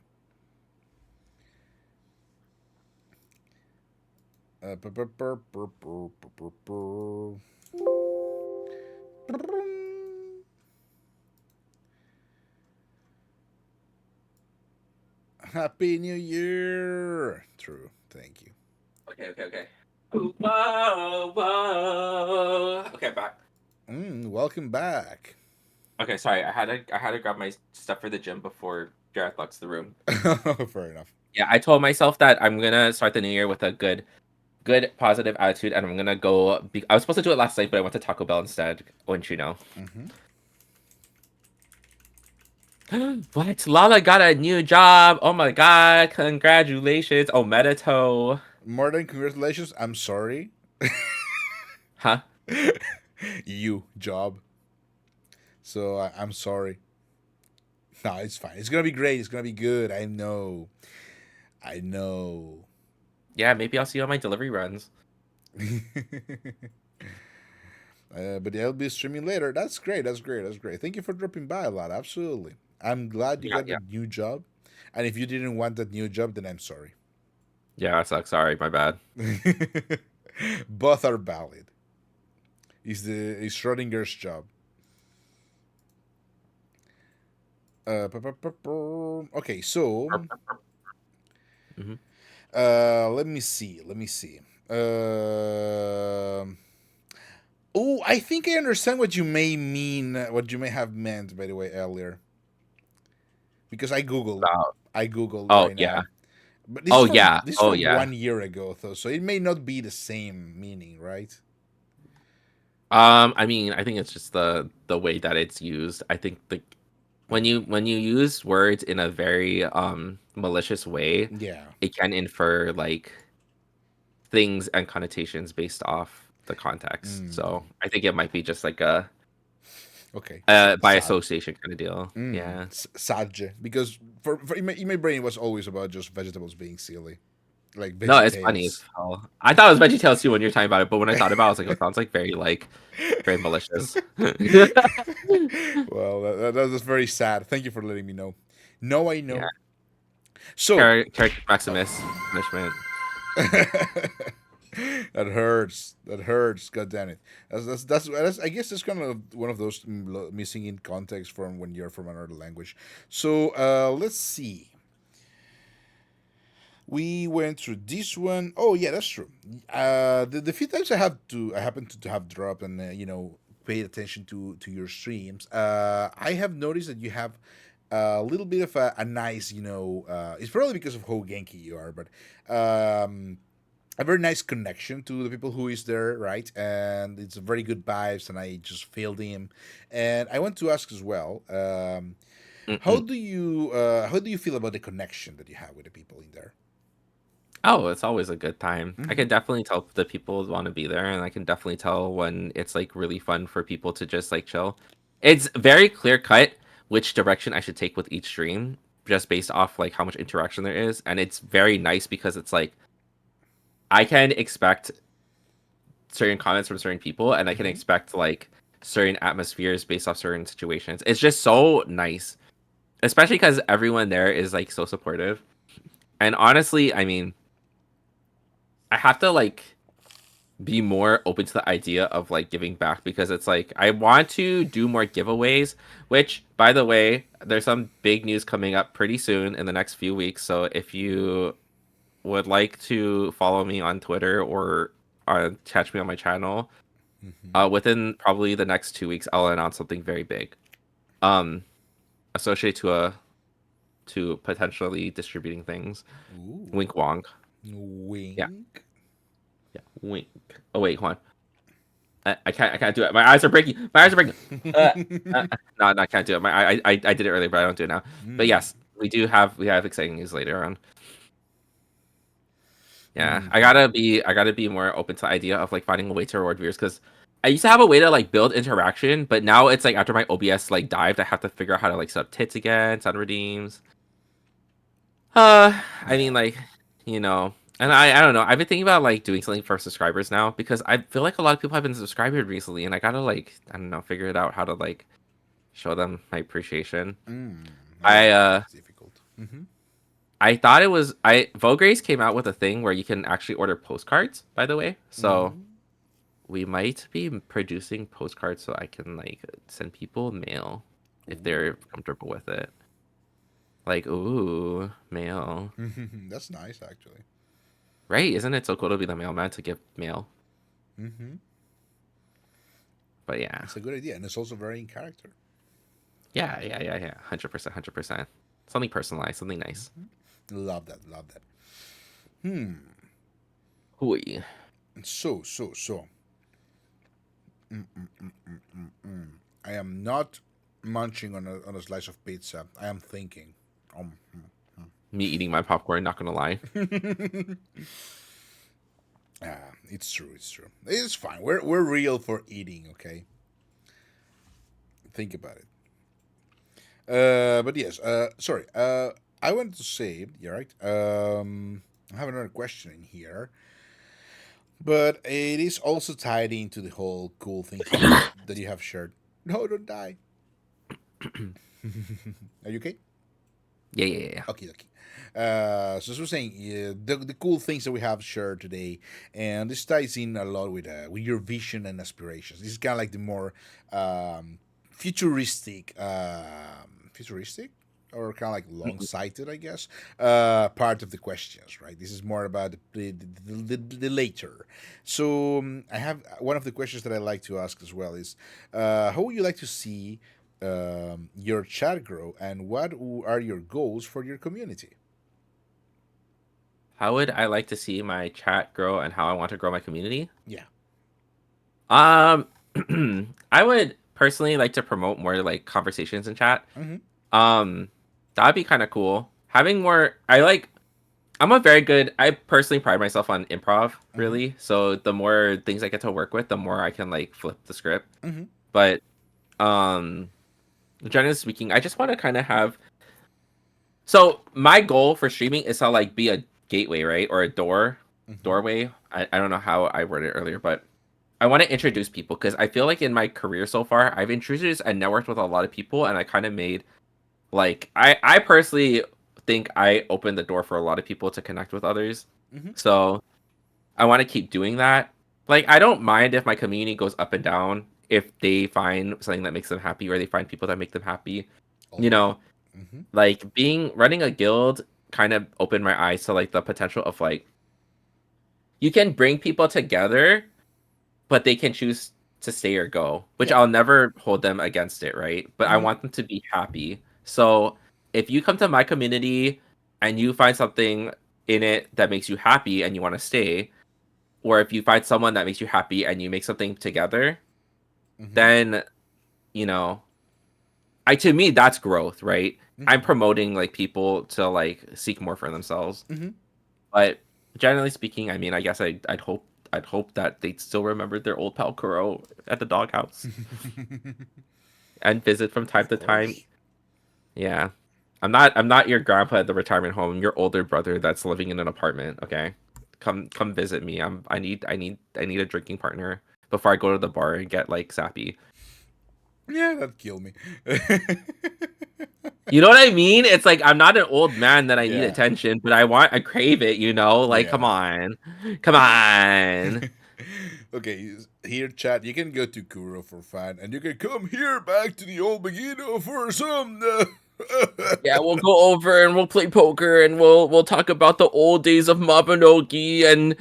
Speaker 1: Happy New Year. True. Thank you.
Speaker 2: Okay. Whoa, whoa. Okay, back.
Speaker 1: Welcome back.
Speaker 2: Okay, sorry. I had to grab my stuff for the gym before Jareth locks the room.
Speaker 1: Fair enough.
Speaker 2: Yeah, I told myself that I'm gonna start the new year with a good positive attitude, and I'm gonna go. I was supposed to do it last night, but I went to Taco Bell instead. Wouldn't you know? What? Lala got a new job. Oh my god! Congratulations. Oh, Medito.
Speaker 1: More than congratulations. I'm sorry.
Speaker 2: Huh?
Speaker 1: You job. So I'm sorry. No, it's fine. It's gonna be great. It's gonna be good. I know.
Speaker 2: Yeah, maybe I'll see you on my delivery runs.
Speaker 1: But I'll be streaming later. That's great. Thank you for dropping by a lot. Absolutely. I'm glad you got the new job. And if you didn't want that new job, then I'm sorry.
Speaker 2: Yeah, that sucks. Sorry, my bad.
Speaker 1: Both are valid. It's Schrodinger's job. Okay, so let me see. Oh, I think I understand what you may mean. What you may have meant, by the way, earlier. Because I googled.
Speaker 2: Oh,
Speaker 1: I googled
Speaker 2: oh
Speaker 1: right
Speaker 2: yeah.
Speaker 1: now. But this is
Speaker 2: Oh
Speaker 1: from
Speaker 2: yeah.
Speaker 1: this is
Speaker 2: Oh
Speaker 1: from
Speaker 2: yeah.
Speaker 1: 1 year ago, though, so it may not be the same meaning, right?
Speaker 2: I mean, I think it's just the way that it's used. I think the when you use words in a very malicious way,
Speaker 1: Yeah.
Speaker 2: it can infer like things and connotations based off the context.
Speaker 1: Mm.
Speaker 2: So I think it might be just like a
Speaker 1: Okay.
Speaker 2: by
Speaker 1: Sad.
Speaker 2: association kind of deal. Yeah.
Speaker 1: Sadge, because for in my brain it was always about just vegetables being silly, like
Speaker 2: No,
Speaker 1: veggie
Speaker 2: it's funny as
Speaker 1: tales.
Speaker 2: hell. I thought it was VeggieTales too when you're talking about it, but when I thought about it, I was like, it sounds like very malicious.
Speaker 1: Well, that was very sad. Thank you for letting me know. No, I
Speaker 2: Yeah.
Speaker 1: know. So
Speaker 2: Character Maximus punishment.
Speaker 1: that hurts. That hurts. God damn it. That's I guess that's kind of one of those missing in context from when you're from another language. So let's see. We went through this one. Oh yeah, that's true. The few times I happen to have dropped and paid attention to your streams. I have noticed that you have a little bit of a nice, it's probably because of how Genki you are, but a very nice connection to the people who is there, right? And it's a very good vibes, and I just feel them. And I want to ask as well,
Speaker 2: Mm-mm.
Speaker 1: how do you feel about the connection that you have with the people in there?
Speaker 2: Oh, it's always a good time. I
Speaker 1: Mhm.
Speaker 2: can definitely tell if the people want to be there, and I can definitely tell when it's like really fun for people to just like chill. It's very clear cut which direction I should take with each stream, just based off like how much interaction there is, and it's very nice because it's like I can expect certain comments from certain people, and I can
Speaker 1: Mhm.
Speaker 2: expect like certain atmospheres based off certain situations. It's just so nice, especially because everyone there is like so supportive. And honestly, I mean, I have to like be more open to the idea of like giving back because it's like I want to do more giveaways, which by the way, there's some big news coming up pretty soon in the next few weeks. So if you would like to follow me on Twitter or catch me on my channel,
Speaker 1: Mhm.
Speaker 2: within probably the next 2 weeks, I'll announce something very big. Um, associated to potentially distributing things.
Speaker 1: Ooh.
Speaker 2: Wink wonk. Yeah,
Speaker 1: Wink.
Speaker 2: yeah. Wink. Oh wait, hold on. I can't do it. My eyes are breaking. My eyes are breaking. Uh, no, I can't do it. I did it earlier, but I don't do it now. But
Speaker 1: Mm.
Speaker 2: yes, we have exciting news later on. Yeah,
Speaker 1: Mhm.
Speaker 2: I gotta be more open to the idea of like finding a way to reward viewers because I used to have a way to like build interaction, but now it's like after my OBS like dived, I have to figure out how to like set up tits again, set redeems. I
Speaker 1: Yeah.
Speaker 2: mean like, you know, and I don't know. I've been thinking about like doing something for subscribers now because I feel like a lot of people have been subscribing recently, and I gotta like I don't know figure it out how to like show them my appreciation.
Speaker 1: Mm.
Speaker 2: I
Speaker 1: Yeah,
Speaker 2: uh
Speaker 1: it's difficult. Mm-hmm.
Speaker 2: I thought it was I Vograce came out with a thing where you can actually order postcards, by the way. So
Speaker 1: Mm-hmm.
Speaker 2: we might be producing postcards so I can like send people mail if
Speaker 1: Ooh.
Speaker 2: they're comfortable with it. Like, ooh, mail.
Speaker 1: That's nice, actually.
Speaker 2: Right? Isn't it so cool to be the mailman to give mail?
Speaker 1: Mm-hmm.
Speaker 2: But yeah.
Speaker 1: It's a good idea, and it's also very in character.
Speaker 2: Yeah. 100%, 100%. Something personalized, something nice.
Speaker 1: Love that. Love that. Hmm.
Speaker 2: Hooey.
Speaker 1: So. I am not munching on a slice of pizza. I am thinking.
Speaker 2: Me eating my popcorn, not gonna lie.
Speaker 1: It's true. It's true. It's fine. We're real for eating. Okay. Think about it. But yes. Sorry. I wanted to say. You're right. I have another question in here, but it is also tied into the whole cool things that you have shared. No, don't die. Are you okay?
Speaker 2: Yeah.
Speaker 1: Okay. So as we're saying, the cool things that we have shared today, and this ties in a lot with your vision and aspirations. This is kind of like the more futuristic, or kind of like long-sighted, I guess, part of the questions, right? This is more about the later. So I have one of the questions that I like to ask as well is, how would you like to see your chat grow, and what are your goals for your community?
Speaker 2: How would I like to see my chat grow and how I want to grow my community?
Speaker 1: Yeah.
Speaker 2: Um, I would personally like to promote more like conversations in chat.
Speaker 1: Mm-hmm.
Speaker 2: That'd be kind of cool. Having more, I personally pride myself on improv, really. So the more things I get to work with, the more I can like flip the script.
Speaker 1: Mm-hmm.
Speaker 2: But um, generally speaking, I just want to kind of have. So my goal for streaming is to like be a gateway, right, or a doorway. I don't know how I worded it earlier, but I want to introduce people because I feel like in my career so far, I've introduced and networked with a lot of people, and I kind of made like I personally think I opened the door for a lot of people to connect with others.
Speaker 1: Mm-hmm.
Speaker 2: So I want to keep doing that. Like I don't mind if my community goes up and down if they find something that makes them happy or they find people that make them happy. You
Speaker 1: Alright.
Speaker 2: know,
Speaker 1: Mm-hmm.
Speaker 2: like running a guild kind of opened my eyes to like the potential of like you can bring people together but they can choose to stay or go, which
Speaker 1: Yeah.
Speaker 2: I'll never hold them against it, right? But I
Speaker 1: Mhm.
Speaker 2: want them to be happy. So if you come to my community and you find something in it that makes you happy and you want to stay, or if you find someone that makes you happy and you make something together,
Speaker 1: Mhm.
Speaker 2: then you know, to me that's growth, right? I'm
Speaker 1: Mhm.
Speaker 2: promoting like people to like seek more for themselves.
Speaker 1: Mhm.
Speaker 2: But generally speaking, I mean, I guess I'd hope that they'd still remember their old pal Kurou at the doghouse and visit from time
Speaker 1: Of
Speaker 2: to time.
Speaker 1: course.
Speaker 2: Yeah. I'm not your grandpa at the retirement home. I'm your older brother that's living in an apartment, okay? Come visit me. I need a drinking partner before I go to the bar and get like sappy.
Speaker 1: Yeah, that'd kill me.
Speaker 2: You know what I mean? It's like I'm not an old man that I need
Speaker 1: Yeah.
Speaker 2: attention, but I crave it, you know? Like come
Speaker 1: Yeah.
Speaker 2: on. Come on.
Speaker 1: Okay, here, chat. You can go to Kuro for fun, and you can come here back to the old Begino for some.
Speaker 2: Yeah, we'll go over and we'll play poker and we'll talk about the old days of Mabinogi and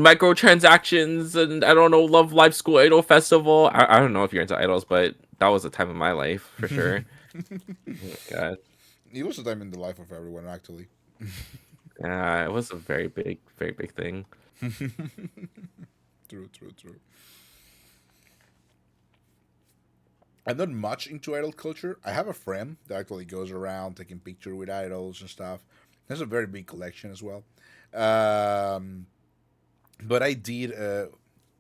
Speaker 2: microtransactions and I don't know, Love Live School Idol Festival. I don't know if you're into idols, but that was a time of my life for sure. Oh my God.
Speaker 1: It was a time in the life of everyone, actually.
Speaker 2: Yeah, it was a very big thing.
Speaker 1: True, true, true. I'm not much into idol culture. I have a friend that actually goes around taking pictures with idols and stuff. Has a very big collection as well. Um, but I did. The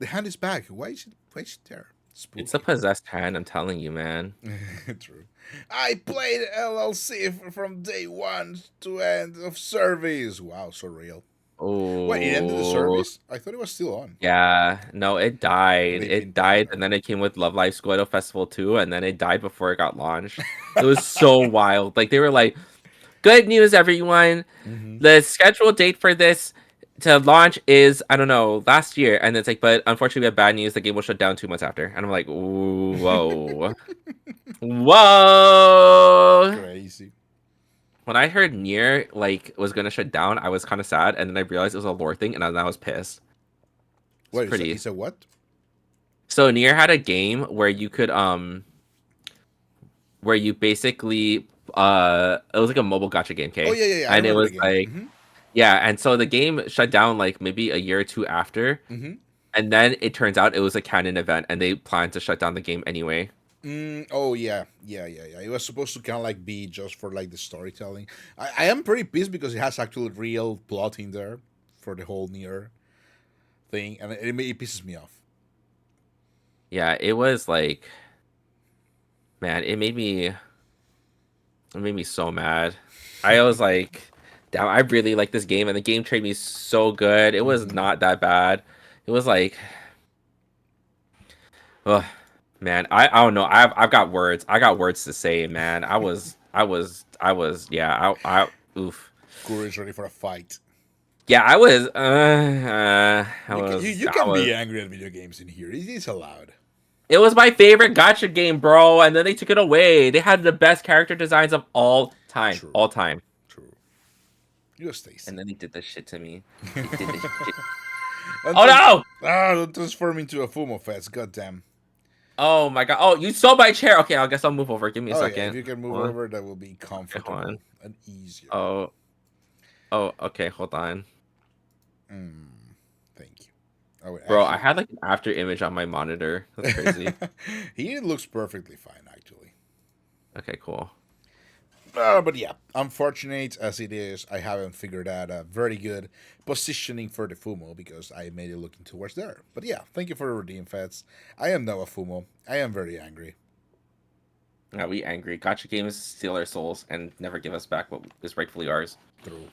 Speaker 1: hand is back. Why is it? Why is it there?
Speaker 2: It's a
Speaker 1: Spooky.
Speaker 2: possessed hand, I'm telling you, man.
Speaker 1: True. I played LLC from day one to end of service. Wow, so real. Wait, it ended the
Speaker 2: Oh,
Speaker 1: service? I thought it was still on.
Speaker 2: yeah. No, it died.
Speaker 1: They've been
Speaker 2: It
Speaker 1: done
Speaker 2: died,
Speaker 1: now.
Speaker 2: and then it came with Love Live School Idol Festival 2, and then it died before it got launched. It was so wild. Like they were like, good news, everyone.
Speaker 1: Mm-hmm.
Speaker 2: The scheduled date for this to launch is, I don't know, last year. And it's like, but unfortunately, we have bad news. The game will shut down 2 months after. And I'm like, ooh, whoa. Whoa.
Speaker 1: Crazy.
Speaker 2: When I heard Nier, like, was going to shut down, I was kind of sad. And then I realized it was a lore thing. And I was pissed. It's
Speaker 1: Wait,
Speaker 2: pretty.
Speaker 1: he said what?
Speaker 2: So Nier had a game where you could, where you basically, it was like a mobile gacha game,
Speaker 1: Oh
Speaker 2: okay?
Speaker 1: yeah, yeah, yeah. I
Speaker 2: And it
Speaker 1: remember the
Speaker 2: was
Speaker 1: game.
Speaker 2: like,
Speaker 1: Mm-hmm.
Speaker 2: yeah, and so the game shut down like maybe a year or two after,
Speaker 1: Mm-hmm.
Speaker 2: and then it turns out it was a canon event, and they planned to shut down the game anyway.
Speaker 1: Oh yeah, yeah, yeah, yeah. It was supposed to kind of like be just for like the storytelling. I am pretty pissed because it has actually real plot in there for the whole Nier thing, and it pisses me off.
Speaker 2: Yeah, it was like, man, it made me so mad. I was like, damn, I really like this game, and the game treated me so good. It was
Speaker 1: Mhm.
Speaker 2: not that bad. It was like, oh man, I don't know. I've got words. I got words to say, man. Yeah. Oof.
Speaker 1: Kuro is ready for a fight.
Speaker 2: Yeah,
Speaker 1: You
Speaker 2: I
Speaker 1: can
Speaker 2: was.
Speaker 1: be angry at video games in here. It is allowed.
Speaker 2: It was my favorite gacha game, bro, and then they took it away. They had the best character designs of
Speaker 1: True,
Speaker 2: all time,
Speaker 1: true. You stay
Speaker 2: and
Speaker 1: safe.
Speaker 2: then they did this shit to me. They did this shit.
Speaker 1: Don't
Speaker 2: Oh no!
Speaker 1: don't transform into a Fumo Fest. Goddamn.
Speaker 2: Oh my god! Oh, you stole my chair. Okay, I guess I'll move over. Give me a
Speaker 1: Oh yeah, if
Speaker 2: second.
Speaker 1: you can move
Speaker 2: Hold on.
Speaker 1: over, that will be
Speaker 2: Okay, hold
Speaker 1: comfortable
Speaker 2: on.
Speaker 1: and easier.
Speaker 2: Oh, oh, okay. Hold on.
Speaker 1: Mm, thank you. Oh, wait,
Speaker 2: Bro, I
Speaker 1: actually,
Speaker 2: had like an after image on my monitor. That's crazy.
Speaker 1: he looks perfectly fine, actually.
Speaker 2: Okay, cool.
Speaker 1: But yeah, unfortunate as it is, I haven't figured out a very good positioning for the Fumo because I made it looking towards there. But yeah, thank you for the redeem, Feds. I am now a Fumo. I am very angry.
Speaker 2: Yeah, we angry. Gotcha games steal our souls and never give us back what is rightfully ours.
Speaker 1: True.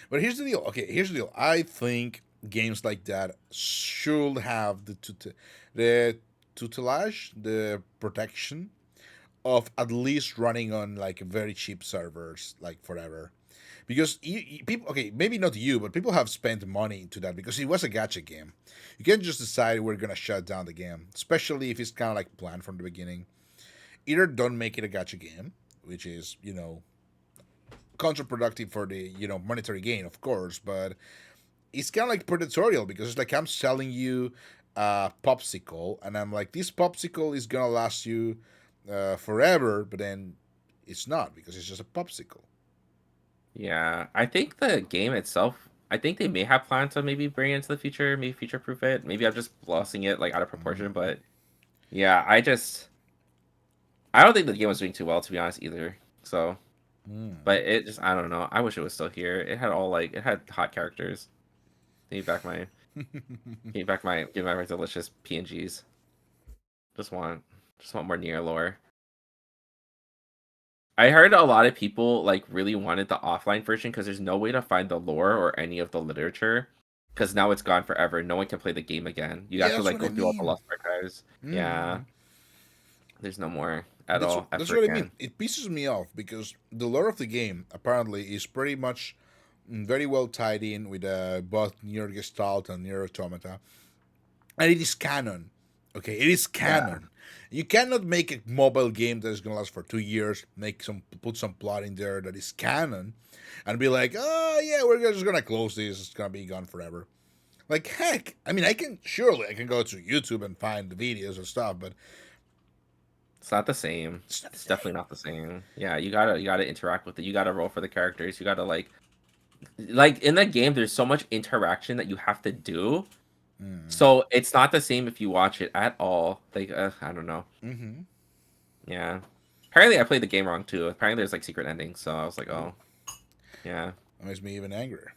Speaker 1: But here's the deal. Okay, here's the deal. I think games like that should have the tutelage, the protection of at least running on like very cheap servers, like forever. Because people, okay, maybe not you, but people have spent money into that because it was a gacha game. You can't just decide we're gonna shut down the game, especially if it's kind of like planned from the beginning. Either don't make it a gacha game, which is counterproductive for the monetary gain, of course, but it's kind of like predatorial because it's like I'm selling you a popsicle, and I'm like, this popsicle is gonna last you forever, but then it's not because it's just a popsicle.
Speaker 2: Yeah, I think the game itself, I think they may have plans to maybe bring it into the future, maybe future proof it. Maybe I'm just glossing it like out of proportion, but yeah, I don't think the game was doing too well to be honest either. So, but it just I don't know. I wish it was still here. It had all like it had hot characters. Give me back my delicious PNGs. Just want just want more near lore. I heard a lot of people like really wanted the offline version because there's no way to find the lore or any of the literature because now it's gone forever. No one can play the game again. You
Speaker 1: Yeah,
Speaker 2: have to
Speaker 1: that's
Speaker 2: like
Speaker 1: what I
Speaker 2: go through all the
Speaker 1: mean.
Speaker 2: lost archives. Yeah,
Speaker 1: Mm.
Speaker 2: there's no more at all
Speaker 1: That's
Speaker 2: ever
Speaker 1: what I mean.
Speaker 2: again.
Speaker 1: It pisses me off because the lore of the game apparently is pretty much very well tied in with both Near Gestalt and Near Automata, and it is canon. Okay, it is
Speaker 2: Yeah,
Speaker 1: canon. You cannot make a mobile game that is gonna last for 2 years, put some plot in there that is canon, and be like, oh yeah, we're just gonna close this. It's gonna be gone forever. Like heck, I mean, I can go to YouTube and find the videos and stuff, but
Speaker 2: it's not the same.
Speaker 1: it's not the
Speaker 2: It's
Speaker 1: same.
Speaker 2: definitely not the same. Yeah, you gotta interact with it. You gotta roll for the characters. You gotta like in the game. There's so much interaction that you have to do.
Speaker 1: Mm.
Speaker 2: So it's not the same if you watch it at all. Like I don't know.
Speaker 1: Mm-hmm.
Speaker 2: Yeah. Apparently, I played the game wrong too. Apparently, there's like secret endings. So I was like,
Speaker 1: Ooh,
Speaker 2: oh, yeah.
Speaker 1: that makes me even angrier.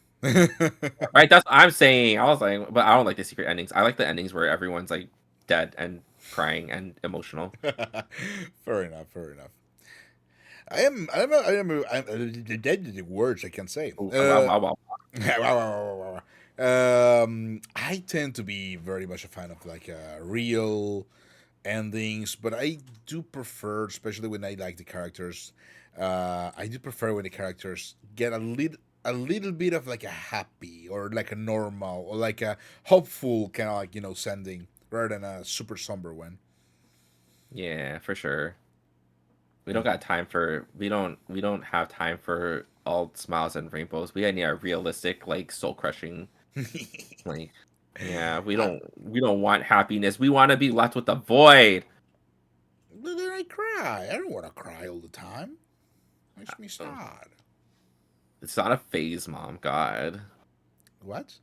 Speaker 2: Right. That's what I'm saying. I was like, but I don't like the secret endings. I like the endings where everyone's like dead and crying and emotional.
Speaker 1: Fair enough. Fair enough. I'm the words I can say.
Speaker 2: Ooh, wow, wow, wow.
Speaker 1: I tend to be very much a fan of like real endings, but I do prefer, especially when I like the characters. I do prefer when the characters get a little bit of like a happy or like a normal or like a hopeful kind of like sending rather than a super somber one.
Speaker 2: Yeah, for sure. We don't have time for all smiles and rainbows. We need a realistic, like soul crushing, like yeah.
Speaker 1: I,
Speaker 2: We don't want happiness. We want to be left with the void.
Speaker 1: but then I cry. I don't want to cry all the time. Makes me
Speaker 2: Oh,
Speaker 1: sad.
Speaker 2: it's not a phase, mom. God.
Speaker 1: What?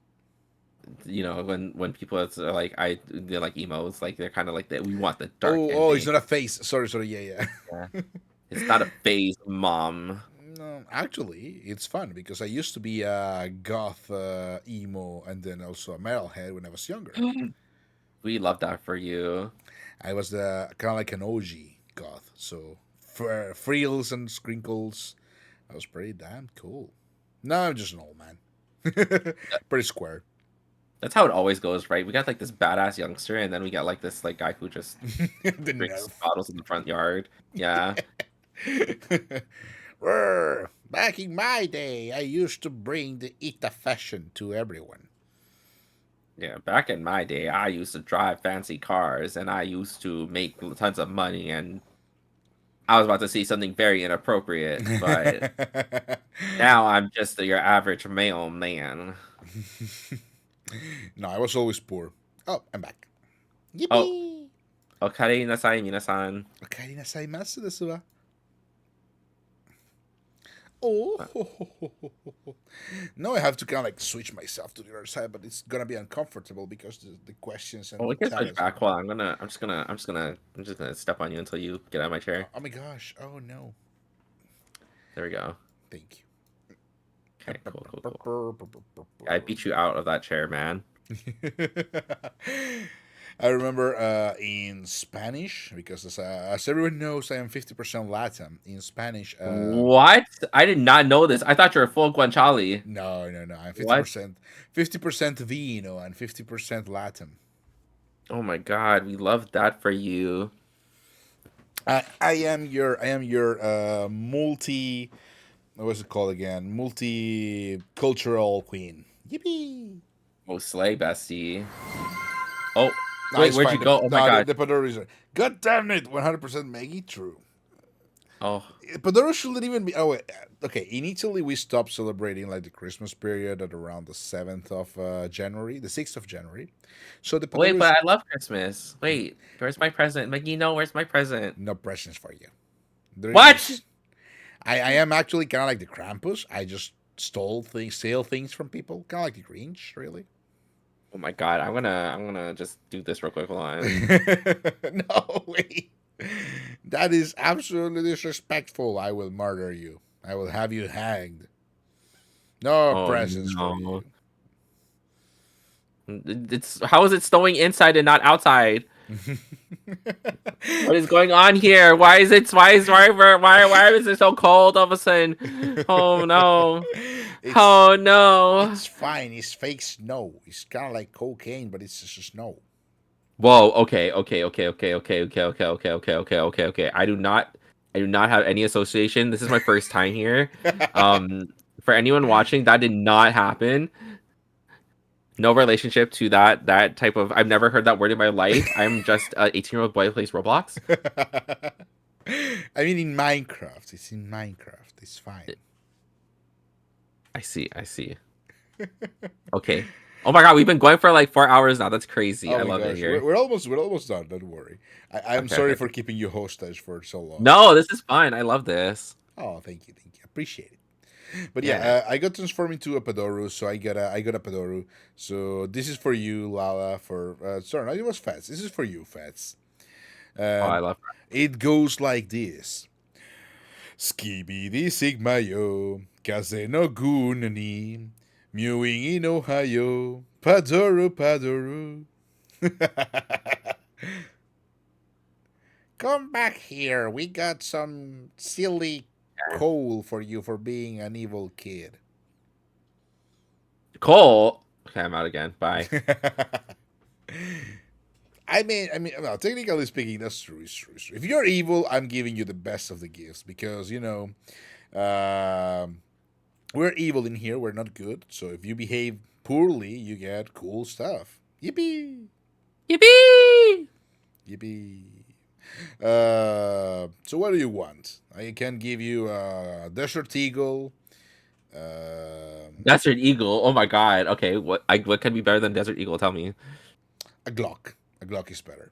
Speaker 2: You know when people are like they're like emos like they're kind of like that we want the dark
Speaker 1: Oh, it's
Speaker 2: ending.
Speaker 1: not a face. Sorry, sorry. Yeah,
Speaker 2: Yeah,
Speaker 1: yeah.
Speaker 2: it's not a phase, mom.
Speaker 1: No, actually, it's fun because I used to be a goth emo and then also a metalhead when I was younger.
Speaker 2: We love that for you.
Speaker 1: I was the kind of like an OG goth, so for frills and sprinkles, that was pretty damn cool. Now I'm just an old man, pretty square.
Speaker 2: That's how it always goes, right? We got like this badass youngster and then we got like this like guy who just
Speaker 1: The
Speaker 2: drinks
Speaker 1: nerf.
Speaker 2: bottles in the front yard. Yeah.
Speaker 1: Back in my day, I used to bring the Ita fashion to everyone.
Speaker 2: Yeah, back in my day I used to drive fancy cars and I used to make tons of money and I was about to say something very inappropriate, but now I'm just your average male man.
Speaker 1: No, I was always poor. Oh, I'm back.
Speaker 2: Oh,
Speaker 1: Yippee!
Speaker 2: okare nasai minasan.
Speaker 1: お帰りなさいませですわ. Oh, now I have to kind of like switch myself to the other side, but it's gonna be uncomfortable because the questions and
Speaker 2: Oh,
Speaker 1: the
Speaker 2: we can switch
Speaker 1: tags.
Speaker 2: back. Hold on. I'm just gonna step on you until you get out of my chair.
Speaker 1: Oh my gosh! Oh no!
Speaker 2: There we go.
Speaker 1: Thank
Speaker 2: Okay, cool. I
Speaker 1: you.
Speaker 2: beat you out of that chair, man.
Speaker 1: I remember in Spanish, because as everyone knows, I am 50% Latin. In Spanish,
Speaker 2: What? I did not know this. I thought you were full guanciale.
Speaker 1: no, I'm
Speaker 2: What?
Speaker 1: 50% vino and 50% Latin.
Speaker 2: Oh my god, we love that for you.
Speaker 1: I am your multi, what's it called again? Multicultural queen. Yippee!
Speaker 2: Oh, slay, bestie. Oh,
Speaker 1: No,
Speaker 2: wait,
Speaker 1: it's
Speaker 2: where'd you
Speaker 1: fine.
Speaker 2: go? Oh my god.
Speaker 1: The Padoro is. God damn it! 100% Maggie. True.
Speaker 2: Oh,
Speaker 1: Padoro shouldn't even be. Oh wait. Okay. In Italy, we stopped celebrating like the Christmas period at around the 7th of January, the 6th of January. So the
Speaker 2: wait,
Speaker 1: Padoro
Speaker 2: but
Speaker 1: is
Speaker 2: I love Christmas. Wait, where's my present? Magino, where's my present?
Speaker 1: no presents for you. There
Speaker 2: What?
Speaker 1: is. I am actually kind of like the Krampus. I just steal things from people, kind of like the Grinch, really.
Speaker 2: Oh my god, I'm gonna just do this real quick. Hold on.
Speaker 1: No, wait. That is absolutely disrespectful. I will murder you. I will have you hanged. No
Speaker 2: Oh
Speaker 1: presents for
Speaker 2: no.
Speaker 1: you.
Speaker 2: It's how is it snowing inside and not outside? What is going on here? Why is it so cold all of a sudden? Oh no.
Speaker 1: it's
Speaker 2: Oh no.
Speaker 1: it's fine. It's fake snow. It's kind of like cocaine, but it's just snow.
Speaker 2: Whoa, okay. I do not have any association. This is my first time here. Um for anyone watching, that did not happen. No relationship to that type of I've never heard that word in my life. I'm just an 18-year-old boy who plays Roblox.
Speaker 1: I mean, in Minecraft. It's in Minecraft. It's fine.
Speaker 2: I see. Okay. Oh my god, we've been going for like 4 hours now. That's crazy.
Speaker 1: Oh
Speaker 2: I
Speaker 1: my
Speaker 2: love it
Speaker 1: gosh,
Speaker 2: here.
Speaker 1: we're almost done. Don't worry. I'm sorry
Speaker 2: Okay.
Speaker 1: for keeping you hostage for so long.
Speaker 2: No, this is fun. I love this.
Speaker 1: Oh, thank you. Appreciate it. But
Speaker 2: Yeah.
Speaker 1: yeah, I got transformed into a Padoru, so I got a Padoru. So this is for you, Lala. For sorry, no, it was Fats. This is for you, Fats.
Speaker 2: Oh, I
Speaker 1: Um,
Speaker 2: love
Speaker 1: it goes like this: Skibidi Sigma yo, Kaze no Gun ni, Mewing in Ohio, Padoru. Come back here. We got some silly coal for you for being an evil kid.
Speaker 2: Cole. Okay, I'm out again. Bye.
Speaker 1: Well, technically speaking, that's true. It's true. It's true. If you're evil, I'm giving you the best of the gifts because we're evil in here. We're not good. So if you behave poorly, you get cool stuff. Yippee!
Speaker 2: Yippee!
Speaker 1: Yippee! So what do you want? I can give you a desert eagle.
Speaker 2: Desert Eagle. Oh my god. Okay, what can be better than Desert Eagle? Tell me.
Speaker 1: A Glock. A Glock is better.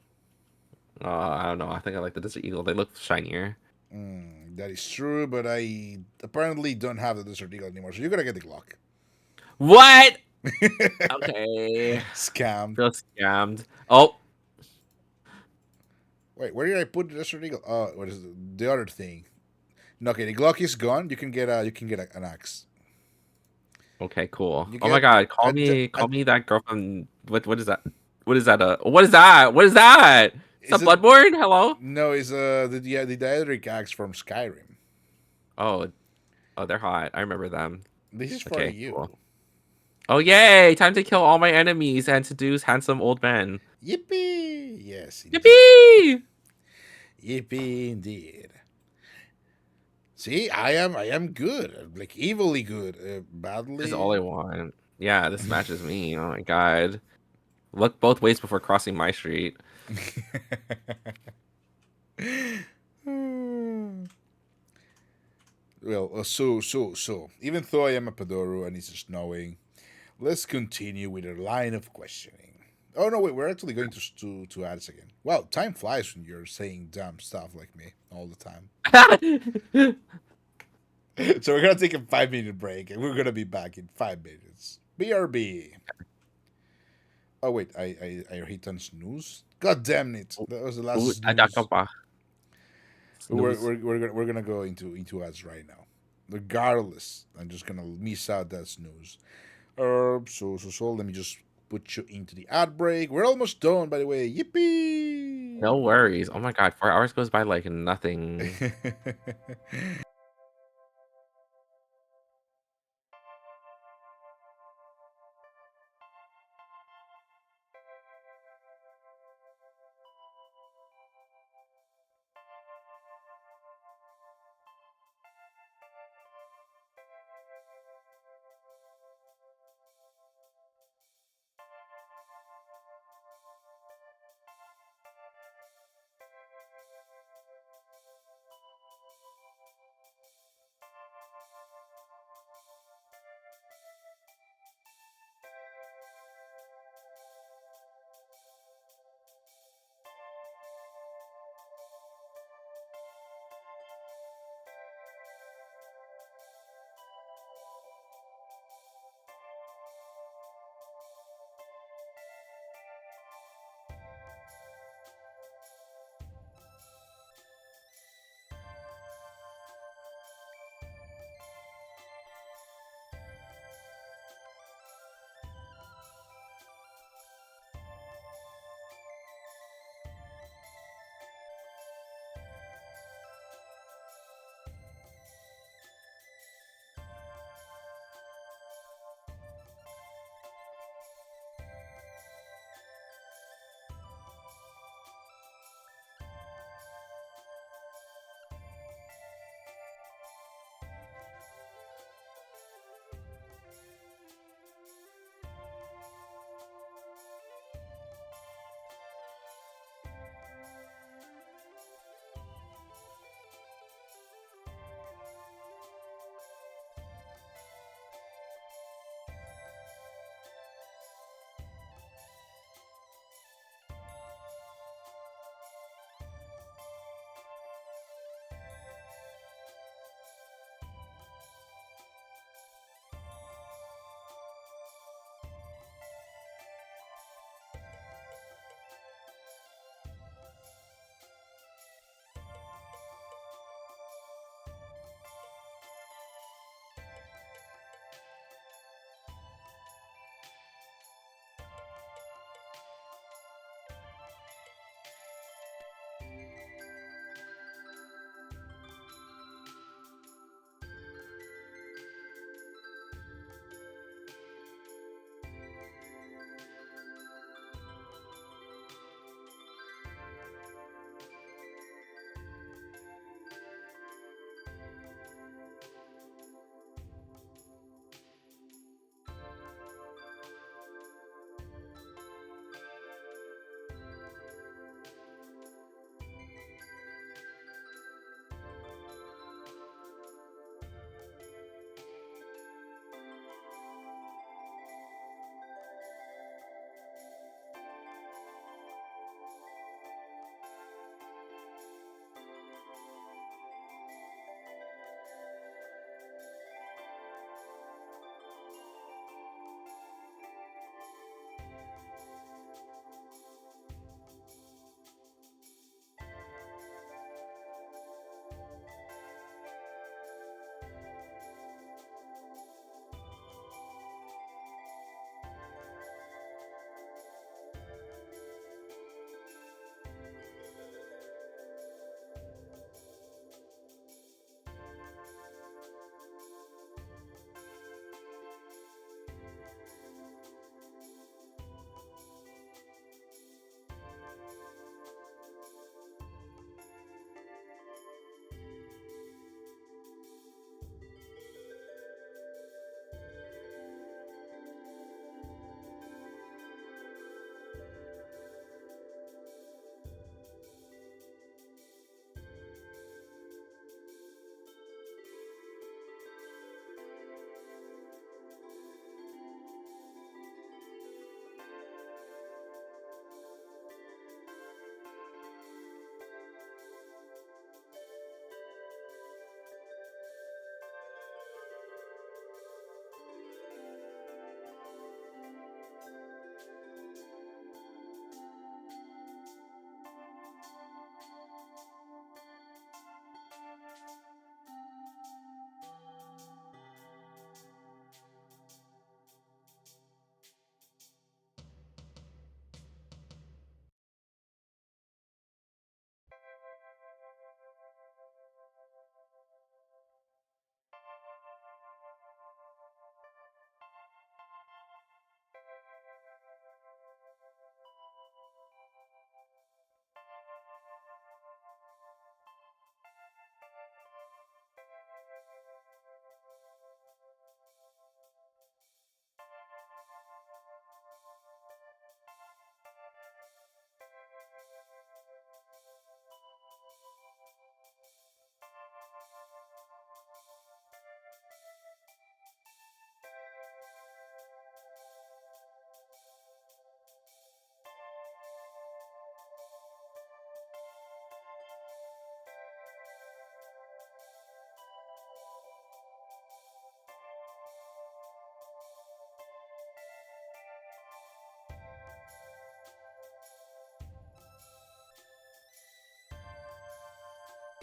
Speaker 2: I don't know. I think I like the Desert Eagle. They look shinier.
Speaker 1: That is true, but I apparently don't have the desert eagle anymore. So you're gonna get the Glock.
Speaker 2: What? Okay.
Speaker 1: Scammed.
Speaker 2: Feel scammed. Oh,
Speaker 1: Wait, where did I put the desert eagle? Oh, what is the other thing? No, okay, the Glock is gone. You can get an axe.
Speaker 2: okay, cool.
Speaker 1: You
Speaker 2: Oh my
Speaker 1: get
Speaker 2: god,
Speaker 1: a
Speaker 2: call me that girl from what is that? What is that? What is that? What is that? Is that
Speaker 1: is it
Speaker 2: Bloodborne? Hello?
Speaker 1: no? Is the Daedric axe from Skyrim?
Speaker 2: Oh, they're hot. I remember them.
Speaker 1: This is for
Speaker 2: Okay,
Speaker 1: you.
Speaker 2: cool. Oh yay! Time to kill all my enemies and seduce handsome old men.
Speaker 1: Yippee! Yes, indeed.
Speaker 2: Yippee!
Speaker 1: Yippee indeed. See, I am good, like evilly good. Badly.
Speaker 2: This is all I want. Yeah, this matches me. Oh my god. Look both ways before crossing my street.
Speaker 1: Well, so. Even though I am a Padoru and it's snowing, let's continue with our line of questioning. Oh no, wait, we're actually going to ads again. Wow, time flies when you're saying dumb stuff like me all the time. So we're gonna take a 5 minute break, and we're gonna be back in 5 minutes. BRB. Oh wait, I hit on snooze. God damn it! That was the last
Speaker 2: Ada ka
Speaker 1: snooze.
Speaker 2: pa? Snooze.
Speaker 1: We're gonna go into ads right now. Regardless, I'm just gonna miss out that snooze. So let me just put you into the ad break. We're almost done, by the way. Yippee!
Speaker 2: No worries. Oh my god, 4 hours goes by like nothing.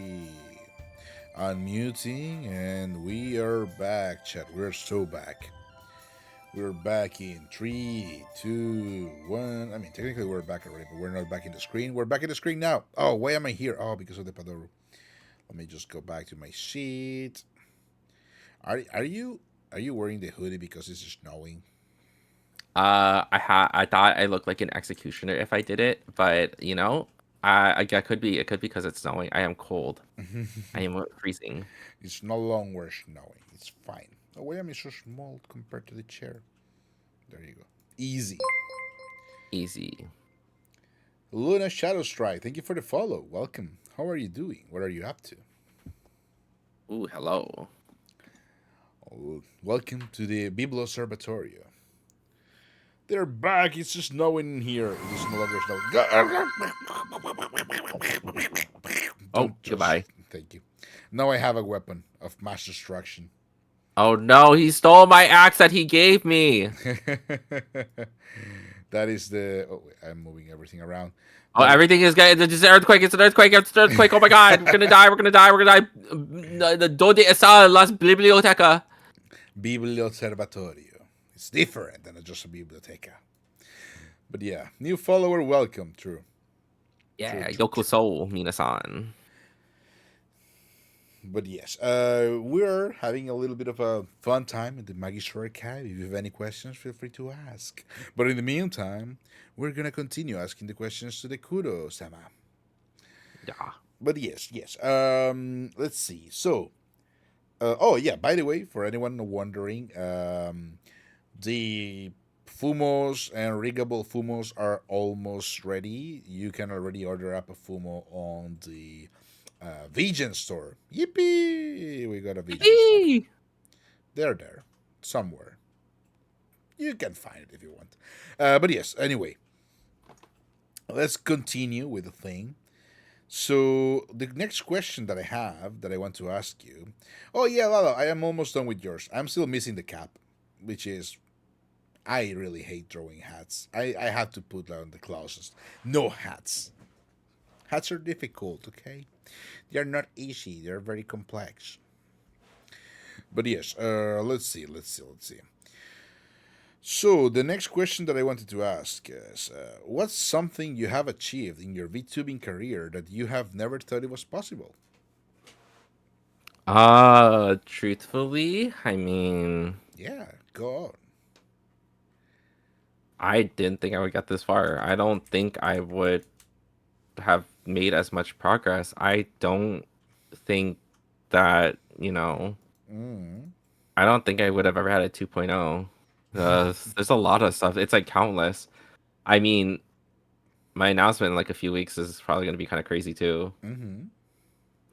Speaker 1: Okay. Unmuting, and we are back, chat. We're so back. We're back in 3, 2, 1. I mean, technically we're back already, but we're not back in the screen. We're back in the screen now. Oh, why am I here? Oh, because of the Padoru. Let me just go back to my sheet. Are you wearing the hoodie because it's snowing?
Speaker 2: I thought I looked like an executioner if I did it, but you know, it could be because it's snowing. I am cold. I am freezing.
Speaker 1: It's no longer snowing. It's fine. Oh, why am I so small compared to the chair? There you go. Easy.
Speaker 2: Easy.
Speaker 1: Luna Shadow Strike, thank you for the follow. Welcome. How are you doing? What are you up to?
Speaker 2: Ooh, hello.
Speaker 1: Oh, welcome to the Biblo Observatorio. They're back. It's just snowing in here. It is no longer snowing.
Speaker 2: Oh, goodbye.
Speaker 1: Thank you. Now I have a weapon of mass destruction.
Speaker 2: Oh no, he stole my axe that he gave me.
Speaker 1: That is the. Oh, wait, I'm moving everything around.
Speaker 2: Oh, everything is getting. It's an earthquake. It's an earthquake. It's an earthquake. Oh my god, we're gonna die. We're gonna die. We're gonna die. The Donde está la biblioteca?
Speaker 1: Biblo Observatorio. It's different than just a biblioteca. But yeah, new follower, welcome. True.
Speaker 2: Yeah, yokoso, minasan.
Speaker 1: But yes, we're having a little bit of a fun time at the Magister Archive. If you have any questions, feel free to ask. But in the meantime, we're gonna continue asking the questions to the Kurou-sama.
Speaker 2: Yeah.
Speaker 1: But yes. Let's see. So, oh yeah. By the way, for anyone wondering, the Fumos and riggable Fumos are almost ready. You can already order up a Fumo on the Vegan store. Yippee! We got a Vegan store. They're there somewhere. You can find it if you want. But yes, anyway, let's continue with the thing. So the next question that I have that I want to ask you. Oh yeah, Lalo, I am almost done with yours. I'm still missing the cap, which is I really hate throwing hats. I have to put down the clauses. No hats. Hats are difficult, okay? They're not easy. They're very complex. But yes, let's see. So the next question that I wanted to ask is, what's something you have achieved in your VTubing career that you have never thought it was possible?
Speaker 2: Truthfully, I mean,
Speaker 1: Yeah, go on.
Speaker 2: I didn't think I would get this far. I don't think I would have made as much progress. I don't think that, I don't think I would have ever had a 2.0. There's a lot of stuff. It's like countless. I mean, my announcement in like a few weeks is probably going to be kind of crazy too.
Speaker 1: Mm-hmm.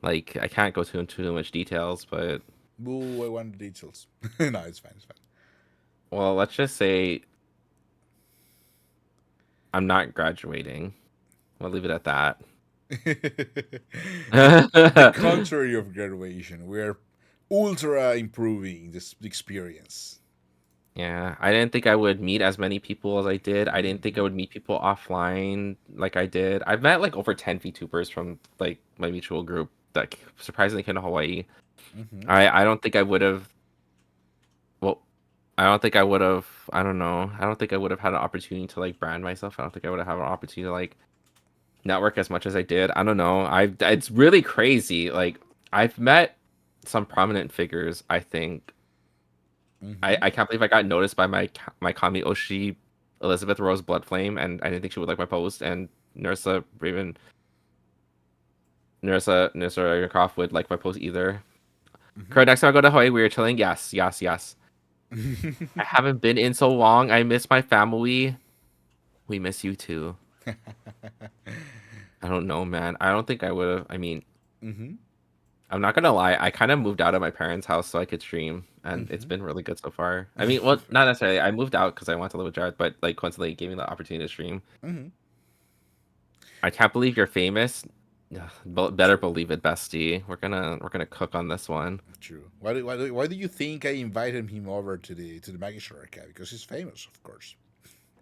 Speaker 2: Like, I can't go into too much details, but
Speaker 1: Boo, I want the details. No, it's fine.
Speaker 2: well, let's just say I'm not graduating. We'll leave it at that.
Speaker 1: The contrary of graduation, we're ultra improving this experience.
Speaker 2: Yeah, I didn't think I would meet as many people as I did. I didn't think I would meet people offline like I did. I've met like over 10 VTubers from like my mutual group that surprisingly came to Hawaii.
Speaker 1: Mm-hmm.
Speaker 2: I don't think I would have. Well, I don't think I would have. I don't know. I don't think I would have had an opportunity to like brand myself. I don't think I would have had an opportunity to like network as much as I did. I don't know. It's really crazy. Like I've met some prominent figures. I think.
Speaker 1: Mm-hmm.
Speaker 2: I can't believe I got noticed by my Kami Oshi Elizabeth Rose Bloodflame, and I didn't think she would like my post. And Nursa Yakov would like my post either.
Speaker 1: Mm-hmm.
Speaker 2: Next time I go to Hawaii, we are chilling. Yes. I haven't been in so long. I miss my family. We miss you too. I don't know, man. I don't think I would have. I mean,
Speaker 1: Mm-hmm.
Speaker 2: I'm not gonna lie. I kind of moved out of my parents' house so I could stream, and it's been really good so far. I mean, well, not necessarily. I moved out because I wanted to live with Jared, but like coincidentally, it gave me the opportunity to stream.
Speaker 1: Mm-hmm.
Speaker 2: I can't believe you're famous. Better believe it, bestie. We're gonna cook on this one.
Speaker 1: True. Why do you think I invited him over to the Magister Archive? Because he's famous, of course.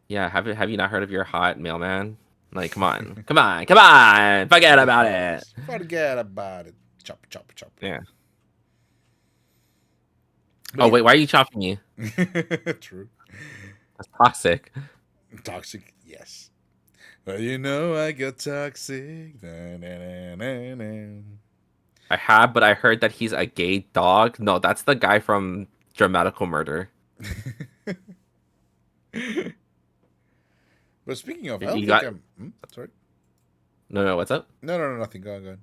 Speaker 2: Yeah, have you not heard of your hot mailman? Like, come on, come on, come on, forget about it.
Speaker 1: Forget about it. Chop, chop, chop.
Speaker 2: Yeah.
Speaker 1: But
Speaker 2: Oh
Speaker 1: yeah.
Speaker 2: wait, why are you chopping me?
Speaker 1: True.
Speaker 2: That's toxic.
Speaker 1: Toxic, yes. Well, you know I got toxic. Na, na, na, na,
Speaker 2: I have, but I heard that he's a gay dog. No, that's the guy from Dramatical Murder.
Speaker 1: na. But speaking of, I don't
Speaker 2: You
Speaker 1: think
Speaker 2: got
Speaker 1: I'm. Sorry.
Speaker 2: no. What's up?
Speaker 1: No, no, no, nothing. Go on, go on.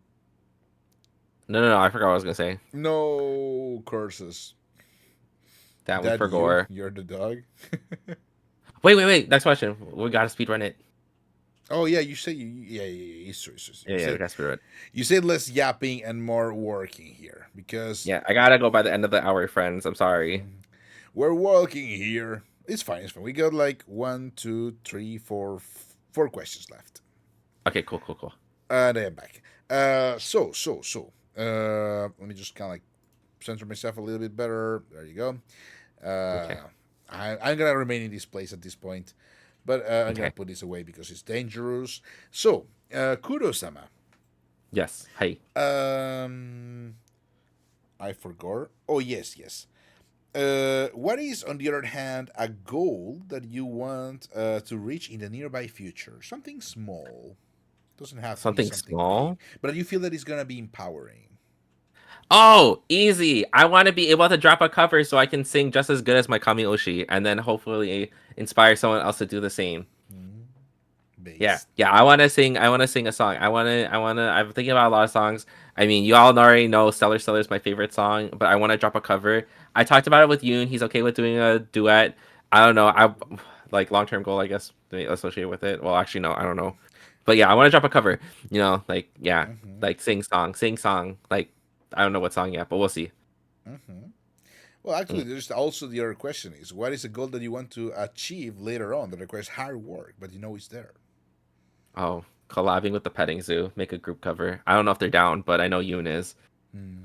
Speaker 2: No. I forgot what I was gonna say.
Speaker 1: No curses.
Speaker 2: Damn, we
Speaker 1: That you?
Speaker 2: forgot.
Speaker 1: You're the dog?
Speaker 2: Wait. Next question. We gotta speedrun it.
Speaker 1: Oh, yeah, you say you. Yeah, it's true, it's true.
Speaker 2: Yeah, we gotta speedrun it.
Speaker 1: You said less yapping and more working here because
Speaker 2: Yeah, I gotta go by the end of the hour, friends. I'm sorry.
Speaker 1: we're working here. It's fine, it's fine. We got like 1, 2, 3, 4, 4 questions left.
Speaker 2: Okay, cool.
Speaker 1: And I'm back. Let me just kind of like center myself a little bit better. There you go.
Speaker 2: Okay.
Speaker 1: I'm gonna remain in this place at this point, but I'm gonna
Speaker 2: Okay.
Speaker 1: put this away because it's dangerous. So, Kurou-sama.
Speaker 2: Yes. Hey.
Speaker 1: I forgot. Oh, yes. What is, on the other hand, a goal that you want to reach in the nearby future? Something small. Doesn't have to be
Speaker 2: Something
Speaker 1: something
Speaker 2: small?
Speaker 1: big, but you feel that it's gonna be empowering.
Speaker 2: Oh, easy. I want to be able to drop a cover so I can sing just as good as my Kami Oshi and then hopefully inspire someone else to do the same.
Speaker 1: Based.
Speaker 2: Yeah. I want to sing a song. I'm thinking about a lot of songs. I mean, you all already know Stellar is my favorite song, but I want to drop a cover. I talked about it with Yoon. He's okay with doing a duet. I don't know. I like long-term goal, I guess, associated with it. Well, actually, no, I don't know. But yeah, I want to drop a cover. Like, yeah, like sing song. Like, I don't know what song yet, but we'll see.
Speaker 1: Well, actually, there's also the other question: is what is a goal that you want to achieve later on that requires hard work, but you know it's there?
Speaker 2: Oh, collabing with the petting zoo, make a group cover. I don't know if they're down, but I know Yoon is.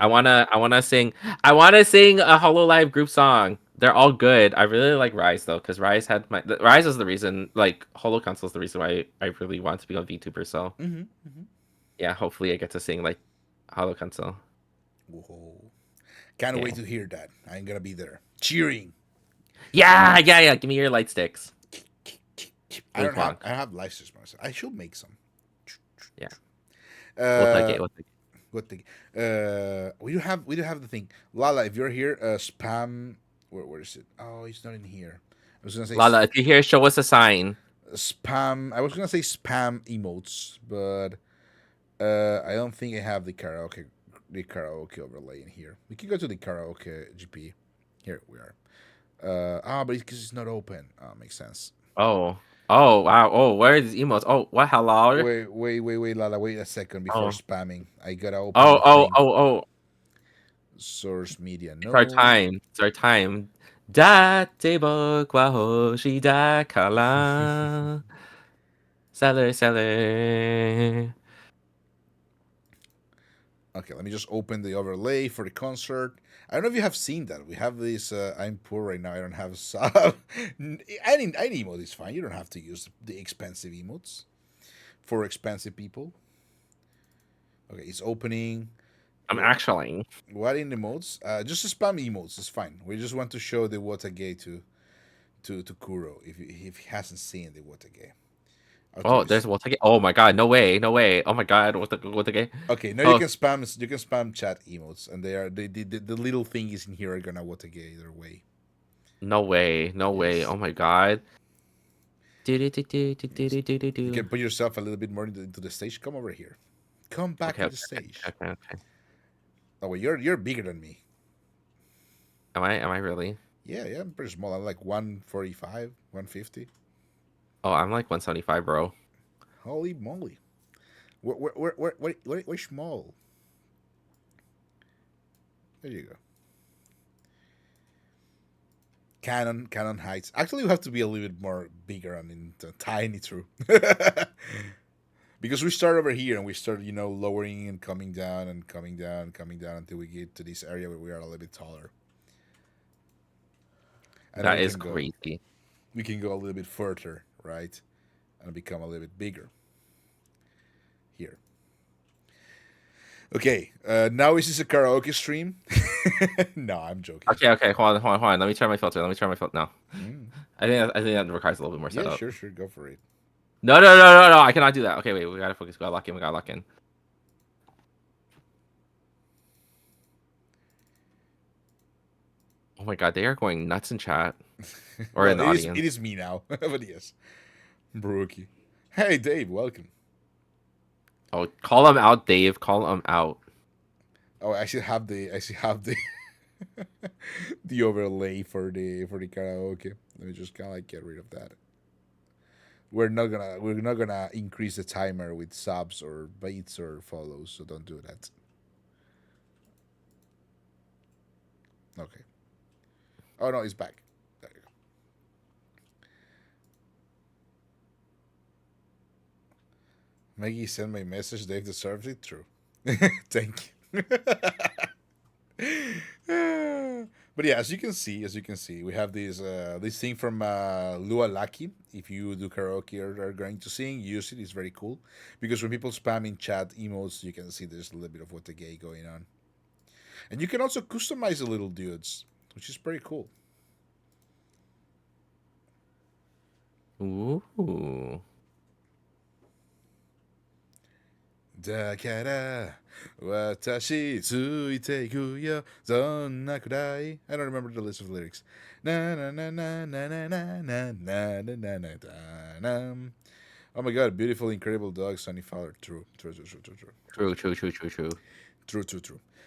Speaker 2: I wanna sing a Hololive group song. They're all good. I really like Rise though, because Rise is the reason, like Holo Console is the reason why I really want to become VTuber. So yeah, hopefully I get to sing like Holo Console.
Speaker 1: Whoa. Can't wait to hear that. I'm gonna be there cheering.
Speaker 2: Yeah. Give me your light sticks.
Speaker 1: I don't have.
Speaker 2: Bonk.
Speaker 1: I have life system. I should make some.
Speaker 2: Yeah. We'll take it.
Speaker 1: What thing? We do have the thing. Lala, if you're here, spam. Where is it? Oh, it's not in here. I was gonna say
Speaker 2: Lala, if you hear, show us a sign.
Speaker 1: spam. I was gonna say spam emotes, but I don't think I have the karaoke overlay in here. We can go to the karaoke GP. Here we are. But it's because it's not open. Makes sense.
Speaker 2: Oh, wow. Oh, where are these emotes? Oh, what? Hello?
Speaker 1: Wait, Lala. Wait a second before
Speaker 2: Oh.
Speaker 1: spamming. I gotta open
Speaker 2: Oh,
Speaker 1: the
Speaker 2: oh,
Speaker 1: thing.
Speaker 2: oh, oh.
Speaker 1: Source media.
Speaker 2: It's our
Speaker 1: No.
Speaker 2: time. It's our time. Date book wa hoshi da kara. Seller.
Speaker 1: Okay, let me just open the overlay for the concert. I don't know if you have seen that. We have this. I'm poor right now. I don't have sub. Any emote is fine. You don't have to use the expensive emotes for expensive people. Okay, it's opening.
Speaker 2: I'm actually.
Speaker 1: What in emotes? Just spam emotes. It's fine. We just want to show the Watage to Kurou if he hasn't seen the Watage. Okay,
Speaker 2: Oh, there's what again? Oh my god, no way. Oh my god, what the game?
Speaker 1: okay, now
Speaker 2: Oh,
Speaker 1: you can spam chat emotes, and they are the little things in here are gonna Watage either way.
Speaker 2: no way.
Speaker 1: Yes.
Speaker 2: Oh my god.
Speaker 1: You can put yourself a little bit more into the stage. Come over here. Come back to the stage.
Speaker 2: Okay.
Speaker 1: Oh, well, you're bigger than me.
Speaker 2: Am I really?
Speaker 1: Yeah, I'm pretty small. I'm like 145, 150.
Speaker 2: Oh, I'm like 175, bro.
Speaker 1: Holy moly! We're small. There you go. Canon heights. Actually, we have to be a little bit more bigger and tiny, true. Because we start over here and we start, lowering and coming down and coming down and coming down until we get to this area where we are a little bit taller. And
Speaker 2: That is crazy.
Speaker 1: We can go a little bit further, right? And become a little bit bigger. here. Okay, now is this a karaoke stream? No, I'm joking.
Speaker 2: Okay. Hold on. Let me turn my filter. No.
Speaker 1: Mm.
Speaker 2: I think that requires a little bit more
Speaker 1: Yeah,
Speaker 2: setup.
Speaker 1: sure, go for it.
Speaker 2: No. I cannot do that. Okay, wait. We gotta focus. We gotta lock in. Oh my god, they are going nuts in chat or in the audience.
Speaker 1: It is me now, but yes, Brookie. Hey, Dave, welcome.
Speaker 2: Oh, call him out, Dave. Call him out.
Speaker 1: Oh, I should have the the overlay for the karaoke. Let me just kind of like get rid of that. We're not gonna increase the timer with subs or baits or follows, so don't do that. Okay. Oh no, it's back. There you go. Maggie sent my message. Dave deserves it. True. Thank you. But yeah, as you can see, we have this thing from Lua Lucky. If you do karaoke or are going to sing, use it. It's very cool because when people spam in chat emotes, you can see there's a little bit of what the gay going on, and you can also customize the little dudes, which is pretty cool.
Speaker 2: Ooh.
Speaker 1: だから私ついていくよそんなくらい I don't remember the list of lyrics. Na na na na na na na na na na na na na. Oh my god, beautiful, incredible dog, Sunny Fowler. True.
Speaker 2: True.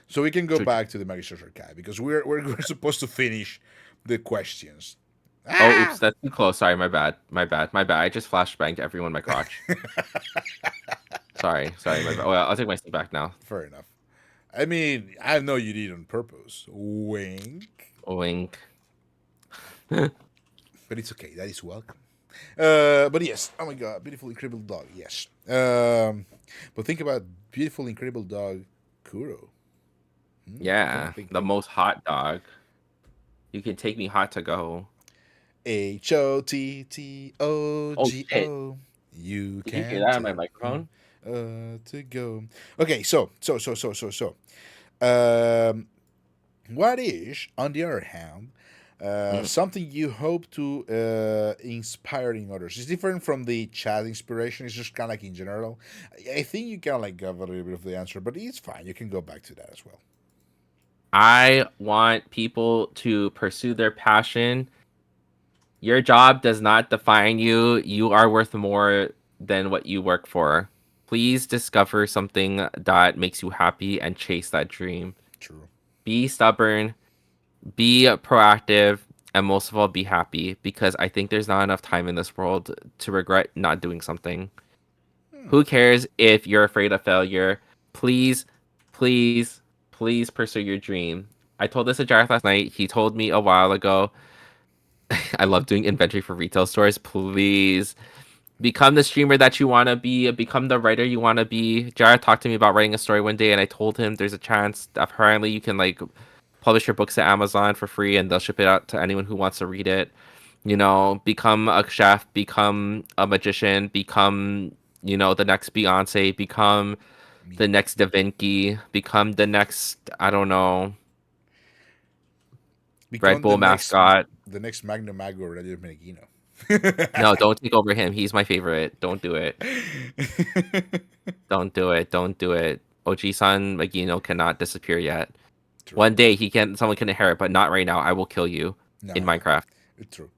Speaker 1: So we can go
Speaker 2: True.
Speaker 1: back to the Magister archive because we're supposed to finish the questions.
Speaker 2: Oh, oops, that's too close. Sorry, my bad. I just flashbanged everyone in my crotch. Sorry, my bad. Well, I'll take my step back now.
Speaker 1: Fair enough. I mean, I know you did it on purpose. Wink.
Speaker 2: Wink.
Speaker 1: But it's okay. That is welcome. But yes, oh my god, beautiful, incredible dog. Yes. But think about beautiful, incredible dog, Kurou.
Speaker 2: Yeah, the most hot dog. You can take me hot to go.
Speaker 1: HOTTOGO. You
Speaker 2: Did
Speaker 1: can
Speaker 2: you hear that on my
Speaker 1: take
Speaker 2: microphone?
Speaker 1: to go. Okay, so. What is, on the other hand, something you hope to inspire in others? It's different from the chat inspiration. It's just kind of like in general. I think you kind of like have a little bit of the answer, but it's fine. You can go back to that as well.
Speaker 2: I want people to pursue their passion. Your job does not define you. You are worth more than what you work for. Please discover something that makes you happy and chase that dream.
Speaker 1: True.
Speaker 2: Be stubborn, be proactive, and most of all, be happy, because I think there's not enough time in this world to regret not doing something. Who cares if you're afraid of failure? Please pursue your dream. I told this to Jareth last night. He told me a while ago, I love doing inventory for retail stores. Please become the streamer that you want to be. Become the writer you want to be. Jared talked to me about writing a story one day, and I told him there's a chance that apparently you can like publish your books to Amazon for free, and they'll ship it out to anyone who wants to read it. You know, become a chef, become a magician, become, you know, the next Beyonce, become the next Da Vinci, become the next, I don't know, Red Bull mascot.
Speaker 1: The next Magno Mago Radio Menegino.
Speaker 2: No, don't take over him. He's my favorite. Don't do it. Don't do it. Oji-san Magino cannot disappear yet.
Speaker 1: True.
Speaker 2: One day someone can inherit, but not right now. I will kill you in Minecraft.
Speaker 1: It's true.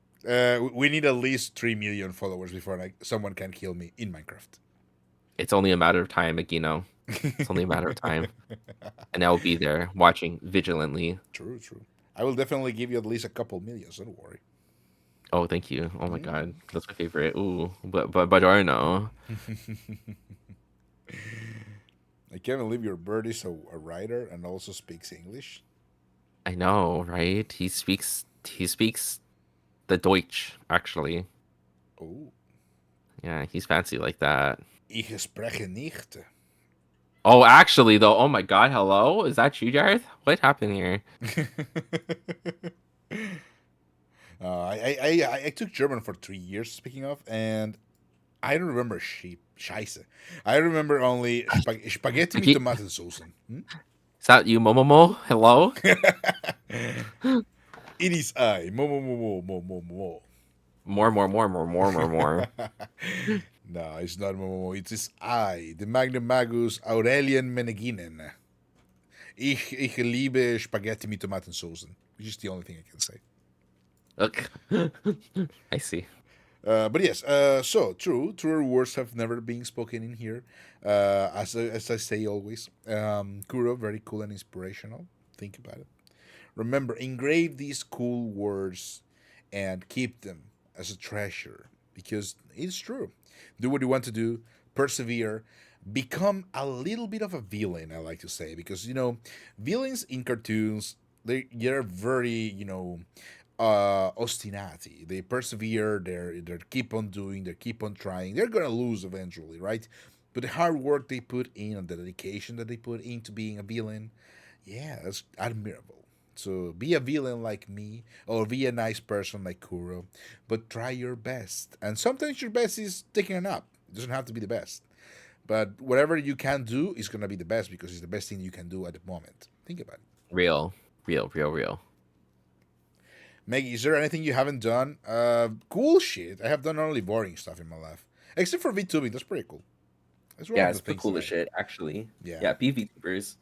Speaker 1: We need at least 3 million followers before someone can kill me in Minecraft.
Speaker 2: It's only a matter of time, Magino. It's only a matter of time. And I will be there watching vigilantly.
Speaker 1: True. I will definitely give you at least a couple millions, don't worry.
Speaker 2: Oh, thank you. Oh my god. That's my favorite. Ooh. But I know.
Speaker 1: I can't believe your bird is a writer and also speaks English.
Speaker 2: I know, right? He speaks the Deutsch, actually.
Speaker 1: Oh.
Speaker 2: Yeah, he's fancy like that.
Speaker 1: Ich spreche nicht.
Speaker 2: Oh, actually, though, oh my god, hello? Is that you, Jareth? What happened here?
Speaker 1: I took German for 3 years, speaking of, and I don't remember sheep. Scheiße. I remember only spaghetti mit
Speaker 2: Magi-
Speaker 1: Tomatensauce. Hmm?
Speaker 2: Is that you, Momomo? Hello?
Speaker 1: It is I. Mo mo mo mo mo mo mo.
Speaker 2: More.
Speaker 1: No, it's not Momo. It is I, the Magnum Magus Aurelian Meneginen. Ich liebe Spaghetti mit Tomatensauce. Which is the only thing I can say.
Speaker 2: Okay. I see.
Speaker 1: But yes, so true. Truer words have never been spoken in here. As I say always, Kuro, very cool and inspirational. Think about it. Remember, engrave these cool words and keep them as a treasure because it's true. Do what you want to do, persevere, become a little bit of a villain, I like to say, because villains in cartoons they're very, ostinati. They persevere, they keep on doing, they keep on trying. They're gonna lose eventually, right? But the hard work they put in and the dedication that they put into being a villain, yeah, that's admirable. So be a villain like me, or be a nice person like Kuro, but try your best. And sometimes your best is taking a nap. It doesn't have to be the best. But whatever you can do is gonna be the best because it's the best thing you can do at the moment. Think about it.
Speaker 2: Real.
Speaker 1: Maggie, is there anything you haven't done? Cool shit. I have done only boring stuff in my life. Except for VTubing, that's pretty cool. That's one
Speaker 2: Yeah,
Speaker 1: of the
Speaker 2: it's the
Speaker 1: things that
Speaker 2: coolest shit, actually.
Speaker 1: Yeah.
Speaker 2: Yeah, PvTubers.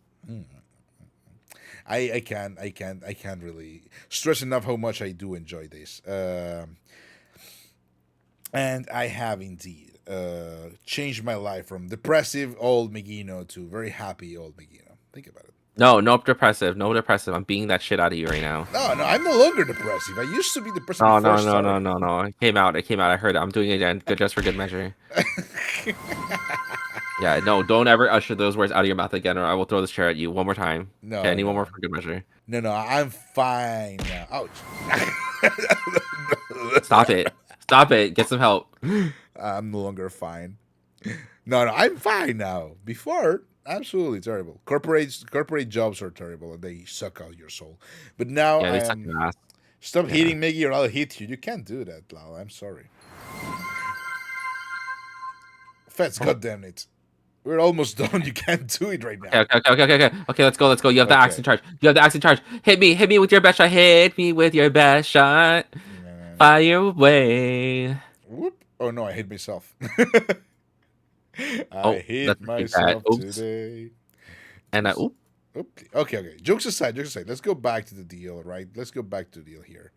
Speaker 1: I can't really stress enough how much I do enjoy this. And I have indeed changed my life from depressive old Megino to very happy old Megino. Think about it.
Speaker 2: No depressive. No depressive. I'm beating that shit out of you right now.
Speaker 1: No, I'm no longer depressive. I used to be depressive
Speaker 2: No,
Speaker 1: before
Speaker 2: no,
Speaker 1: I
Speaker 2: no, no,
Speaker 1: started.
Speaker 2: no, no. It came out. I heard it. I'm doing it again. Good, just for good measure. Yeah, no, don't ever usher those words out of your mouth again, or I will throw this chair at you one more time.
Speaker 1: No,
Speaker 2: Okay, any one
Speaker 1: no.
Speaker 2: more for good measure.
Speaker 1: No, I'm fine now. Ouch.
Speaker 2: Stop it. Stop it. Get some help.
Speaker 1: I'm no longer fine. No, I'm fine now. Before, absolutely terrible. Corporate jobs are terrible and they suck out your soul. But now
Speaker 2: Yeah,
Speaker 1: I
Speaker 2: they suck
Speaker 1: am.
Speaker 2: your ass.
Speaker 1: Stop
Speaker 2: Yeah.
Speaker 1: hitting Maggie or I'll hit you. You can't do that, Lal. I'm sorry. Fats,
Speaker 2: Oh.
Speaker 1: goddamn it. We're almost done. You can't do it right now.
Speaker 2: Okay, let's go. You have the
Speaker 1: Okay.
Speaker 2: axe in charge. Hit me with your best shot. Hit me with your best shot. Fire away.
Speaker 1: Whoop. Oh no, I hit myself. I
Speaker 2: Oh,
Speaker 1: hit
Speaker 2: that's pretty bad.
Speaker 1: myself
Speaker 2: Oops.
Speaker 1: today.
Speaker 2: And oop.
Speaker 1: Okay. Jokes aside. Let's go back to the deal, right? Let's go back to the deal here.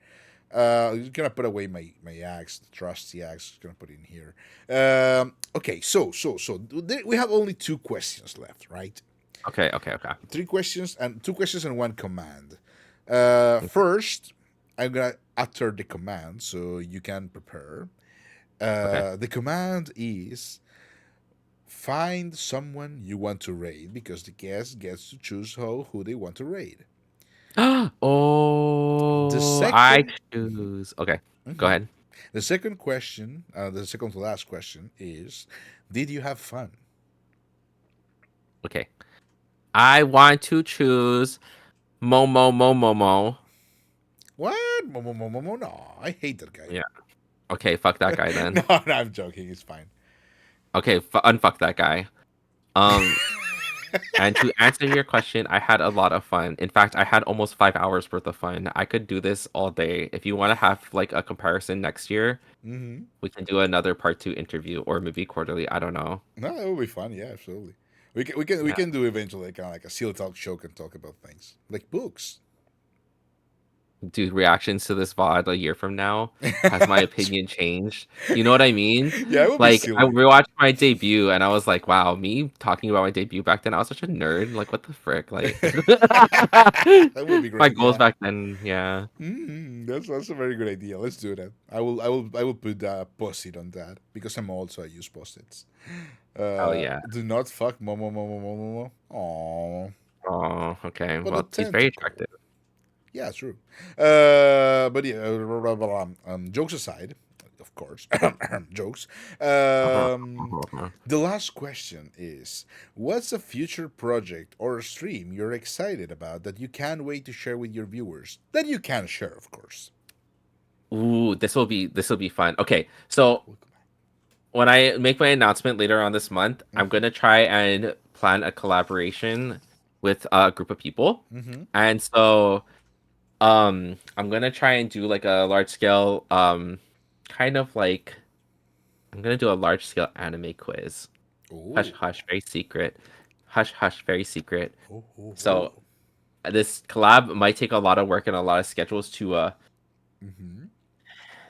Speaker 1: I'm just gonna put away my axe, the trusty axe. Just gonna put it in here. Okay, so we have only 2 questions left, right?
Speaker 2: Okay.
Speaker 1: 3 questions and 2 questions and 1 command. First, I'm gonna utter the command so you can prepare.
Speaker 2: Okay.
Speaker 1: The command is find someone you want to raid because the guest gets to choose who they want to raid.
Speaker 2: Oh,
Speaker 1: The
Speaker 2: I
Speaker 1: second,
Speaker 2: choose. Okay, go
Speaker 1: Mhm.
Speaker 2: ahead.
Speaker 1: The second question, the second to last question is, did you have fun?
Speaker 2: Okay, I want to choose Momo.
Speaker 1: What? No, I hate that guy.
Speaker 2: Yeah. Okay, fuck that guy
Speaker 1: No,
Speaker 2: then.
Speaker 1: I'm joking. It's fine.
Speaker 2: Okay, unfuck that guy. Um, and to answer your question, I had a lot of fun. In fact, I had almost 5 hours worth of fun. I could do this all day. If you want to have like a comparison next year,
Speaker 1: Mm-hmm.
Speaker 2: we can do another part 2 interview or maybe quarterly. I don't know.
Speaker 1: No, it will be fun. Yeah, absolutely. We
Speaker 2: Yeah.
Speaker 1: can do eventually kind of like a seal talk show. Can talk about things like books.
Speaker 2: Do reactions to this VOD a year from now? Has my opinion changed? You know what I mean?
Speaker 1: Yeah, it would be
Speaker 2: Like I
Speaker 1: silly.
Speaker 2: rewatched my debut and I was like, wow, me talking about my debut back then, I was such a nerd. Like what the frick? Like
Speaker 1: That would be
Speaker 2: my
Speaker 1: great.
Speaker 2: goals
Speaker 1: Yeah.
Speaker 2: back then, yeah.
Speaker 1: That's a very good idea. Let's do that. I will put a post-it on that because I'm also I use post-its.
Speaker 2: Oh yeah.
Speaker 1: Do not fuck Momo. Aww.
Speaker 2: Oh, okay.
Speaker 1: But a
Speaker 2: Well, he's very
Speaker 1: tentacle.
Speaker 2: attractive.
Speaker 1: Yeah, true. But yeah, jokes aside, of course, jokes. The last question is: what's a future project or stream you're excited about that you can't wait to share with your viewers? That you can share, of course.
Speaker 2: Ooh, this will be fun. Okay, so when I make my announcement later on this month, I'm gonna try and plan a collaboration with a group of people,
Speaker 1: Mm-hmm.
Speaker 2: and so I'm gonna try and do like a large scale kind of like I'm gonna do a large scale anime quiz. Hush
Speaker 1: Oh.
Speaker 2: hush, very secret. Hush hush, very secret.
Speaker 1: Oh, oh,
Speaker 2: So
Speaker 1: oh.
Speaker 2: this collab might take a lot of work and a lot of schedules
Speaker 1: Mm-hmm.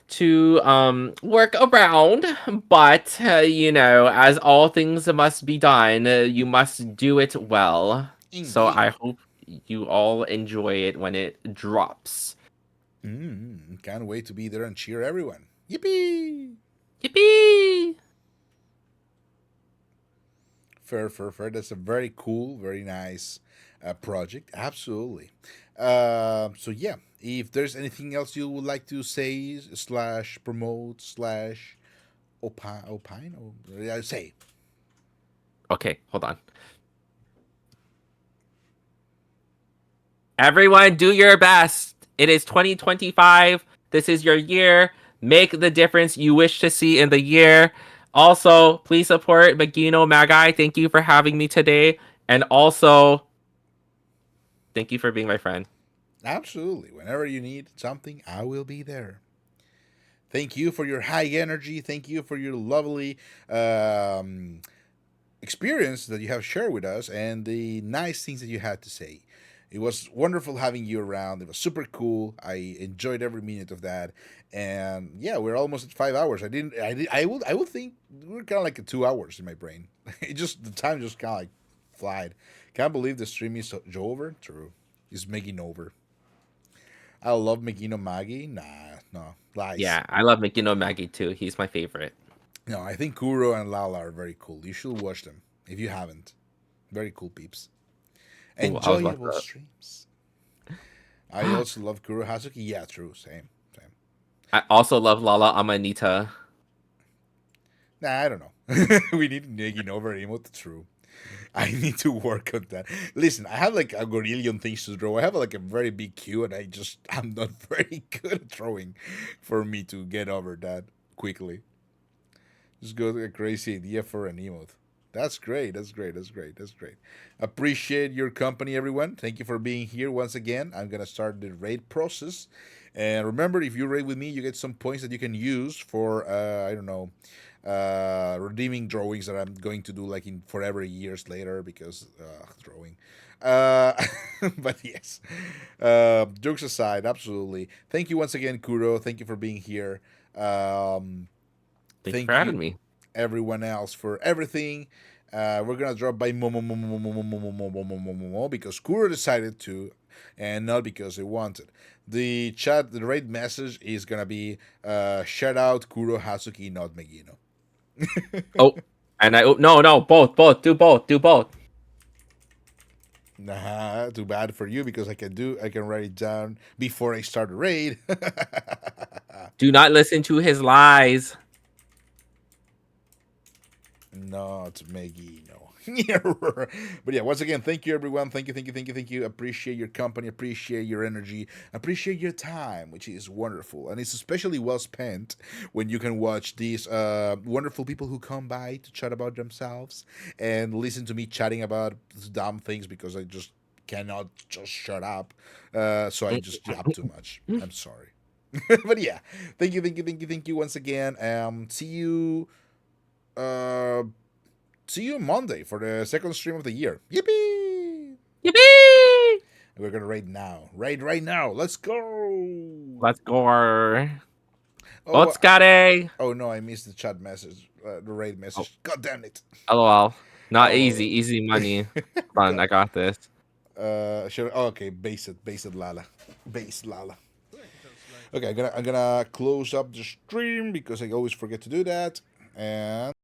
Speaker 2: to work around, but you know, as all things must be done, you must do it well. So
Speaker 1: Indeed.
Speaker 2: I hope you all enjoy it when it drops.
Speaker 1: Can't wait to be there and cheer everyone. Yippee!
Speaker 2: Yippee!
Speaker 1: Fair, fair, fair. That's a very cool, very nice project. Absolutely. So yeah, if there's anything else you would like to say, slash promote, slash opine, or say.
Speaker 2: Okay, hold on. Everyone, do your best. It is 2025. This is your year. Make the difference you wish to see in the year. Also, please support Magino Magai. Thank you for having me today. And also, thank you for being my friend.
Speaker 1: Absolutely. Whenever you need something, I will be there. Thank you for your high energy. Thank you for your lovely experience that you have shared with us and the nice things that you had to say. It was wonderful having you around. It was super cool. I enjoyed every minute of that. And yeah, we're almost at 5 hours. I would think we're kind of like at 2 hours in my brain. It just the time just kind of like flied. Can't believe the stream is over. True, it's making over. I love Megino Magi. Nah, no lies.
Speaker 2: Yeah, I love Magino Maggie too. He's my favorite.
Speaker 1: No, I think Kurou and Lala are very cool. You should watch them if you haven't. Very cool peeps.
Speaker 2: Ooh, I was about
Speaker 1: Enjoyable
Speaker 2: to.
Speaker 1: streams. I also love Kuro Hazuki. Yeah, true. Same. Same.
Speaker 2: I also love Lala Amanita.
Speaker 1: Nah, I don't know. We need Negi over emote. True. I need to work on that. Listen, I have like a gorillion things to draw. I have like a very big queue, and I'm not very good at drawing for me to get over that quickly. Just go to a crazy idea for an emote. That's great. That's great. That's great. That's great. Appreciate your company, everyone. Thank you for being here once again. I'm gonna start the raid process, and remember, if you raid with me, you get some points that you can use for I don't know, redeeming drawings that I'm going to do like in forever years later because drawing. Uh, but yes, jokes aside, absolutely. Thank you once again, Kuro. Thank you for being here.
Speaker 2: Thank you for
Speaker 1: Thank
Speaker 2: having
Speaker 1: you
Speaker 2: me.
Speaker 1: everyone else for everything. We're gonna drop by Momo because Kuro decided to, and not because he wanted. The chat, the raid message is gonna be shout out Kuro Hazuki, not Megino.
Speaker 2: Oh, and no, both, do both.
Speaker 1: Nah, too bad for you because I can write it down before I start the raid.
Speaker 2: Do not listen to his lies.
Speaker 1: Not Maggie, no. But yeah, once again, thank you everyone. Thank you. Appreciate your company, appreciate your energy, appreciate your time, which is wonderful. And it's especially well spent when you can watch these wonderful people who come by to chat about themselves and listen to me chatting about dumb things because I just cannot just shut up. So I just yap too much. I'm sorry. But yeah, thank you once again. Uh See you Monday for the second stream of the year. Yippee!
Speaker 2: Yippee!
Speaker 1: We're gonna raid now. Raid right now. Let's go.
Speaker 2: Let's go.
Speaker 1: Oh,
Speaker 2: Otskare.
Speaker 1: oh no, I missed the chat message, the raid
Speaker 2: Oh,
Speaker 1: message. God damn it.
Speaker 2: LOL. Not
Speaker 1: Oh,
Speaker 2: easy. Easy money. Fun.
Speaker 1: God.
Speaker 2: I got this.
Speaker 1: Sure. Oh, okay, base it, Lala, base Lala. Okay, I'm gonna close up the stream because I always forget to do that, and